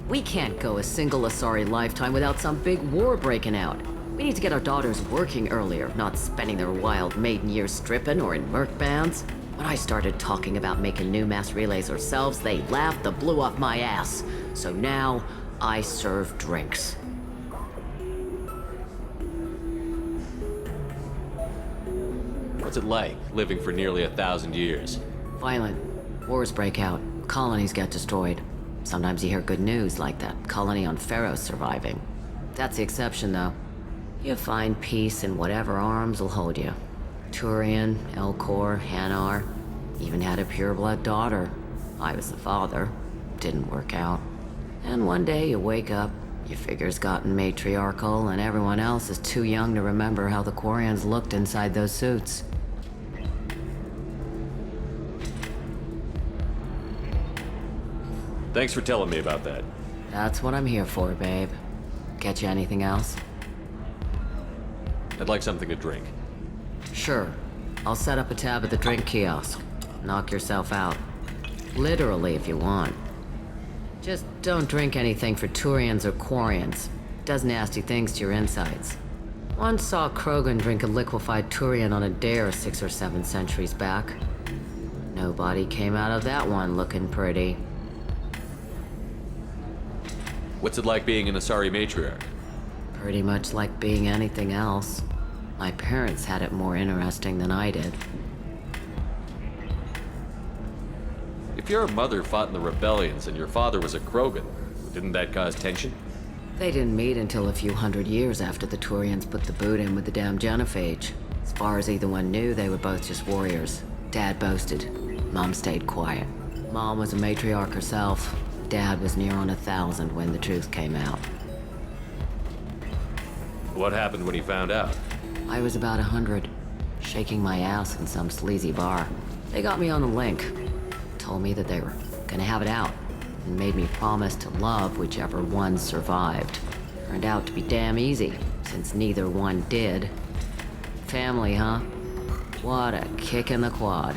We can't go a single Asari lifetime without some big war breaking out. We need to get our daughters working earlier, not spending their wild maiden years stripping or in merc bands. When I started talking about making new mass relays ourselves, they laughed the blue off my ass. So now, I serve drinks. What's it like, living for nearly 1,000 years? Violent. Wars break out. Colonies get destroyed. Sometimes you hear good news, like that colony on Pharaoh surviving. That's the exception, though. You find peace in whatever arms will hold you. Turian, Elcor, Hanar. Even had a pureblood daughter. I was the father. Didn't work out. And one day you wake up, your figure's gotten matriarchal, and everyone else is too young to remember how the Quarians looked inside those suits. Thanks for telling me about that. That's what I'm here for, babe. Get you anything else? I'd like something to drink. Sure. I'll set up a tab at the drink kiosk. Knock yourself out. Literally, if you want. Just don't drink anything for Turians or Quarians. Does nasty things to your insides. Once saw Krogan drink a liquefied Turian on a dare 6 or 7 centuries back. Nobody came out of that one looking pretty. What's it like being an Asari matriarch? Pretty much like being anything else. My parents had it more interesting than I did. If your mother fought in the rebellions and your father was a Krogan, didn't that cause tension? They didn't meet until a few hundred years after the Turians put the boot in with the damn genophage. As far as either one knew, they were both just warriors. Dad boasted. Mom stayed quiet. Mom was a matriarch herself. Dad was near on 1,000 when the truth came out. What happened when he found out? I was about 100, shaking my ass in some sleazy bar. They got me on the link. Told me that they were gonna have it out, and made me promise to love whichever one survived. Turned out to be damn easy, since neither one did. Family, huh? What a kick in the quad.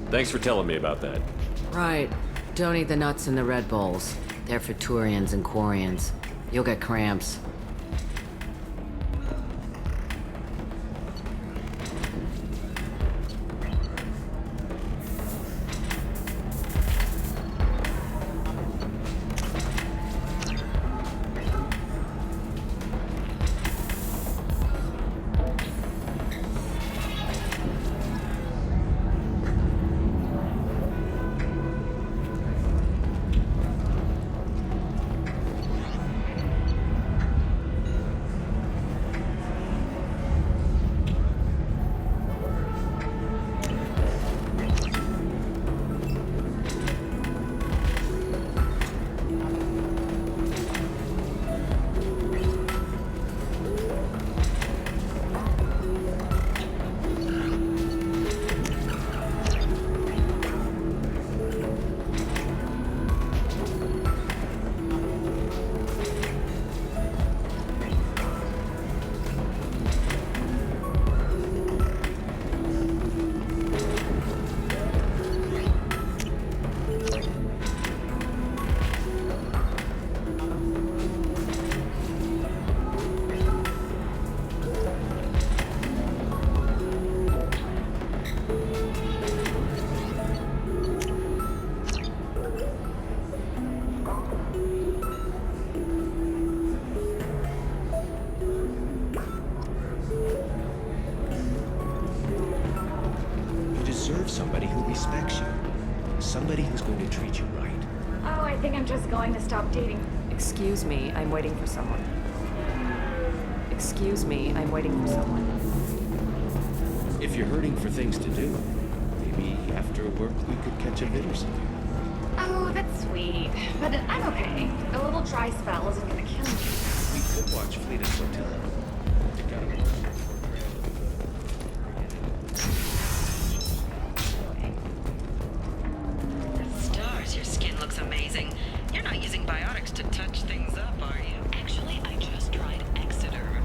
Thanks for telling me about that. Right. Don't eat the nuts in the Red Bulls. They're for Turians and Quarians. You'll get cramps. Somebody who respects you. Somebody who's going to treat you right. Oh, I think I'm just going to stop dating. Excuse me, I'm waiting for someone. Excuse me, I'm waiting for someone. If you're hurting for things to do, maybe after work we could catch a bit or something. Oh, that's sweet. But I'm okay. A little dry spell isn't gonna kill me. We could watch Fleeta's Hotel. You gotta work. Stars, your skin looks amazing. You're not using biotics to touch things up, are you? Actually, I just tried Exeter.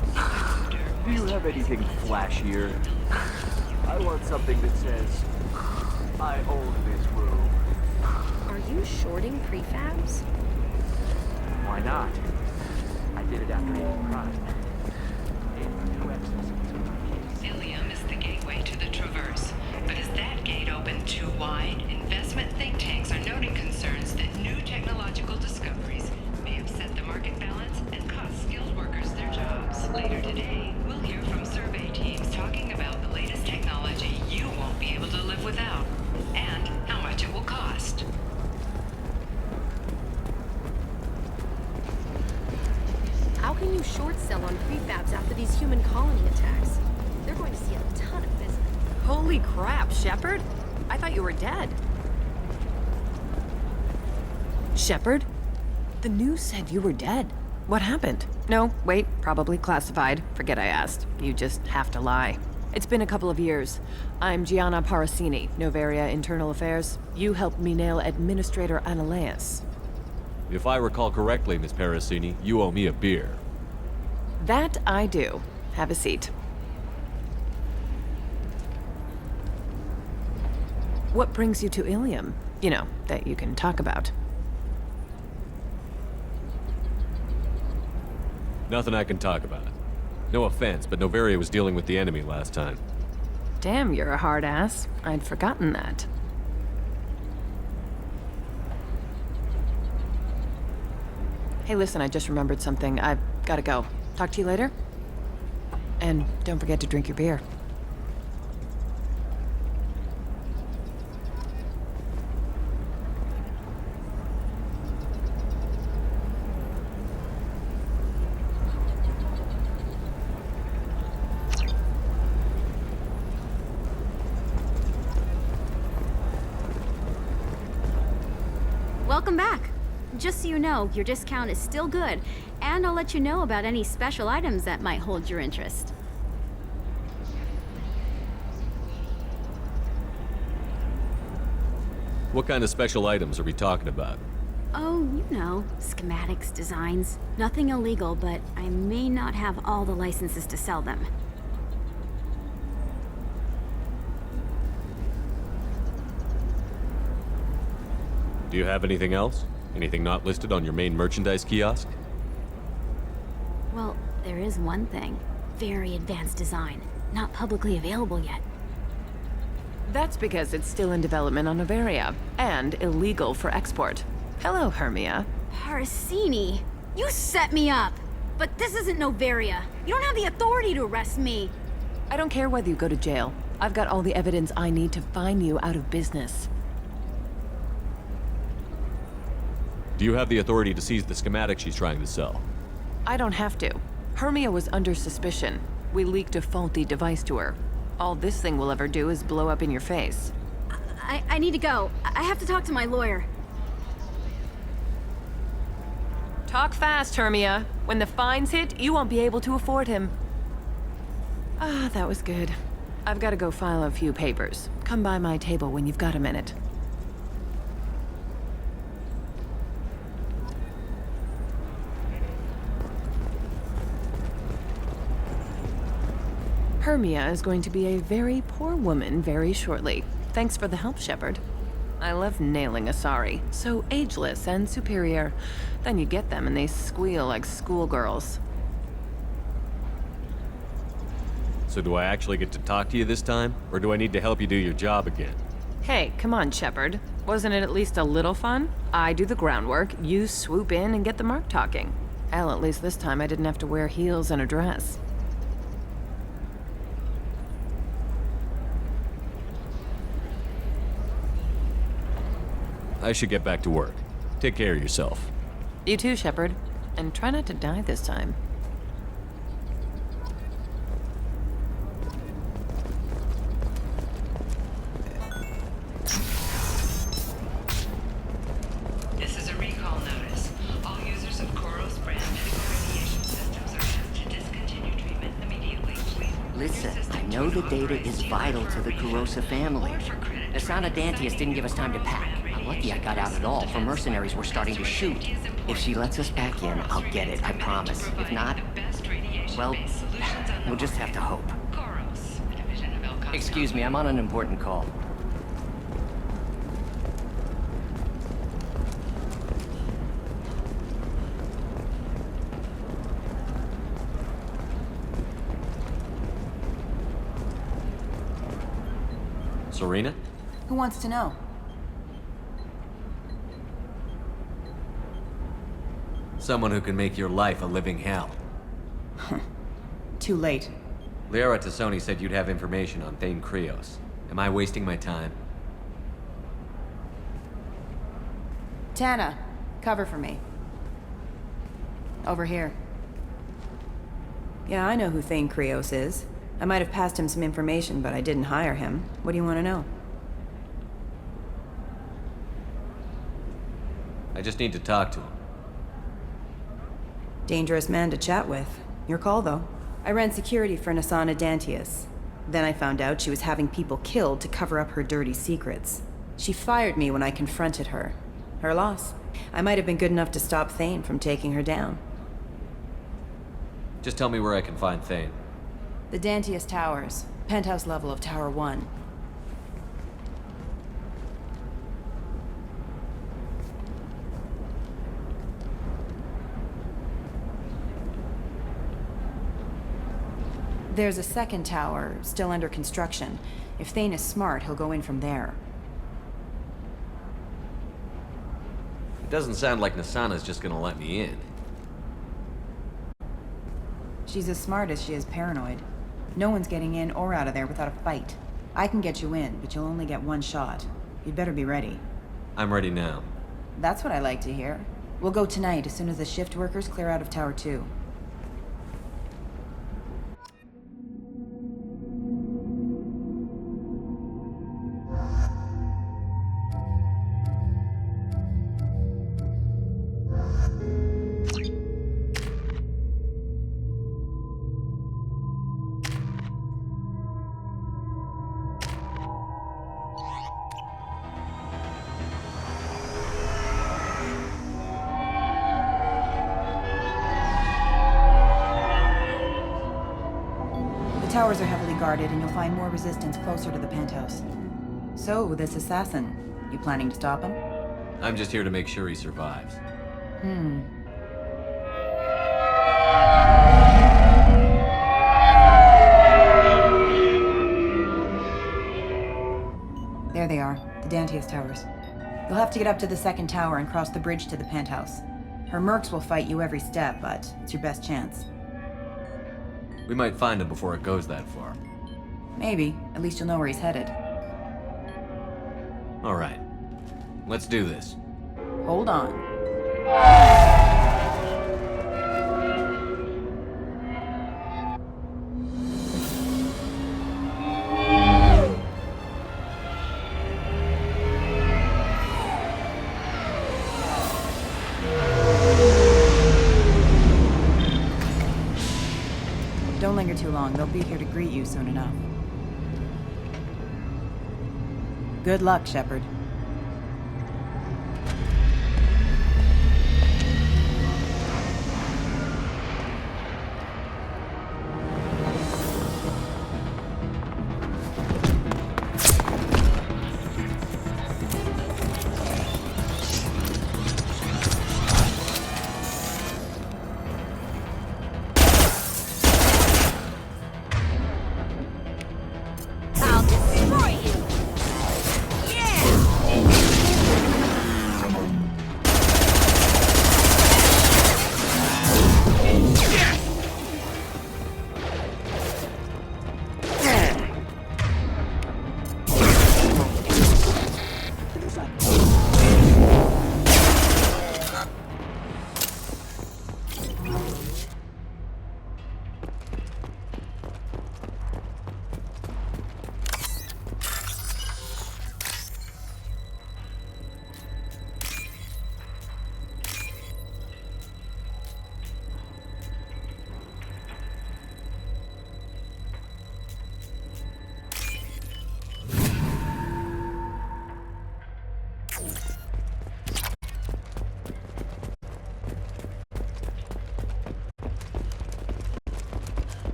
Do you have anything flashier? I want something that says, I own this room. Are you shorting prefabs? Why not? I did it after eating product. Ilium is the gateway to the Traverse, but is that gate open too wide? Investment think tanks are noting concerns that new technological discoveries may upset the market balance and cost skilled workers their jobs. Later today, we'll hear from survey teams talking about the latest technology you won't be able to live without, and how much it will cost. How can you short sell on prefabs after these human colony attacks? They're going to see a ton of business. Holy crap, Shepard? I thought you were dead. Shepard? The news said you were dead. What happened? No, wait, probably classified. Forget I asked. You just have to lie. It's been a couple of years. I'm Gianna Parasini, Novaria Internal Affairs. You helped me nail Administrator Analeas. If I recall correctly, Miss Parasini, you owe me a beer. That I do. Have a seat. What brings you to Ilium? You know, that you can talk about. Nothing I can talk about. No offense, but Novaria was dealing with the enemy last time. Damn, you're a hard ass. I'd forgotten that. Hey, listen, I just remembered something. I've gotta go. Talk to you later? And don't forget to drink your beer. Welcome back. Just so you know, your discount is still good, and I'll let you know about any special items that might hold your interest. What kind of special items are we talking about? Oh, you know, schematics, designs. Nothing illegal, but I may not have all the licenses to sell them. Do you have anything else? Anything not listed on your main merchandise kiosk? Well, there is one thing. Very advanced design. Not publicly available yet. That's because it's still in development on Novaria, and illegal for export. Hello, Hermia. Parasini! You set me up! But this isn't Novaria. You don't have the authority to arrest me. I don't care whether you go to jail. I've got all the evidence I need to fine you out of business. Do you have the authority to seize the schematic she's trying to sell? I don't have to. Hermia was under suspicion. We leaked a faulty device to her. All this thing will ever do is blow up in your face. I need to go. I have to talk to my lawyer. Talk fast, Hermia. When the fines hit, you won't be able to afford him. Ah, that was good. I've got to go file a few papers. Come by my table when you've got a minute. Hermia is going to be a very poor woman very shortly. Thanks for the help, Shepard. I love nailing a sorry. So ageless and superior. Then you get them and they squeal like schoolgirls. So do I actually get to talk to you this time? Or do I need to help you do your job again? Hey, come on, Shepard. Wasn't it at least a little fun? I do the groundwork, you swoop in and get the mark talking. Hell, at least this time I didn't have to wear heels and a dress. I should get back to work. Take care of yourself. You too, Shepard. And try not to die this time. This is a recall notice. All users of Koros brand medical radiation systems are asked to discontinue treatment immediately. Listen, I know the data is vital to the Kurosa family. The Sana Dantius didn't give us time to pack. I'm lucky I got out at all, for mercenaries were starting to shoot. If she lets us back in, I'll get it, I promise. If not, well, we'll just have to hope. Excuse me, I'm on an important call. Serena? Who wants to know? Someone who can make your life a living hell. Too late. Liara Tassoni said you'd have information on Thane Krios. Am I wasting my time? Tana, cover for me. Over here. Yeah, I know who Thane Krios is. I might have passed him some information, but I didn't hire him. What do you want to know? I just need to talk to him. Dangerous man to chat with. Your call, though. I ran security for Nasana Dantius. Then I found out she was having people killed to cover up her dirty secrets. She fired me when I confronted her. Her loss. I might have been good enough to stop Thane from taking her down. Just tell me where I can find Thane. The Dantius Towers. Penthouse level of Tower 1. There's a second tower, still under construction. If Thane is smart, he'll go in from there. It doesn't sound like Nasana's just gonna let me in. She's as smart as she is paranoid. No one's getting in or out of there without a fight. I can get you in, but you'll only get one shot. You'd better be ready. I'm ready now. That's what I like to hear. We'll go tonight as soon as the shift workers clear out of Tower 2. The towers are heavily guarded, and you'll find more resistance closer to the penthouse. So, this assassin, you planning to stop him? I'm just here to make sure he survives. There they are, the Dantius Towers. You'll have to get up to the second tower and cross the bridge to the penthouse. Her mercs will fight you every step, but it's your best chance. We might find him before it goes that far. Maybe. At least you'll know where he's headed. All right. Let's do this. Hold on. Don't linger too long. They'll be here to greet you soon enough. Good luck, Shepard. I'll destroy you!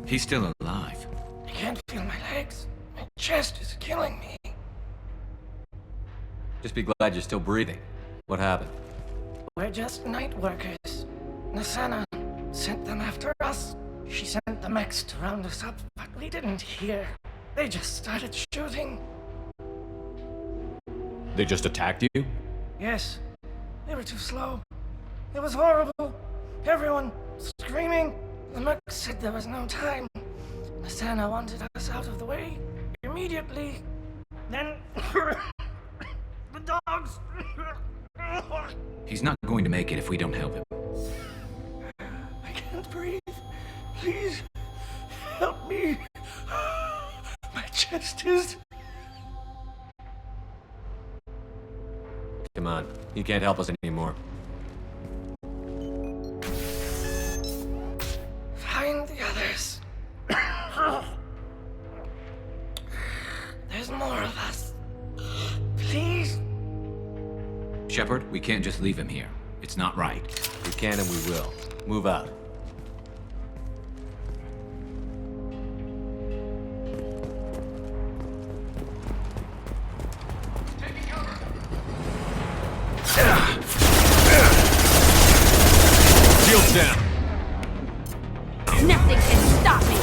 He's still alive. I can't feel my legs. My chest is killing me. Just be glad you're still breathing. What happened? We're just night workers. Nasana, sent them after us. She sent the mechs to round us up, but we didn't hear. They just started shooting. They just attacked you? Yes, they were too slow. It was horrible. Everyone screaming. The mech said there was no time. Asana wanted us out of the way immediately. Then the dogs. He's not going to make it if we don't help him. I can't breathe. Please help me. My chest is. Come on, you can't help us anymore. Find the others. There's more of us. Please. Shepard, we can't just leave him here. It's not right. We can and we will. Move out. Shields down. Nothing can stop me.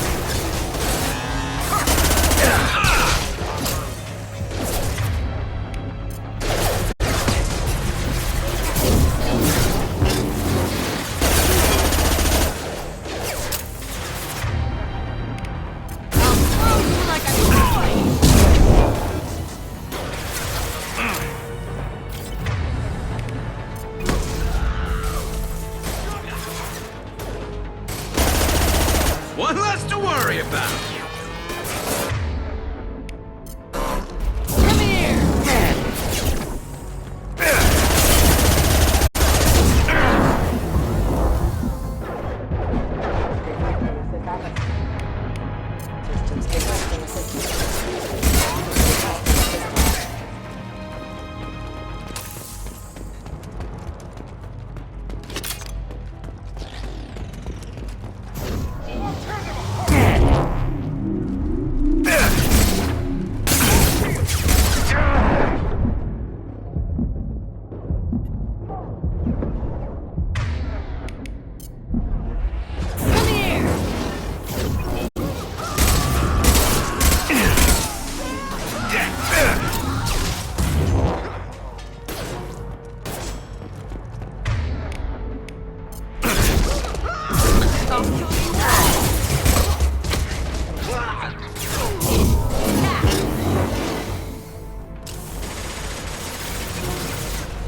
One less to worry about. Come here.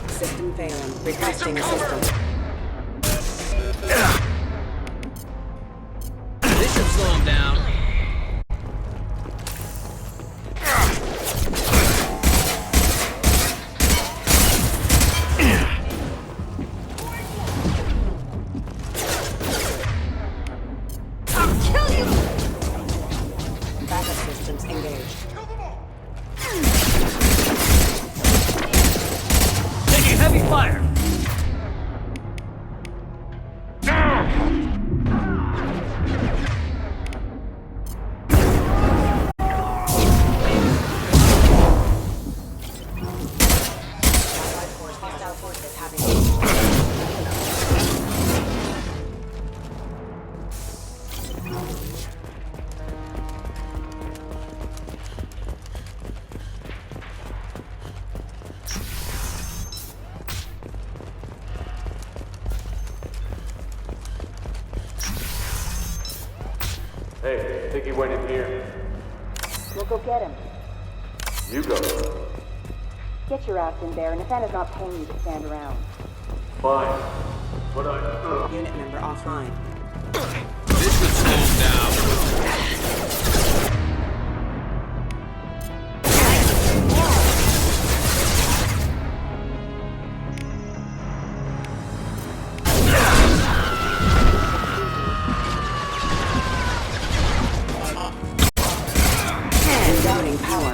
System failing. Requesting assistance. This should slow him down. I'll kill you. Backup systems engaged. Taking heavy fire. Hey, think he went in here? We'll go get him. You go. Get your ass in there, and if Anna's not paying you to stand around. Fine. But I... Unit member offline. This should slow him down. Downing power.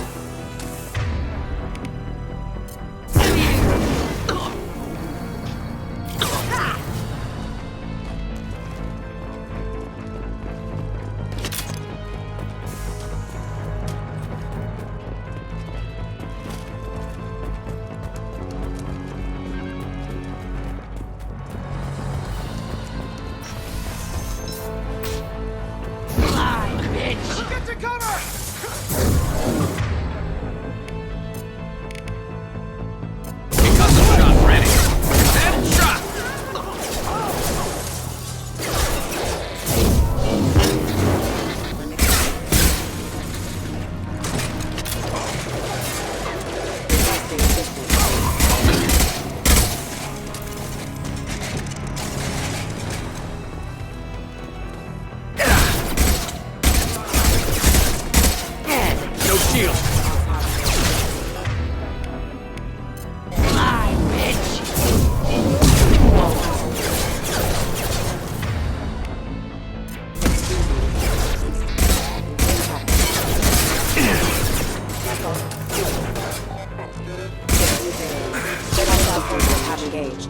engaged.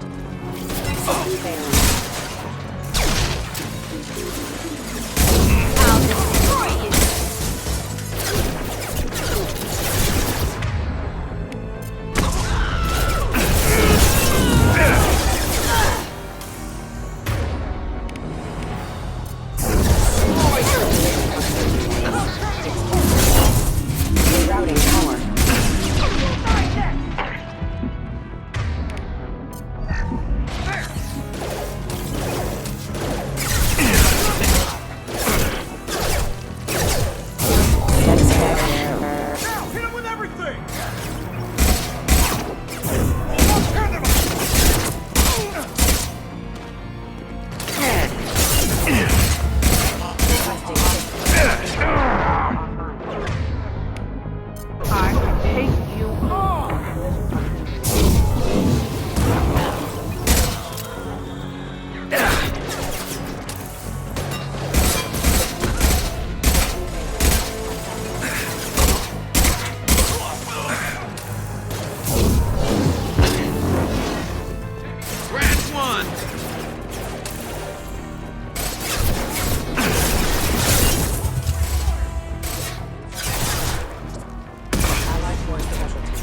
I'll destroy you! Rerouting power. Hit him with everything! I can take you on! Grant one! Allied force casualty.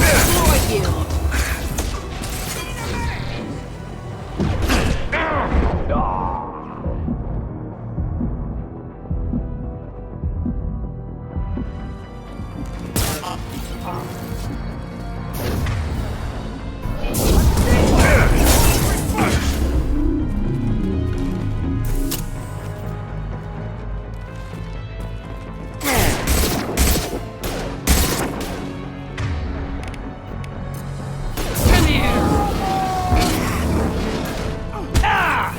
Destroy you! Come here! Ah!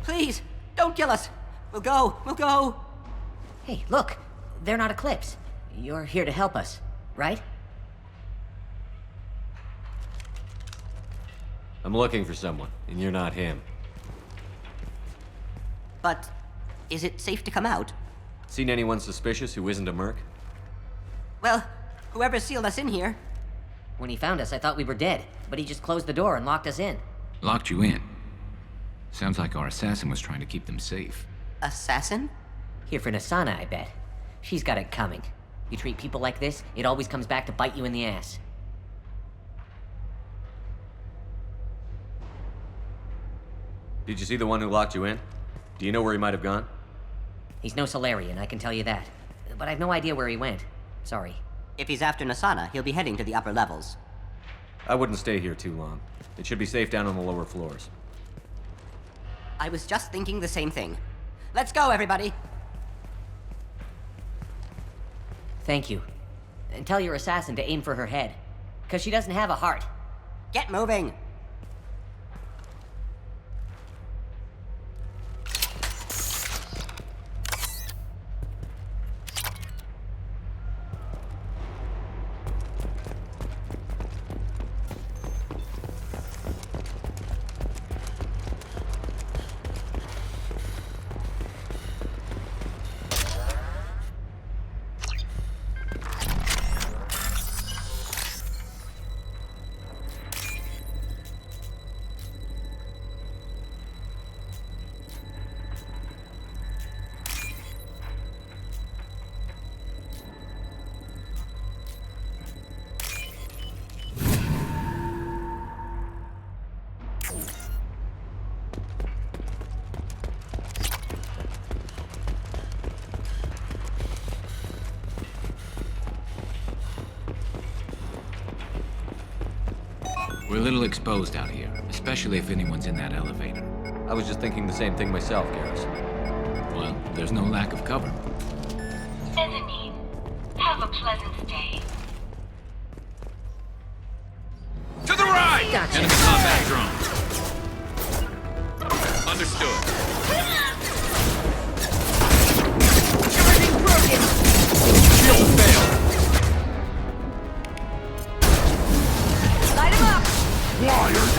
Please, don't kill us. We'll go. Hey, look. They're not Eclipse. You're here to help us, right? I'm looking for someone, and you're not him. But is it safe to come out? Seen anyone suspicious who isn't a merc? Well, whoever sealed us in here. When he found us, I thought we were dead, but he just closed the door and locked us in. Locked you in. Sounds like our assassin was trying to keep them safe. Assassin? Here for Nasana, I bet. She's got it coming. You treat people like this, it always comes back to bite you in the ass. Did you see the one who locked you in? Do you know where he might have gone? He's no Solarian, I can tell you that. But I've no idea where he went. Sorry. If he's after Nasana, he'll be heading to the upper levels. I wouldn't stay here too long. It should be safe down on the lower floors. I was just thinking the same thing. Let's go, everybody! Thank you. And tell your assassin to aim for her head. 'Cause she doesn't have a heart. Get moving! We're a little exposed out here, especially if anyone's in that elevator. I was just thinking the same thing myself, Garrus. Well, there's no lack of cover. Mezzanine. Have a pleasant stay. To the right! Gotcha. Enemy combat drone. Understood. Charging broken. Shield failed. Light him up. Wired.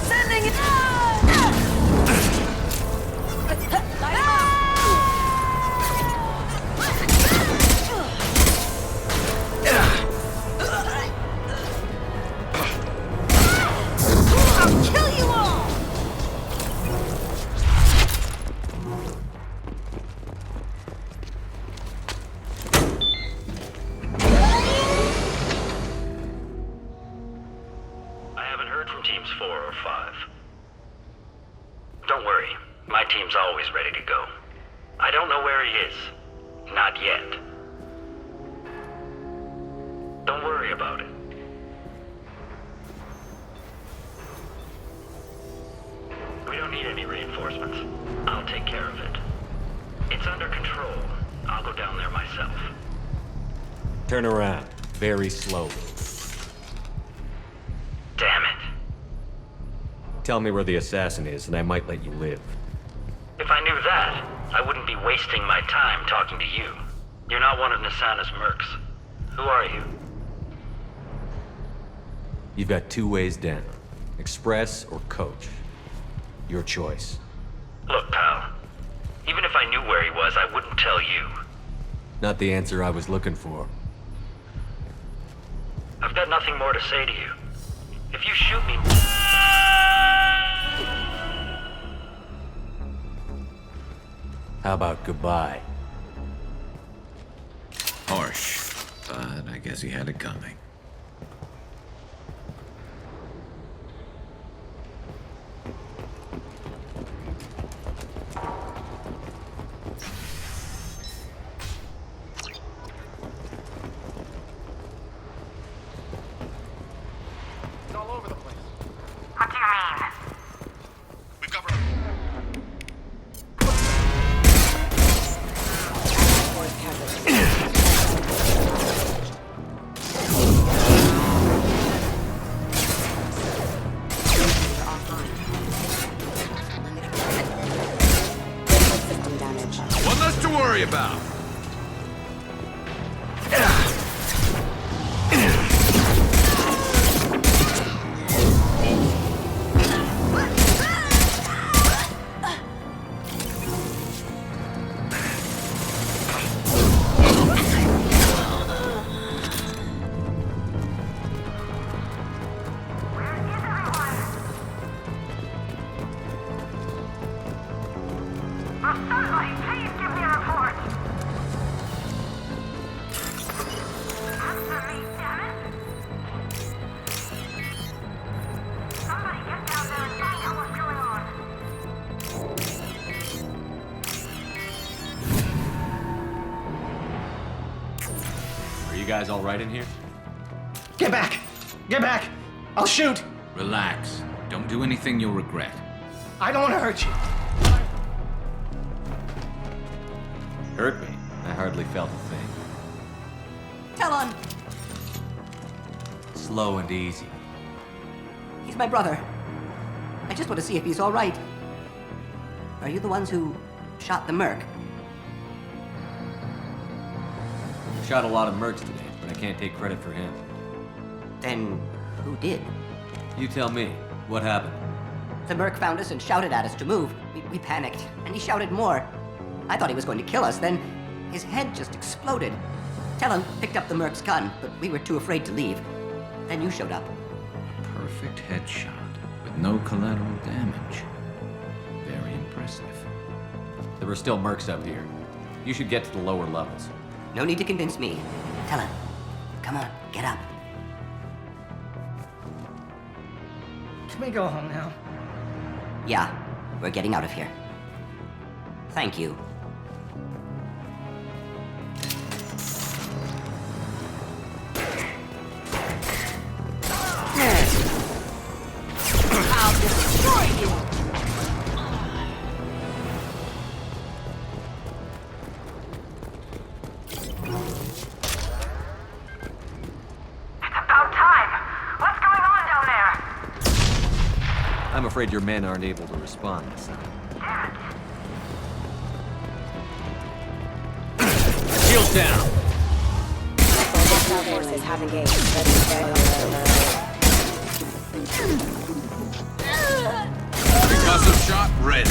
Sending it. Light him up. I'll kill you all. I haven't heard from teams 4 or 5. Don't worry, my team's always ready to go. I don't know where he is. Not yet. Don't worry about it. We don't need any reinforcements. I'll take care of it. It's under control. I'll go down there myself. Turn around. Very slowly. Damn it. Tell me where the assassin is, and I might let you live. If I knew that, I wouldn't be wasting my time talking to you. You're not one of Nasana's mercs. Who are you? You've got two ways down. Express or coach. Your choice. Look, pal. Even if I knew where he was, I wouldn't tell you. Not the answer I was looking for. I've got nothing more to say to you. If you shoot me... How about goodbye? Harsh, but I guess he had it coming. It's all over the place. What do you mean? We've got... One less to worry about. Are you guys all right in here? Get back! Get back! I'll shoot! Relax. Don't do anything you'll regret. I don't want to hurt you. Hurt me? I hardly felt a thing. Talon! Slow and easy. He's my brother. I just want to see if he's all right. Are you the ones who shot the merc? Shot a lot of mercs today, but I can't take credit for him. Then who did? You tell me. What happened? The merc found us and shouted at us to move. We panicked, and he shouted more. I thought he was going to kill us, then his head just exploded. Talon picked up the merc's gun, but we were too afraid to leave. Then you showed up. Perfect headshot with no collateral damage. Very impressive. There were still mercs up here. You should get to the lower levels. No need to convince me. Talon, come on, get up. Can we go home now? Yeah, we're getting out of here. Thank you. I'll destroy you! It's about time! What's going on down there? I'm afraid your men aren't able to respond this time. Shields down! Forces have engaged. Concussive shot ready.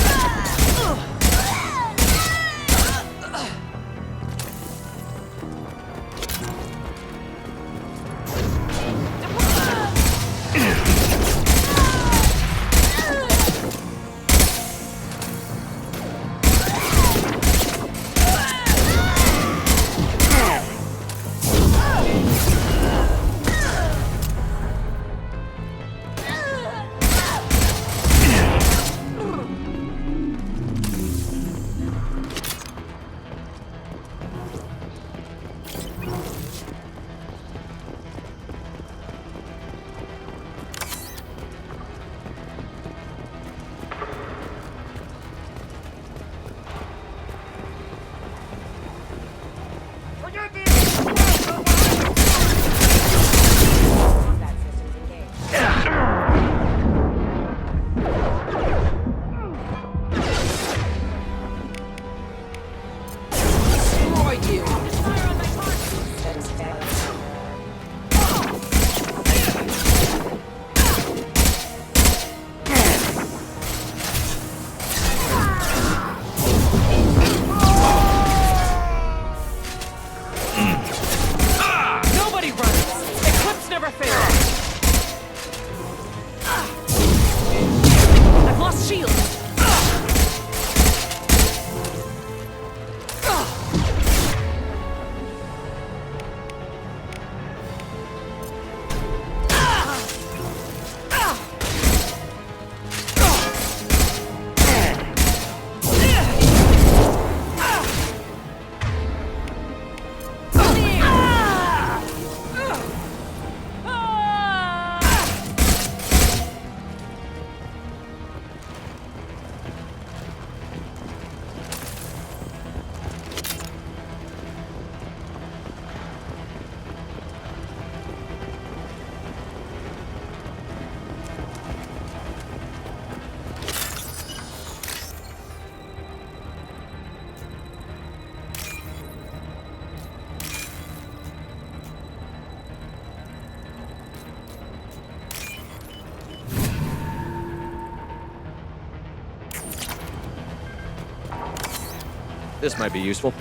This might be useful.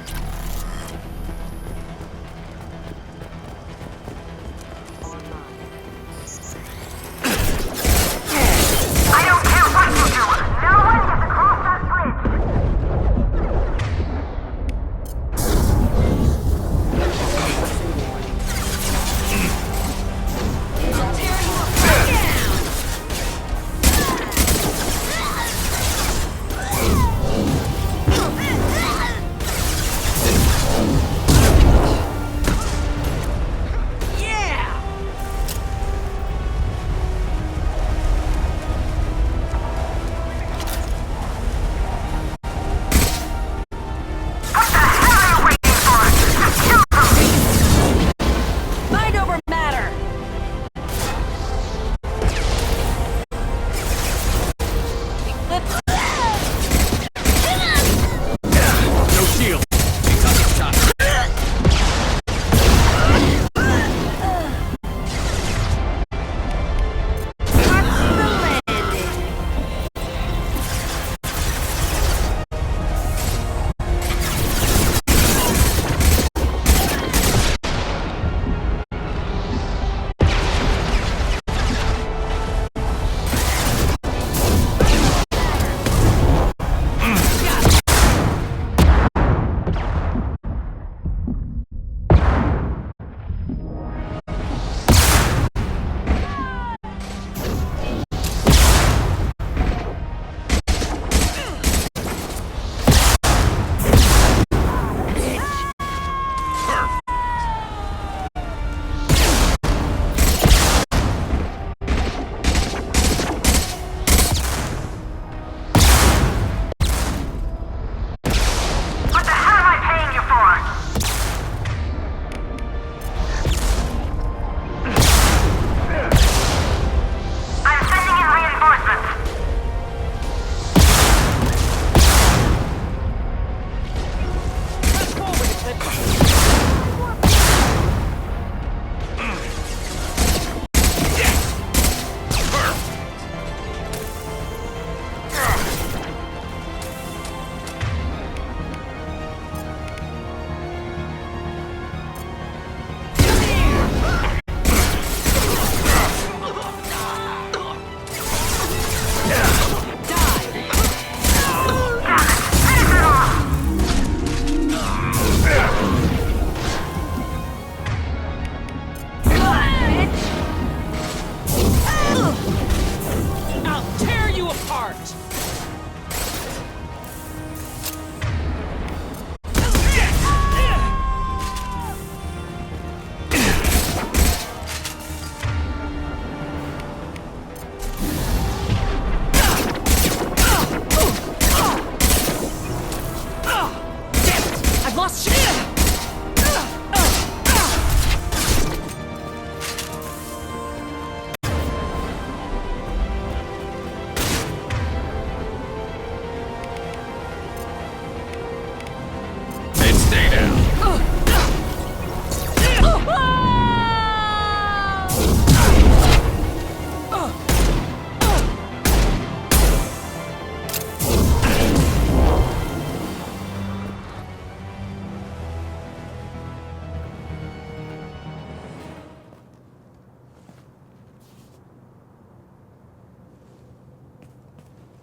I don't care what you do! No one gets across that bridge! I'll tear you right down!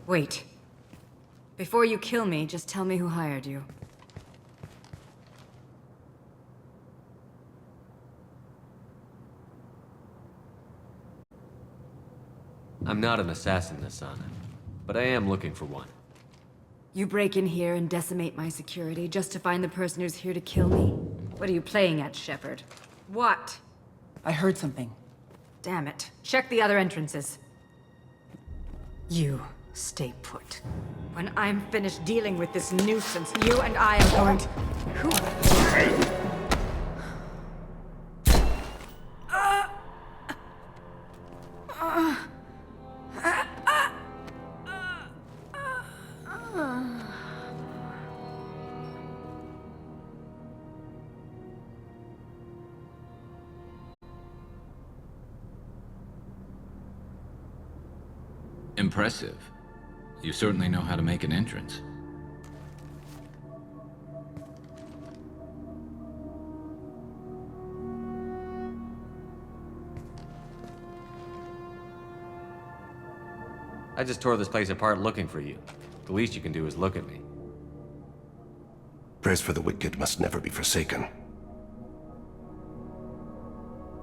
Wait. Before you kill me, just tell me who hired you. I'm not an assassin, Asana, but I am looking for one. You break in here and decimate my security just to find the person who's here to kill me? What are you playing at, Shepard? What? I heard something. Damn it. Check the other entrances. You stay put. When I'm finished dealing with this nuisance, you and I are going to... Who? Impressive. You certainly know how to make an entrance. I just tore this place apart looking for you. The least you can do is look at me. Prayers for the wicked must never be forsaken.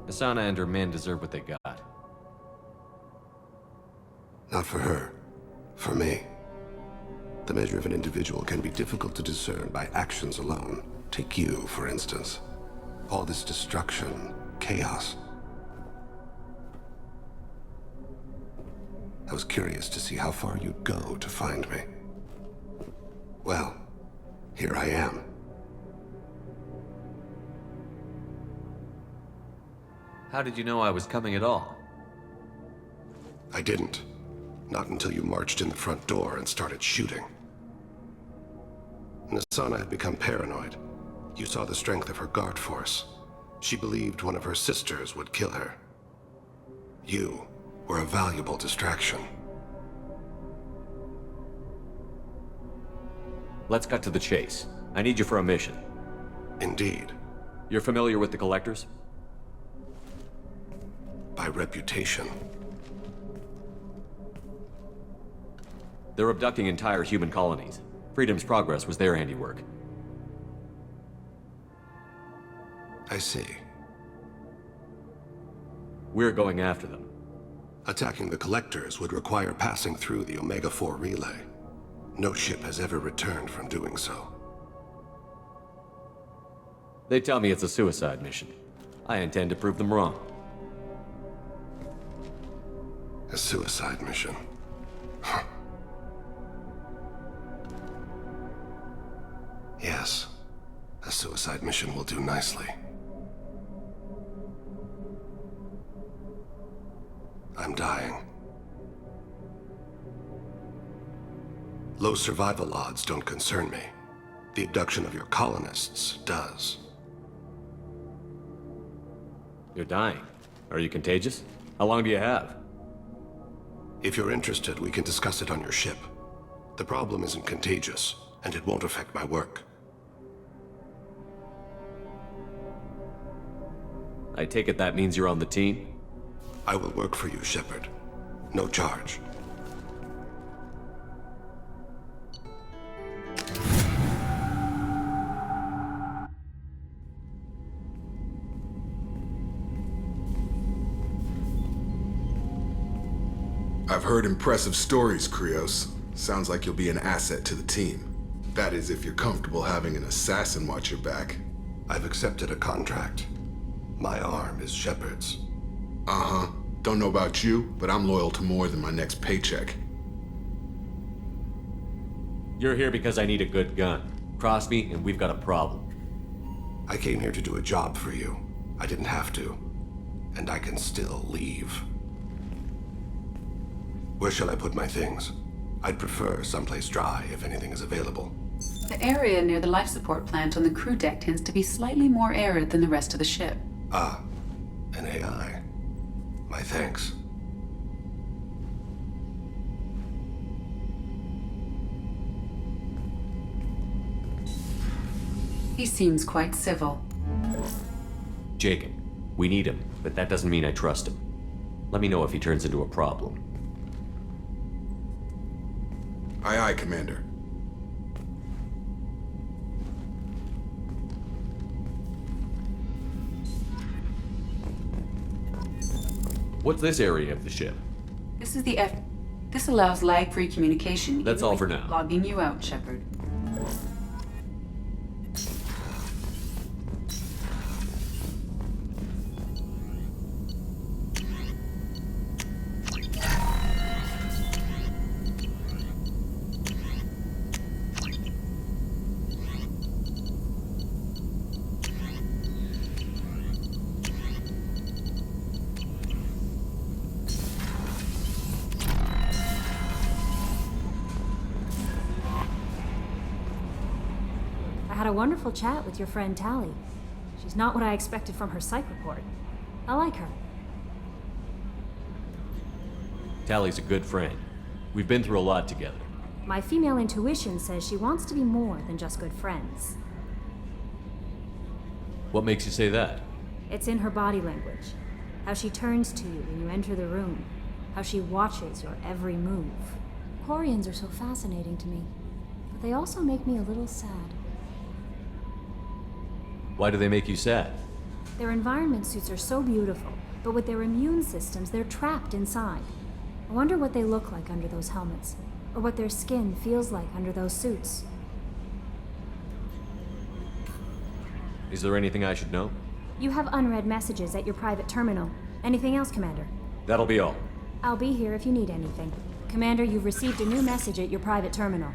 Asana and her men deserve what they got. Not for her. For me. The measure of an individual can be difficult to discern by actions alone. Take you, for instance. All this destruction, chaos. I was curious to see how far you'd go to find me. Well, here I am. How did you know I was coming at all? I didn't. Not until you marched in the front door and started shooting. Nasana had become paranoid. You saw the strength of her guard force. She believed one of her sisters would kill her. You were a valuable distraction. Let's cut to the chase. I need you for a mission. Indeed. You're familiar with the Collectors? By reputation. They're abducting entire human colonies. Freedom's Progress was their handiwork. I see. We're going after them. Attacking the Collectors would require passing through the Omega-4 relay. No ship has ever returned from doing so. They tell me it's a suicide mission. I intend to prove them wrong. A suicide mission? Yes. A suicide mission will do nicely. I'm dying. Low survival odds don't concern me. The abduction of your colonists does. You're dying. Are you contagious? How long do you have? If you're interested, we can discuss it on your ship. The problem isn't contagious, and it won't affect my work. I take it that means you're on the team? I will work for you, Shepard. No charge. I've heard impressive stories, Krios. Sounds like you'll be an asset to the team. That is, if you're comfortable having an assassin watch your back. I've accepted a contract. My arm is Shepard's. Uh-huh. Don't know about you, but I'm loyal to more than my next paycheck. You're here because I need a good gun. Cross me, and we've got a problem. I came here to do a job for you. I didn't have to. And I can still leave. Where shall I put my things? I'd prefer someplace dry if anything is available. The area near the life support plant on the crew deck tends to be slightly more arid than the rest of the ship. Ah, an AI. My thanks. He seems quite civil. Jacob, we need him, but that doesn't mean I trust him. Let me know if he turns into a problem. Aye, aye, Commander. What's this area of the ship? This is the F. This allows lag-free communication. That's all for now. Logging you out, Shepard. I had a wonderful chat with your friend Tally. She's not what I expected from her psych report. I like her. Tally's a good friend. We've been through a lot together. My female intuition says she wants to be more than just good friends. What makes you say that? It's in her body language. How she turns to you when you enter the room. How she watches your every move. Quarians are so fascinating to me, but they also make me a little sad. Why do they make you sad? Their environment suits are so beautiful, but with their immune systems, they're trapped inside. I wonder what they look like under those helmets, or what their skin feels like under those suits. Is there anything I should know? You have unread messages at your private terminal. Anything else, Commander? That'll be all. I'll be here if you need anything. Commander, you've received a new message at your private terminal.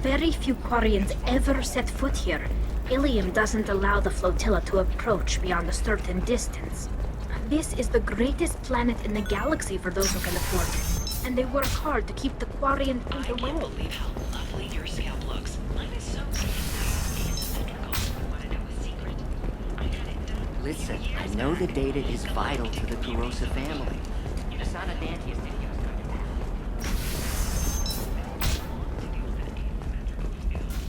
Very few Quarians ever set foot here. Ilium doesn't allow the flotilla to approach beyond a certain distance. This is the greatest planet in the galaxy for those who can afford it. And they work hard to keep the Quarian in the way. I can't believe how lovely your scalp looks. Mine is so asymmetrical. Want to know a secret? I had it done. Listen, I know the data is vital to the Kurosa family. Asana Dantius did he was going to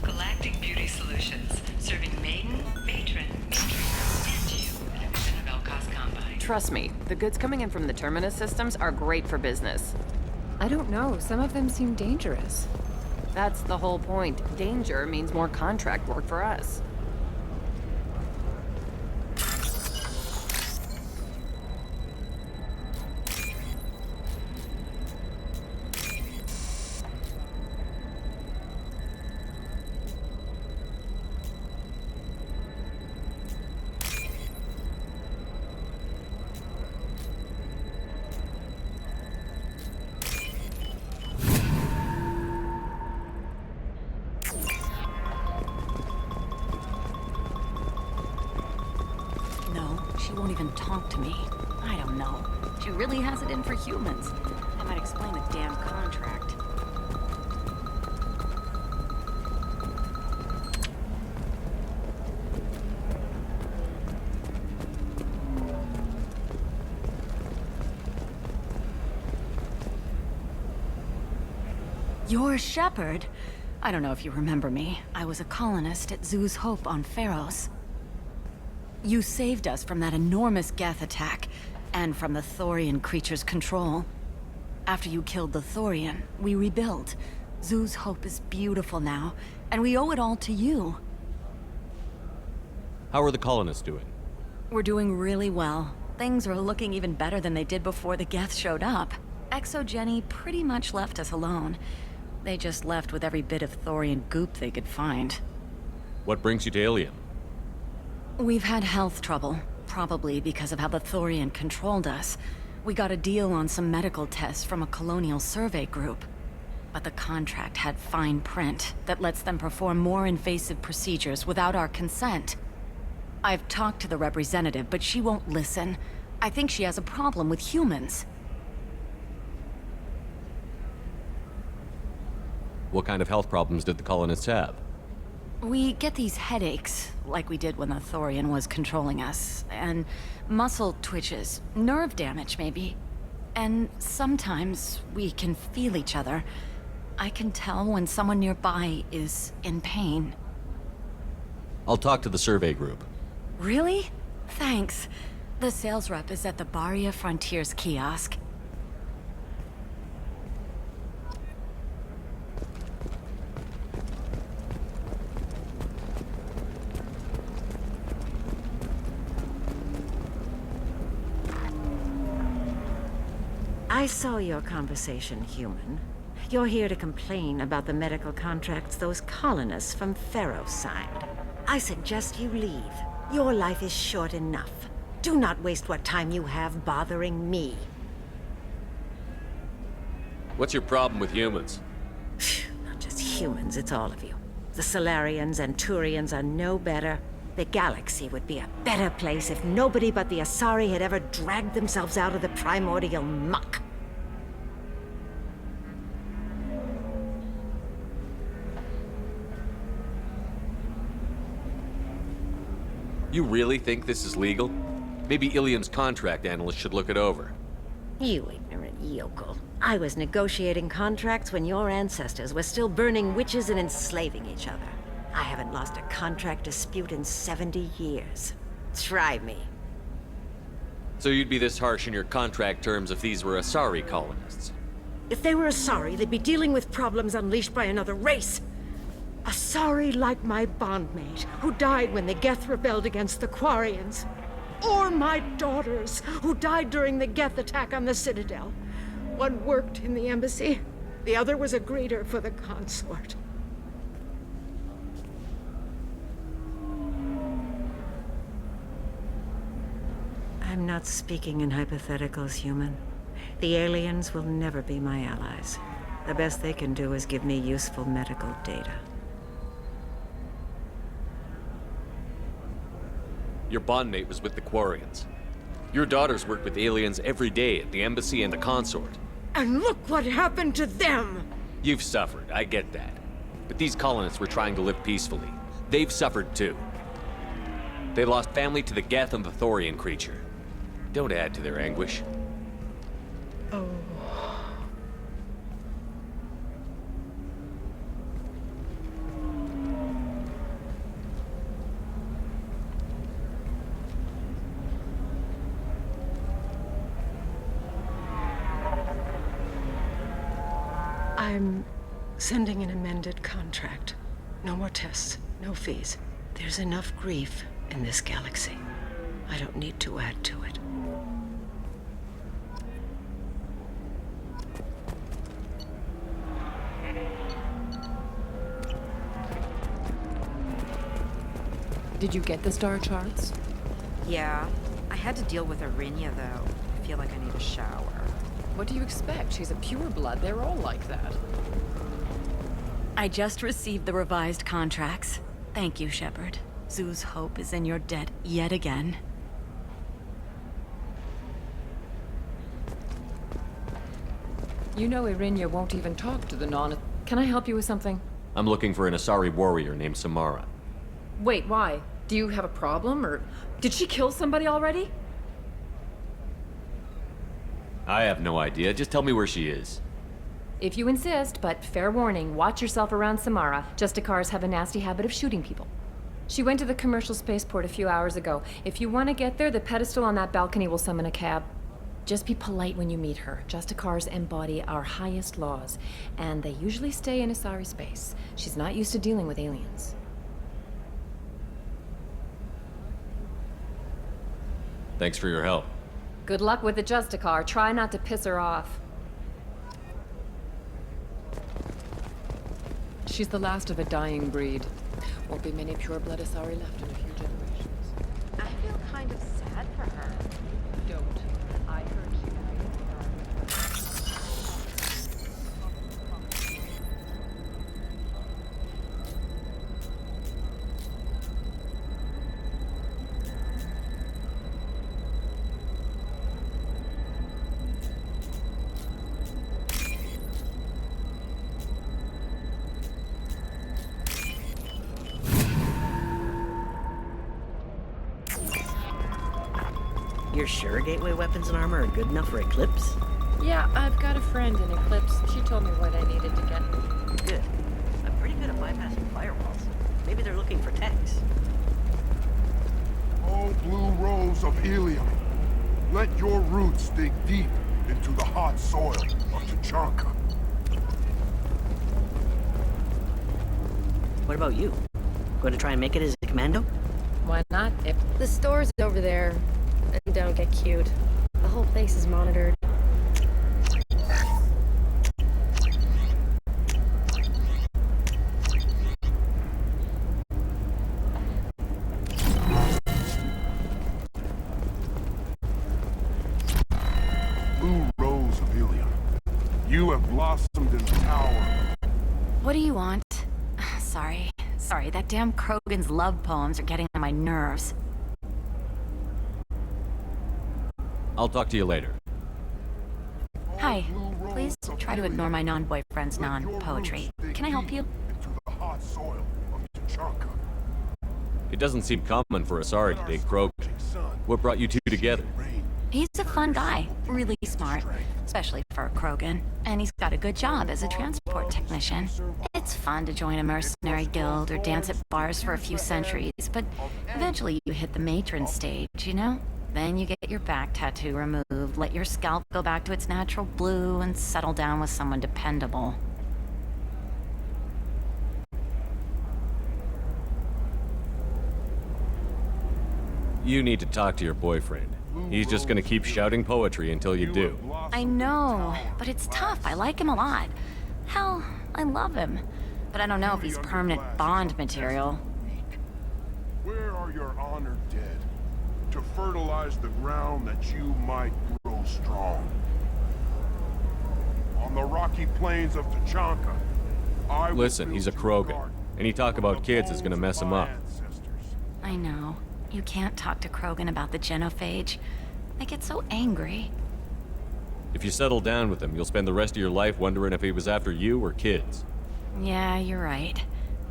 Galactic Beauty Solutions, serving maiden, matron, matrix, and you at a Annabelle cost combine. Trust me, the goods coming in from the Terminus systems are great for business. I don't know, some of them seem dangerous. That's the whole point. Danger means more contract work for us. She won't even talk to me. I don't know. She really has it in for humans. That might explain the damn contract. You're Shepard? I don't know if you remember me. I was a colonist at Zoo's Hope on Pharos. You saved us from that enormous Geth attack, and from the Thorian creature's control. After you killed the Thorian, we rebuilt. Zoo's Hope is beautiful now, and we owe it all to you. How are the colonists doing? We're doing really well. Things are looking even better than they did before the Geth showed up. Exogeny pretty much left us alone. They just left with every bit of Thorian goop they could find. What brings you to Ilium? We've had health trouble, probably because of how the Thorian controlled us. We got a deal on some medical tests from a colonial survey group. But the contract had fine print that lets them perform more invasive procedures without our consent. I've talked to the representative, but she won't listen. I think she has a problem with humans. What kind of health problems did the colonists have? We get these headaches, like we did when the Thorian was controlling us, and muscle twitches, nerve damage maybe. And sometimes we can feel each other. I can tell when someone nearby is in pain. I'll talk to the survey group. Really? Thanks. The sales rep is at the Barria Frontiers kiosk. I saw your conversation, human. You're here to complain about the medical contracts those colonists from Pharos signed. I suggest you leave. Your life is short enough. Do not waste what time you have bothering me. What's your problem with humans? Not just humans, it's all of you. The Solarians and Turians are no better. The galaxy would be a better place if nobody but the Asari had ever dragged themselves out of the primordial muck. You really think this is legal? Maybe Ilium's contract analyst should look it over. You ignorant yokel. I was negotiating contracts when your ancestors were still burning witches and enslaving each other. I haven't lost a contract dispute in 70 years. Try me. So you'd be this harsh in your contract terms if these were Asari colonists? If they were Asari, they'd be dealing with problems unleashed by another race. Asari like my bondmate, who died when the Geth rebelled against the Quarians. Or my daughters, who died during the Geth attack on the Citadel. One worked in the embassy, the other was a greeter for the consort. I'm not speaking in hypotheticals, human. The aliens will never be my allies. The best they can do is give me useful medical data. Your bondmate was with the Quarians. Your daughters work with aliens every day at the embassy and the consort. And look what happened to them! You've suffered, I get that. But these colonists were trying to live peacefully. They've suffered too. They lost family to the Geth and the Thorian creature. Don't add to their anguish. Oh. Sending an amended contract. No more tests, no fees. There's enough grief in this galaxy. I don't need to add to it. Did you get the star charts? Yeah. I had to deal with Arinya, though. I feel like I need a shower. What do you expect? She's a pureblood. They're all like that. I just received the revised contracts. Thank you, Shepard. Zoo's hope is in your debt yet again. You know Irinya won't even talk to the non... Can I help you with something? I'm looking for an Asari warrior named Samara. Wait, why? Do you have a problem, or... Did she kill somebody already? I have no idea. Just tell me where she is. If you insist, but fair warning, watch yourself around Samara. Justicars have a nasty habit of shooting people. She went to the commercial spaceport a few hours ago. If you want to get there, the pedestal on that balcony will summon a cab. Just be polite when you meet her. Justicars embody our highest laws, and they usually stay in Asari space. She's not used to dealing with aliens. Thanks for your help. Good luck with the Justicar. Try not to piss her off. She's the last of a dying breed. Won't be many pure-blood Asari left in a few generations. I feel kind of sad for her. Don't. I heard she You're sure gateway weapons and armor are good enough for Eclipse? Yeah, I've got a friend in Eclipse. She told me what I needed to get. Good. I'm pretty good at bypassing firewalls. Maybe they're looking for techs. Oh, blue rose of Ilium, let your roots dig deep into the hot soil of Tuchanka. What about you? Going to try and make it as a commando? Why not? If the store's over there. And don't get cute. The whole place is monitored. Blue rose of Ilium, you have blossomed in the tower. What do you want? Sorry, that damn Krogan's love poems are getting on my nerves. I'll talk to you later. Hi. Please try to ignore my non-boyfriend's non-poetry. Can I help you? Into the hot soil of Tuchanka. It doesn't seem common for Asari to date Krogan. What brought you two together? He's a fun guy. Really smart. Especially for a Krogan. And he's got a good job as a transport technician. It's fun to join a mercenary guild or dance at bars for a few centuries, but eventually you hit the matron stage, you know? Then you get your back tattoo removed, let your scalp go back to its natural blue, and settle down with someone dependable. You need to talk to your boyfriend. He's just gonna keep shouting poetry until you do. I know, but it's tough. I like him a lot. Hell, I love him. But I don't know if he's permanent Bond material. Where are your honored dead? To fertilize the ground that you might grow strong. On the rocky plains of Tuchanka, I will Listen, he's a Krogan. Any talk about kids is gonna mess him up. I know. You can't talk to Krogan about the genophage. I get so angry. If you settle down with him, you'll spend the rest of your life wondering if he was after you or kids. Yeah, you're right.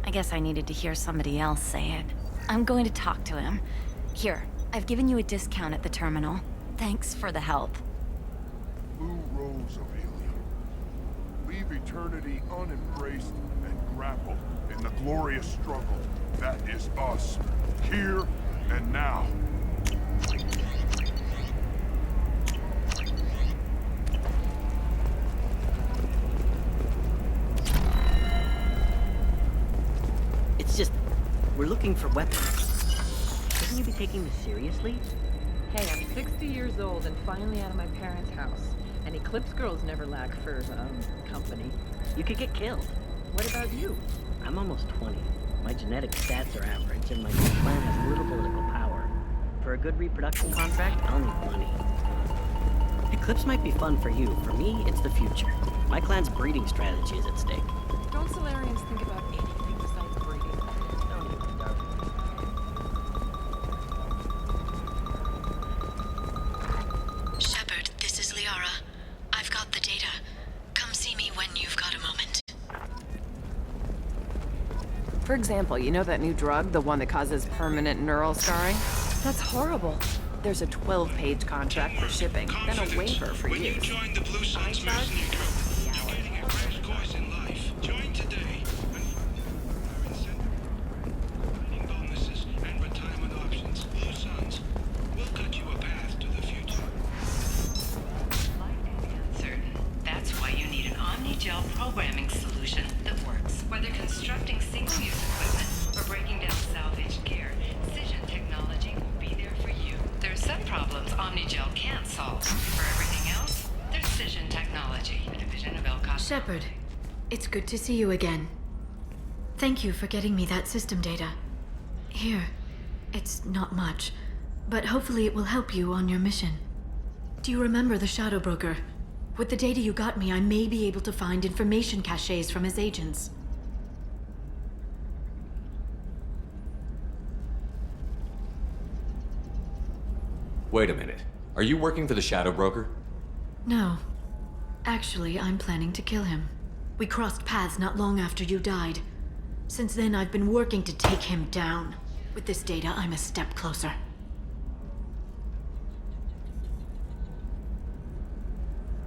I guess I needed to hear somebody else say it. I'm going to talk to him. Here, I've given you a discount at the terminal. Thanks for the help. Blue rose of Ilium. Leave eternity unembraced and grapple in the glorious struggle that is us, here and now. looking for weapons. Shouldn't you be taking this seriously? Hey, I'm 60 years old and finally out of my parents' house. And Eclipse girls never lack for, company. You could get killed. What about you? I'm almost 20. My genetic stats are average, and my new clan has little political power. For a good reproduction contract, I'll need money. Eclipse might be fun for you. For me, it's the future. My clan's breeding strategy is at stake. Don't Solarians think about anything besides breeding? Don't even start. Shepard, this is Liara. I've got the data. Come see me when you've got a moment. For example, you know that new drug, the one that causes permanent neural scarring? That's horrible. There's a 12-page contract for shipping, then a waiver for use. When you join the Blue Suns mercenary group, you're getting a crash course in life. Join today. Signing bonuses and retirement options. Blue Suns will cut you a path to the future. Certain. That's why you need an Omni-Gel programming solution that works. Whether constructing single-use equipment or breaking down salvaged gear, Cision technology will be there for you. There's some problems Omni-Gel can't solve. For everything else, there's Cision technology, a division of Elcott. Shepard, it's good to see you again. Thank you for getting me that system data. Here, it's not much, but hopefully it will help you on your mission. Do you remember the Shadow Broker? With the data you got me, I may be able to find information caches from his agents. Wait a minute. Are you working for the Shadow Broker? No. Actually, I'm planning to kill him. We crossed paths not long after you died. Since then, I've been working to take him down. With this data, I'm a step closer.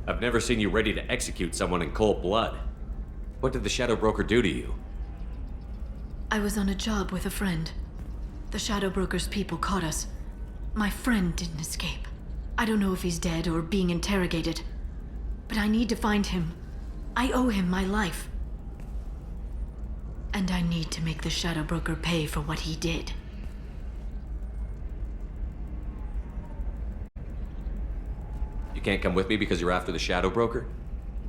I've never seen you ready to execute someone in cold blood. What did the Shadow Broker do to you? I was on a job with a friend. The Shadow Broker's people caught us. My friend didn't escape. I don't know if he's dead or being interrogated. But I need to find him. I owe him my life. And I need to make the Shadow Broker pay for what he did. You can't come with me because you're after the Shadow Broker?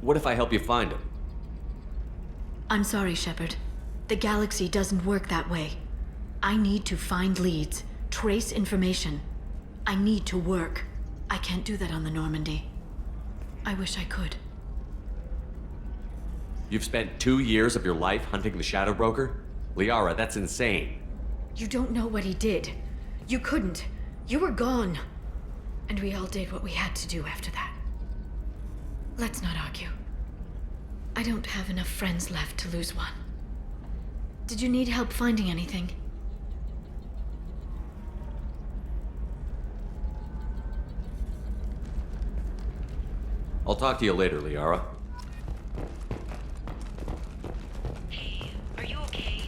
What if I help you find him? I'm sorry, Shepard. The galaxy doesn't work that way. I need to find leads, trace information. I need to work. I can't do that on the Normandy. I wish I could. You've spent 2 years of your life hunting the Shadow Broker? Liara, that's insane. You don't know what he did. You couldn't. You were gone. And we all did what we had to do after that. Let's not argue. I don't have enough friends left to lose one. Did you need help finding anything? I'll talk to you later, Liara. Hey, are you okay?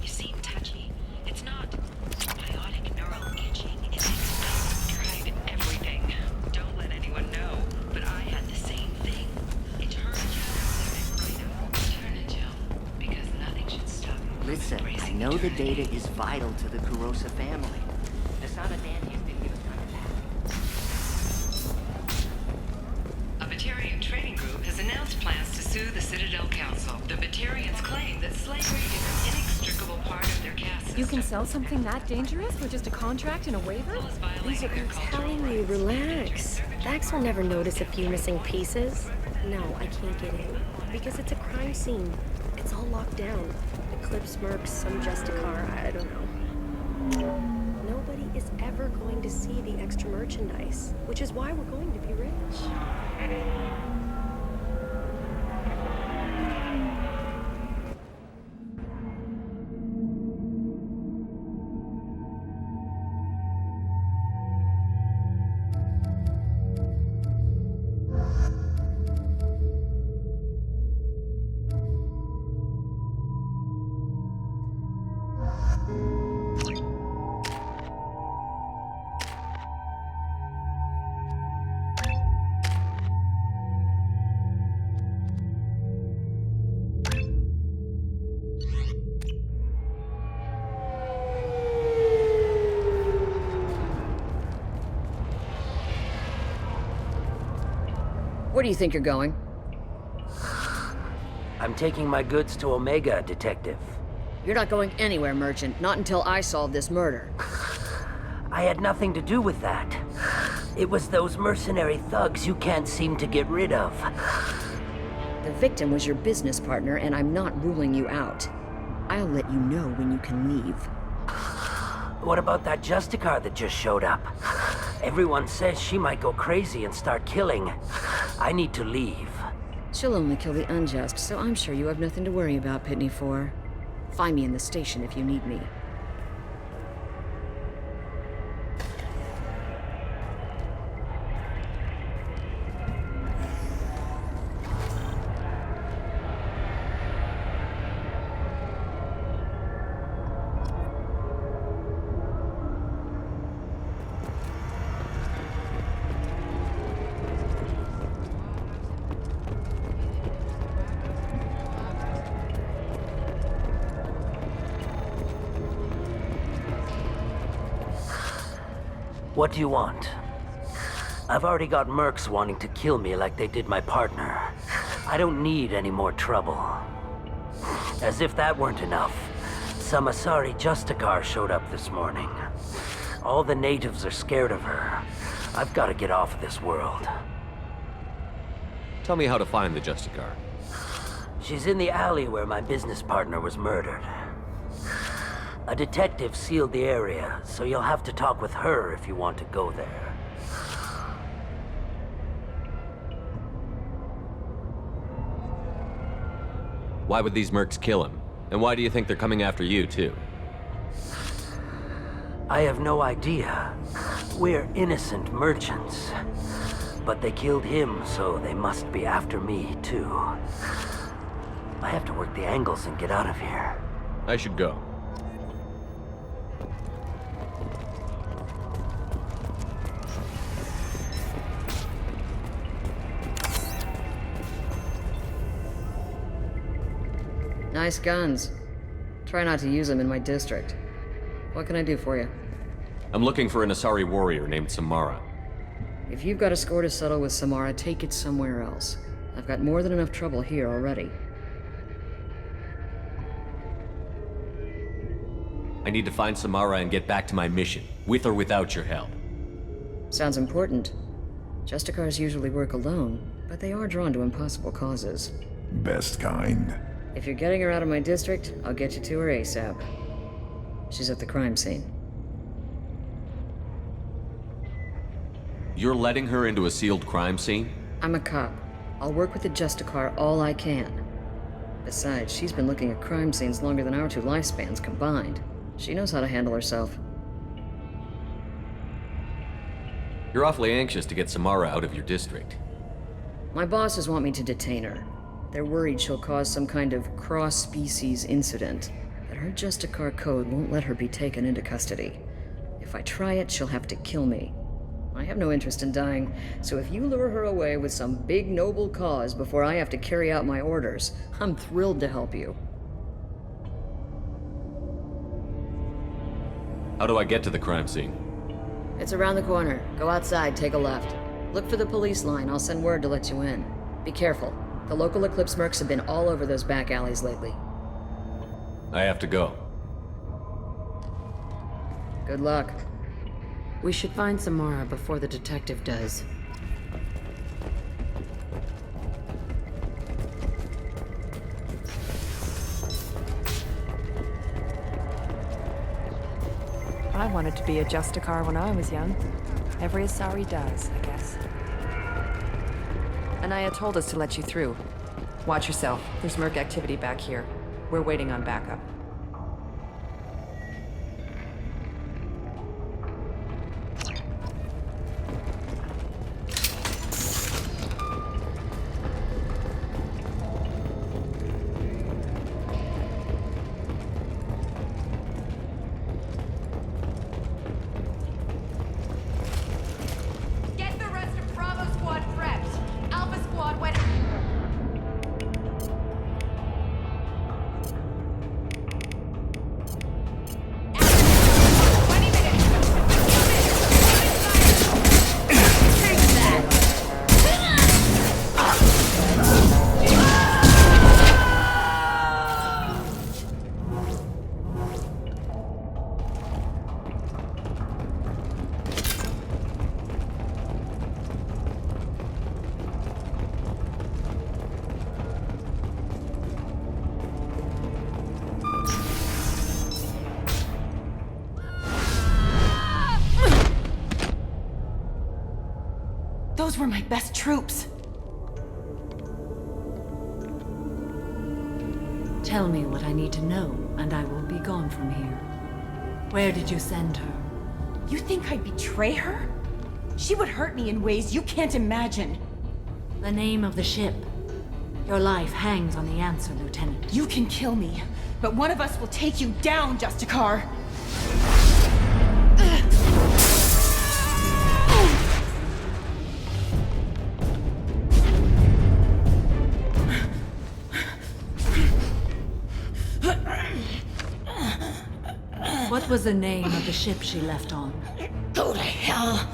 You seem touchy. It's not biotic neural itching. I've tried everything. Don't let anyone know, but I had the same thing. Because nothing should stop you. Listen, I know the data is vital to the Kurosa family. Asana Dantius didn't give us time to A Batarian trading group has announced plans to sue the Citadel Council. The Batarians claim that slavery is an inextricable part of their caste system. You can sell something that dangerous with just a contract and a waiver? These are I'm telling you, relax. Vax will never notice a few missing pieces. No, I can't get in. Because it's a crime scene. It's all locked down. Eclipse mercs, some Justicar, I don't know. Nobody is ever going to see the extra merchandise, which is why we're going to be rich. Where do you think you're going? I'm taking my goods to Omega, Detective. You're not going anywhere, Merchant. Not until I solve this murder. I had nothing to do with that. It was those mercenary thugs you can't seem to get rid of. The victim was your business partner, and I'm not ruling you out. I'll let you know when you can leave. What about that Justicar that just showed up? Everyone says she might go crazy and start killing. I need to leave. She'll only kill the unjust, so I'm sure you have nothing to worry about, Pitney 4. Find me in the station if you need me. What do you want? I've already got mercs wanting to kill me like they did my partner. I don't need any more trouble. As if that weren't enough, some Asari Justicar showed up this morning. All the natives are scared of her. I've got to get off of this world. Tell me how to find the Justicar. She's in the alley where my business partner was murdered. A detective sealed the area, so you'll have to talk with her if you want to go there. Why would these mercs kill him? And why do you think they're coming after you, too? I have no idea. We're innocent merchants. But they killed him, so they must be after me, too. I have to work the angles and get out of here. I should go. Nice guns. Try not to use them in my district. What can I do for you? I'm looking for an Asari warrior named Samara. If you've got a score to settle with Samara, take it somewhere else. I've got more than enough trouble here already. I need to find Samara and get back to my mission, with or without your help. Sounds important. Justicars usually work alone, but they are drawn to impossible causes. Best kind. If you're getting her out of my district, I'll get you to her ASAP. She's at the crime scene. You're letting her into a sealed crime scene? I'm a cop. I'll work with the Justicar all I can. Besides, she's been looking at crime scenes longer than our two lifespans combined. She knows how to handle herself. You're awfully anxious to get Samara out of your district. My bosses want me to detain her. They're worried she'll cause some kind of cross-species incident, but her Justicar code won't let her be taken into custody. If I try it, she'll have to kill me. I have no interest in dying, so if you lure her away with some big noble cause before I have to carry out my orders, I'm thrilled to help you. How do I get to the crime scene? It's around the corner. Go outside, take a left. Look for the police line. I'll send word to let you in. Be careful. The local Eclipse mercs have been all over those back alleys lately. I have to go. Good luck. We should find Samara before the detective does. I wanted to be a Justicar when I was young. Every Asari does, I guess. Anaya told us to let you through. Watch yourself. There's merc activity back here. We're waiting on backup. Get the rest of Bravo Squad prepped. Alpha Squad went... Those were my best troops. Tell me what I need to know, and I will be gone from here. Where did you send her? You think I'd betray her? She would hurt me in ways you can't imagine. The name of the ship. Your life hangs on the answer, Lieutenant. You can kill me, but one of us will take you down, Justicar. What was the name of the ship she left on? Go to hell!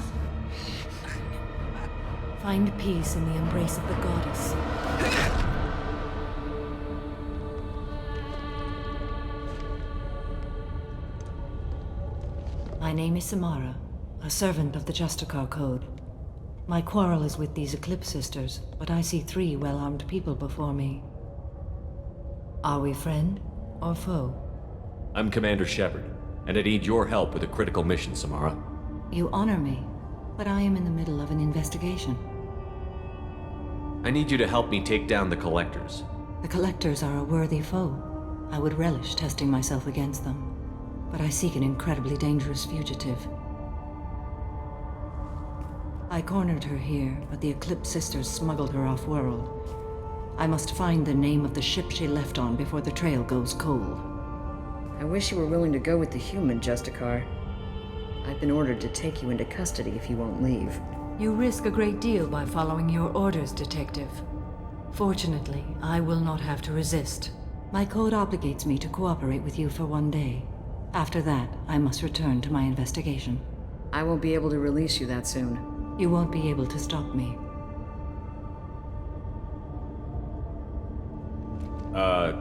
Find peace in the embrace of the goddess. My name is Samara, a servant of the Justicar Code. My quarrel is with these Eclipse Sisters, but I see 3 well-armed people before me. Are we friend or foe? I'm Commander Shepard, and I need your help with a critical mission, Samara. You honor me, but I am in the middle of an investigation. I need you to help me take down the Collectors. The Collectors are a worthy foe. I would relish testing myself against them, but I seek an incredibly dangerous fugitive. I cornered her here, but the Eclipse Sisters smuggled her off-world. I must find the name of the ship she left on before the trail goes cold. I wish you were willing to go with the human, Justicar. I've been ordered to take you into custody if you won't leave. You risk a great deal by following your orders, Detective. Fortunately, I will not have to resist. My code obligates me to cooperate with you for 1 day. After that, I must return to my investigation. I won't be able to release you that soon. You won't be able to stop me.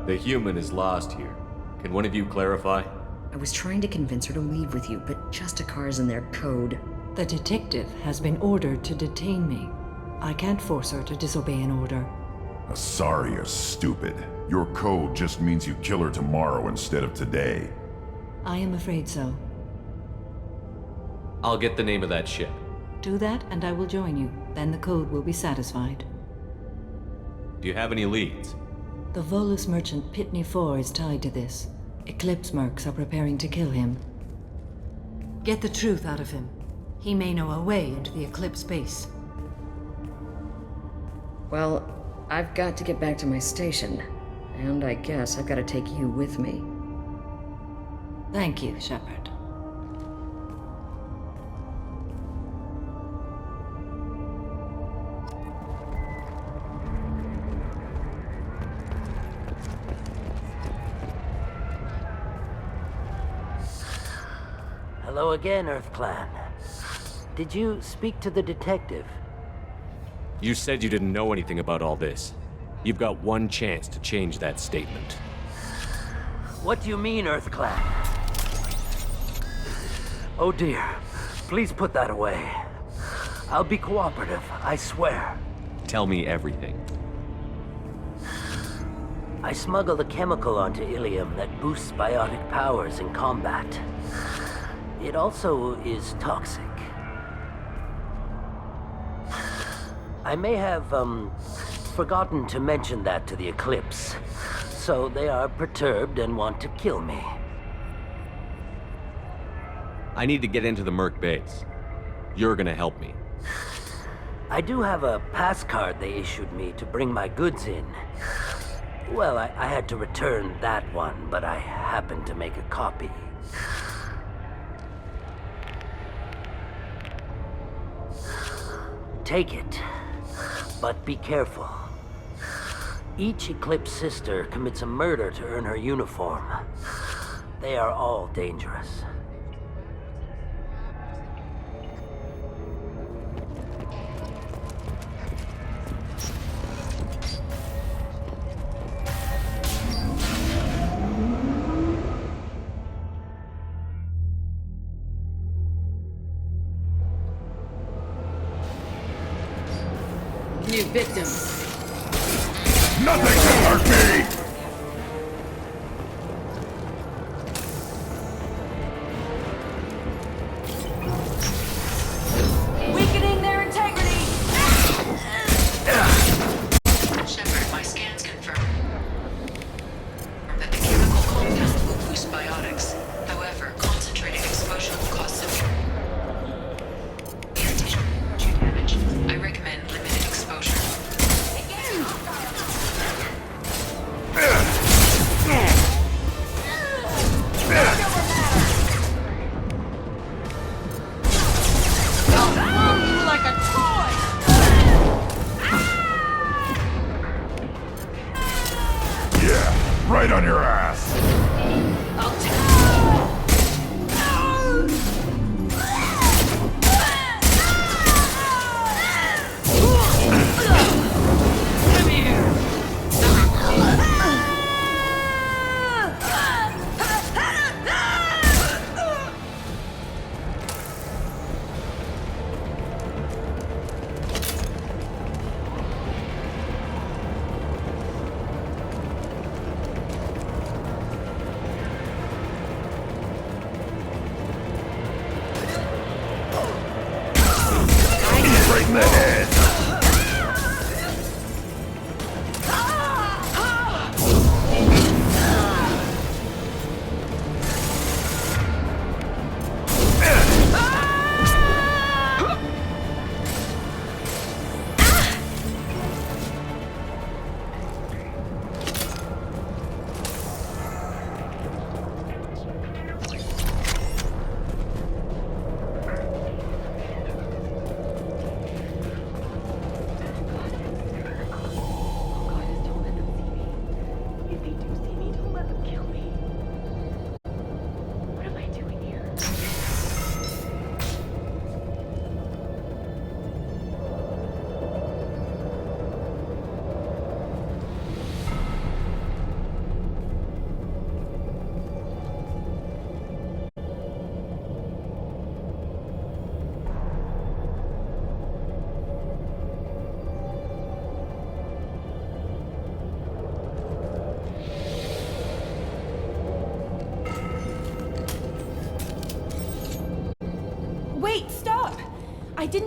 The human is lost here. Can one of you clarify? I was trying to convince her to leave with you, but Justicar's in their code. The detective has been ordered to detain me. I can't force her to disobey an order. Sorry, you're stupid. Your code just means you kill her tomorrow instead of today. I am afraid so. I'll get the name of that ship. Do that and I will join you. Then the code will be satisfied. Do you have any leads? The Volus merchant Pitney 4 is tied to this. Eclipse mercs are preparing to kill him. Get the truth out of him. He may know a way into the Eclipse base. Well, I've got to get back to my station. And I guess I've got to take you with me. Thank you, Shepard. Hello again, Earth Clan. Did you speak to the detective? You said you didn't know anything about all this. You've got 1 chance to change that statement. What do you mean, Earth Clan? Oh dear. Please put that away. I'll be cooperative, I swear. Tell me everything. I smuggled a chemical onto Ilium that boosts biotic powers in combat. It also is toxic. I may have, forgotten to mention that to the Eclipse, so they are perturbed and want to kill me. I need to get into the Merc base. You're gonna help me. I do have a pass card they issued me to bring my goods in. Well, I had to return that one, but I happened to make a copy. Take it, but be careful. Each Eclipse sister commits a murder to earn her uniform. They are all dangerous. New victims. Nothing can hurt me! Weakening their integrity!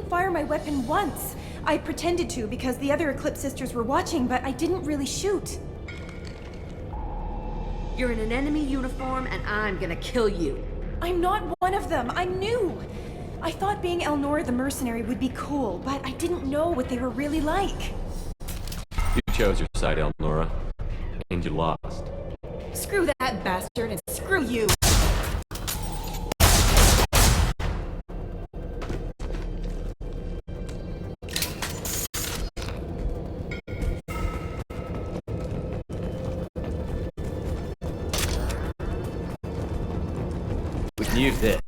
didn't fire my weapon once. I pretended to because the other Eclipse sisters were watching, but I didn't really shoot. You're in an enemy uniform, and I'm gonna kill you. I'm not one of them. I'm new. I thought being Elnora the mercenary would be cool, but I didn't know what they were really like. You chose your side, Elnora. And you lost. Screw that bastard and screw you. We can use this.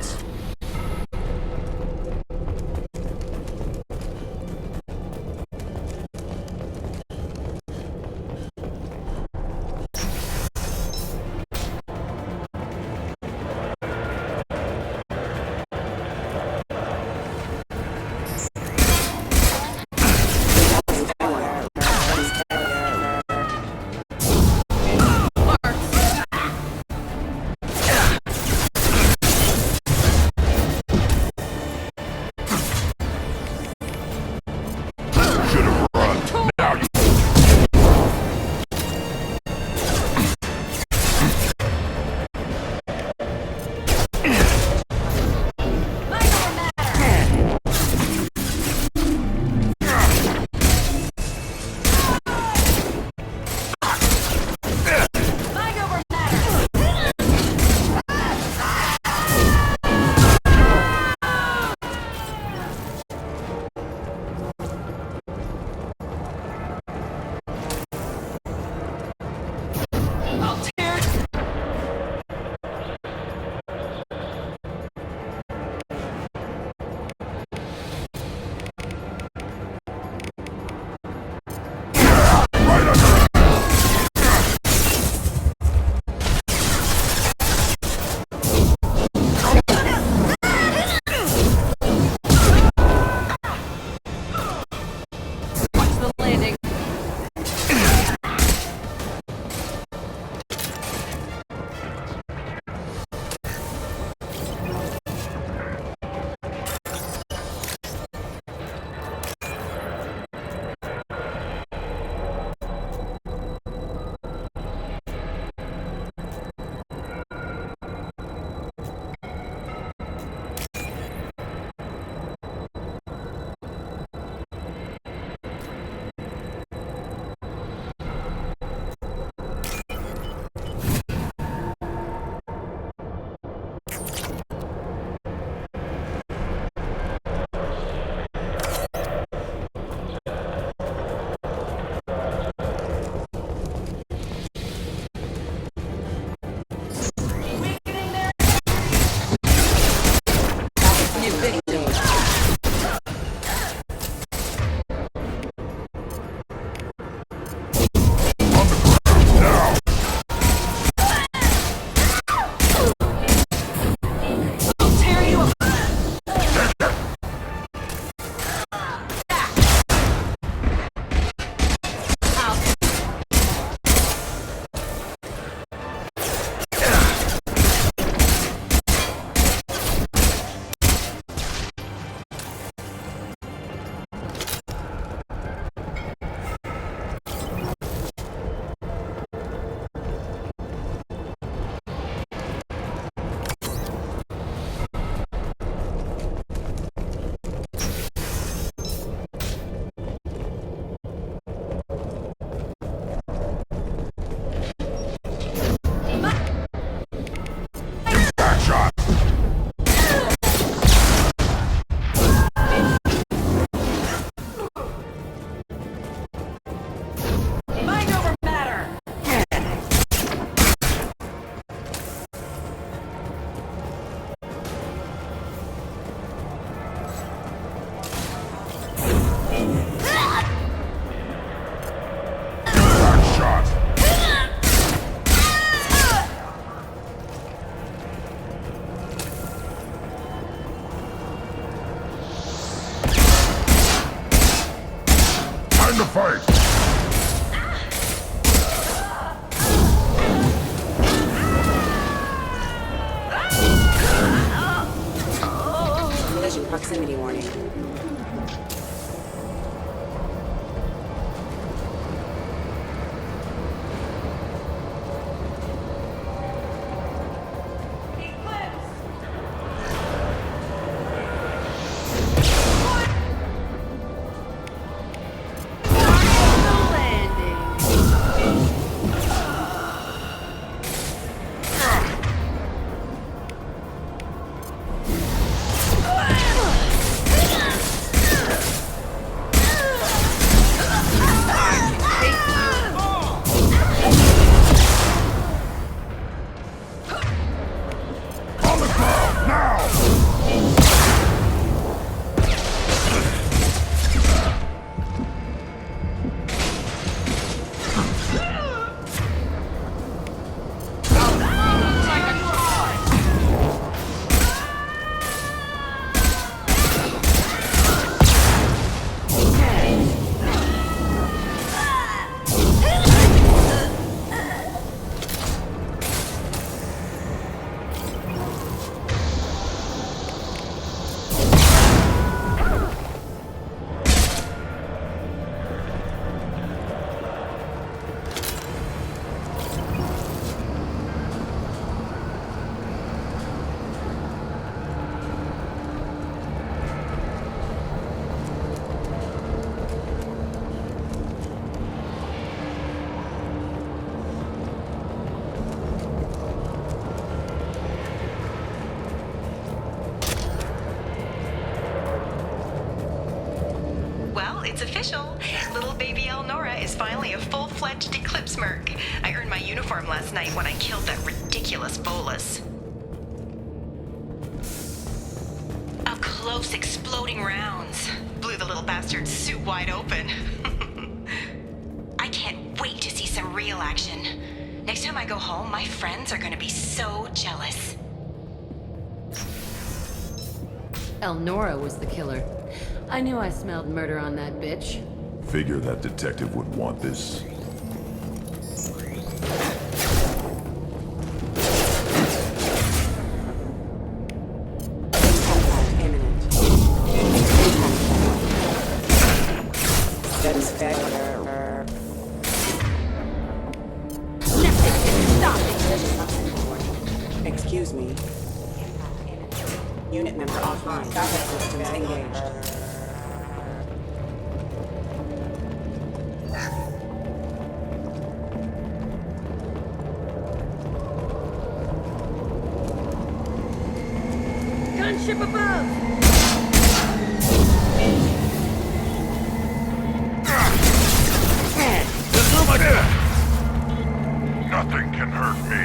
Time to fight! Collision proximity warning. it's official. Little baby Elnora is finally a full-fledged Eclipse Merc. I earned my uniform last night when I killed that ridiculous bolus. Up close, exploding rounds. Blew the little bastard's suit wide open. I can't wait to see some real action. Next time I go home, my friends are gonna be so jealous. Elnora was the killer. I knew I smelled murder on that bitch. Figure that detective would want this. Excuse me. Unit member offline. Systems engaged. Gunship above! Nothing can hurt me.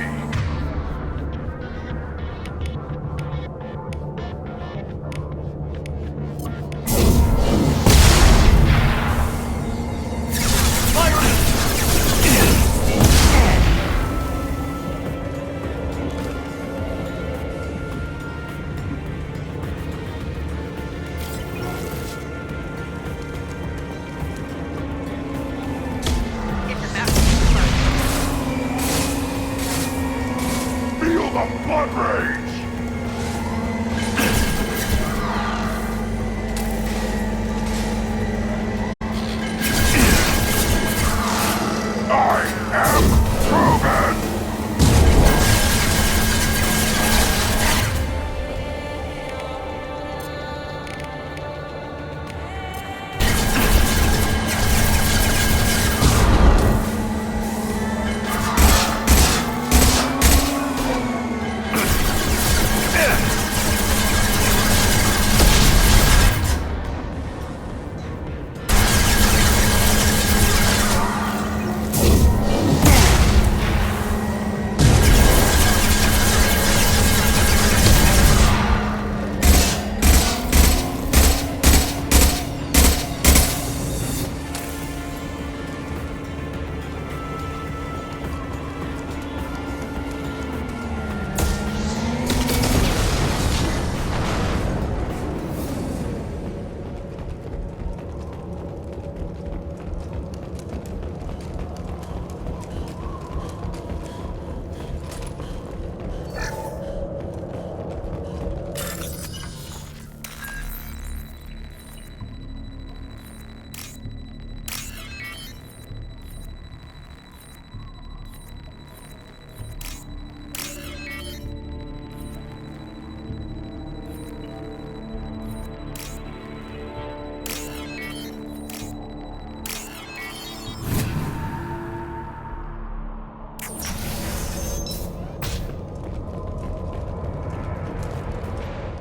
Feel the blood rage! I am proven!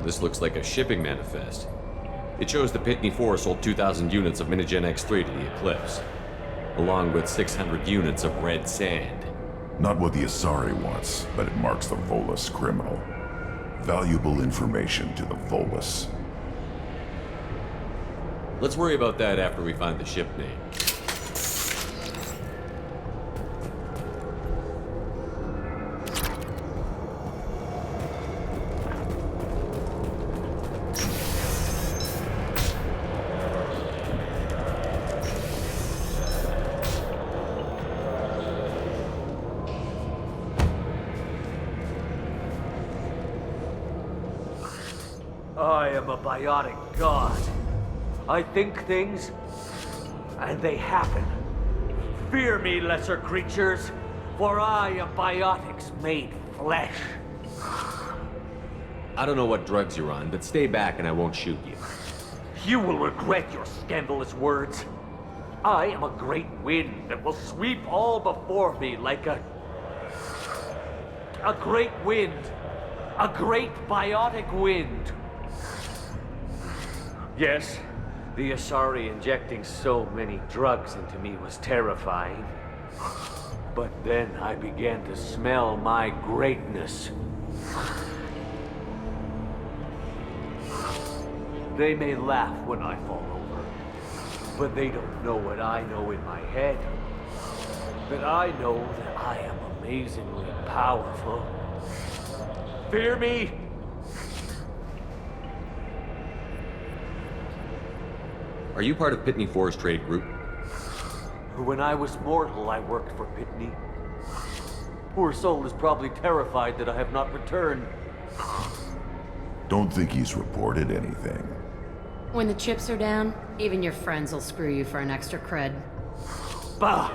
This looks like a shipping manifest. It shows the Pitney 4 sold 2,000 units of Minigen X3 to the Eclipse, along with 600 units of red sand. Not what the Asari wants, but it marks the Volus criminal. Valuable information to the Volus. Let's worry about that after we find the ship name. I am a biotic god. I think things, and they happen. Fear me, lesser creatures, for I am biotics made flesh. I don't know what drugs you're on, but stay back and I won't shoot you. You will regret your scandalous words. I am a great wind that will sweep all before me like a great wind. A great biotic wind. Yes, The Asari injecting so many drugs into me was terrifying. But then I began to smell my greatness. They may laugh when I fall over, but they don't know what I know in my head. That I know that I am amazingly powerful. Fear me? Are you part of Pitney 4's trade group? When I was mortal, I worked for Pitney. Poor soul is probably terrified that I have not returned. Don't think he's reported anything. When the chips are down, even your friends will screw you for an extra cred. Bah!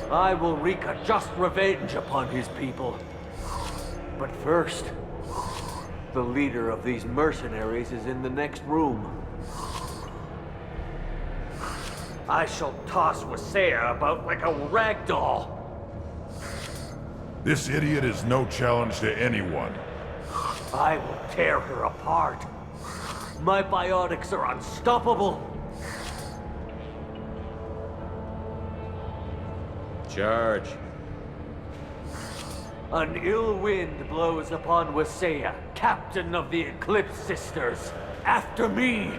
I will wreak a just revenge upon his people. But first, the leader of these mercenaries is in the next room. I shall toss Wasea about like a rag doll. This idiot is no challenge to anyone. I will tear her apart. My biotics are unstoppable. Charge. An ill wind blows upon Wasea, captain of the Eclipse Sisters. After me!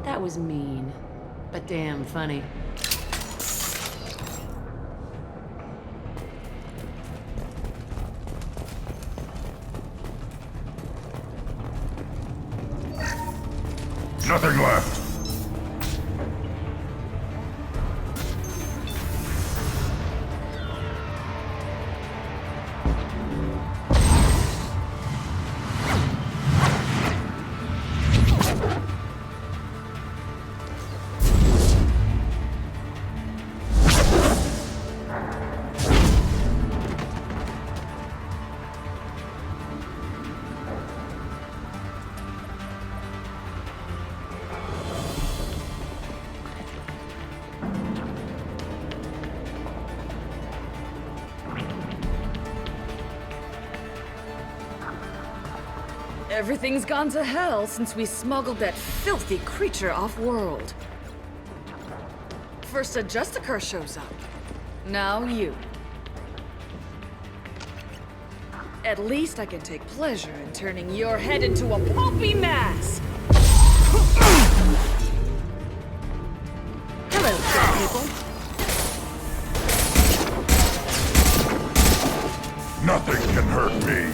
That was mean, but damn funny. Nothing left. Everything's gone to hell since we smuggled that filthy creature off-world. First a Justicar shows up. Now you. At least I can take pleasure in turning your head into a pulpy mass! Hello, dead people. Nothing can hurt me.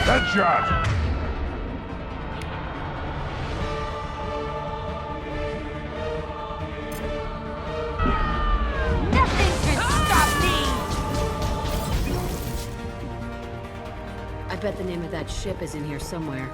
Headshot! Nothing can stop me! I bet the name of that ship is in here somewhere.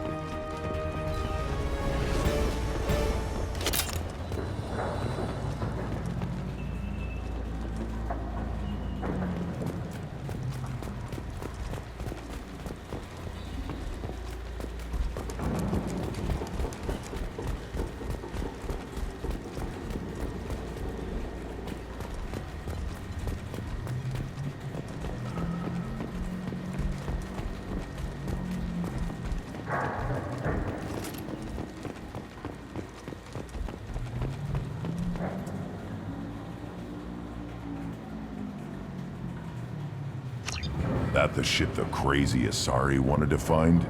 That the ship the crazy Asari wanted to find?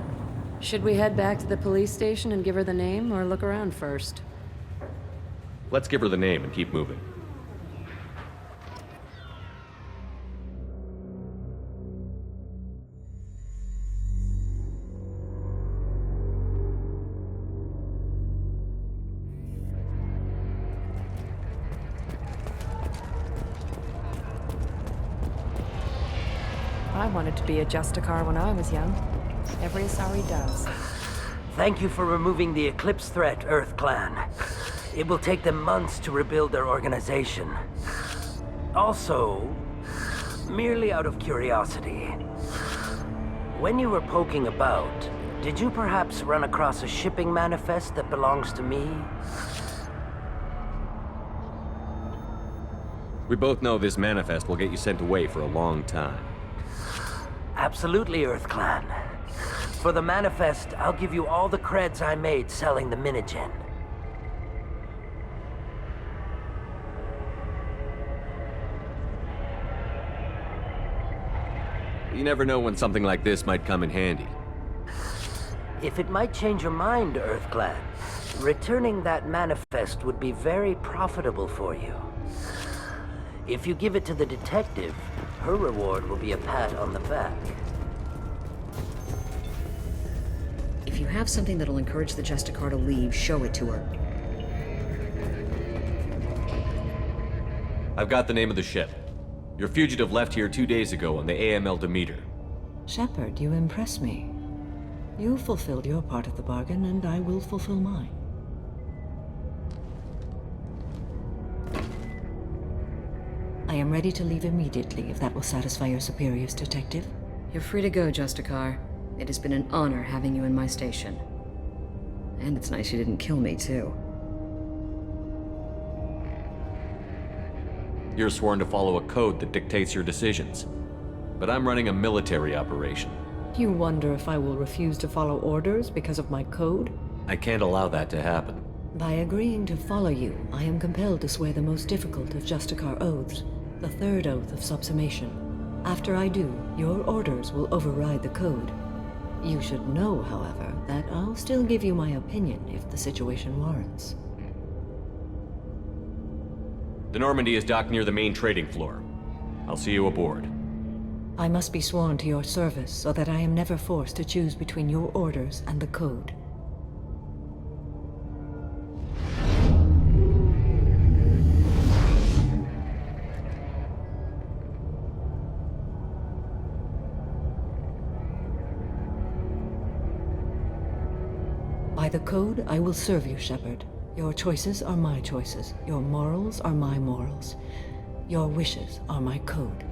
Should we head back to the police station and give her the name, or look around first? Let's give her the name and keep moving. I wanted to be a Justicar when I was young. Every Asari does. Thank you for removing the Eclipse threat, Earth Clan. It will take them months to rebuild their organization. Also, merely out of curiosity, when you were poking about, did you perhaps run across a shipping manifest that belongs to me? We both know this manifest will get you sent away for a long time. Absolutely, Earth Clan. For the manifest, I'll give you all the creds I made selling the Minigen. You never know when something like this might come in handy. If it might change your mind, Earth Clan, returning that manifest would be very profitable for you. If you give it to the detective, her reward will be a pat on the back. If you have something that'll encourage the Justicar to leave, show it to her. I've got the name of the ship. Your fugitive left here 2 days ago on the AML Demeter. Shepard, you impress me. You fulfilled your part of the bargain, and I will fulfill mine. I am ready to leave immediately, if that will satisfy your superiors, Detective. You're free to go, Justicar. It has been an honor having you in my station. And it's nice you didn't kill me, too. You're sworn to follow a code that dictates your decisions. But I'm running a military operation. You wonder if I will refuse to follow orders because of my code? I can't allow that to happen. By agreeing to follow you, I am compelled to swear the most difficult of Justicar oaths, the third oath of subsumation. After I do, your orders will override the code. You should know, however, that I'll still give you my opinion if the situation warrants. The Normandy is docked near the main trading floor. I'll see you aboard. I must be sworn to your service so that I am never forced to choose between your orders and the code. By the code, I will serve you, Shepard. Your choices are my choices. Your morals are my morals. Your wishes are my code.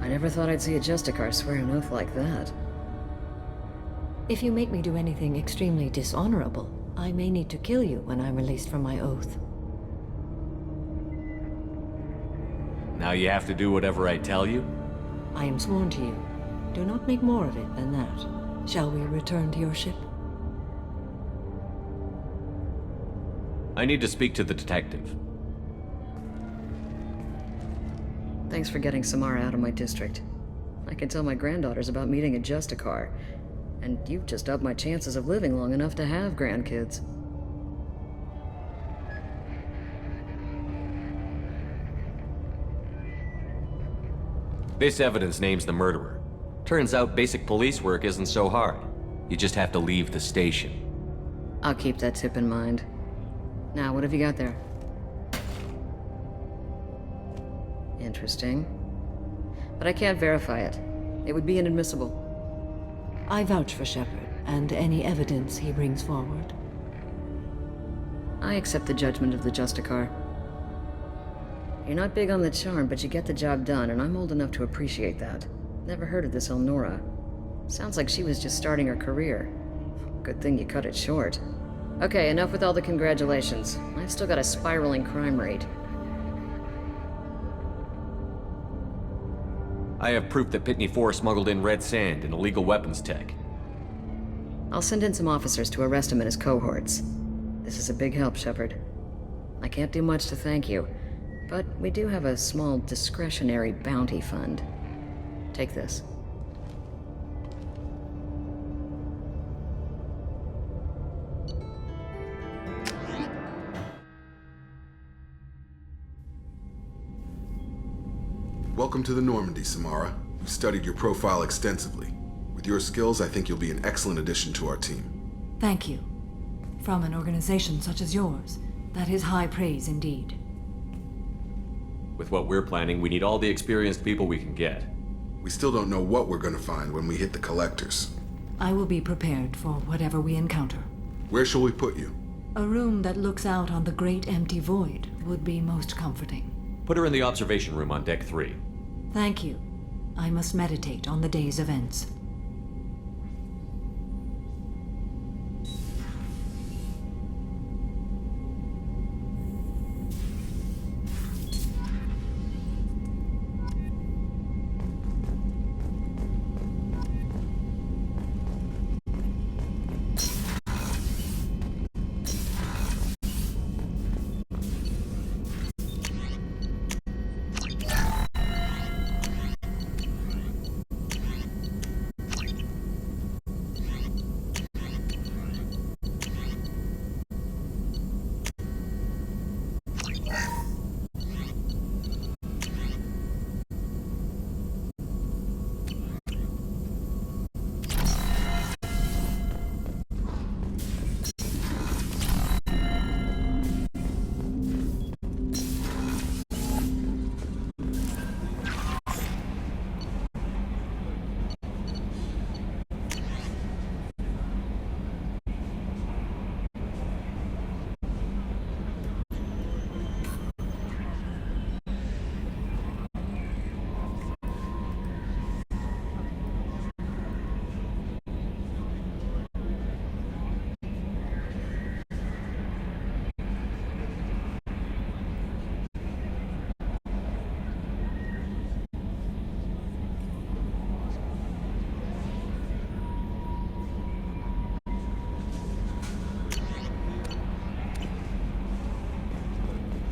I never thought I'd see a Justicar swear an oath like that. If you make me do anything extremely dishonorable, I may need to kill you when I'm released from my oath. Now you have to do whatever I tell you? I am sworn to you. Do not make more of it than that. Shall we return to your ship? I need to speak to the detective. Thanks for getting Samara out of my district. I can tell my granddaughters about meeting a Justicar. And you've just upped my chances of living long enough to have grandkids. This evidence names the murderer. Turns out basic police work isn't so hard. You just have to leave the station. I'll keep that tip in mind. Now, what have you got there? Interesting. But I can't verify it. It would be inadmissible. I vouch for Shepard, and any evidence he brings forward. I accept the judgment of the Justicar. You're not big on the charm, but you get the job done, and I'm old enough to appreciate that. Never heard of this Elnora. Sounds like she was just starting her career. Good thing you cut it short. Okay, enough with all the congratulations. I've still got a spiraling crime rate. I have proof that Pitney 4 smuggled in red sand and illegal weapons tech. I'll send in some officers to arrest him and his cohorts. This is a big help, Shepard. I can't do much to thank you, but we do have a small discretionary bounty fund. Take this. Welcome to the Normandy, Samara. We've studied your profile extensively. With your skills, I think you'll be an excellent addition to our team. Thank you. From an organization such as yours, that is high praise indeed. With what we're planning, we need all the experienced people we can get. We still don't know what we're gonna find when we hit the collectors. I will be prepared for whatever we encounter. Where shall we put you? A room that looks out on the great empty void would be most comforting. Put her in the observation room on deck 3. Thank you. I must meditate on the day's events.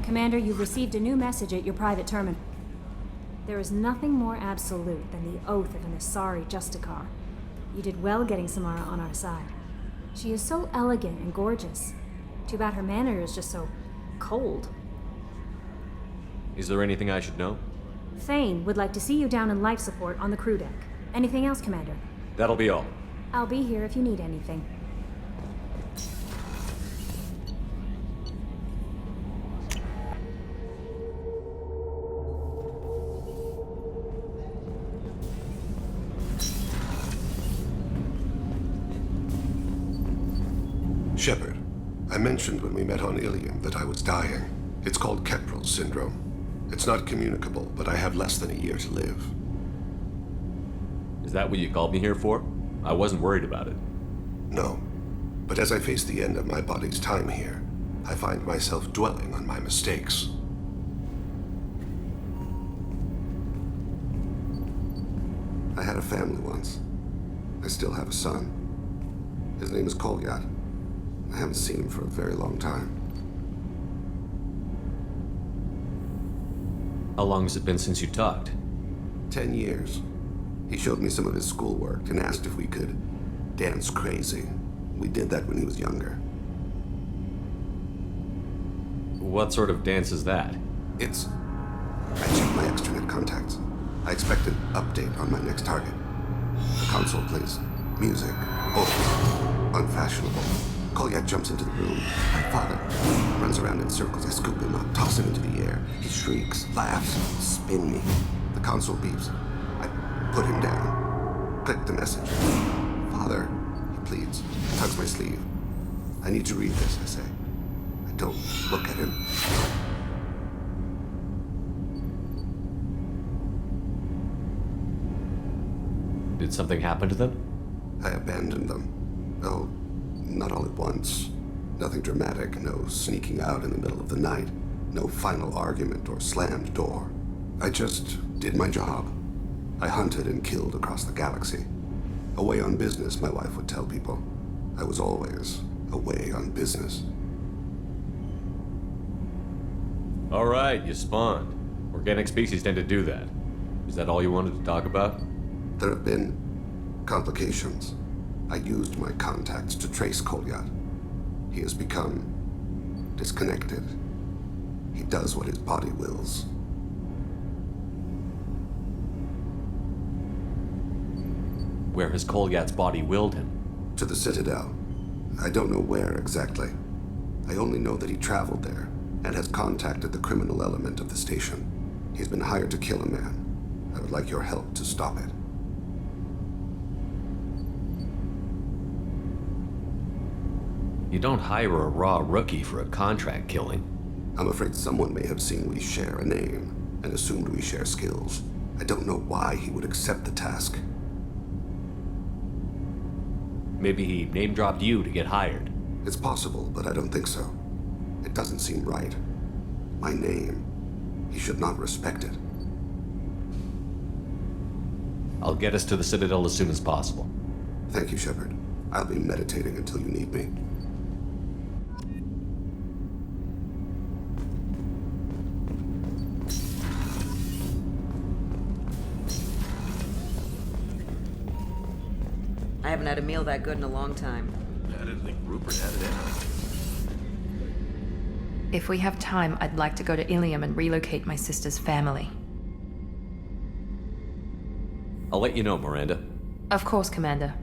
Commander, you've received a new message at your private terminal. There is nothing more absolute than the oath of an Asari Justicar. You did well getting Samara on our side. She is so elegant and gorgeous. Too bad her manner is just so cold. Is there anything I should know? Thane would like to see you down in life support on the crew deck. Anything else, Commander? That'll be all. I'll be here if you need anything. Shepard, I mentioned when we met on Ilium that I was dying. It's called Keprel syndrome. It's not communicable, but I have less than a year to live. Is that what you called me here for? I wasn't worried about it. No. But as I face the end of my body's time here, I find myself dwelling on my mistakes. I had a family once. I still have a son. His name is Kolyat. I haven't seen him for a very long time. How long has it been since you talked? 10 years. He showed me some of his schoolwork and asked if we could dance crazy. We did that when he was younger. What sort of dance is that? It's... I checked my extranet contacts. I expect an update on my next target. The console plays music. Oh, unfashionable. Kolyat jumps into the room. My father runs around in circles. I scoop him up, toss him into the air. He shrieks, laughs, spin me. The console beeps. I put him down. Click the message. Father, he pleads, tugs my sleeve. I need to read this, I say. I don't look at him. Did something happen to them? I abandoned them. Oh, not all at once. Nothing dramatic, no sneaking out in the middle of the night, no final argument or slammed door. I just did my job. I hunted and killed across the galaxy. Away on business, my wife would tell people. I was always away on business. All right, you spawned. Organic species tend to do that. Is that all you wanted to talk about? There have been complications. I used my contacts to trace Kolyat. He has become disconnected. He does what his body wills. Where has Kolyat's body willed him? To the Citadel. I don't know where exactly. I only know that he traveled there and has contacted the criminal element of the station. He's been hired to kill a man. I would like your help to stop it. You don't hire a raw rookie for a contract killing. I'm afraid someone may have seen we share a name and assumed we share skills. I don't know why he would accept the task. Maybe he name-dropped you to get hired. It's possible, but I don't think so. It doesn't seem right. My name. He should not respect it. I'll get us to the Citadel as soon as possible. Thank you, Shepard. I'll be meditating until you need me. I haven't had a meal that good in a long time. I didn't think Rupert had it in him. If we have time, I'd like to go to Ilium and relocate my sister's family. I'll let you know, Miranda. Of course, Commander.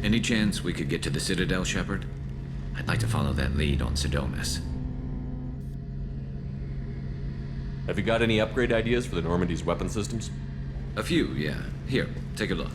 Any chance we could get to the Citadel, Shepard? I'd like to follow that lead on Sodomus. Have you got any upgrade ideas for the Normandy's weapon systems? A few, yeah. Here, take a look.